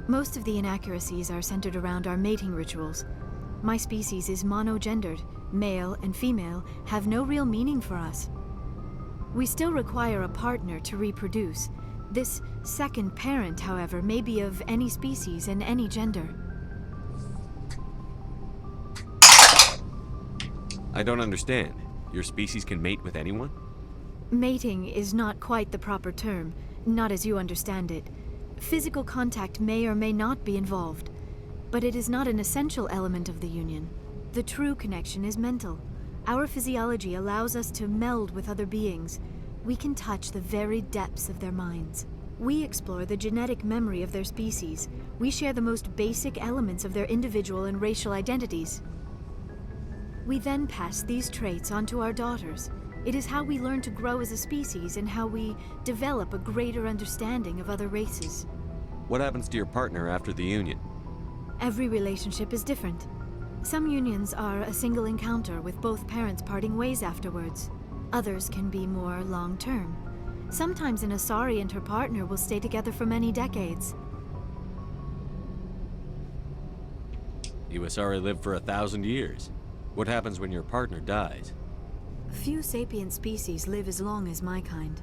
Most of the inaccuracies are centered around our mating rituals. My species is monogendered. Male and female have no real meaning for us. We still require a partner to reproduce. This second parent, however, may be of any species and any gender.
I don't understand. Your species can mate with anyone?
Mating is not quite the proper term, not as you understand it. Physical contact may or may not be involved, but it is not an essential element of the union. The true connection is mental. Our physiology allows us to meld with other beings. We can touch the very depths of their minds. We explore the genetic memory of their species. We share the most basic elements of their individual and racial identities. We then pass these traits on to our daughters. It is how we learn to grow as a species and how we develop a greater understanding of other races.
What happens to your partner after the union?
Every relationship is different. Some unions are a single encounter with both parents parting ways afterwards. Others can be more long-term. Sometimes an Asari and her partner will stay together for many decades.
You Asari live for 1,000 years. What happens when your partner dies?
Few sapient species live as long as my kind.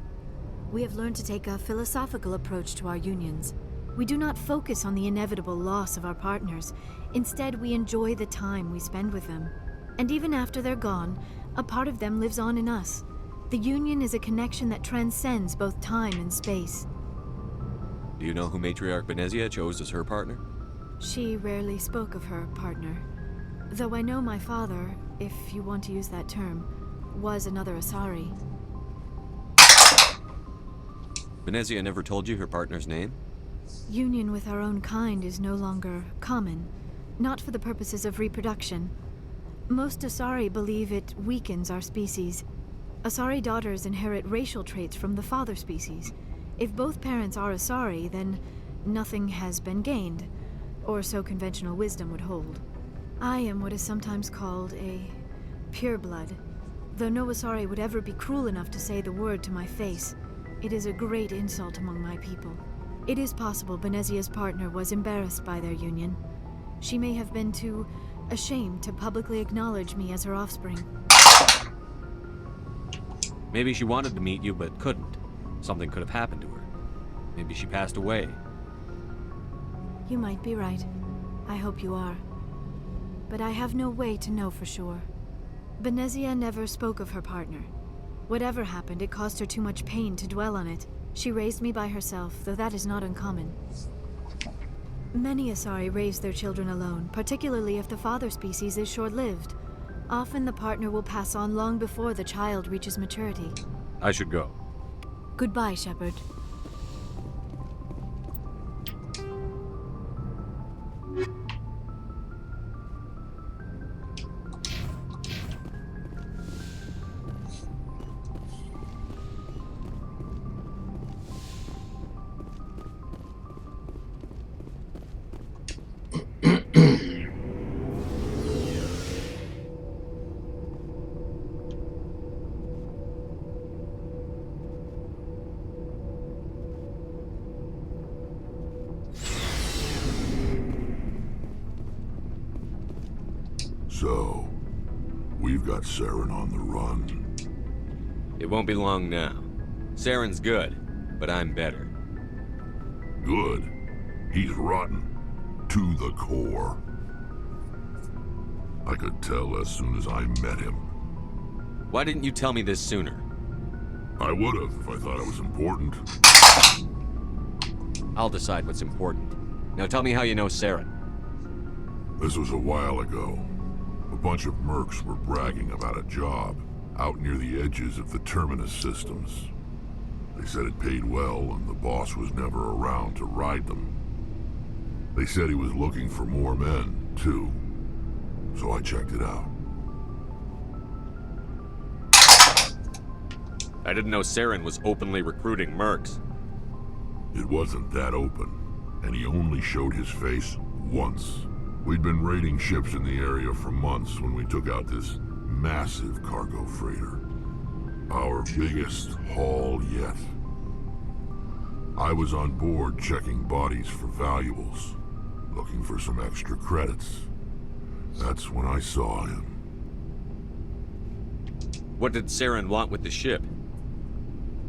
We have learned to take a philosophical approach to our unions. We do not focus on the inevitable loss of our partners. Instead, we enjoy the time we spend with them. And even after they're gone, a part of them lives on in us. The union is a connection that transcends both time and space.
Do you know who Matriarch Benezia chose as her partner?
She rarely spoke of her partner. Though I know my father, if you want to use that term, was another Asari.
Benezia never told you her partner's name?
Union with our own kind is no longer common, not for the purposes of reproduction. Most Asari believe it weakens our species. Asari daughters inherit racial traits from the father species. If both parents are Asari, then nothing has been gained, or so conventional wisdom would hold. I am what is sometimes called a pureblood, though no Asari would ever be cruel enough to say the word to my face. It is a great insult among my people. It is possible Benezia's partner was embarrassed by their union. She may have been too ashamed to publicly acknowledge me as her offspring.
Maybe she wanted to meet you, but couldn't. Something could have happened to her. Maybe she passed away.
You might be right. I hope you are. But I have no way to know for sure. Benezia never spoke of her partner. Whatever happened, it caused her too much pain to dwell on it. She raised me by herself, though that is not uncommon. Many Asari raise their children alone, particularly if the father species is short-lived. Often the partner will pass on long before the child reaches maturity.
I should go.
Goodbye, Shepard.
got Saren on the run.
It won't be long now. Saren's good, but I'm better.
Good? He's rotten. To the core. I could tell as soon as I met him.
Why didn't you tell me this sooner?
I would have if I thought it was important.
I'll decide what's important. Now tell me how you know Saren.
This was a while ago. A bunch of mercs were bragging about a job out near the edges of the Terminus systems. They said it paid well and the boss was never around to ride them. They said he was looking for more men, too. So I checked it out.
I didn't know Saren was openly recruiting mercs.
It wasn't that open, and he only showed his face once. We'd been raiding ships in the area for months when we took out this massive cargo freighter. Our biggest haul yet. I was on board checking bodies for valuables, looking for some extra credits. That's when I saw him.
What did Saren want with the ship?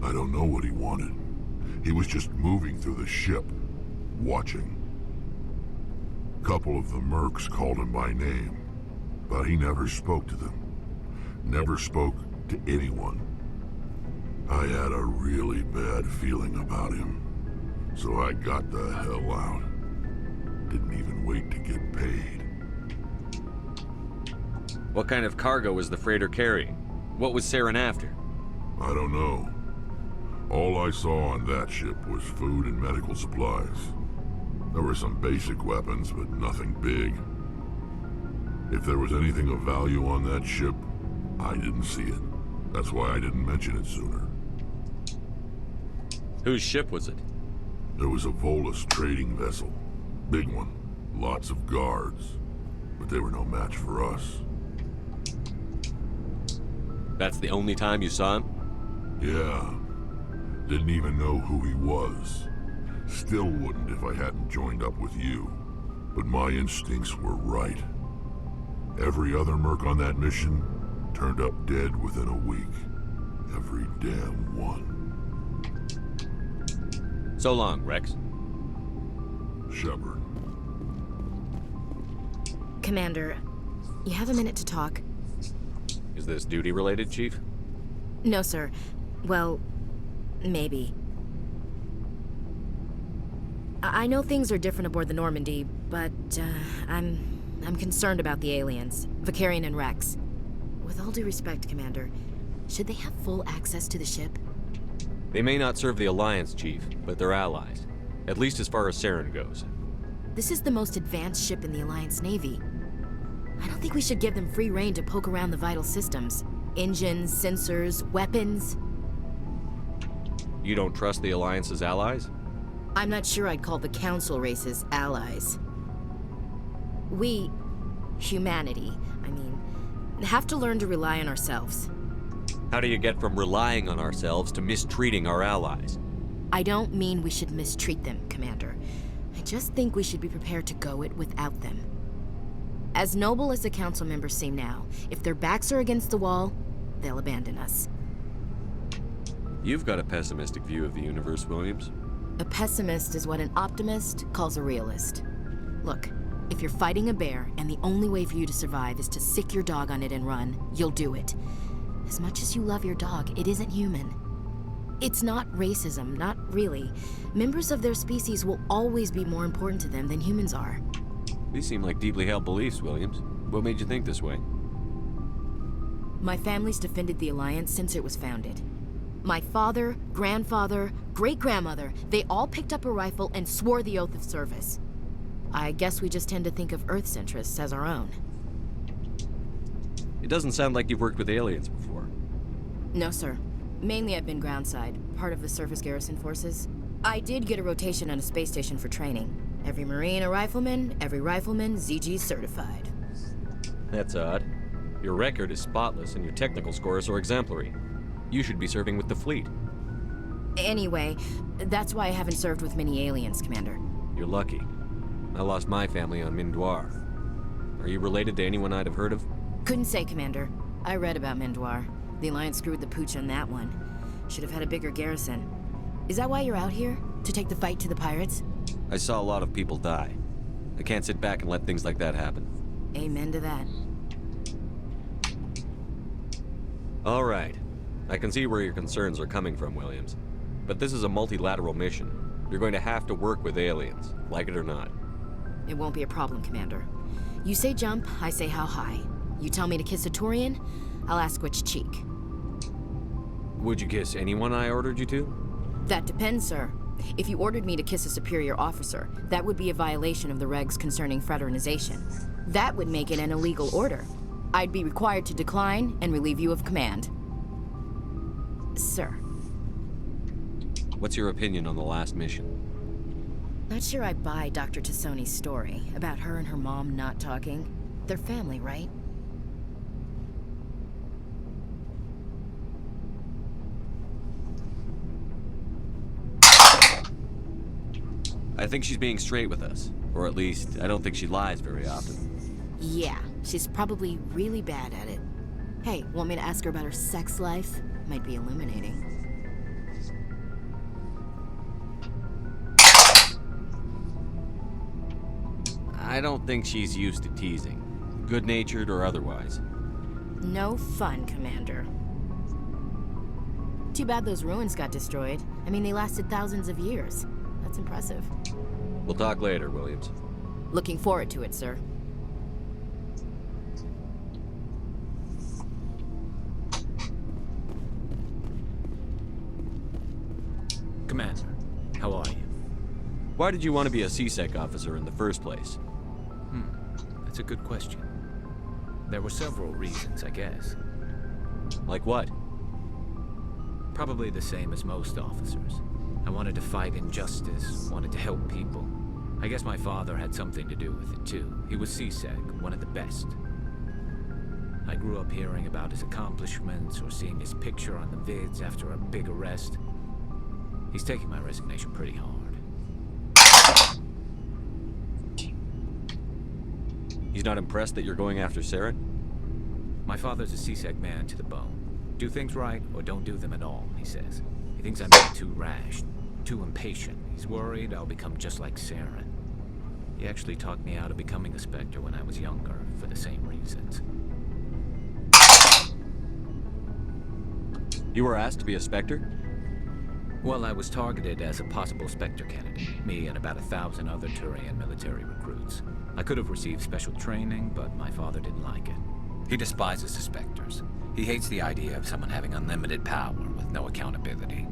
I don't know what he wanted. He was just moving through the ship, watching. A couple of the mercs called him by name, but he never spoke to them. Never spoke to anyone. I had a really bad feeling about him, so I got the hell out. Didn't even wait to get paid.
What kind of cargo was the freighter carrying? What was Saren after?
I don't know. All I saw on that ship was food and medical supplies. There were some basic weapons, but nothing big. If there was anything of value on that ship, I didn't see it. That's why I didn't mention it sooner.
Whose ship was it?
There was a Volus trading vessel. Big one. Lots of guards. But they were no match for us.
That's the only time you saw him?
Yeah. Didn't even know who he was. Still wouldn't if I hadn't joined up with you. But my instincts were right. Every other merc on that mission turned up dead within a week. Every damn one.
So long, Rex.
Shepard.
Commander, you have a minute to talk?
Is this duty-related, Chief?
No, sir. Well, maybe. I know things are different aboard the Normandy, but I'm concerned about the aliens, Vicarian and Rex. With all due respect, Commander, should they have full access to the ship?
They may not serve the Alliance, Chief, but they're allies. At least as far as Saren goes.
This is the most advanced ship in the Alliance Navy. I don't think we should give them free rein to poke around the vital systems. Engines, sensors, weapons.
You don't trust the Alliance's allies?
I'm not sure I'd call the Council races allies. We, humanity, have to learn to rely on ourselves.
How do you get from relying on ourselves to mistreating our allies?
I don't mean we should mistreat them, Commander. I just think we should be prepared to go it without them. As noble as the Council members seem now, if their backs are against the wall, they'll abandon us.
You've got a pessimistic view of the universe, Williams.
A pessimist is what an optimist calls a realist. Look, if you're fighting a bear and the only way for you to survive is to sick your dog on it and run, you'll do it. As much as you love your dog, it isn't human. It's not racism, not really. Members of their species will always be more important to them than humans are.
These seem like deeply held beliefs, Williams. What made you think this way?
My family's defended the Alliance since it was founded. My father, grandfather, great-grandmother, they all picked up a rifle and swore the oath of service. I guess we just tend to think of Earth's interests as our own.
It doesn't sound like you've worked with aliens before.
No, sir. Mainly I've been groundside, part of the surface garrison forces. I did get a rotation on a space station for training. Every Marine a rifleman, every rifleman ZG certified.
That's odd. Your record is spotless and your technical scores are exemplary. You should be serving with the fleet.
Anyway, that's why I haven't served with many aliens, Commander.
You're lucky. I lost my family on Mindoir. Are you related to anyone I'd have heard of?
Couldn't say, Commander. I read about Mindoir. The Alliance screwed the pooch on that one. Should have had a bigger garrison. Is that why you're out here? To take the fight to the pirates?
I saw a lot of people die. I can't sit back and let things like that happen.
Amen to that.
All right. I can see where your concerns are coming from, Williams. But this is a multilateral mission. You're going to have to work with aliens, like it or not.
It won't be a problem, Commander. You say jump, I say how high. You tell me to kiss a Turian, I'll ask which cheek.
Would you kiss anyone I ordered you to?
That depends, sir. If you ordered me to kiss a superior officer, that would be a violation of the regs concerning fraternization. That would make it an illegal order. I'd be required to decline and relieve you of command. Sir.
What's your opinion on the last mission?
Not sure I buy Dr. Tassoni's story about her and her mom not talking. They're family, right?
I think she's being straight with us. Or at least, I don't think she lies very often.
Yeah, she's probably really bad at it. Hey, want me to ask her about her sex life? Might be illuminating.
I don't think she's used to teasing. Good-natured or otherwise.
No fun, Commander. Too bad those ruins got destroyed. I mean, they lasted thousands of years. That's impressive.
We'll talk later, Williams.
Looking forward to it, sir.
Commander, how are you?
Why did you want to be a CSEC officer in the first place?
That's a good question. There were several reasons, I guess.
Like what?
Probably the same as most officers. I wanted to fight injustice, wanted to help people. I guess my father had something to do with it too. He was CSEC, one of the best. I grew up hearing about his accomplishments or seeing his picture on the vids after a big arrest. He's taking my resignation pretty hard.
He's not impressed that you're going after Saren?
My father's a CSEC man to the bone. Do things right or don't do them at all, he says. He thinks I'm being too rash, too impatient. He's worried I'll become just like Saren. He actually talked me out of becoming a Spectre when I was younger, for the same reasons.
You were asked to be a Spectre?
Well, I was targeted as a possible Spectre candidate. Me and about 1,000 other Turian military recruits. I could have received special training, but my father didn't like it. He despises the Spectres. He hates the idea of someone having unlimited power with no accountability.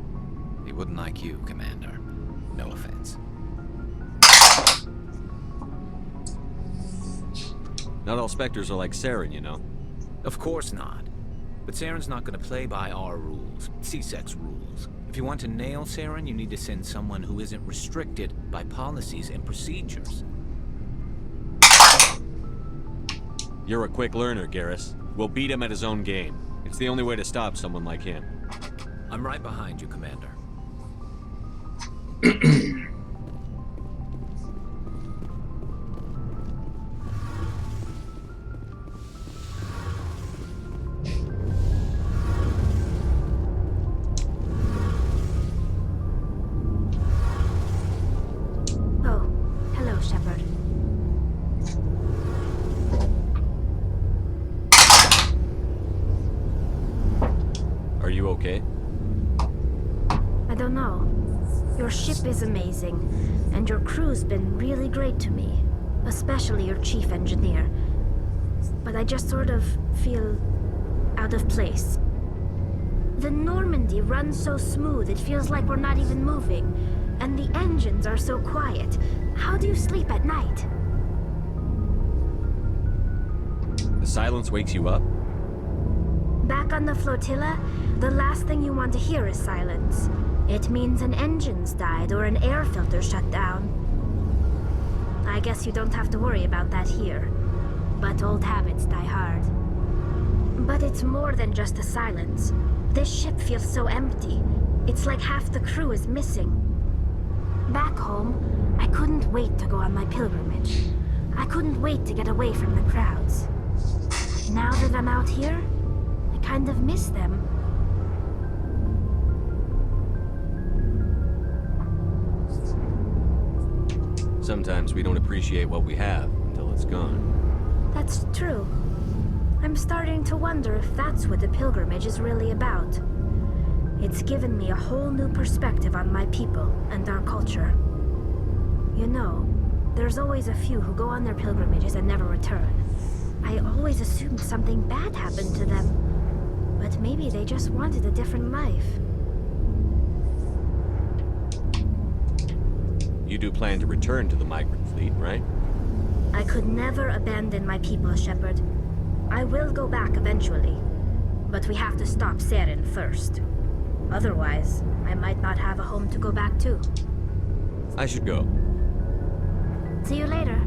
He wouldn't like you, Commander. No offense.
Not all Spectres are like Saren, you know.
Of course not. But Saren's not going to play by our rules, CSEC's rules. If you want to nail Saren, you need to send someone who isn't restricted by policies and procedures.
You're a quick learner, Garrus. We'll beat him at his own game. It's the only way to stop someone like him.
I'm right behind you, Commander.
Oh, hello, Shepard.
Are you okay?
I don't know. Your ship is amazing, and your crew's been really great to me, especially your chief engineer. But I just sort of feel out of place. The Normandy runs so smooth it feels like we're not even moving, and the engines are so quiet. How do you sleep at night?
The silence wakes you up?
Back on the flotilla, the last thing you want to hear is silence. It means an engine's died or an air filter shut down. I guess you don't have to worry about that here. But old habits die hard. But it's more than just the silence. This ship feels so empty. It's like half the crew is missing. Back home, I couldn't wait to go on my pilgrimage. I couldn't wait to get away from the crowds. Now that I'm out here, kind of miss them.
Sometimes we don't appreciate what we have until it's gone.
That's true. I'm starting to wonder if that's what the pilgrimage is really about. It's given me a whole new perspective on my people and our culture. You know, there's always a few who go on their pilgrimages and never return. I always assumed something bad happened to them. But maybe they just wanted a different life.
You do plan to return to the migrant fleet, right?
I could never abandon my people, Shepard. I will go back eventually. But we have to stop Saren first. Otherwise, I might not have a home to go back to.
I should go.
See you later.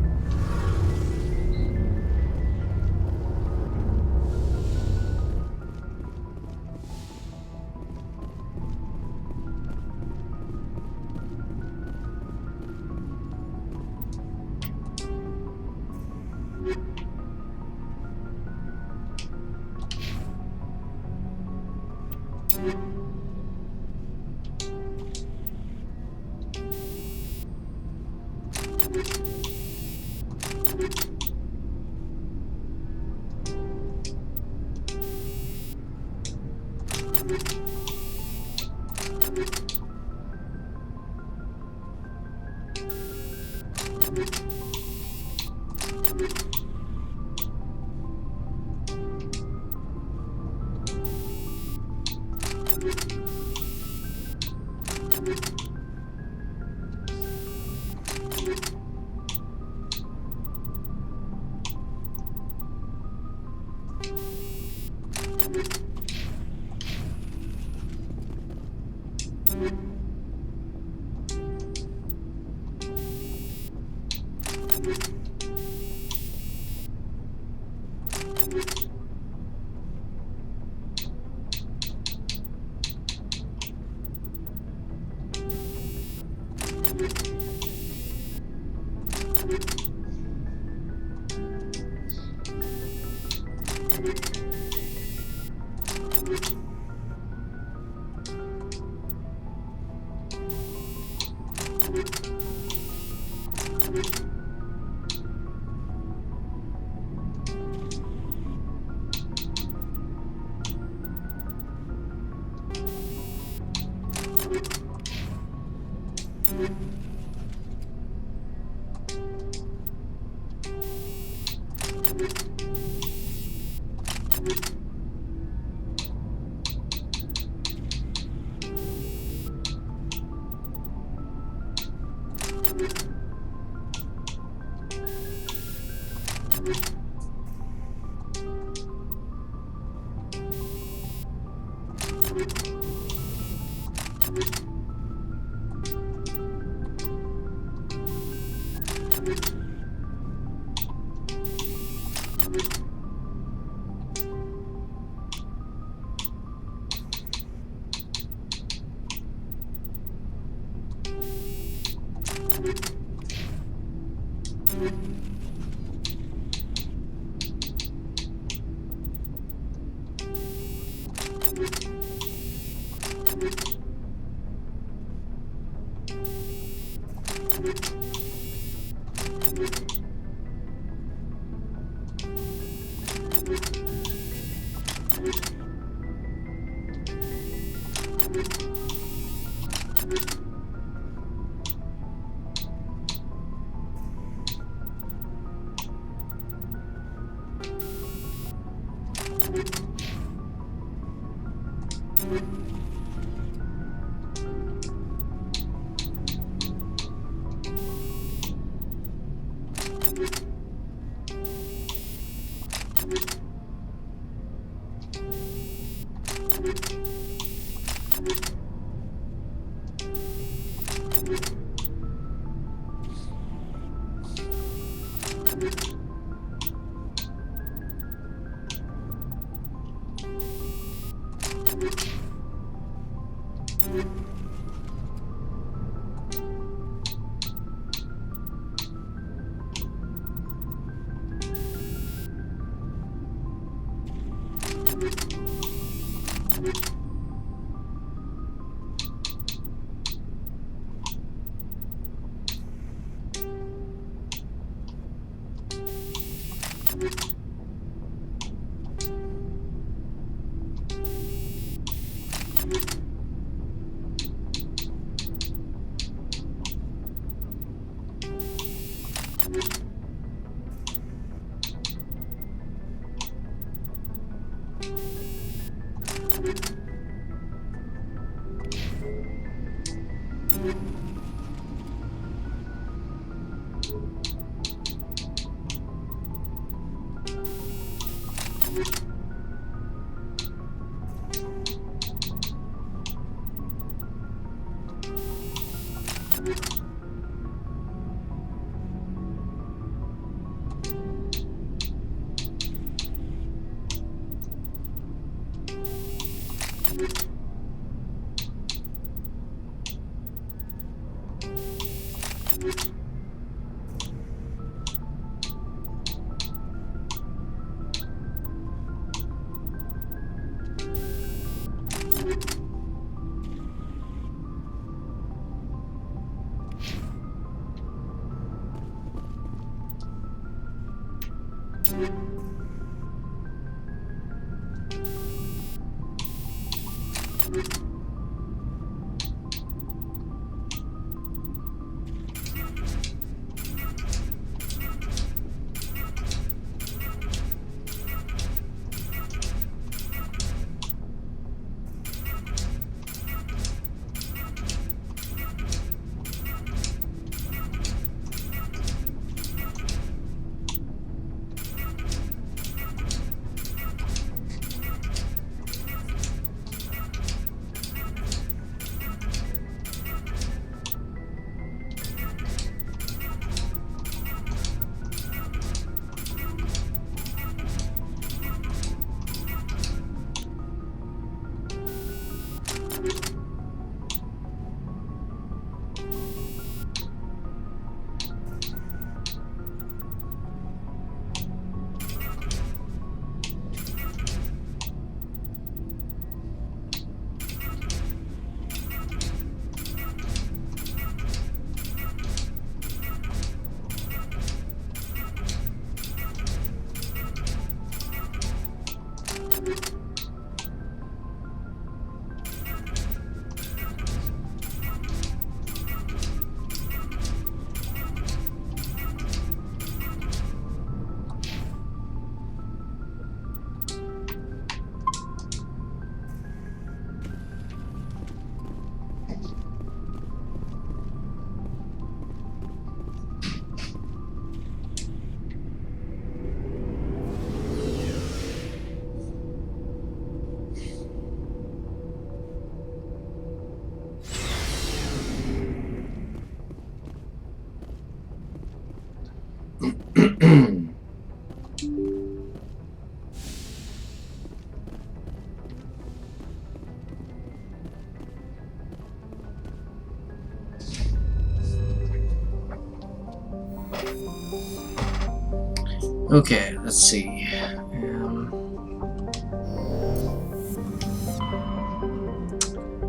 Okay, let's see.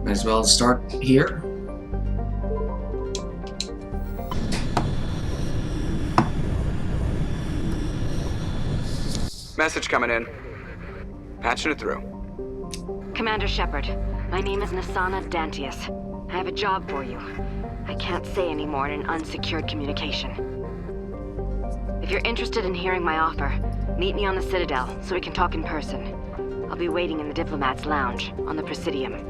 Might as well start here.
Message coming in. Patching it through.
Commander Shepard, my name is Nasana Dantius. I have a job for you. I can't say any more in an unsecured communication. If you're interested in hearing my offer, meet me on the Citadel so we can talk in person. I'll be waiting in the Diplomat's Lounge on the Presidium.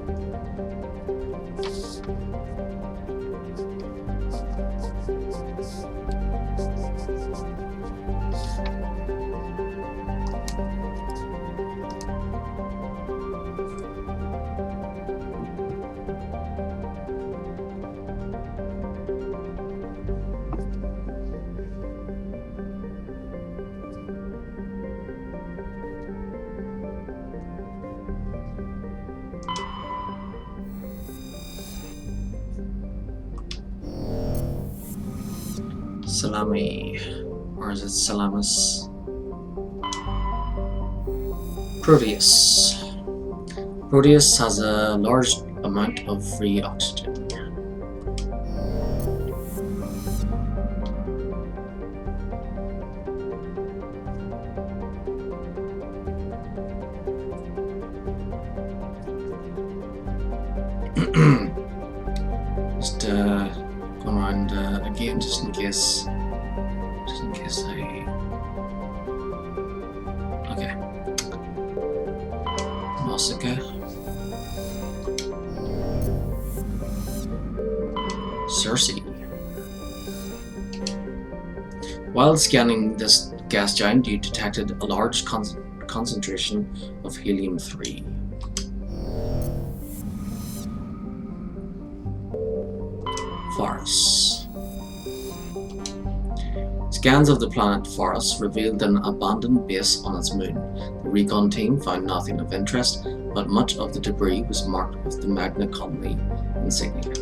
Salami, or is it Salamis? Proteus. Proteus has a large amount of free oxygen. Just going around again, just in case I. Okay. Nausicaa. Cersei. While scanning this gas giant, you detected a large concentration of helium-3. Faros. Scans of the planet Faros revealed an abandoned base on its moon. The recon team found nothing of interest, but much of the debris was marked with the Magna Colony insignia.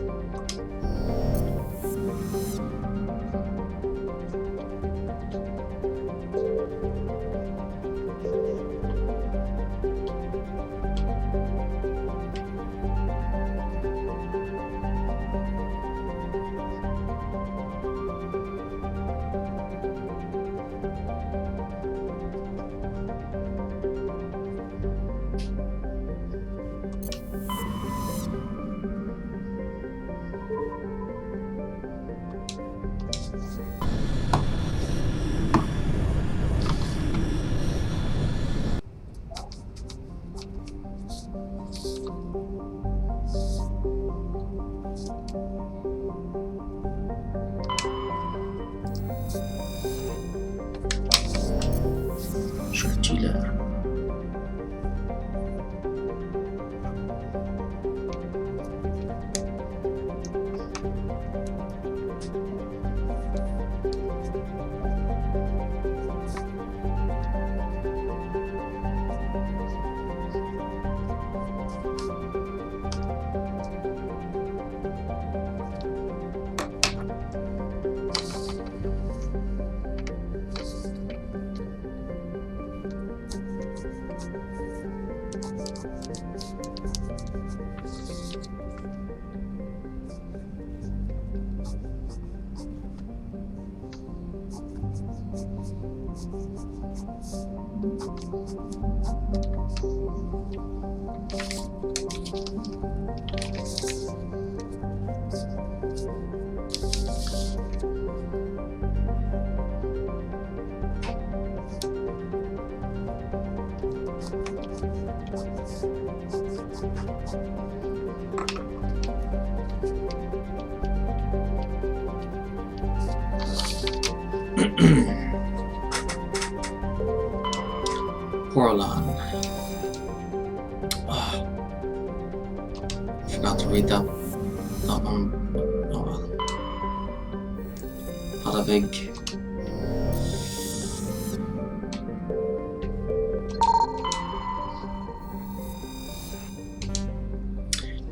Coralon. Oh, I forgot to read that one. Oh well. Had a big.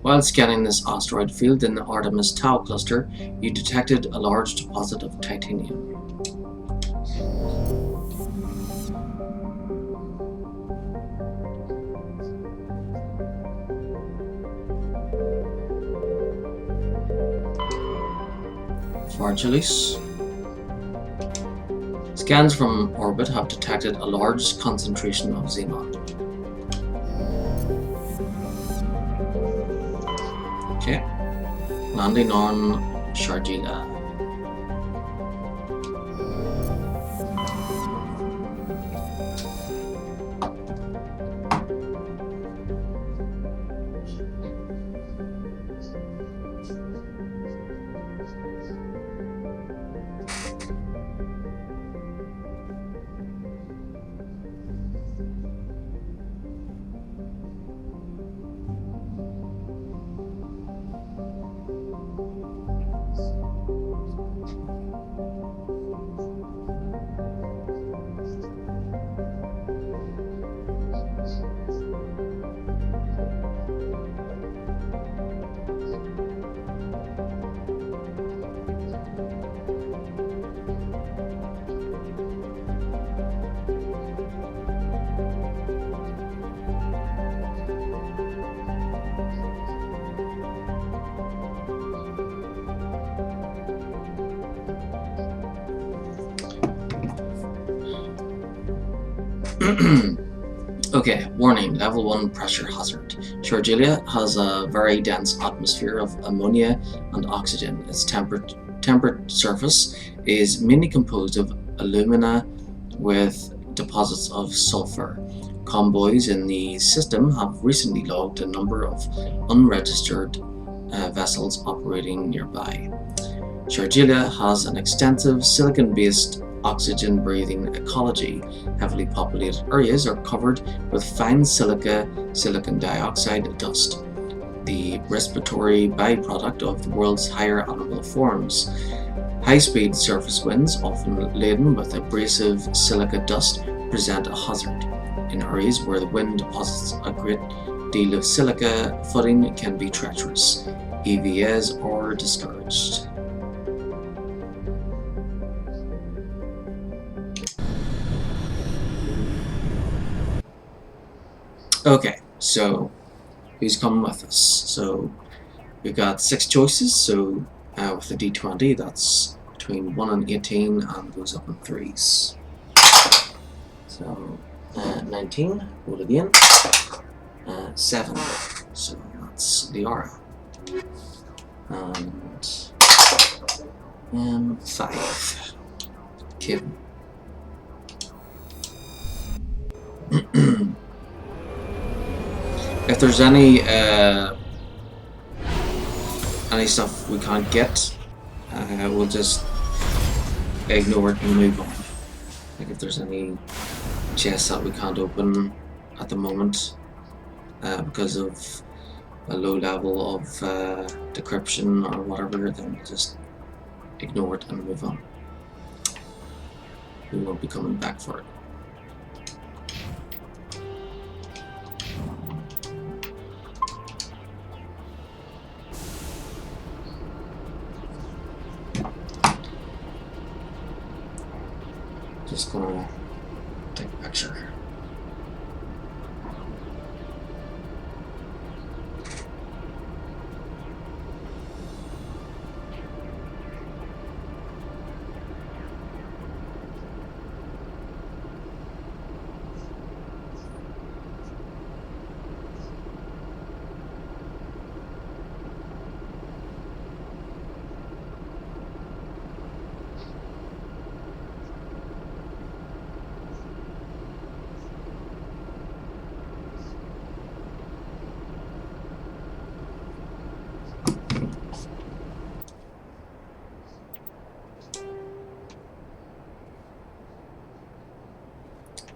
While scanning this asteroid field in the Artemis Tau cluster, you detected a large deposit of titanium. Fargelis. Scans from orbit have detected a large concentration of xenon. Okay, landing on Sharjila. Okay, warning, level 1 pressure hazard. Sharjila has a very dense atmosphere of ammonia and oxygen. Its temperate surface is mainly composed of alumina with deposits of sulfur. Convoys in the system have recently logged a number of unregistered vessels operating nearby. Sharjila has an extensive silicon-based oxygen-breathing ecology. Heavily populated areas are covered with fine silicon dioxide dust, the respiratory byproduct of the world's higher animal forms. High-speed surface winds, often laden with abrasive silica dust, present a hazard. In areas where the wind deposits a great deal of silica, footing can be treacherous. EVAs are discouraged. Okay, so who's coming with us? So we've got 6 choices, so with the D20 that's between 1 and 18 and goes up in 3s. So 19, roll again. 7, so that's Liara. And 5, Kevin. If there's any stuff we can't get, we'll just ignore it and move on. Like if there's any chests that we can't open at the moment because of a low level of decryption or whatever, then we'll just ignore it and move on. We won't be coming back for it. Just gonna take a picture.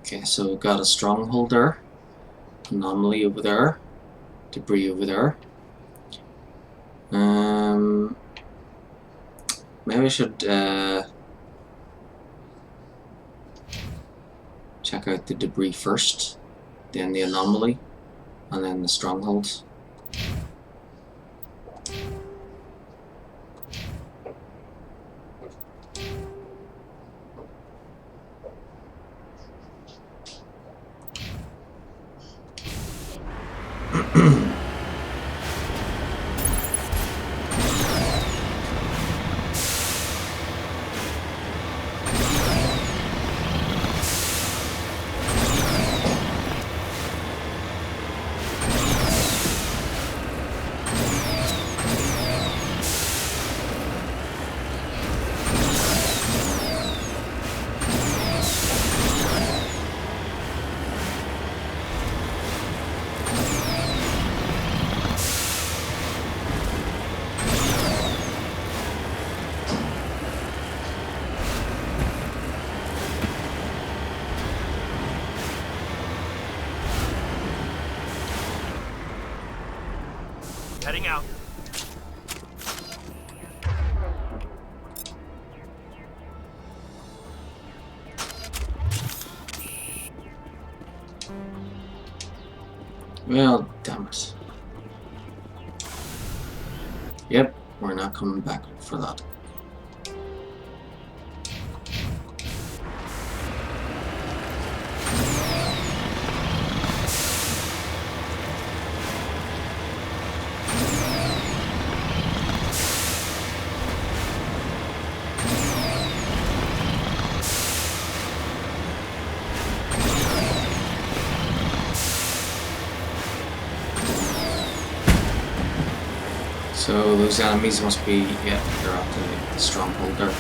Okay, so we've got a stronghold there, anomaly over there, debris over there. Maybe I should check out the debris first, then the anomaly, and then the strongholds.
Heading out.
Well, damn it. Yep, we're not coming back for that. So those enemies must be, yeah, they're at the stronghold there.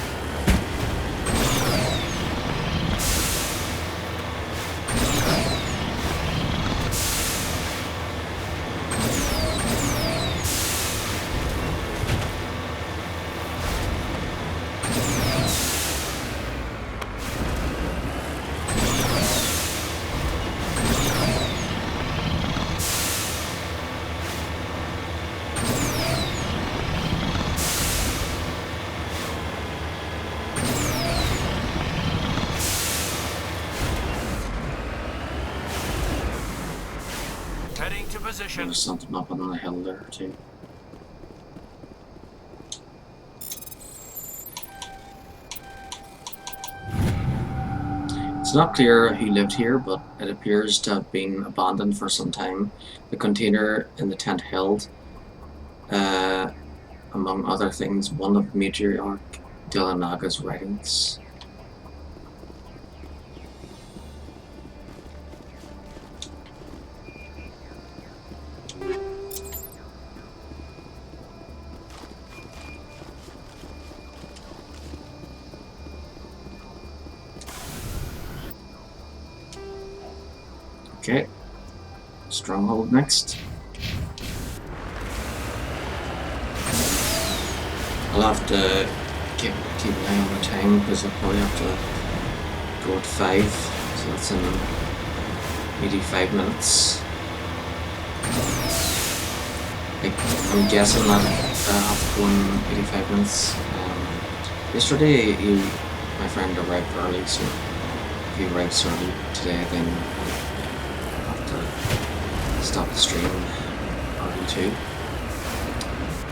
Heading to position.
There's something up on the hill there too. It's not clear who lived here, but it appears to have been abandoned for some time. The container in the tent held, among other things, one of Matriarch Dilanaga's writings. Okay, stronghold next. I'll have to keep an eye on the time because I'll probably have to go at 5, so that's in 85 minutes. I'm guessing that I have to go in 85 minutes. Yesterday, my friend arrived early, so if he arrives early today, then I'll have to stop the stream early too.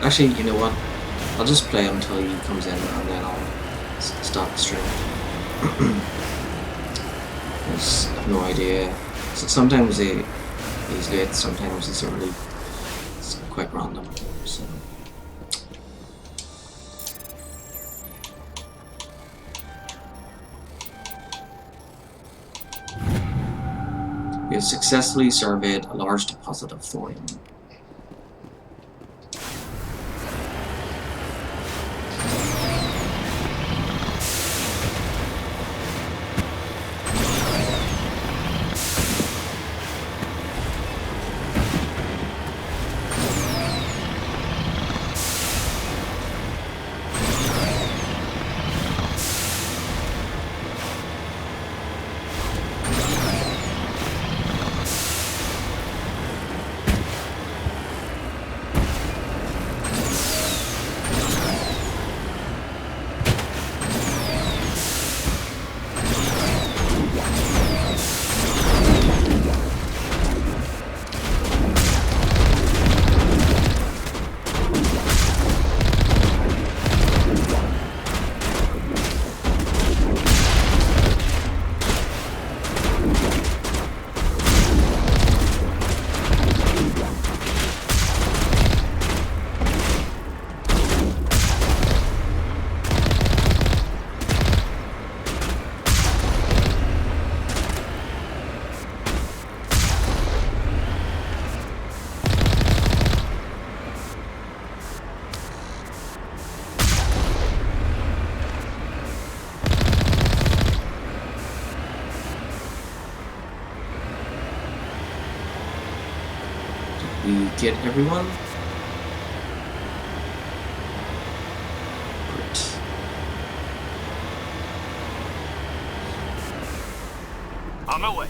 Actually, you know what? I'll just play until he comes in and then I'll stop the stream. I just have no idea. So sometimes he's late, sometimes he's early. It's quite random. So. We have successfully surveyed a large deposit of thorium. We get everyone? Great.
On my way.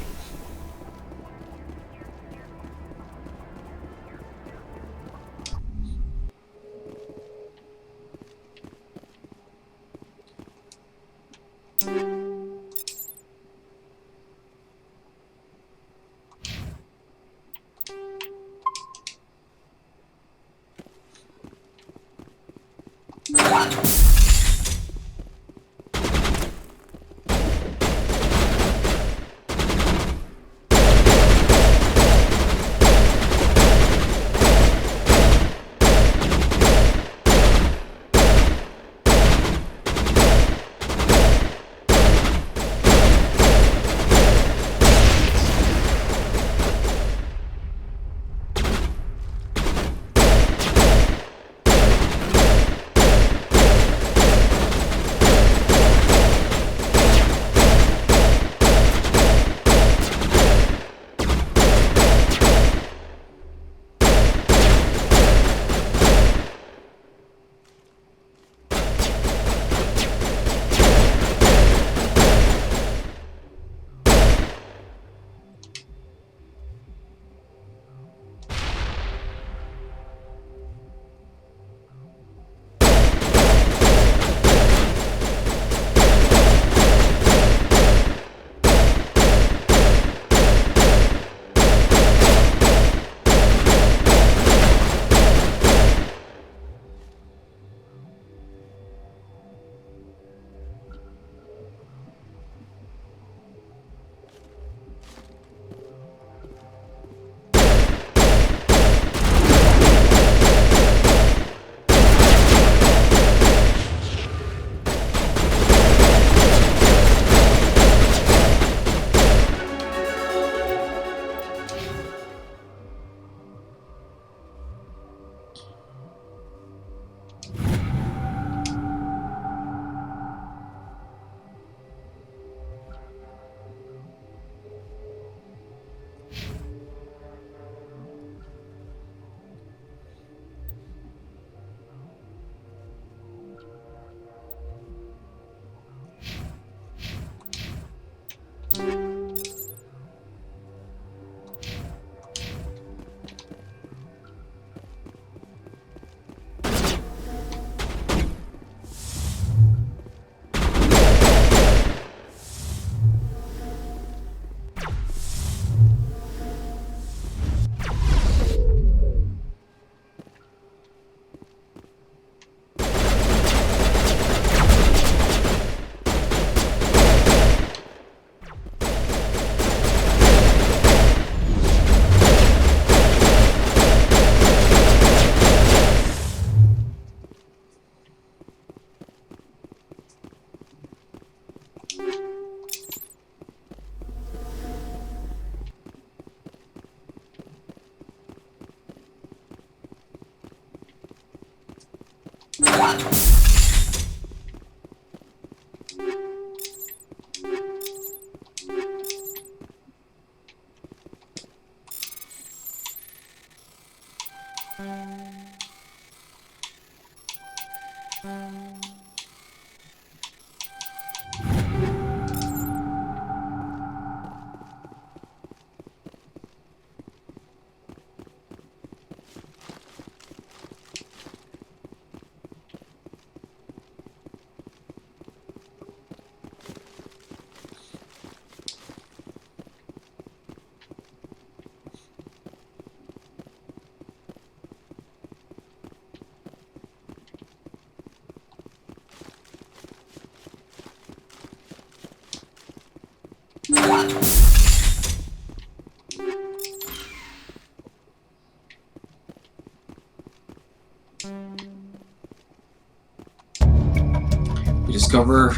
We discover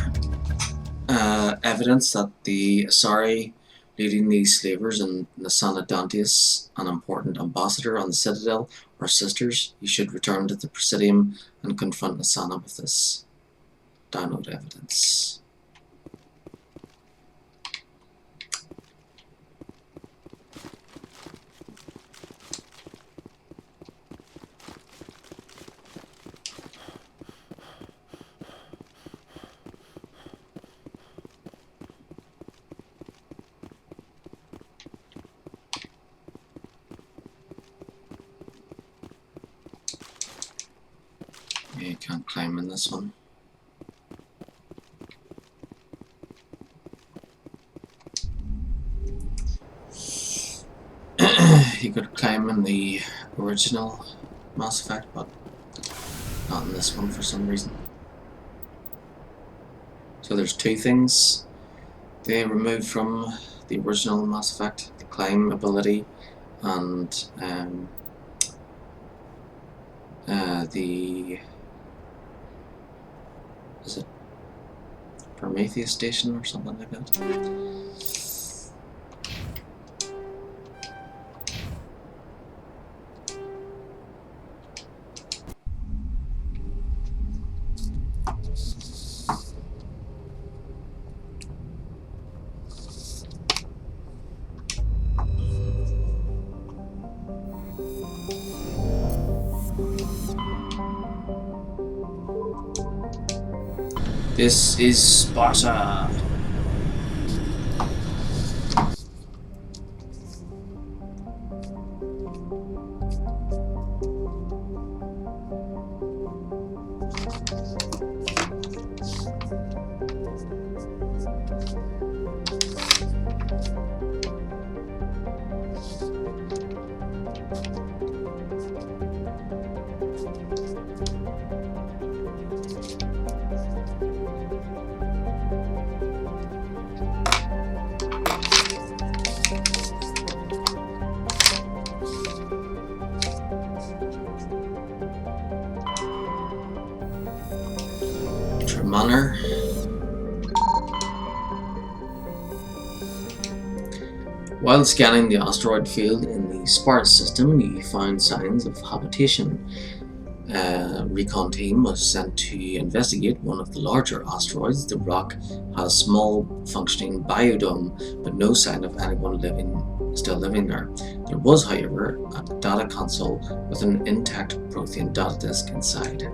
evidence that the Asari leading the slavers and Nasana Dantius, an important ambassador on the Citadel, are sisters. You should return to the Presidium and confront Nasana with this. Download evidence. You can't climb in this one. You could climb in the original Mass Effect, but not in this one for some reason. So there's two things they removed from the original Mass Effect: the climb ability and the, is it Prometheus Station or something like that? This is Sparta. Manor. While scanning the asteroid field in the Sparta system, you found signs of habitation. A recon team was sent to investigate one of the larger asteroids. The rock has a small functioning biodome, but no sign of anyone still living there. There was, however, a data console with an intact Prothean data disk inside.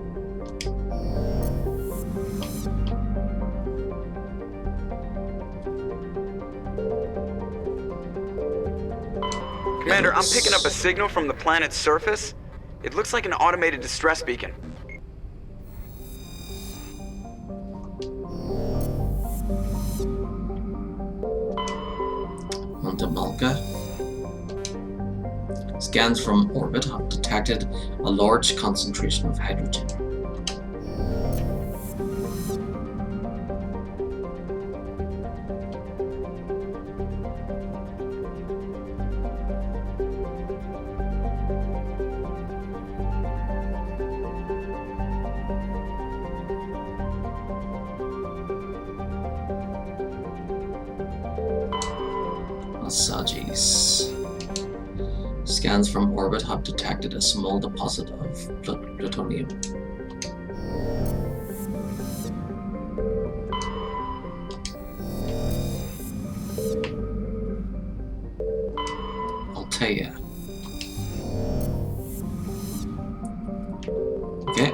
Commander, I'm picking up a signal from the planet's surface. It looks like an automated distress beacon.
Malka. Scans from orbit have detected a large concentration of hydrogen. Sagis. Scans from orbit have detected a small deposit of plutonium. Altea. Okay,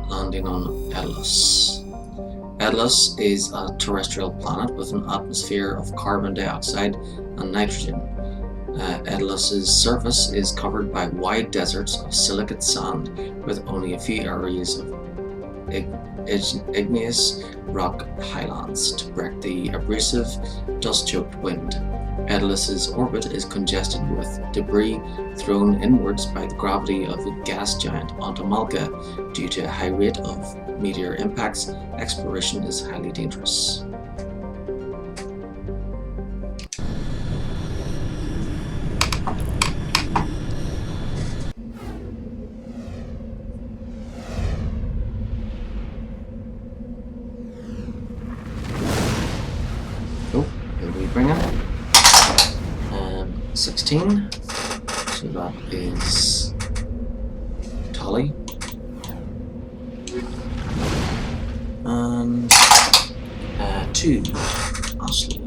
landing on Atlas. Atlas is a terrestrial planet with an atmosphere of carbon dioxide and nitrogen. Atlas's surface is covered by wide deserts of silicate sand with only a few areas of igneous rock highlands to break the abrasive, dust-choked wind. Atlas's orbit is congested with debris thrown inwards by the gravity of the gas giant Antamalka. Due to a high rate of meteor impacts, exploration is highly dangerous. Oh, here we bring it. 16. So that is Tolly. And 2, Ashley.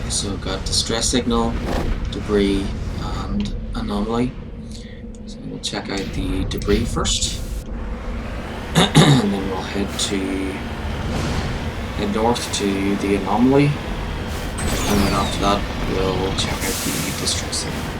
So got distress signal, debris, and anomaly. So we'll check out the debris first, and then we'll head north to the anomaly, and then after that we'll check out the distress signal.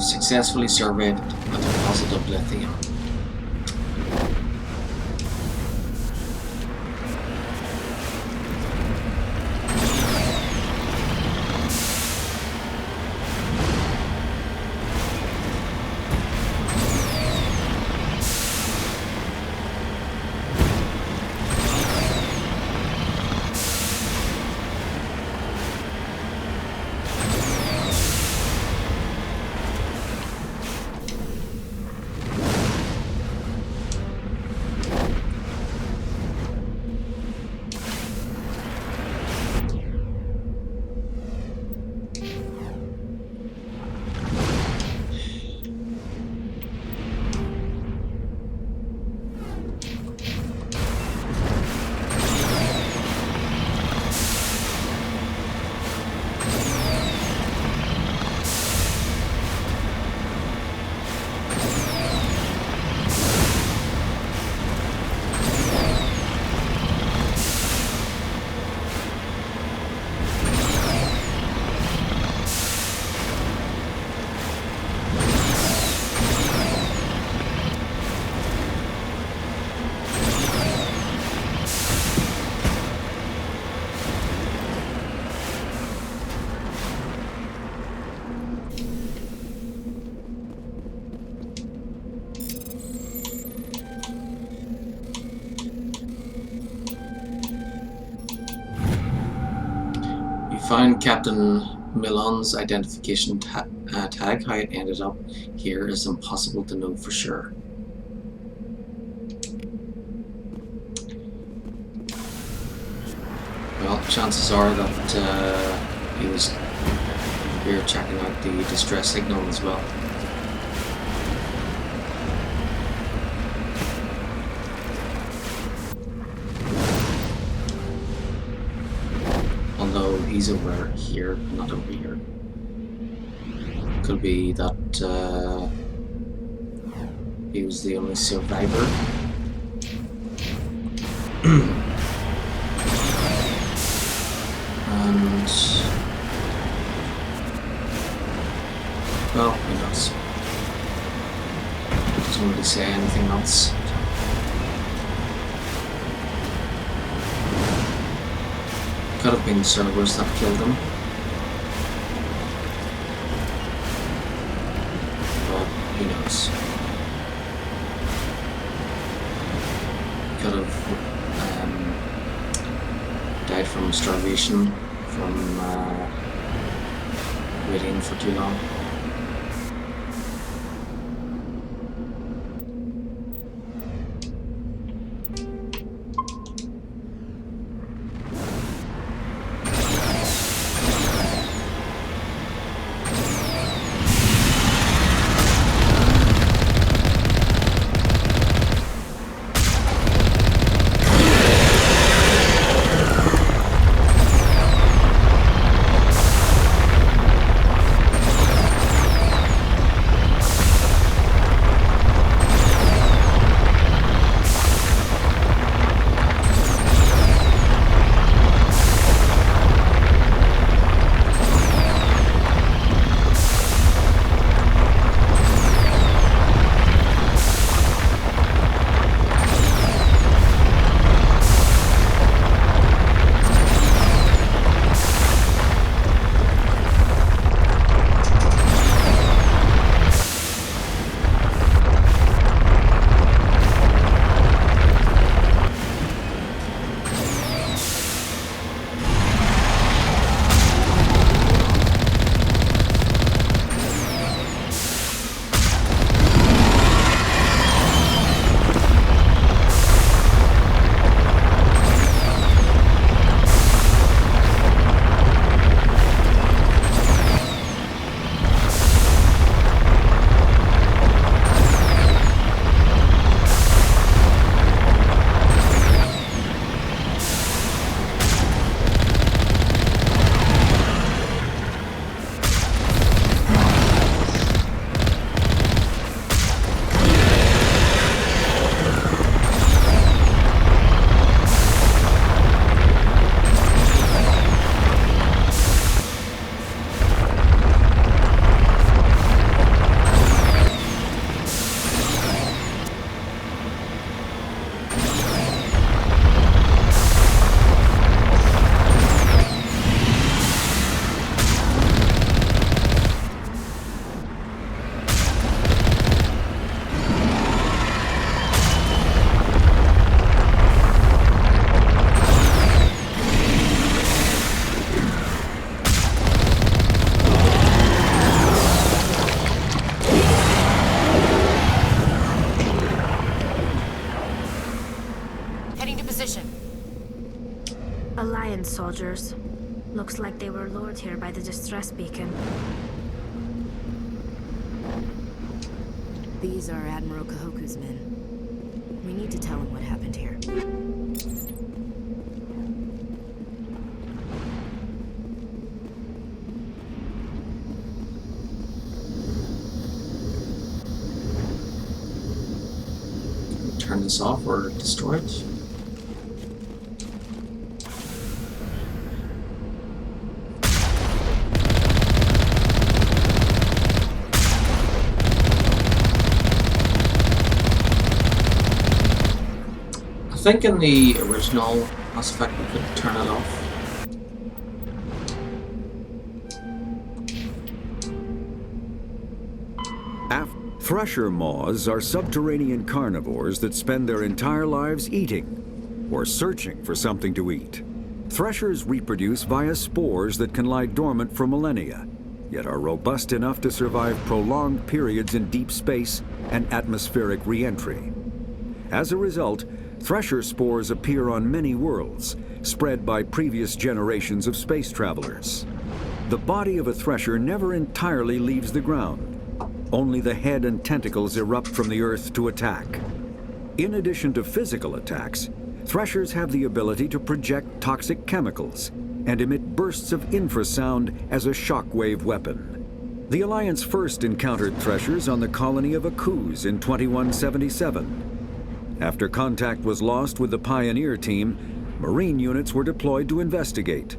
Successfully surveyed a deposit of lithium. Found Captain Milan's identification tag. How it ended up here is impossible to know for sure. Well, chances are that he was here checking out the distress signal as well. Although he's over here, not over here. Could be that he was the only survivor. And well, who knows? Doesn't really say anything else. Could have been servers that killed him. But who knows? Could have died from starvation, from waiting for too long.
Alliance soldiers. Looks like they were lured here by the distress beacon.
These are Admiral Kahoku's men. We need to tell him what happened here.
Turn this off or destroy it. I think in the original Mass Effect we could turn it off.
Thresher moths are subterranean carnivores that spend their entire lives eating, or searching for something to eat. Threshers reproduce via spores that can lie dormant for millennia, yet are robust enough to survive prolonged periods in deep space and atmospheric re-entry. As a result, thresher spores appear on many worlds, spread by previous generations of space travelers. The body of a thresher never entirely leaves the ground. Only the head and tentacles erupt from the earth to attack. In addition to physical attacks, threshers have the ability to project toxic chemicals and emit bursts of infrasound as a shockwave weapon. The Alliance first encountered threshers on the colony of Akuz in 2177. After contact was lost with the Pioneer team, Marine units were deployed to investigate.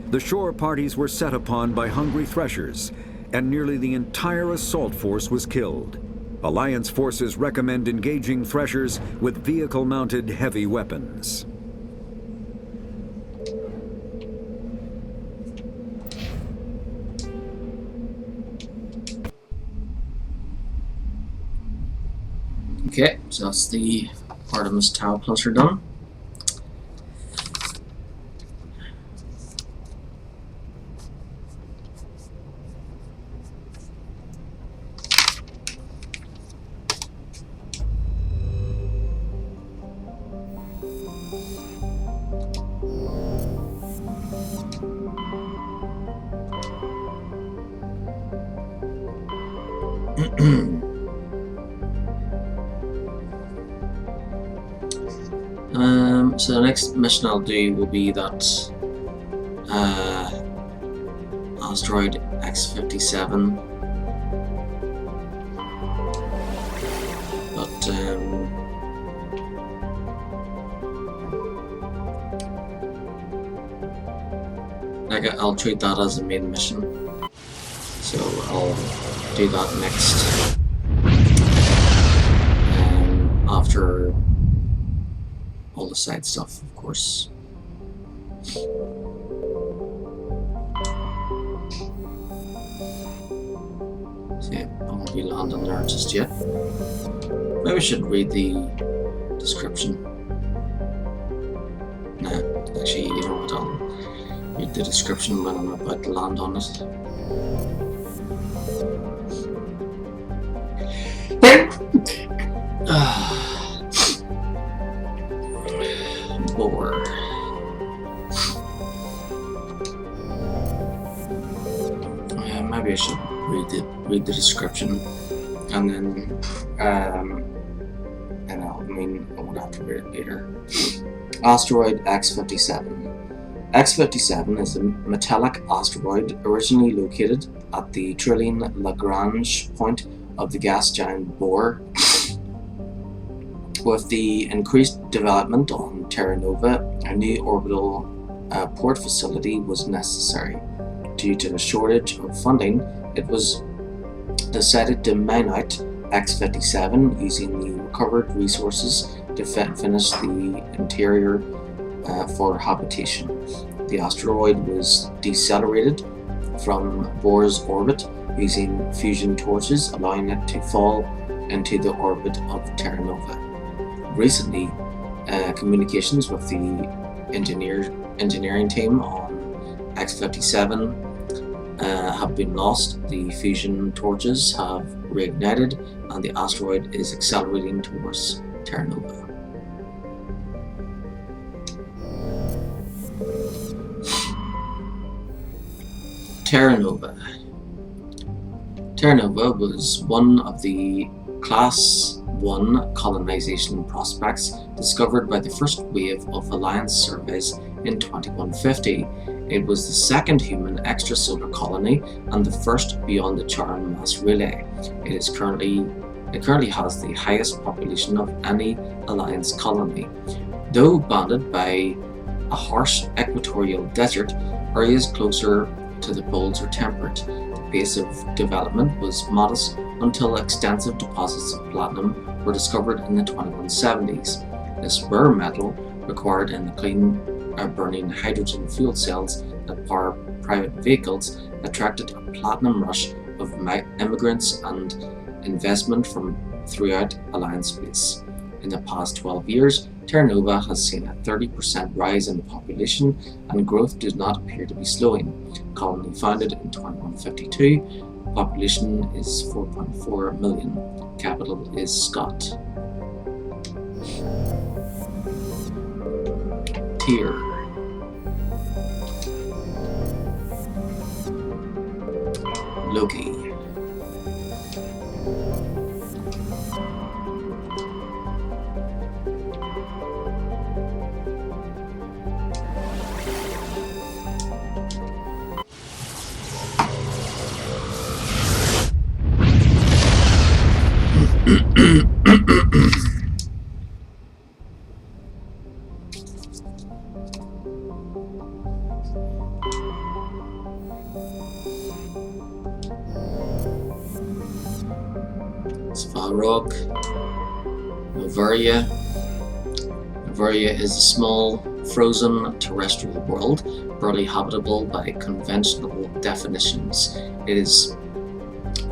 The shore parties were set upon by hungry threshers, and nearly the entire assault force was killed. Alliance forces recommend engaging threshers with vehicle-mounted heavy weapons.
Okay, so that's the Artemis Tau cluster done. So the next mission I'll do will be that asteroid X-57, but I'll treat that as a main mission, so I'll do that next after all the side stuff, of course. So yeah, I won't be landing there just yet. Maybe I should read the description. Nah, actually, you know what, I'll read the description when I'm about to land on it. Bore. Maybe I should read the description, and then I won't have to read it later. Asteroid X-57. X-57 is a metallic asteroid originally located at the trillion Lagrange point of the gas giant Bohr. With the increased development on Terra Nova, a new orbital port facility was necessary. Due to a shortage of funding, it was decided to mine out X-57 using the recovered resources to finish the interior for habitation. The asteroid was decelerated from Bohr's orbit using fusion torches, allowing it to fall into the orbit of Terra Nova. Recently, communications with the engineering team on X-57 have been lost. The fusion torches have reignited, and the asteroid is accelerating towards Terra Nova. Terra Nova. Terra Nova was one of the Class 1 colonization prospects discovered by the first wave of Alliance surveys in 2150. It was the second human extrasolar colony and the first beyond the Charon mass relay. It currently has the highest population of any Alliance colony. Though bounded by a harsh equatorial desert, areas closer to the poles are temperate. The pace of development was modest until extensive deposits of platinum were discovered in the 2170s. This rare metal, required in the clean burning hydrogen fuel cells that power private vehicles, attracted a platinum rush of immigrants and investment from throughout Alliance space. In the past 12 years, Terra Nova has seen a 30% rise in the population, and growth does not appear to be slowing. Colony founded in 2152, population is 4.4 million. Capital is Scott. Tier. Loki. Svarog. Novaria. Novaria is a small, frozen terrestrial world, barely habitable by conventional definitions. It is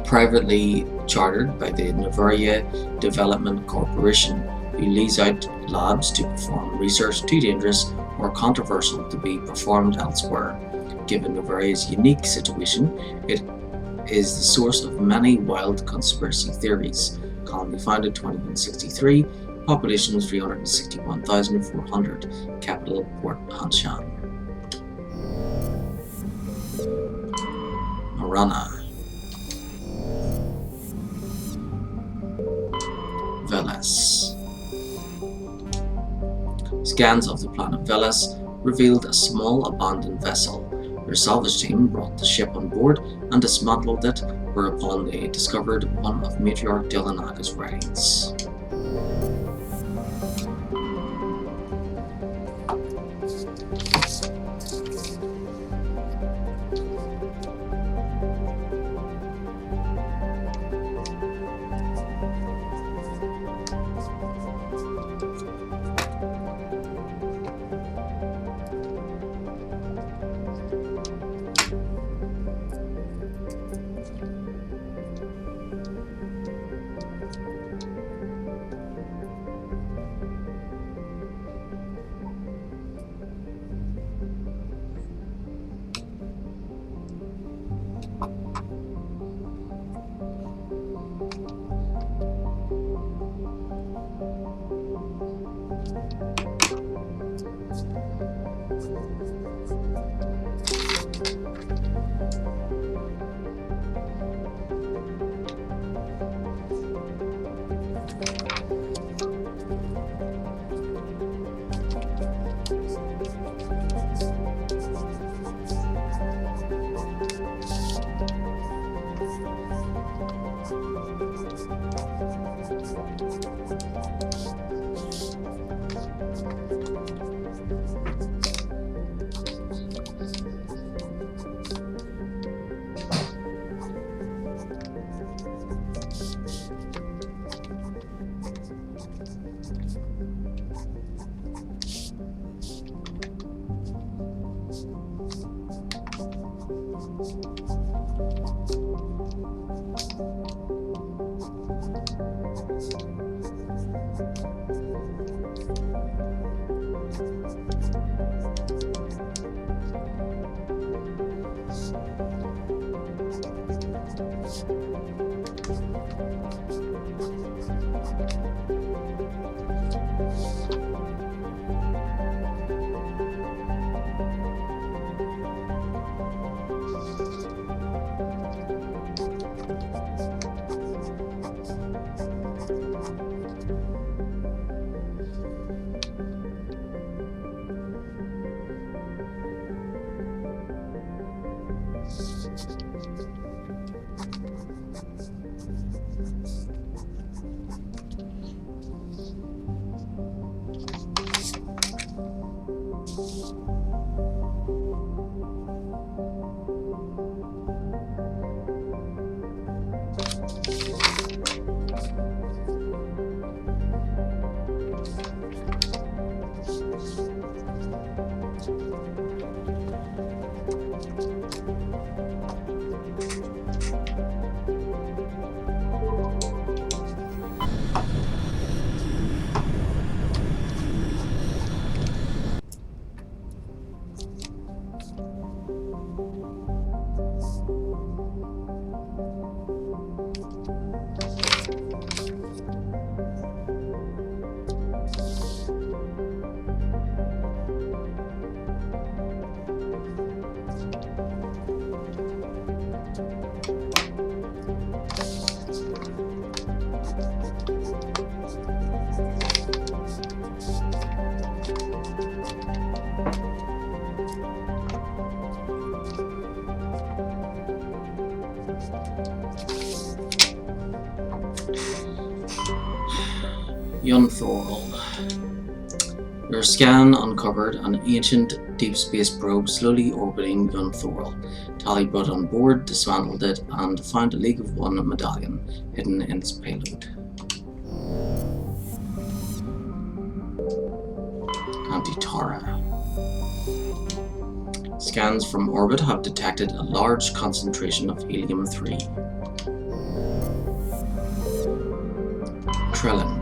privately chartered by the Novaria Development Corporation, who lease out labs to perform research too dangerous or controversial to be performed elsewhere. Given Novaria's unique situation, it is the source of many wild conspiracy theories. Colony founded 2163, population 361,400, capital Port Hanshan. Marana. Veles. Scans of the planet Veles revealed a small abandoned vessel. Their salvage team brought the ship on board and dismantled it, whereupon they discovered one of Matriarch Delanaga's writings. Yunthorl. Your scan uncovered an ancient deep space probe slowly orbiting Yunthorl. Tali brought on board, dismantled it, and found a League of One medallion hidden in its payload. Antitara. Scans from orbit have detected a large concentration of helium-3. Trillin.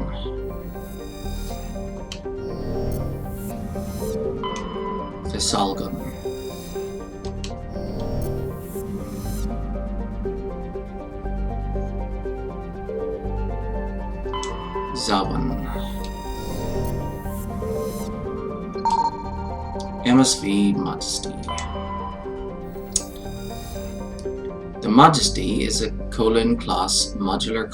Thessalgon. Zawan. MSV Majesty. The Majesty is a Colon-class modular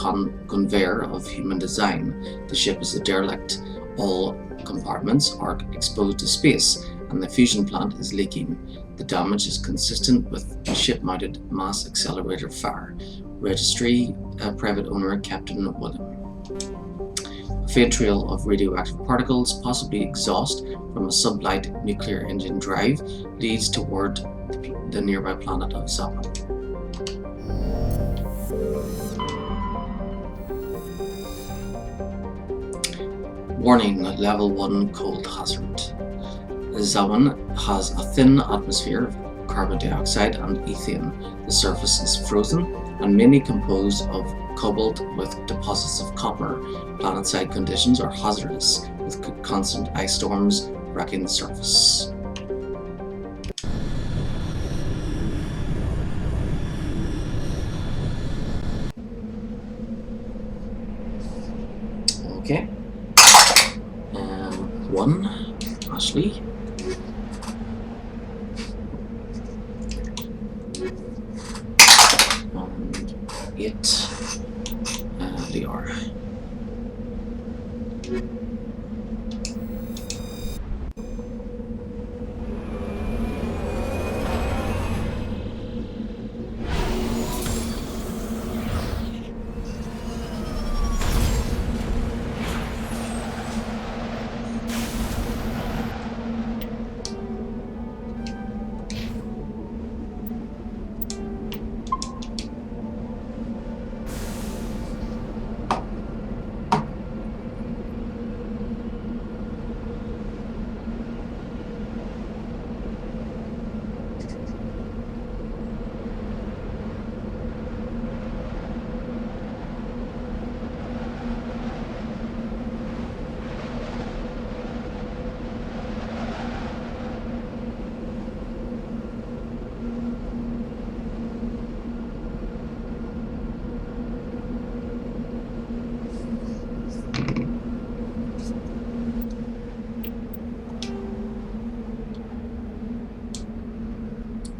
conveyor of human design. The ship is a derelict. All compartments are exposed to space, and the fusion plant is leaking. The damage is consistent with ship-mounted mass accelerator fire. Registry, private owner Captain William. A faint trail of radioactive particles, possibly exhaust from a sublight nuclear engine drive, leads toward the nearby planet of Zapan. Warning, level 1 cold hazard. Zawan has a thin atmosphere of carbon dioxide and ethane. The surface is frozen and mainly composed of cobalt with deposits of copper. Planetside conditions are hazardous, with constant ice storms wrecking the surface. Okay. 1, Ashley. And 8, Lior.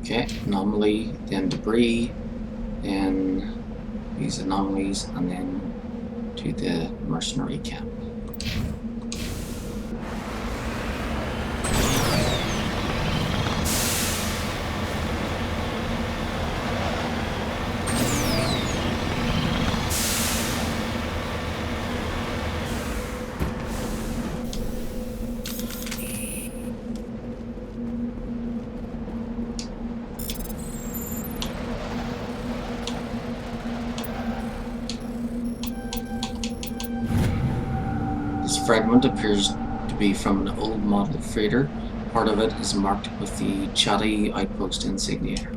Okay, anomaly, then debris, then these anomalies, and then to the mercenary camp. Fragment appears to be from an old model freighter. Part of it is marked with the Chatty Outpost insignia.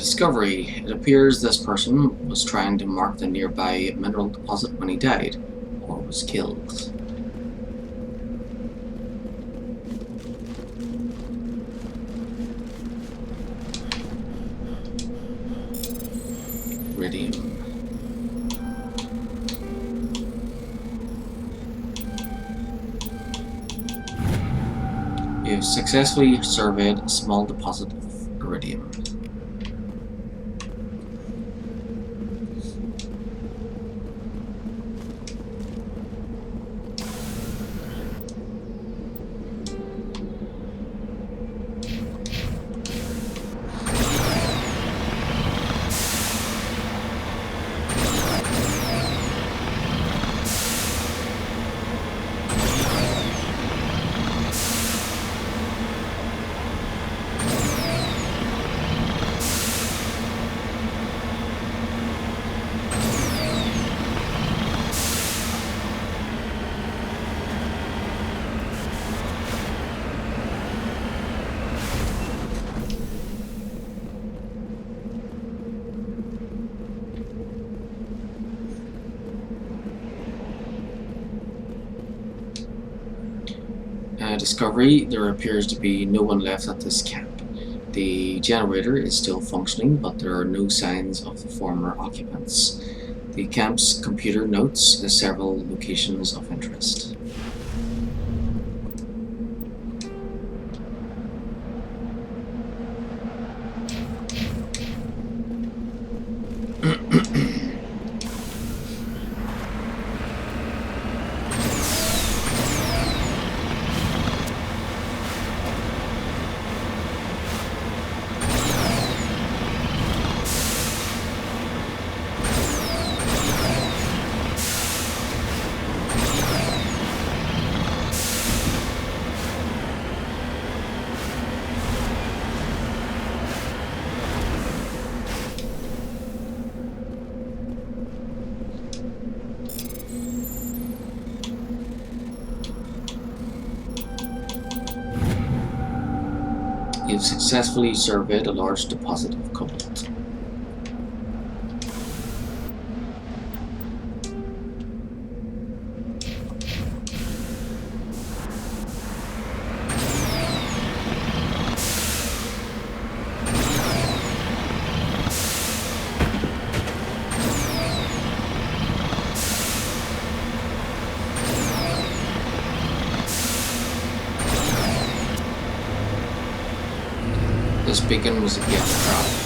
Discovery. It appears this person was trying to mark the nearby mineral deposit when he died, or was killed. Iridium. You've successfully surveyed a small deposit of iridium. Discovery, there appears to be no one left at this camp. The generator is still functioning, but there are no signs of the former occupants. The camp's computer notes several locations of interest. You've successfully surveyed a large deposit of cobalt. This beacon was again dropped.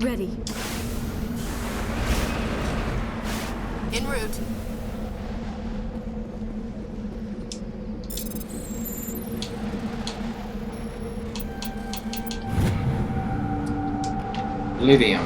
Ready.
En route.
Lithium.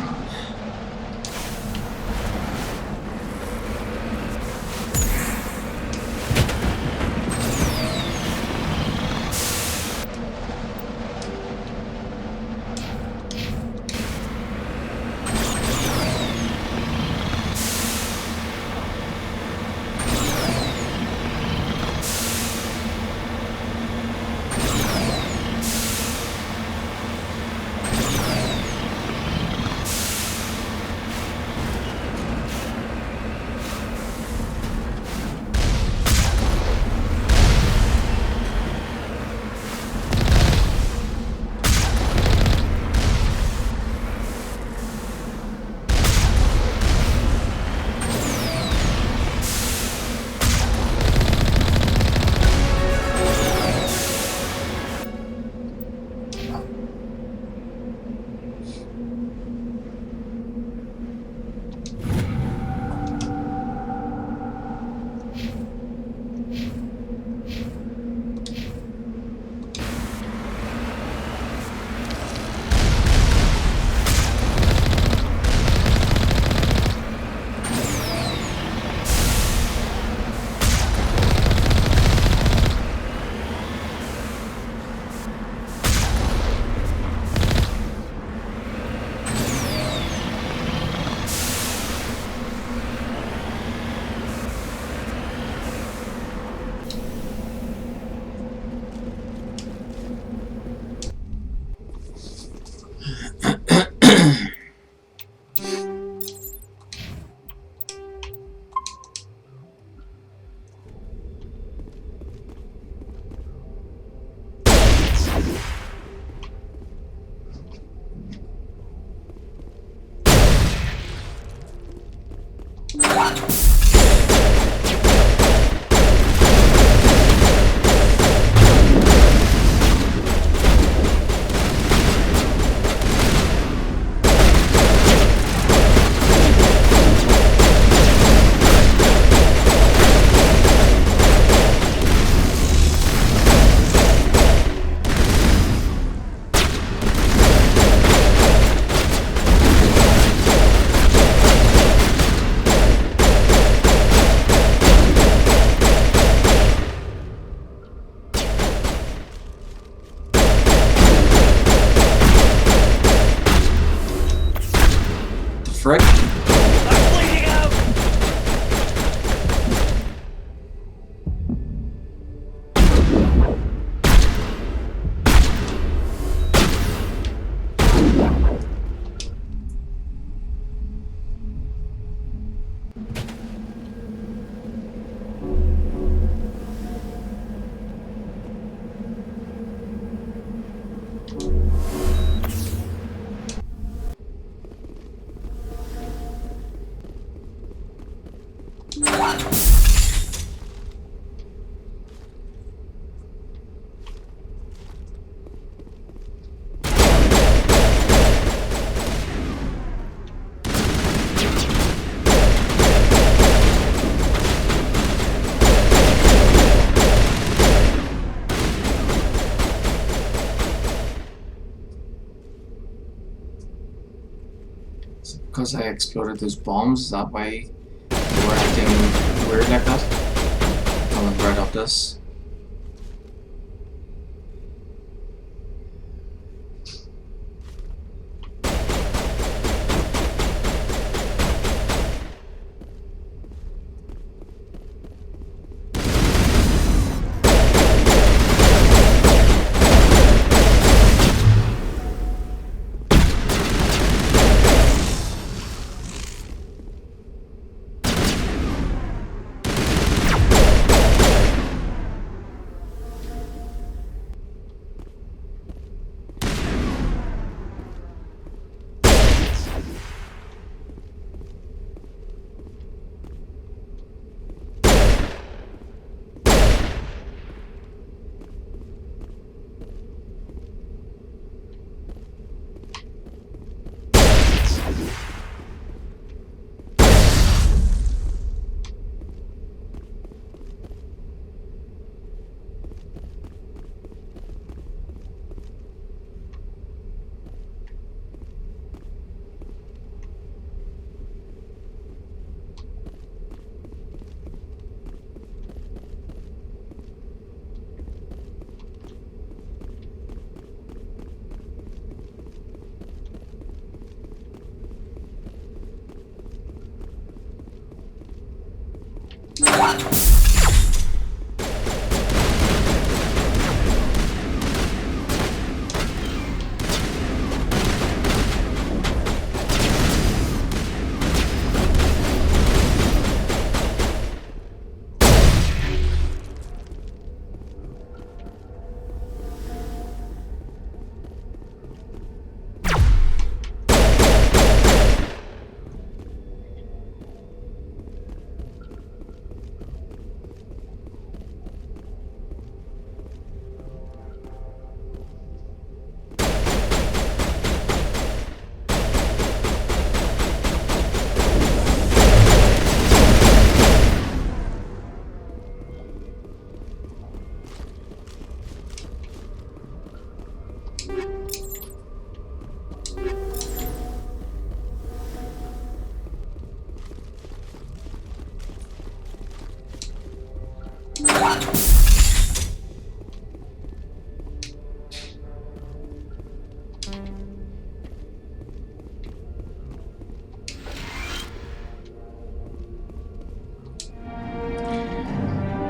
frick?
I'm bleeding out!
Because I exploded those bombs, is that why they were acting weird like that? Coming right up this.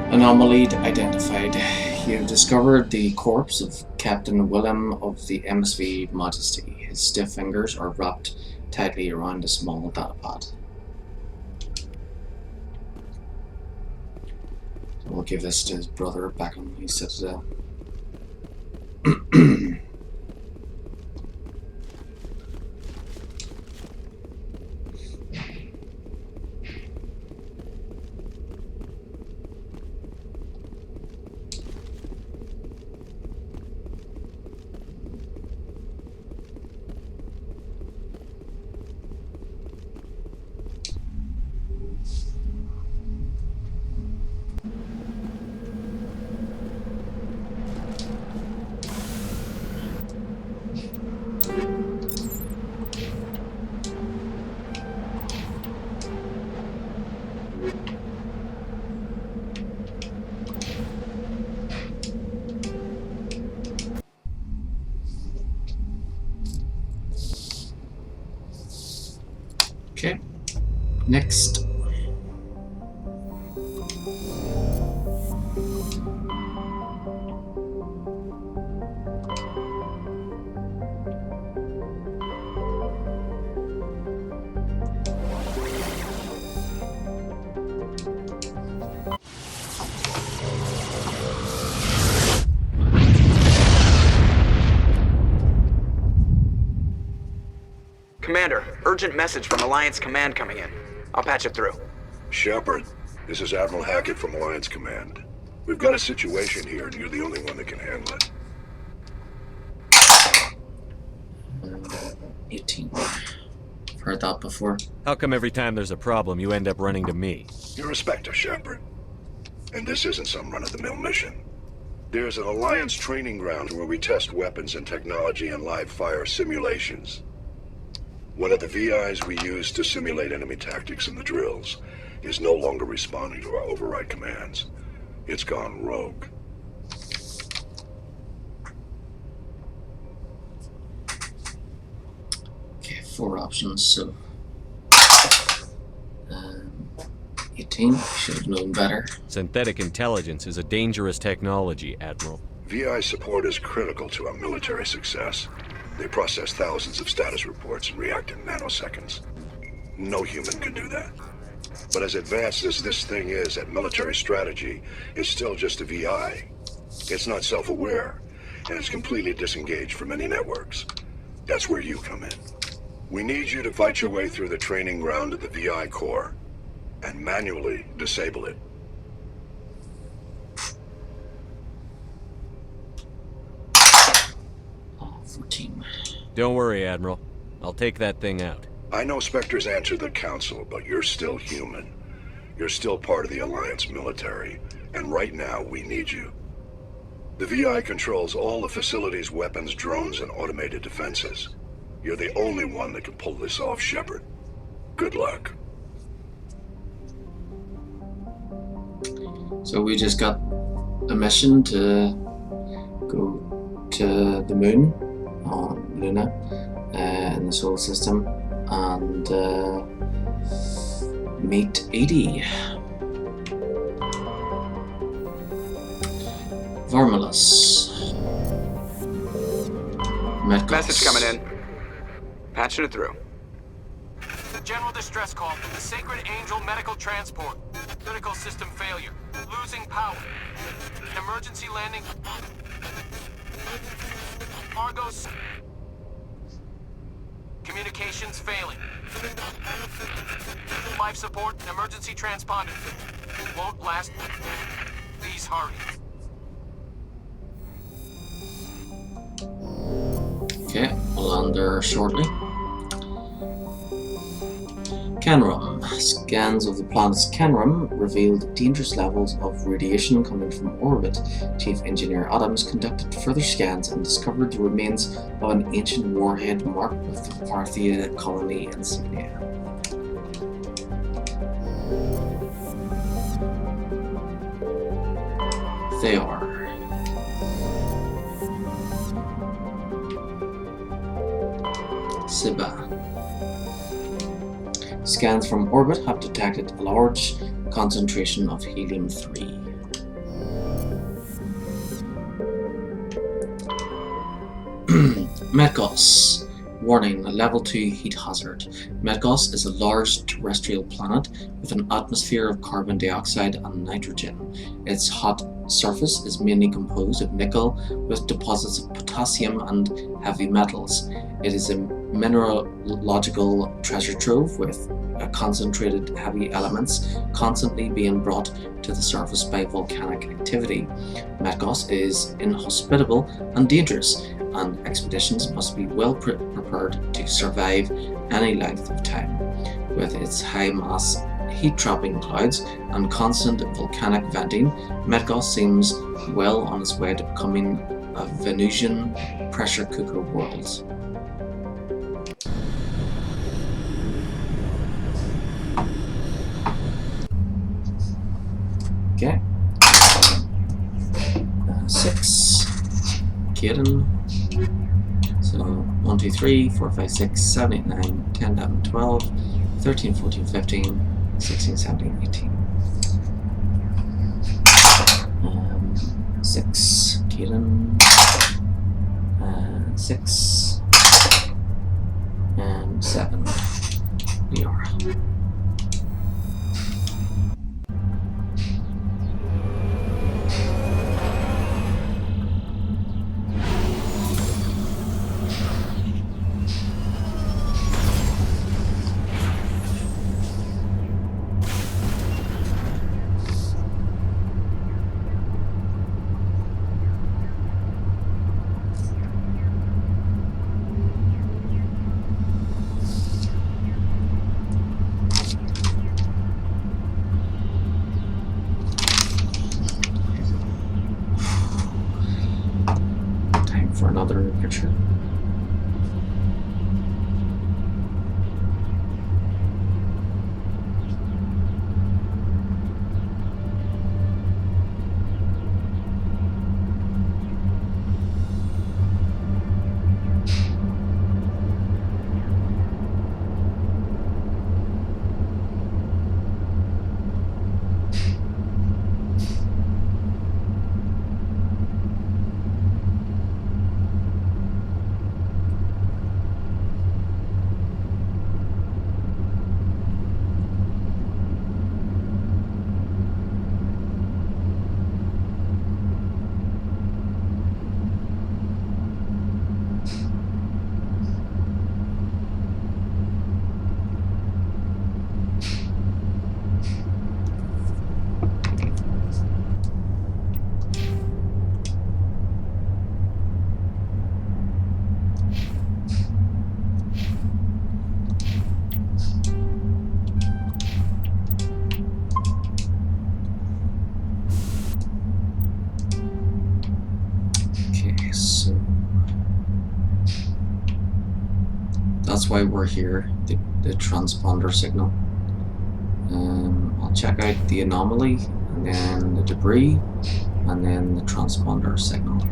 Anomaly identified. You have discovered the corpse of Captain Willem of the MSV Modesty. His stiff fingers are wrapped tightly around a small datapad. So we'll give this to his brother back on his citadel. Okay. Next.
Commander, urgent message from Alliance Command coming in. I'll patch it through.
Shepard, this is Admiral Hackett from Alliance Command. We've got a situation here, and you're the only one that can handle it.
18. Heard that before.
How come every time there's a problem, you end up running to me?
You're a Spectre, Shepard. And this isn't some run-of-the-mill mission. There's an Alliance training ground where we test weapons and technology in live-fire simulations. One of the VIs we use to simulate enemy tactics in the drills is no longer responding to our override commands. It's gone rogue.
Okay, 4 options, so 18, should have known better.
Synthetic intelligence is a dangerous technology, Admiral.
VI support is critical to our military success. They process thousands of status reports and react in nanoseconds. No human can do that. But as advanced as this thing is at military strategy, it's still just a VI. It's not self-aware, and it's completely disengaged from any networks. That's where you come in. We need you to fight your way through the training ground of the VI core and manually disable it.
Don't worry, Admiral. I'll take that thing out.
I know Spectres answer the Council, but you're still human. You're still part of the Alliance military, and right now we need you. The VI controls all the facility's weapons, drones, and automated defenses. You're the only one that can pull this off, Shepard. Good luck.
So we just got a mission to go to the moon on Luna in the solar system and meet 80. Varmulus.
Message coming in. Patching it through.
General distress call from the Sacred Angel Medical Transport. Critical system failure. Losing power. An emergency landing. Argos. Communications failing. Life support and emergency transponder. Won't last. Please hurry.
Okay, we'll land there shortly. Canrum. Scans of the planet's Canrum revealed dangerous levels of radiation coming from orbit. Chief Engineer Adams conducted further scans and discovered the remains of an ancient warhead marked with the Parthia colony insignia. They are. Siba. Scans from orbit have detected a large concentration of helium-3. Metgos. Warning, level 2 heat hazard. Metgos is a large terrestrial planet with an atmosphere of carbon dioxide and nitrogen. Its hot surface is mainly composed of nickel with deposits of potassium and heavy metals. It is a mineralogical treasure trove with concentrated heavy elements constantly being brought to the surface by volcanic activity. Metgos is inhospitable and dangerous, and expeditions must be well prepared to survive any length of time. With its high mass, heat-trapping clouds, and constant volcanic venting, Metgos seems well on its way to becoming a Venusian pressure cooker world. Okay. 6. Kaden. So 1, 2, 3, 4, 5, 6, 7, 8, 9, 10, 11, 12, 13, 14, 15, 16, 17, 18. 6. Keelan. 6. And 7. Liara. For another picture. That's why we're here, the transponder signal. I'll check out the anomaly, and then the debris, and then the transponder signal.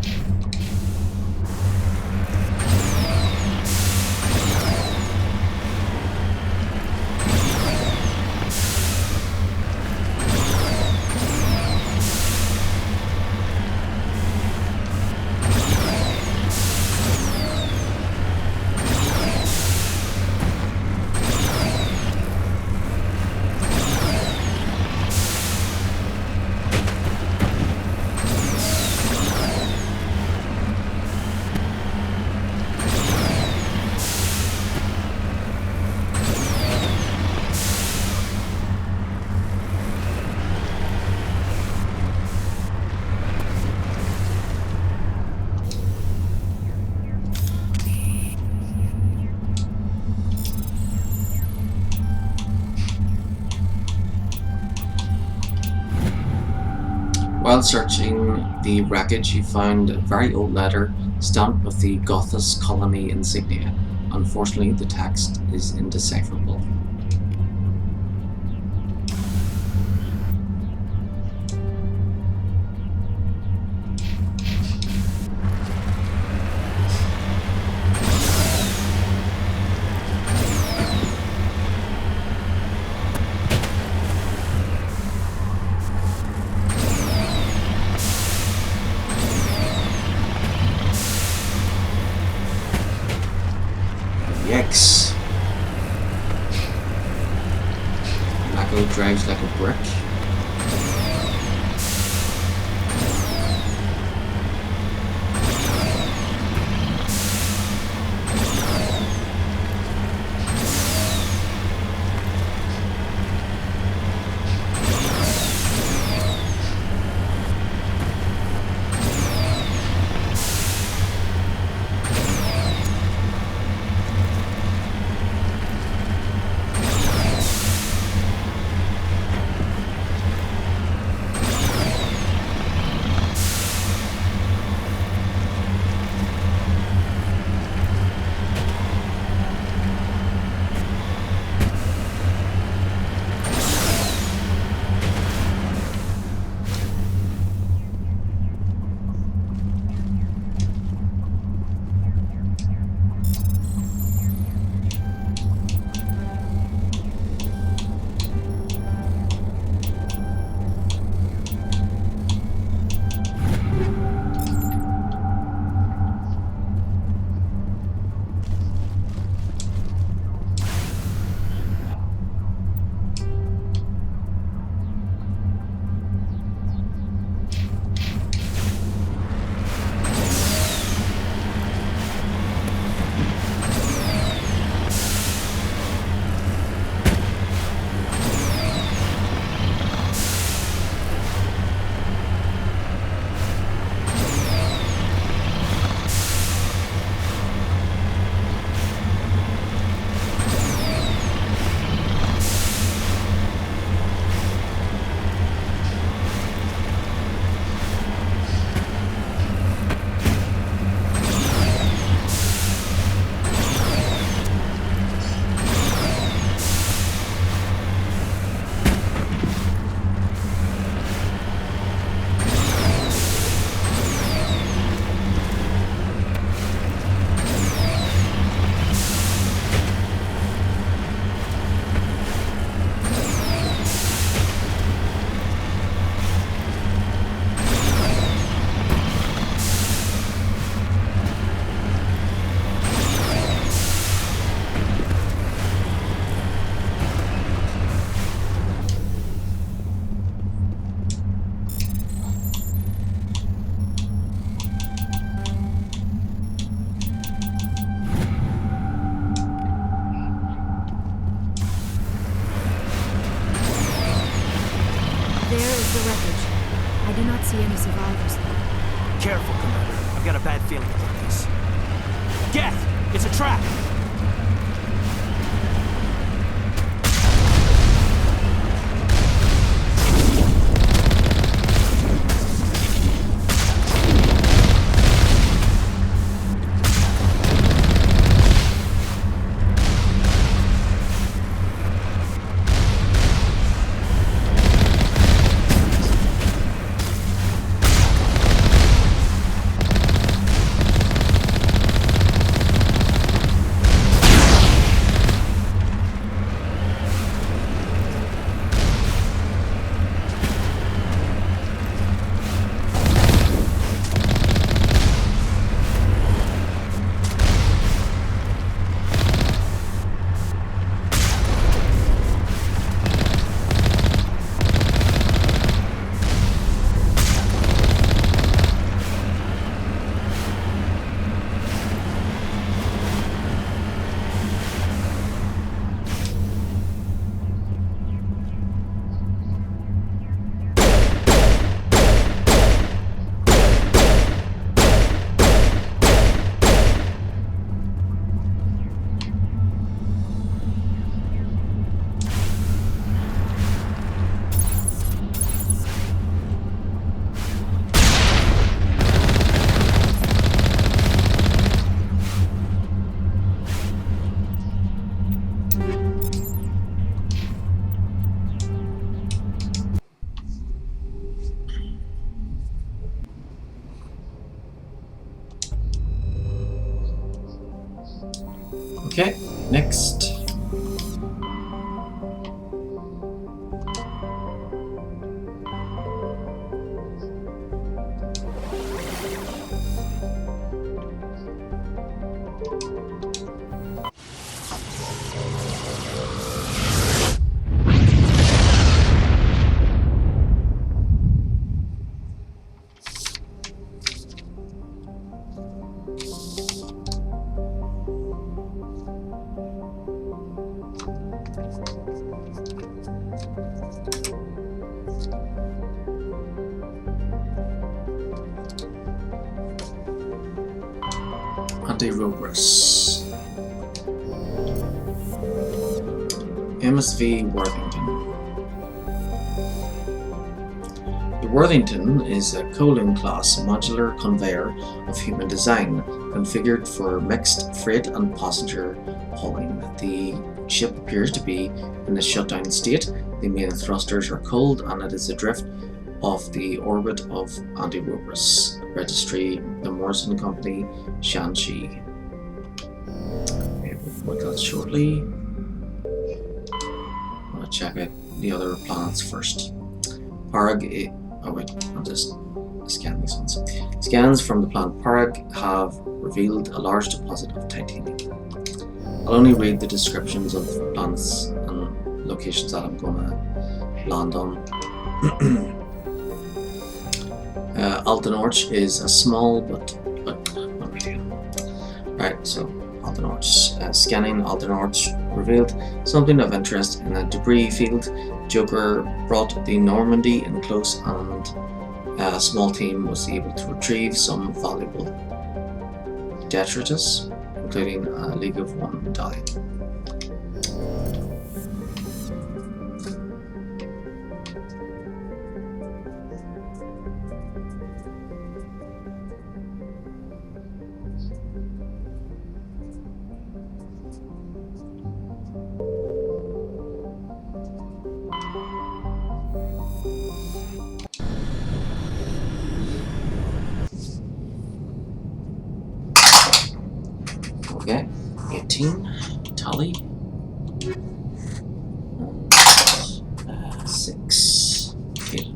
While searching the wreckage, you found a very old letter stamped with the Gothas colony insignia. Unfortunately, the text is indecipherable. Yikes. Mako drives like a brick.
many survivors there.
Careful, Commander. I've got a bad feeling about this. Geth! It's a trap!
Okay, next. Anti-Robrus. MSV Worthington. The Worthington is a Colin-class modular conveyor of human design, configured for mixed freight and passenger hauling. The ship appears to be in a shutdown state. The main thrusters are cold and it is adrift off the orbit of Anti-Robrus. Registry, the Morrison Company, Shanxi. Okay, we'll look at that shortly. I'm going to check out the other planets first. Parag, oh wait, I'll just scan these ones. Scans from the planet Parag have revealed a large deposit of titanium. I'll only read the descriptions of planets and locations that I'm going to land on. Aldenorch is a small but not really. Right, so Aldenorch. Scanning Aldenorch revealed something of interest in a debris field. Joker brought the Normandy in close and a small team was able to retrieve some valuable detritus, including a League of One medallion. Okay, 18, tally, 6, 8.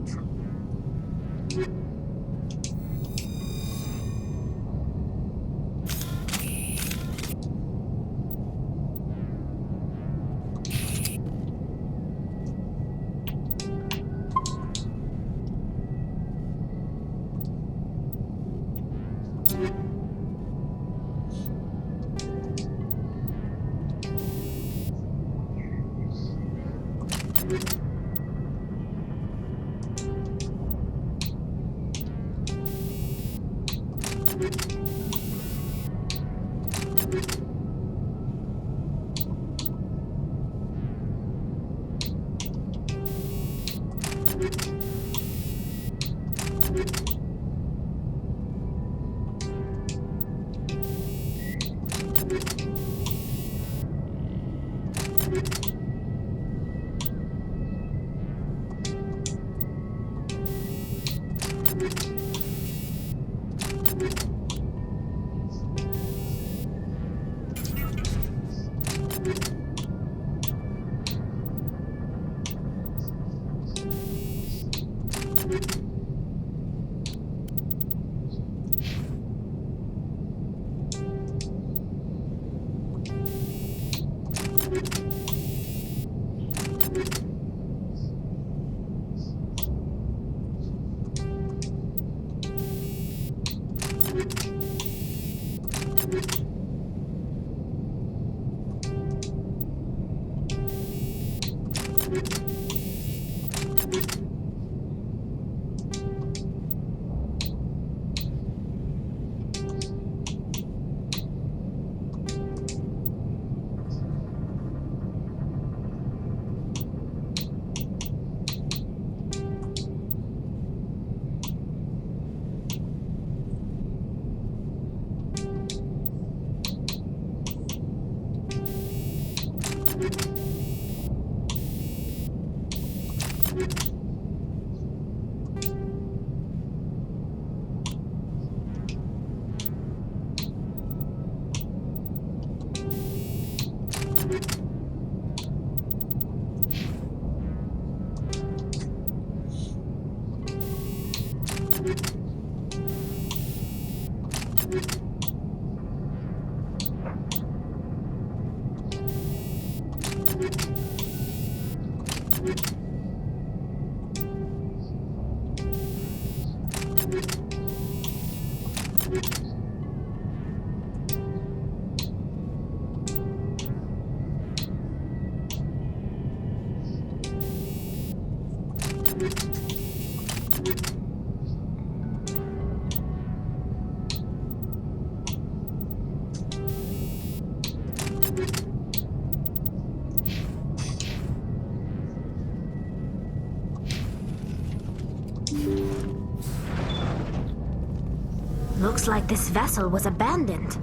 Looks like this vessel was abandoned.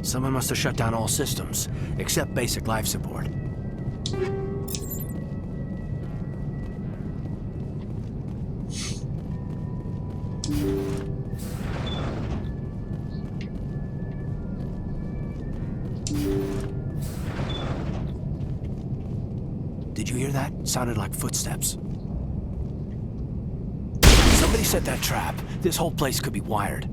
Someone must have shut down all systems, except basic life support. Did you hear that? Sounded like footsteps. Somebody set that trap. This whole place could be wired.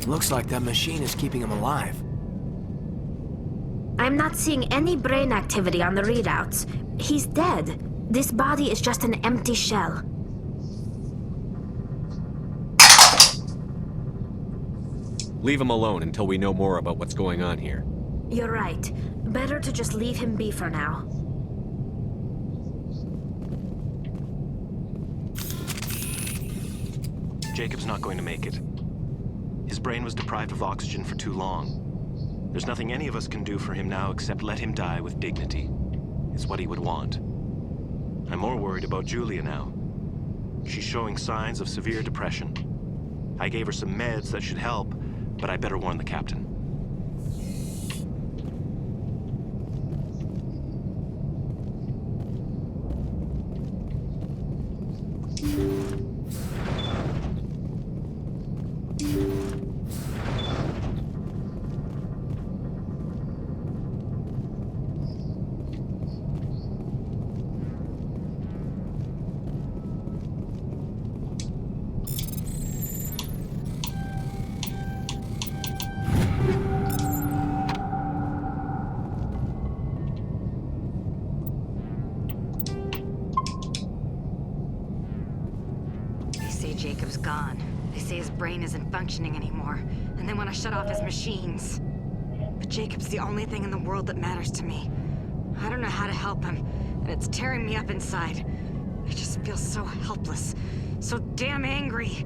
Looks like that machine is keeping him alive.
I'm not seeing any brain activity on the readouts. He's dead. This body is just an empty shell.
Leave him alone until we know more about what's going on here.
You're right. Better to just leave him be for now.
Jacob's not going to make it. His brain was deprived of oxygen for too long. There's nothing any of us can do for him now except let him die with dignity. It's what he would want. I'm more worried about Julia now. She's showing signs of severe depression. I gave her some meds that should help, but I better warn the captain.
Jacob's gone. They say his brain isn't functioning anymore, and they want to shut off his machines. But Jacob's the only thing in the world that matters to me. I don't know how to help him, and it's tearing me up inside. I just feel so helpless, so damn angry.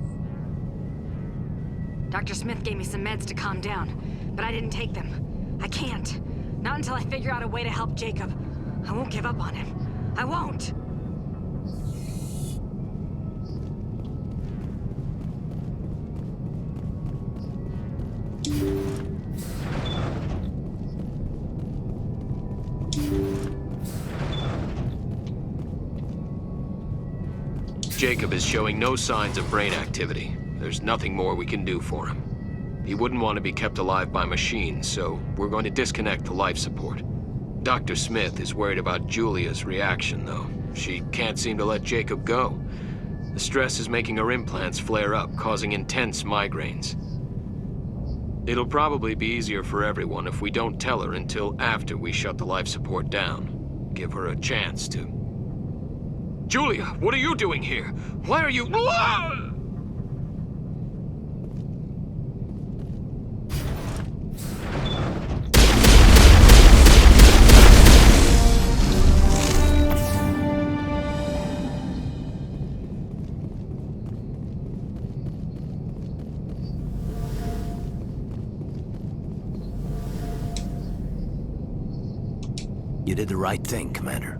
Dr. Smith gave me some meds to calm down, but I didn't take them. I can't. Not until I figure out a way to help Jacob. I won't give up on him. I won't!
Jacob is showing no signs of brain activity. There's nothing more we can do for him. He wouldn't want to be kept alive by machines, so we're going to disconnect the life support. Dr. Smith is worried about Julia's reaction, though. She can't seem to let Jacob go. The stress is making her implants flare up, causing intense migraines. It'll probably be easier for everyone if we don't tell her until after we shut the life support down. Give her a chance to... Julia, what are you doing here? Why are you...
You did the right thing, Commander.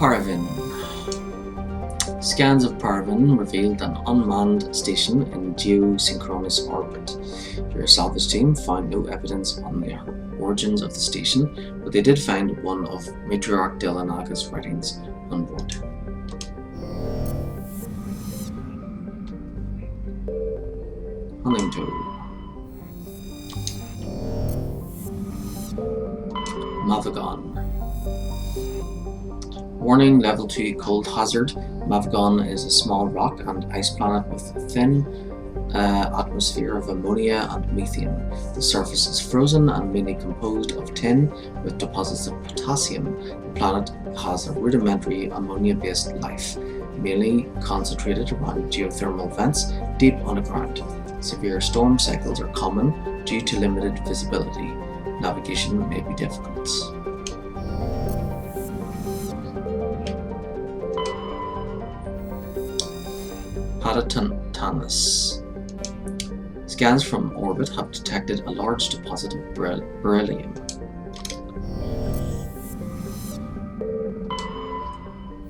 Parvin. Scans of Parvin revealed an unmanned station in geosynchronous orbit. Your salvage team found no evidence on the origins of the station, but they did find one of Matriarch Delanaga's writings on board. Hunting tool. Mavagon. Warning, level 2 cold hazard. Mavgon is a small rock and ice planet with a thin atmosphere of ammonia and methane. The surface is frozen and mainly composed of tin with deposits of potassium. The planet has a rudimentary ammonia-based life, mainly concentrated around geothermal vents deep underground. Severe storm cycles are common due to limited visibility. Navigation may be difficult. Patatanus. Scans from orbit have detected a large deposit of beryllium.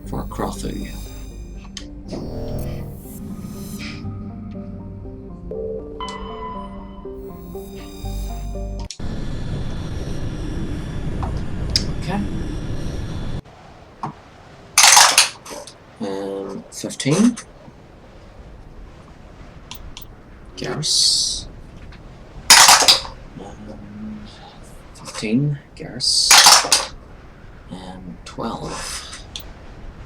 For Crothu. Okay. 15. Garrus. 15. Garrus. And 12.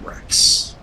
Rex.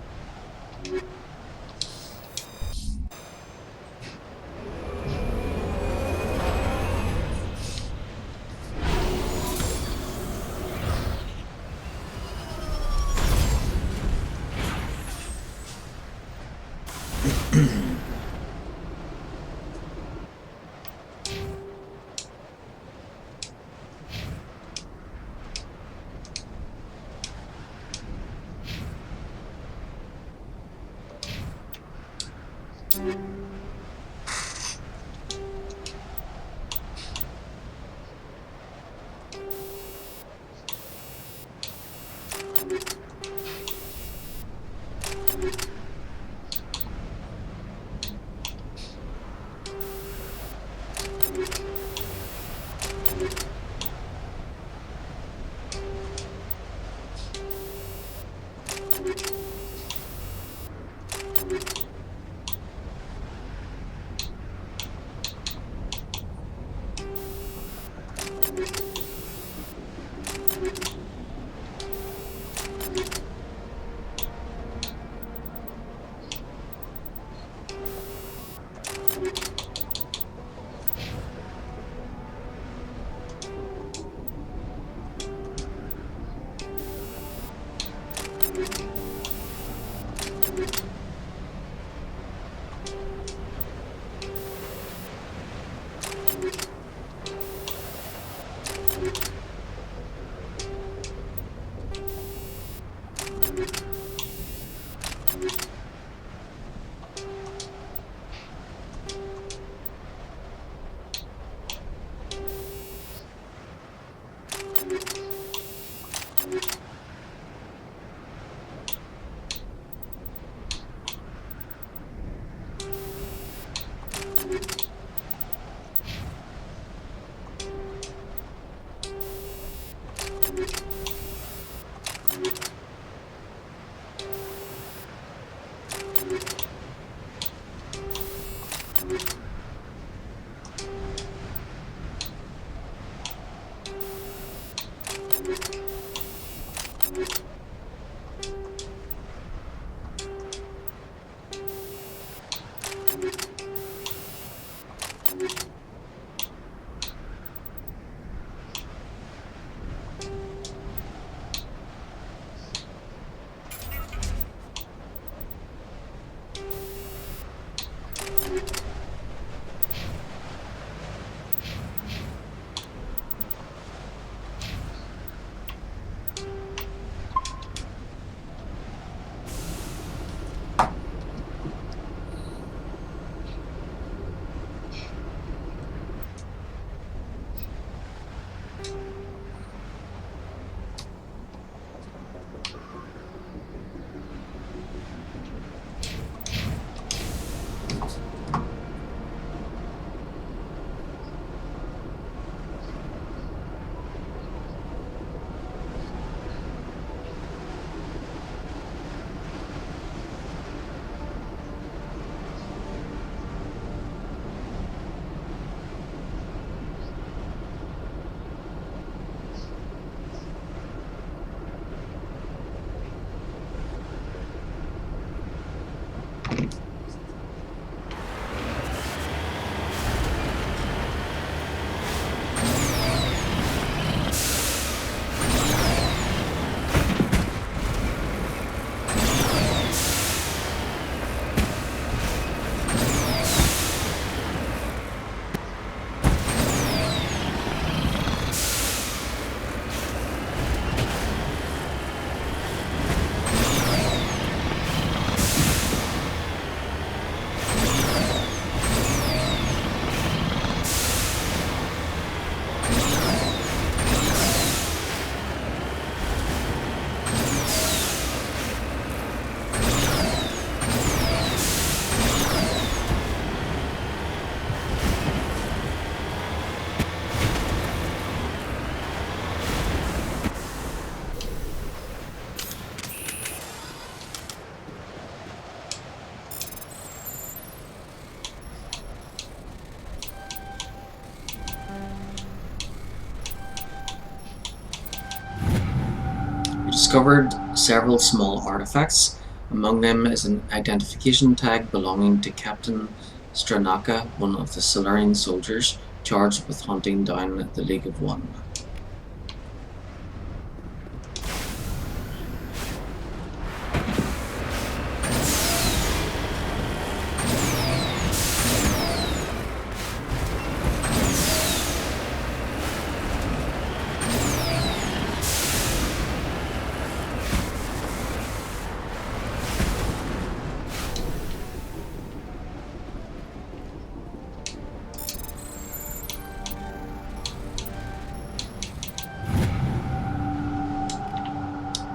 discovered several small artifacts. Among them is an identification tag belonging to Captain Stranaka, one of the Solarian soldiers charged with hunting down the League of One.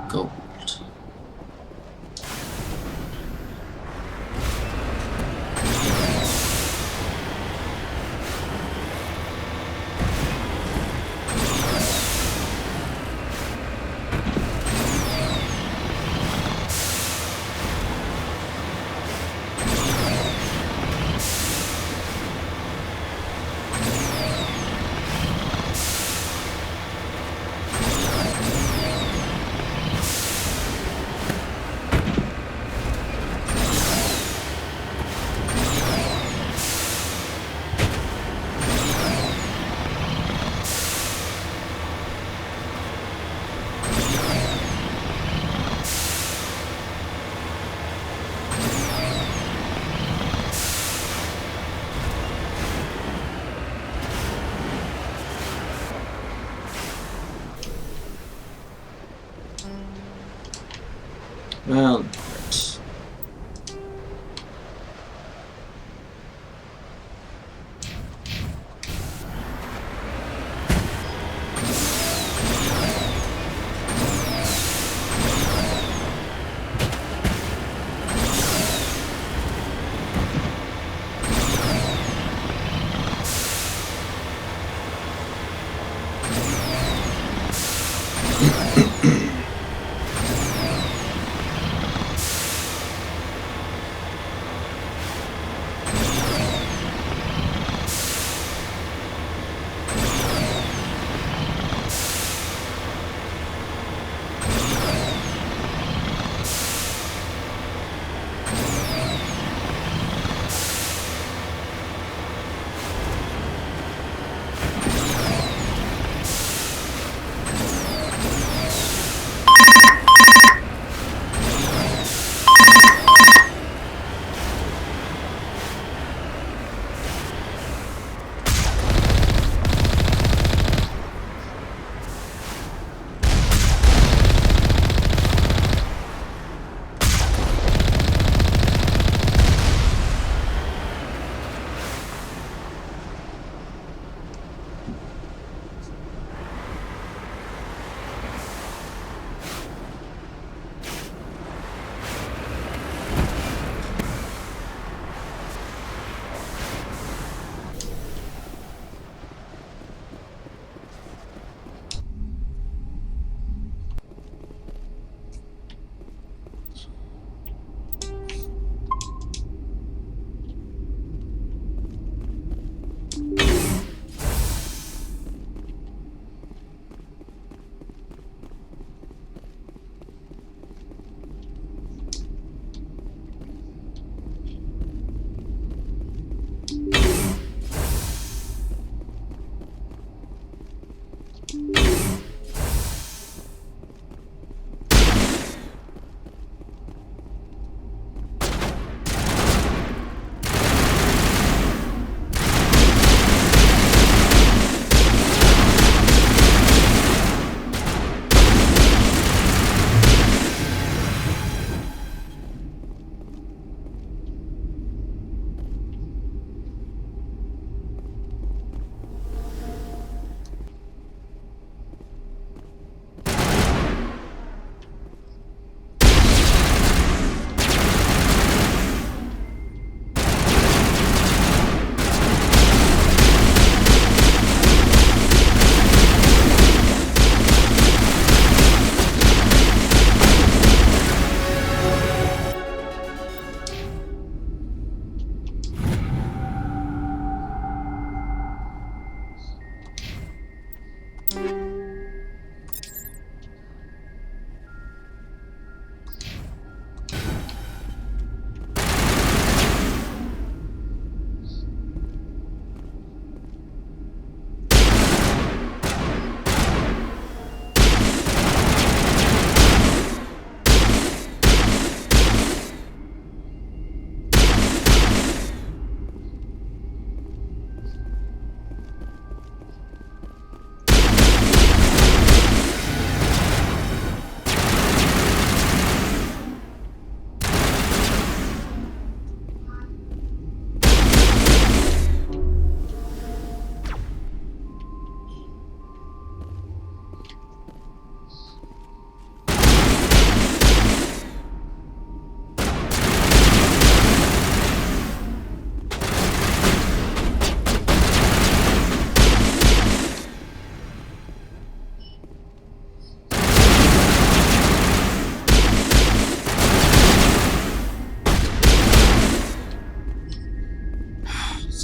Gold. Well, right.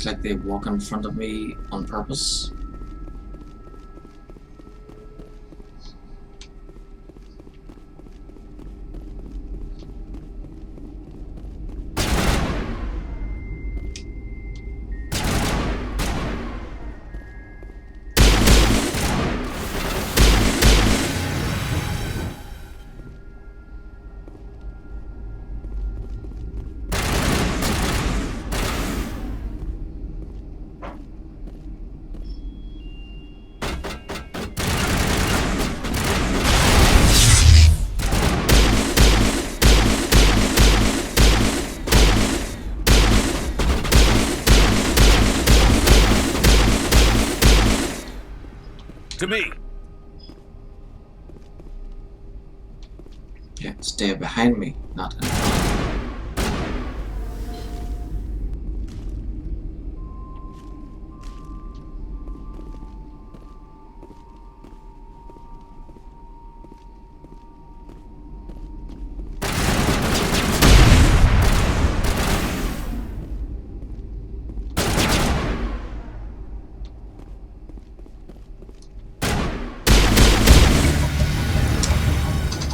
Looks like they walk in front of me on purpose.
To me.
Yeah, stay behind me, not in front.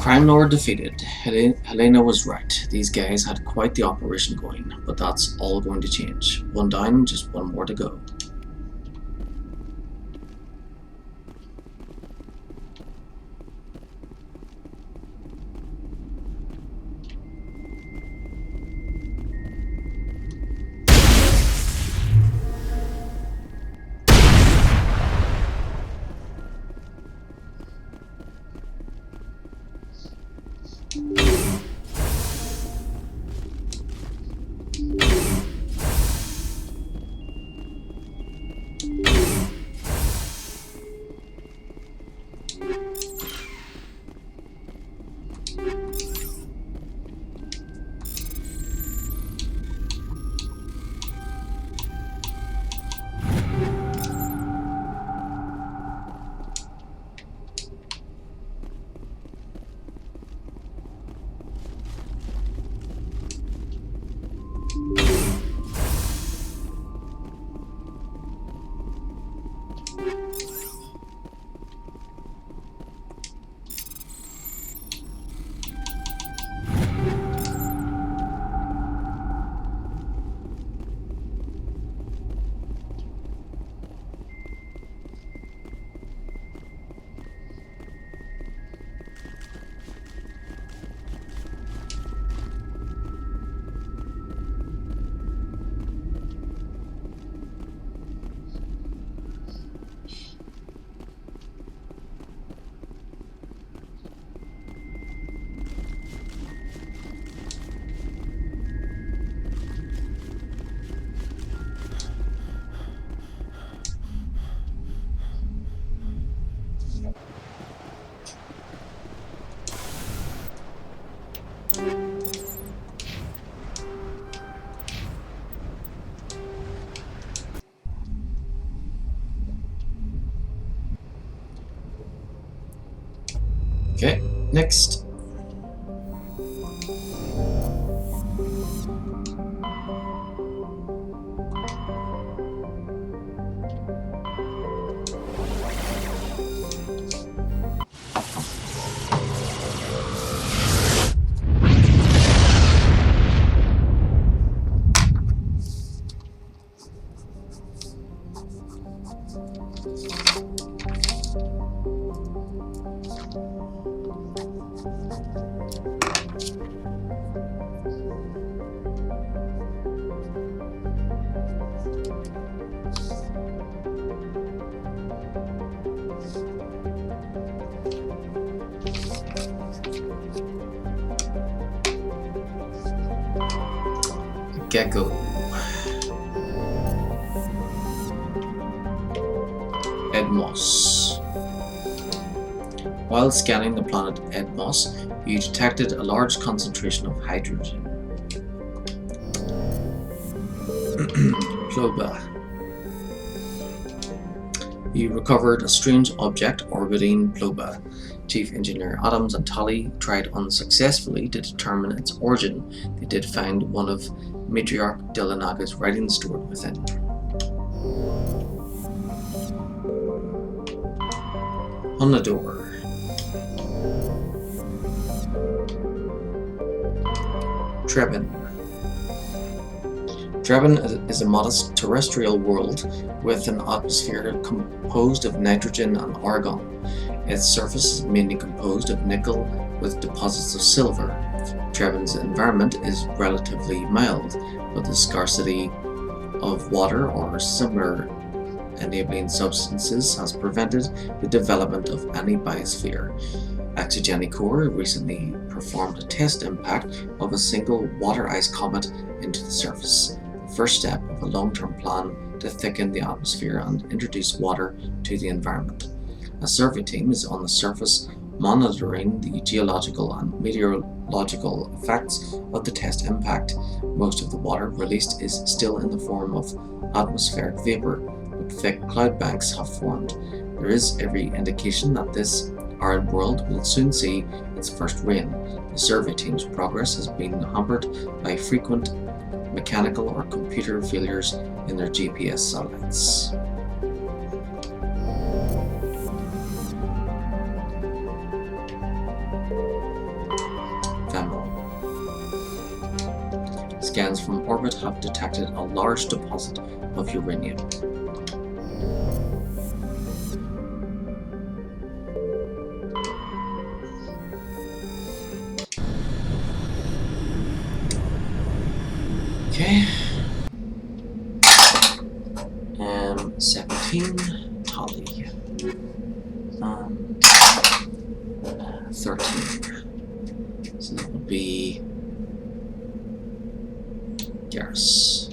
Crime Lord defeated. Helena was right. These guys had quite the operation going, but that's all going to change. One down, just one more to go. Okay, next. Gecko. Edmos. While scanning the planet Edmos, you detected a large concentration of hydrogen. Ploba. You recovered a strange object orbiting Ploba. Chief Engineer Adams and Tully tried unsuccessfully to determine its origin. They did find one of Matriarch Delanaga's writings stored within. On the door. Trebin. Trebin is a modest terrestrial world with an atmosphere composed of nitrogen and argon. Its surface is mainly composed of nickel with deposits of silver. Trebin's environment is relatively mild, but the scarcity of water or similar enabling substances has prevented the development of any biosphere. Exogenicore recently performed a test impact of a single water-ice comet into the surface, the first step of a long-term plan to thicken the atmosphere and introduce water to the environment. A survey team is on the surface monitoring the geological and meteorological effects of the test impact. Most of the water released is still in the form of atmospheric vapor, but thick cloud banks have formed. There is every indication that this arid world will soon see its first rain. The survey team's progress has been hampered by frequent mechanical or computer failures in their GPS satellites. Femoral. Scans from orbit have detected a large deposit of uranium. Okay. 17 Tali. 13. So that would be Garrus.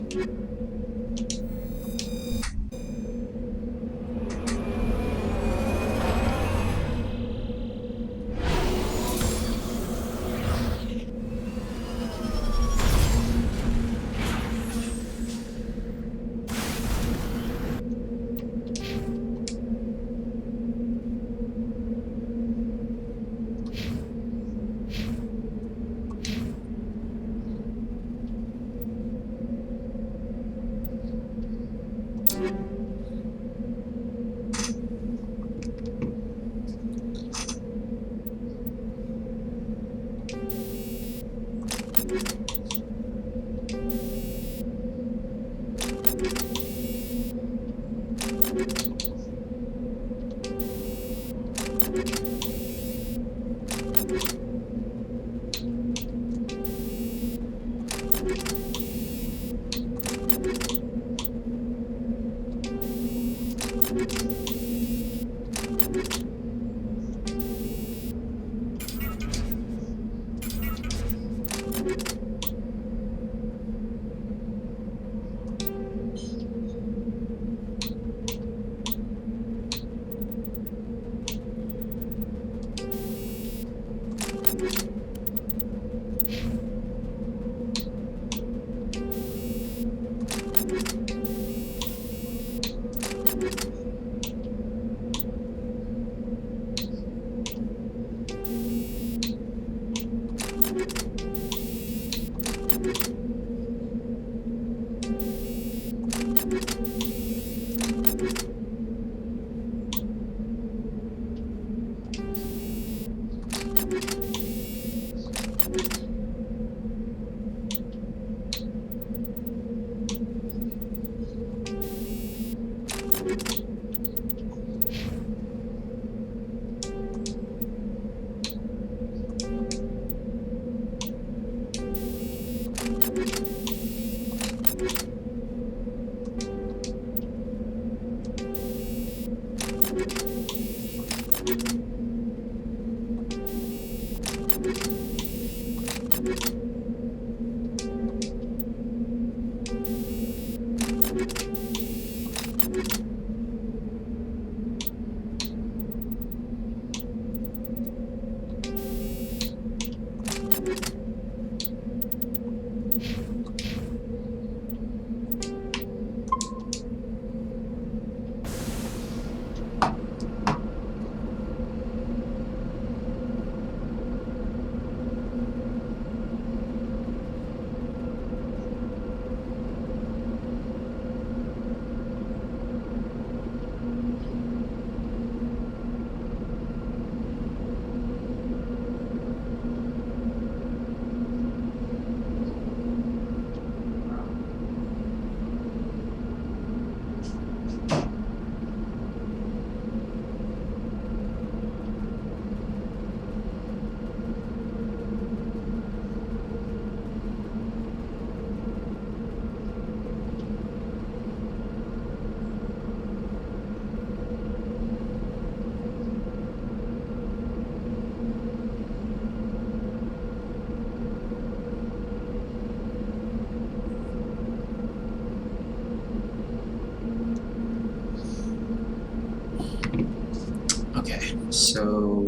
So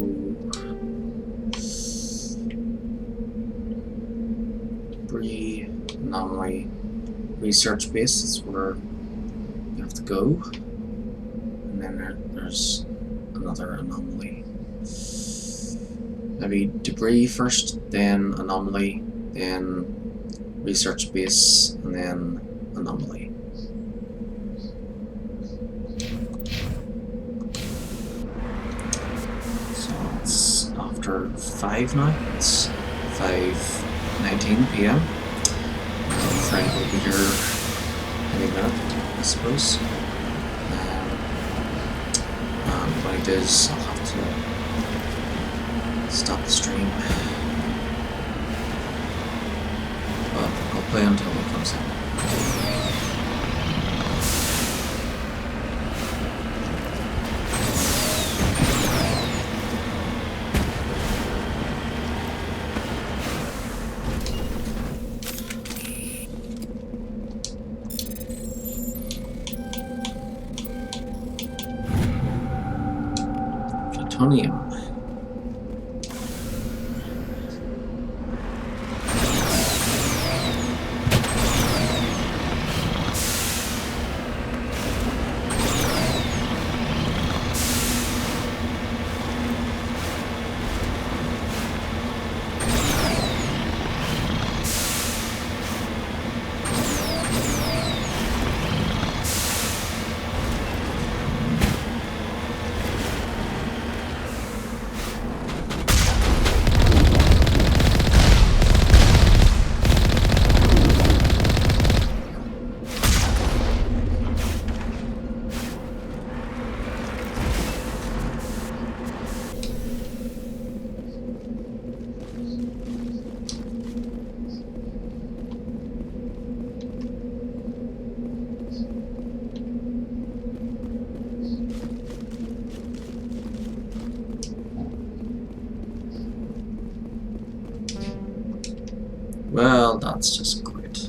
debris, anomaly, research base is where you have to go, and then there's another anomaly. Maybe debris first, then anomaly, then research base, and then anomaly. So it's after 5 now. It's 5:19 p.m. My friend will be here any minute, I suppose. And when he does, I'll have to stop the stream. But I'll play until he comes in. Plutonium. Well, that's just great.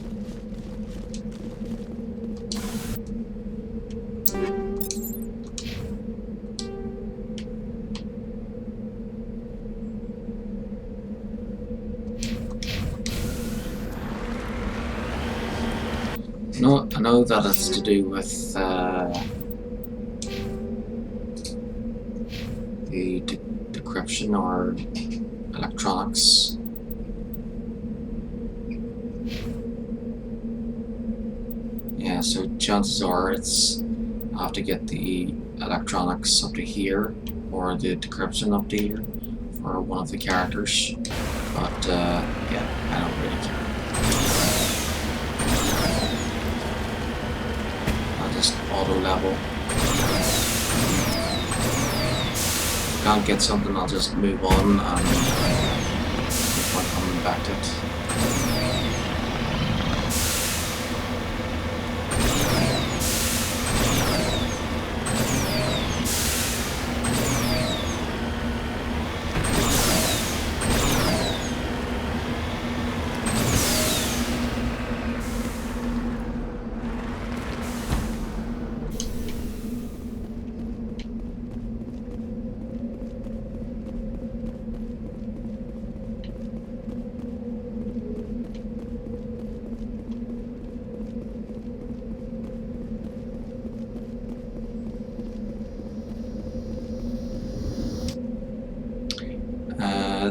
No, I know that it's to do with the decryption or electronics. Yeah, so chances are it's I have to get the electronics up to here or the decryption up to here for one of the characters. But yeah, I don't really care. I'll just auto level. If I can't get something, I'll just move on and keep on coming back to it.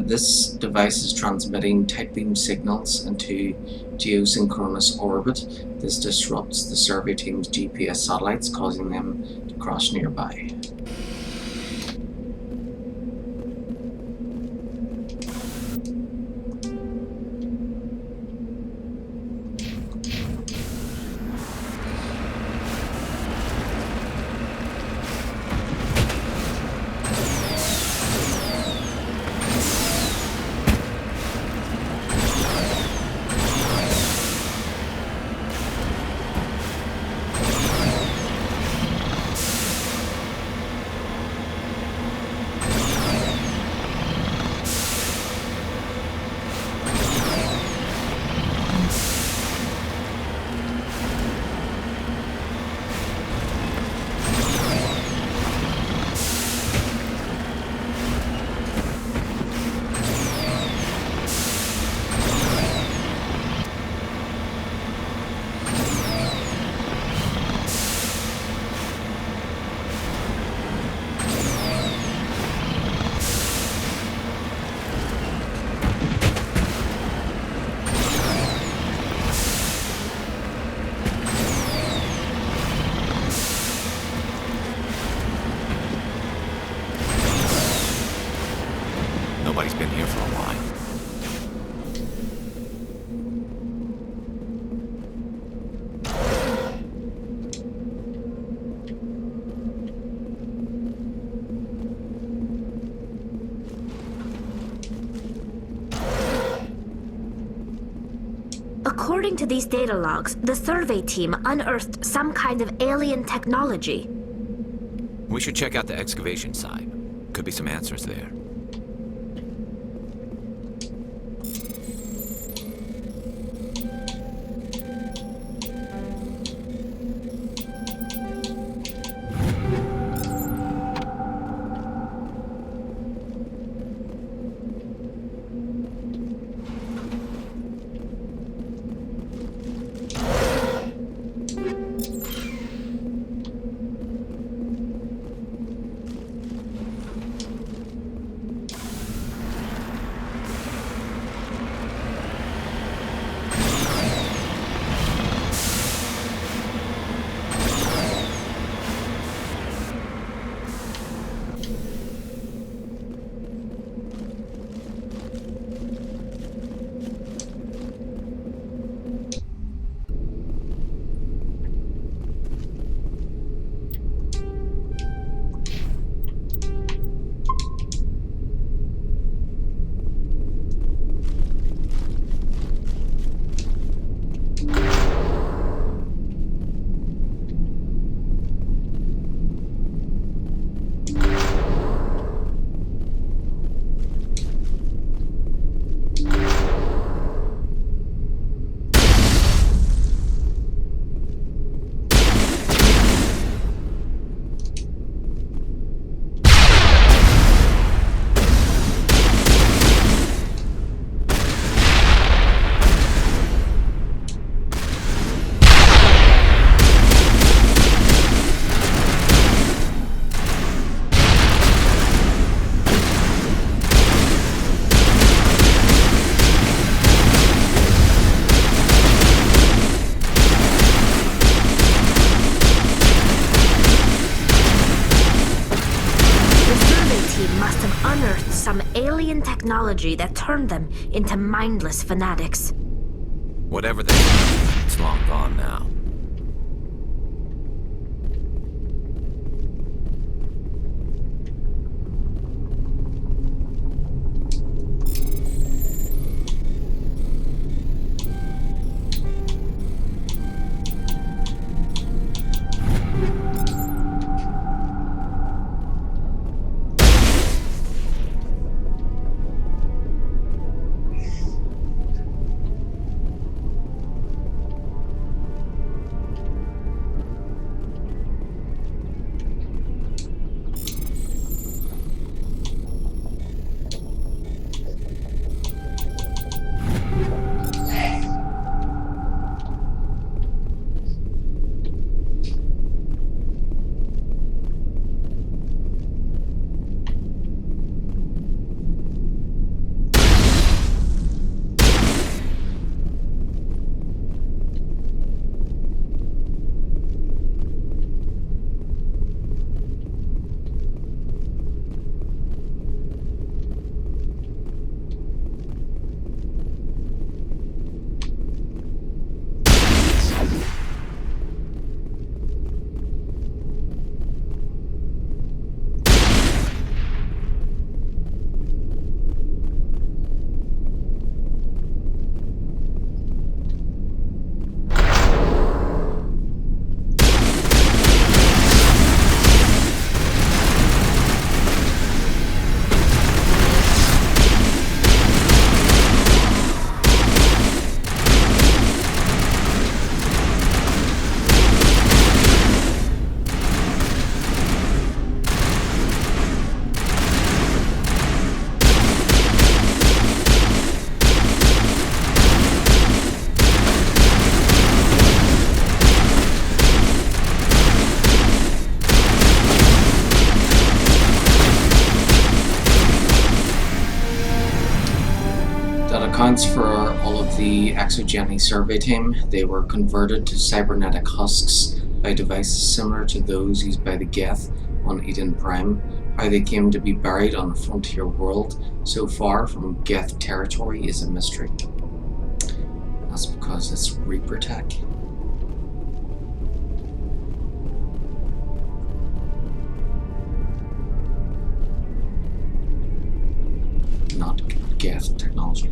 This device is transmitting tight beam signals into geosynchronous orbit. This disrupts the survey team's GPS satellites, causing them to crash nearby.
According to these data logs, the survey team unearthed some kind of alien technology.
We should check out the excavation site. Could be some answers there.
Some alien technology that turned them into mindless fanatics.
Whatever they are, it's long gone now.
Accounts for all of the Exogeny survey team. They were converted to cybernetic husks by devices similar to those used by the Geth on Eden Prime. How they came to be buried on a frontier world so far from Geth territory is a mystery. That's because it's Reaper tech. Not Geth technology.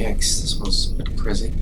Yikes, this one's a bit crazy.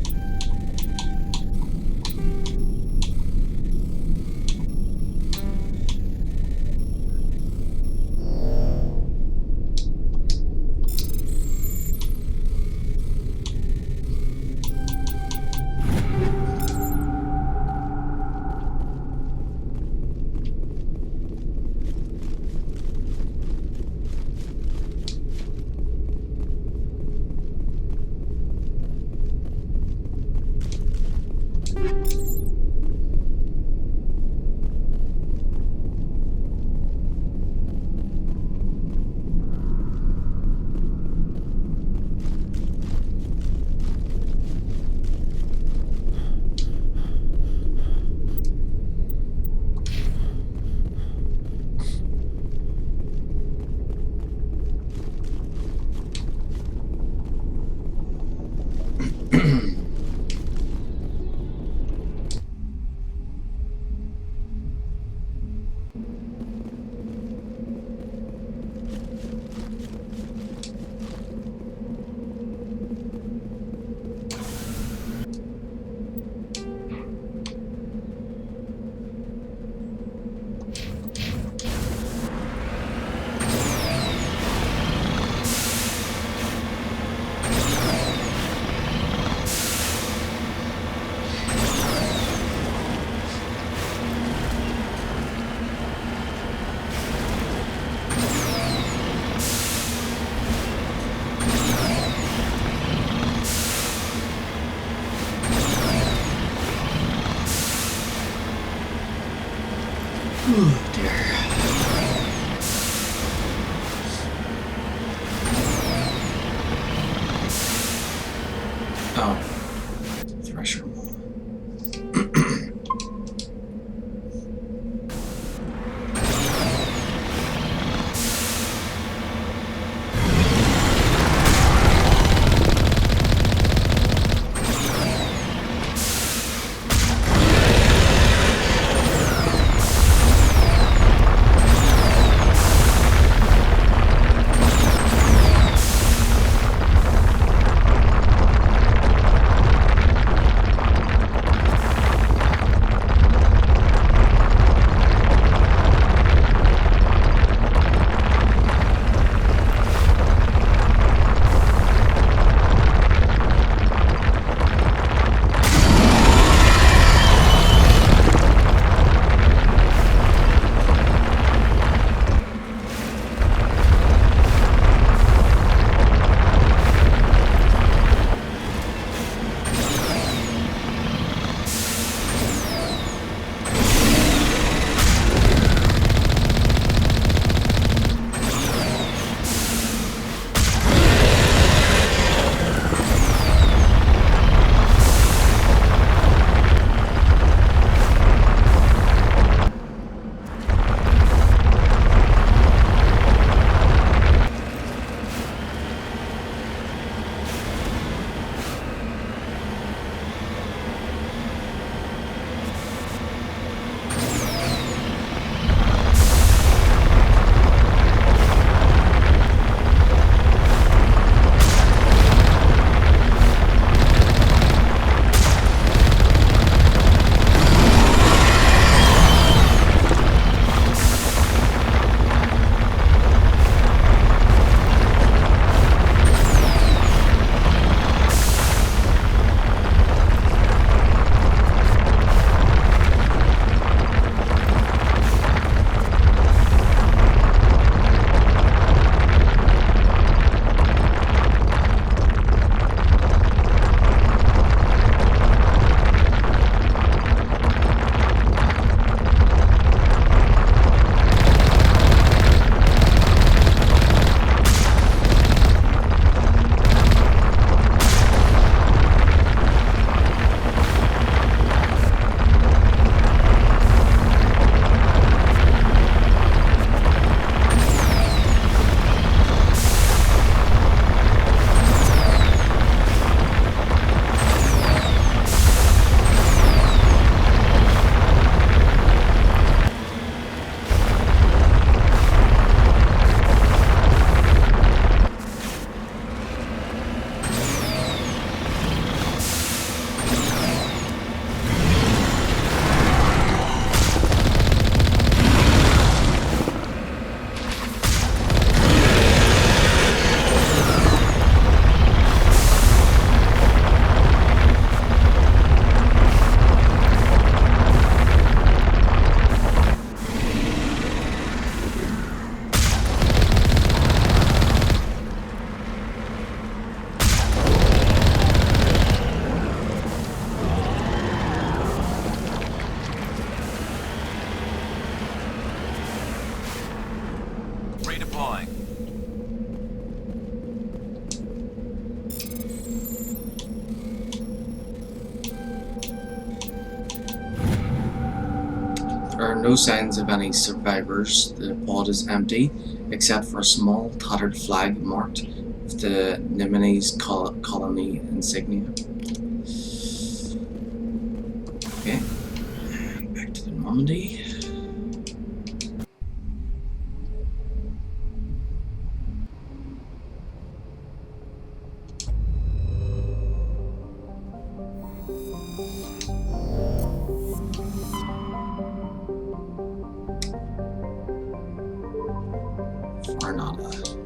Deploying.
There are no signs of any survivors. The pod is empty, except for a small tattered flag marked with the Nemesis colony insignia. Okay, back to the Normandy. Arnada.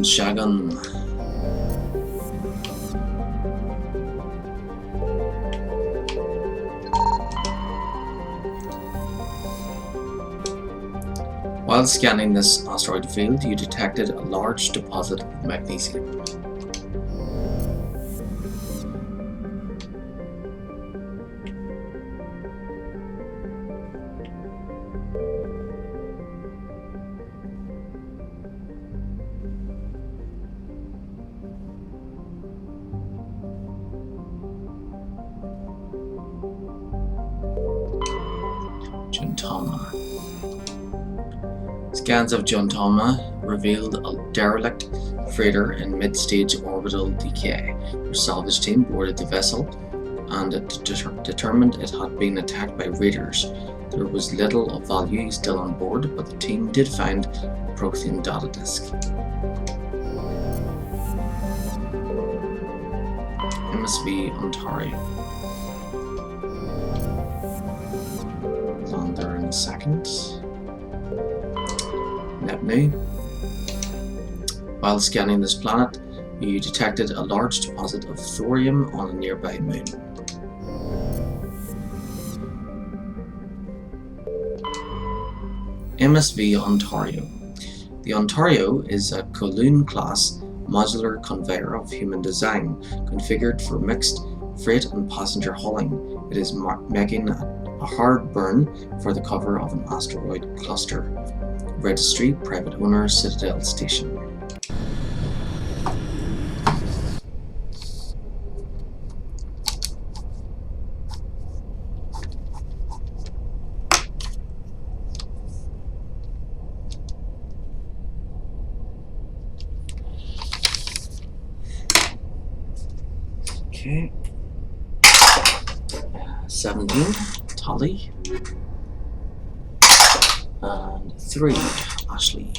Shagun. While scanning this asteroid field, you detected a large deposit of magnesium. Juntama. Scans of Juntama revealed a derelict freighter in mid-stage orbital decay. Your salvage team boarded the vessel, and it determined it had been attacked by raiders. There was little of value still on board, but the team did find a Prothean data disk. MSV Ontario. On there in a second. Neptune. While scanning this planet, you detected a large deposit of thorium on a nearby moon. MSV Ontario. The Ontario is a Kowloon-class modular conveyor of human design, configured for mixed freight and passenger hauling. It is making a hard burn for the cover of an asteroid cluster. Registry, private owner, Citadel Station. Okay. 17, Tali. And 3, Ashley.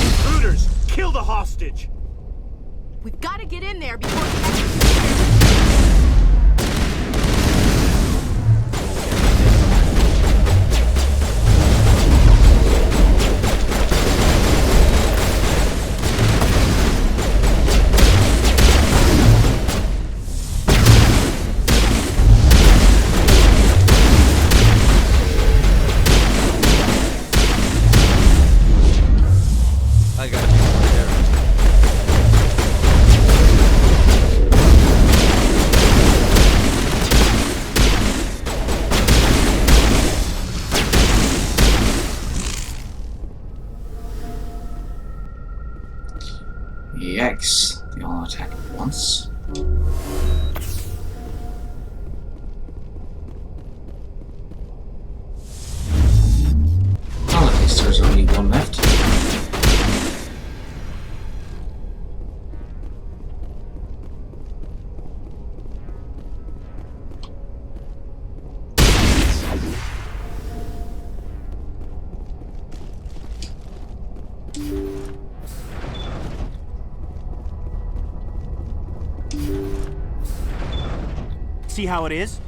Intruders! Kill the hostage!
We've got to get in there before...
I gotta be prepared.
Yikes, they all attack at once. Well, at least there's only one left.
See how it is?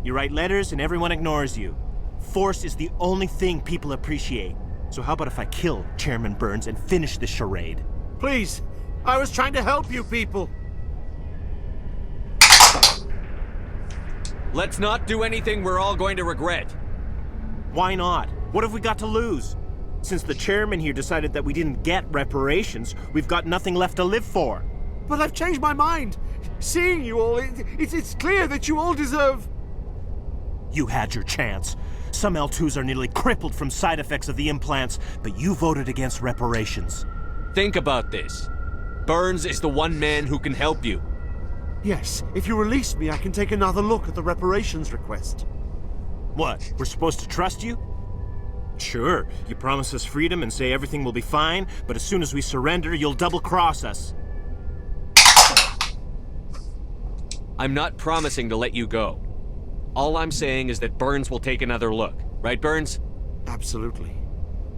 You write letters and everyone ignores you. Force is the only thing people appreciate. So how about if I kill Chairman Burns and finish this charade?
Please, I was trying to help you people.
Let's not do anything we're all going to regret.
Why not? What have we got to lose? Since the chairman here decided that we didn't get reparations, we've got nothing left to live for.
But I've changed my mind. Seeing you all, it's clear that you all deserve...
You had your chance. Some L2s are nearly crippled from side effects of the implants, but you voted against reparations.
Think about this. Burns is the one man who can help you.
Yes, if you release me, I can take another look at the reparations request.
What, we're supposed to trust you? Sure, you promise us freedom and say everything will be fine, but as soon as we surrender, you'll double-cross us.
I'm not promising to let you go. All I'm saying is that Burns will take another look. Right, Burns?
Absolutely.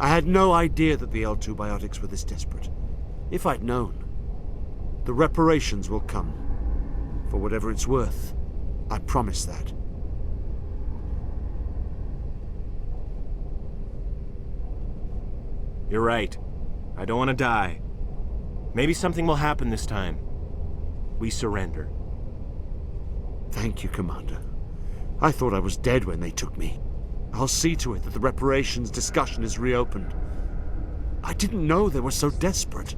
I had no idea that the L2 biotics were this desperate. If I'd known, the reparations will come. For whatever it's worth. I promise that.
You're right. I don't want to die. Maybe something will happen this time. We surrender.
Thank you, Commander. I thought I was dead when they took me. I'll see to it that the reparations discussion is reopened. I didn't know they were so desperate.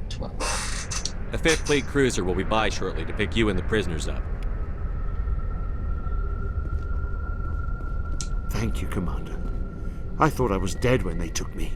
12.
A 5th Fleet cruiser will be by shortly to pick you and the prisoners up.
Thank you, Commander. I thought I was dead when they took me.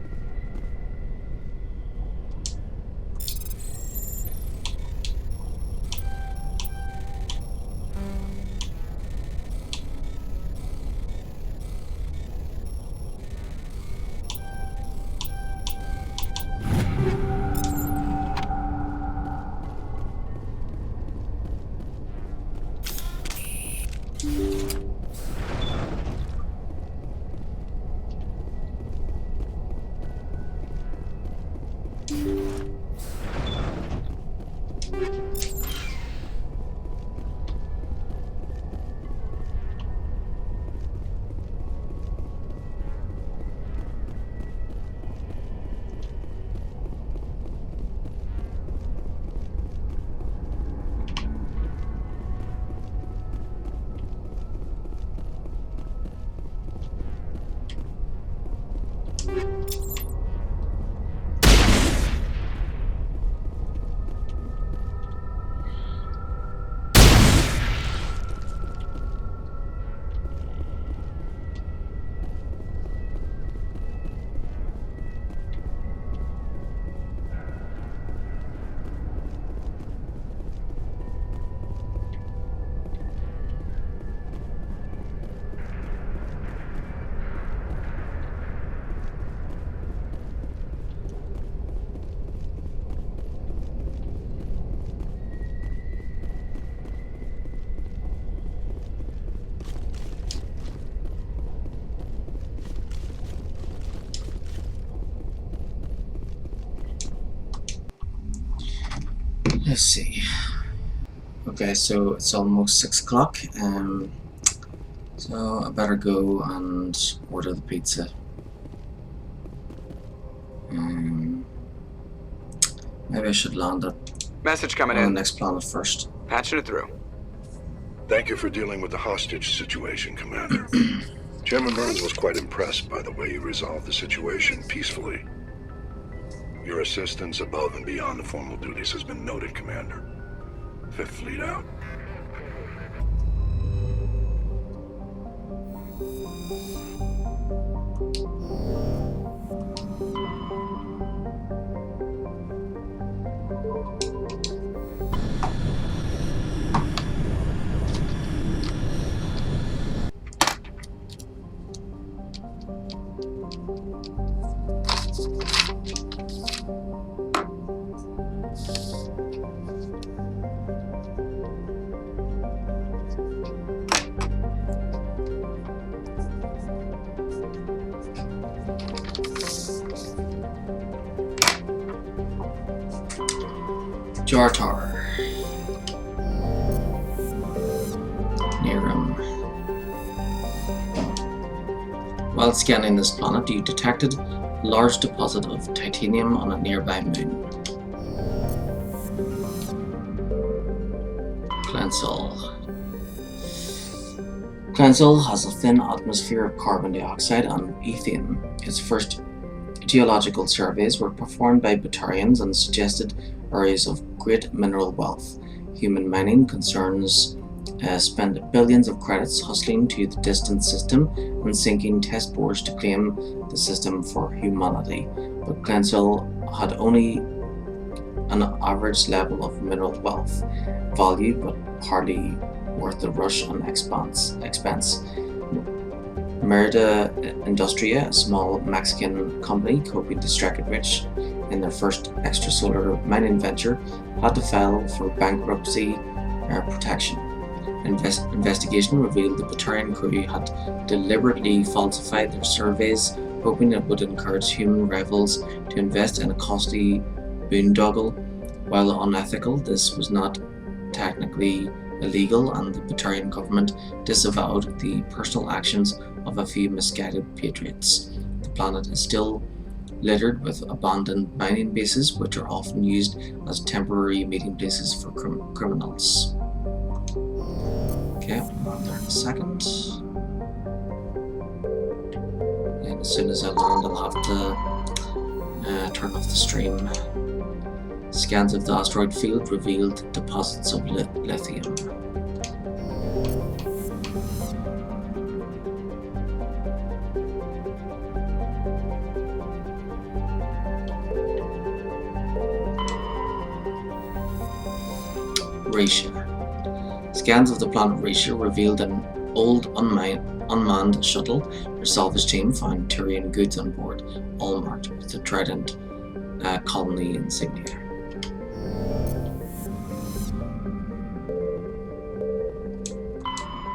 Let's see. Okay, so it's almost 6 o'clock. So I better go and order the pizza. Maybe I should land it
Message coming
on
in.
the next planet first.
Patching it through.
Thank you for dealing with the hostage situation, Commander. Chairman Burns was quite impressed by the way you resolved the situation peacefully. Your assistance above and beyond the formal duties has been noted, Commander. Fifth Fleet out.
Jartar. Near him. While scanning this planet, you detected a large deposit of titanium on a nearby moon. Clensol has a thin atmosphere of carbon dioxide and ethane. Its first geological surveys were performed by Batarians and suggested areas of great mineral wealth. Human mining concerns spend billions of credits hustling to the distant system and sinking test bores to claim the system for humanity. But Clensol had only an average level of mineral wealth value, but hardly worth the rush and expense. Merida Industria, a small Mexican company coping to strike it rich in their first extrasolar mining venture, had to file for bankruptcy protection. Investigation revealed the Batarian crew had deliberately falsified their surveys, hoping it would encourage human rivals to invest in a costly boondoggle. While unethical, this was not technically illegal, and the Batarian government disavowed the personal actions of a few misguided patriots. The planet is still littered with abandoned mining bases, which are often used as temporary meeting places for criminals. Okay, I'll be there in a second. And as soon as I land, I'll have to turn off the stream. Scans of the asteroid field revealed deposits of lithium. Ratia. Scans of the planet Ratia revealed an old unmanned shuttle. Their salvage team found Turian goods on board, all marked with the Trident colony insignia.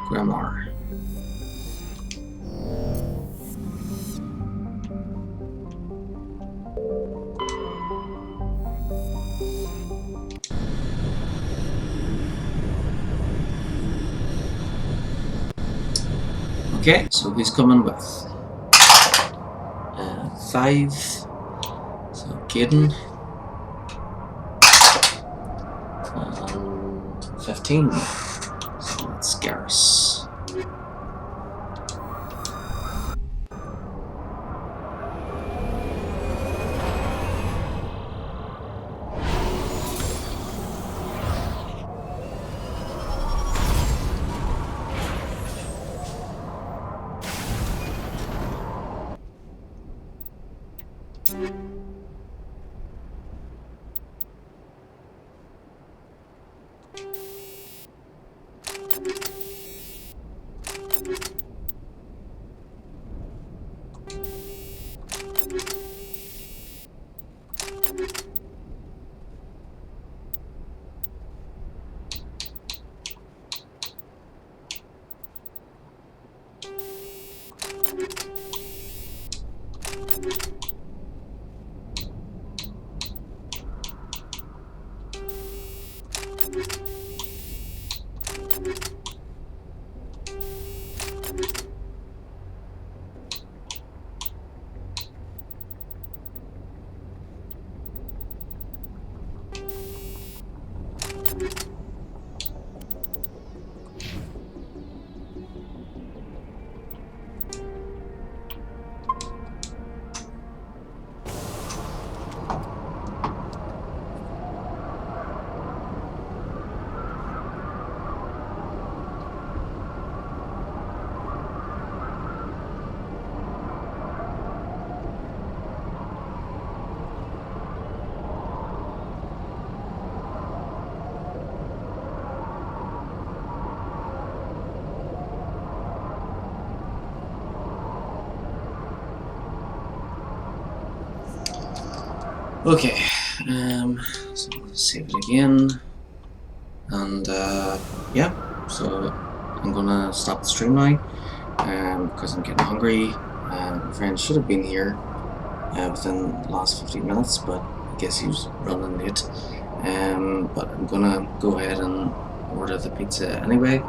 Grimoire. Okay, so who's coming with? 5. So Caden. 15. So that's Garrus. Okay, so let's save it again, and yeah, so I'm gonna stop the stream now, because I'm getting hungry. My friend should have been here within the last 15 minutes, but I guess he was running late. But I'm gonna go ahead and order the pizza anyway,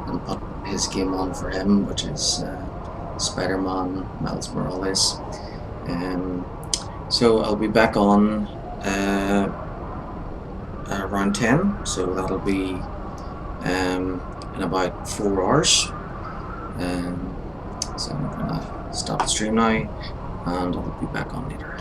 and put his game on for him, which is Spider-Man Miles Morales. So I'll be back on around 10, so that'll be in about 4 hours. So I'm gonna stop the stream now, and I'll be back on later.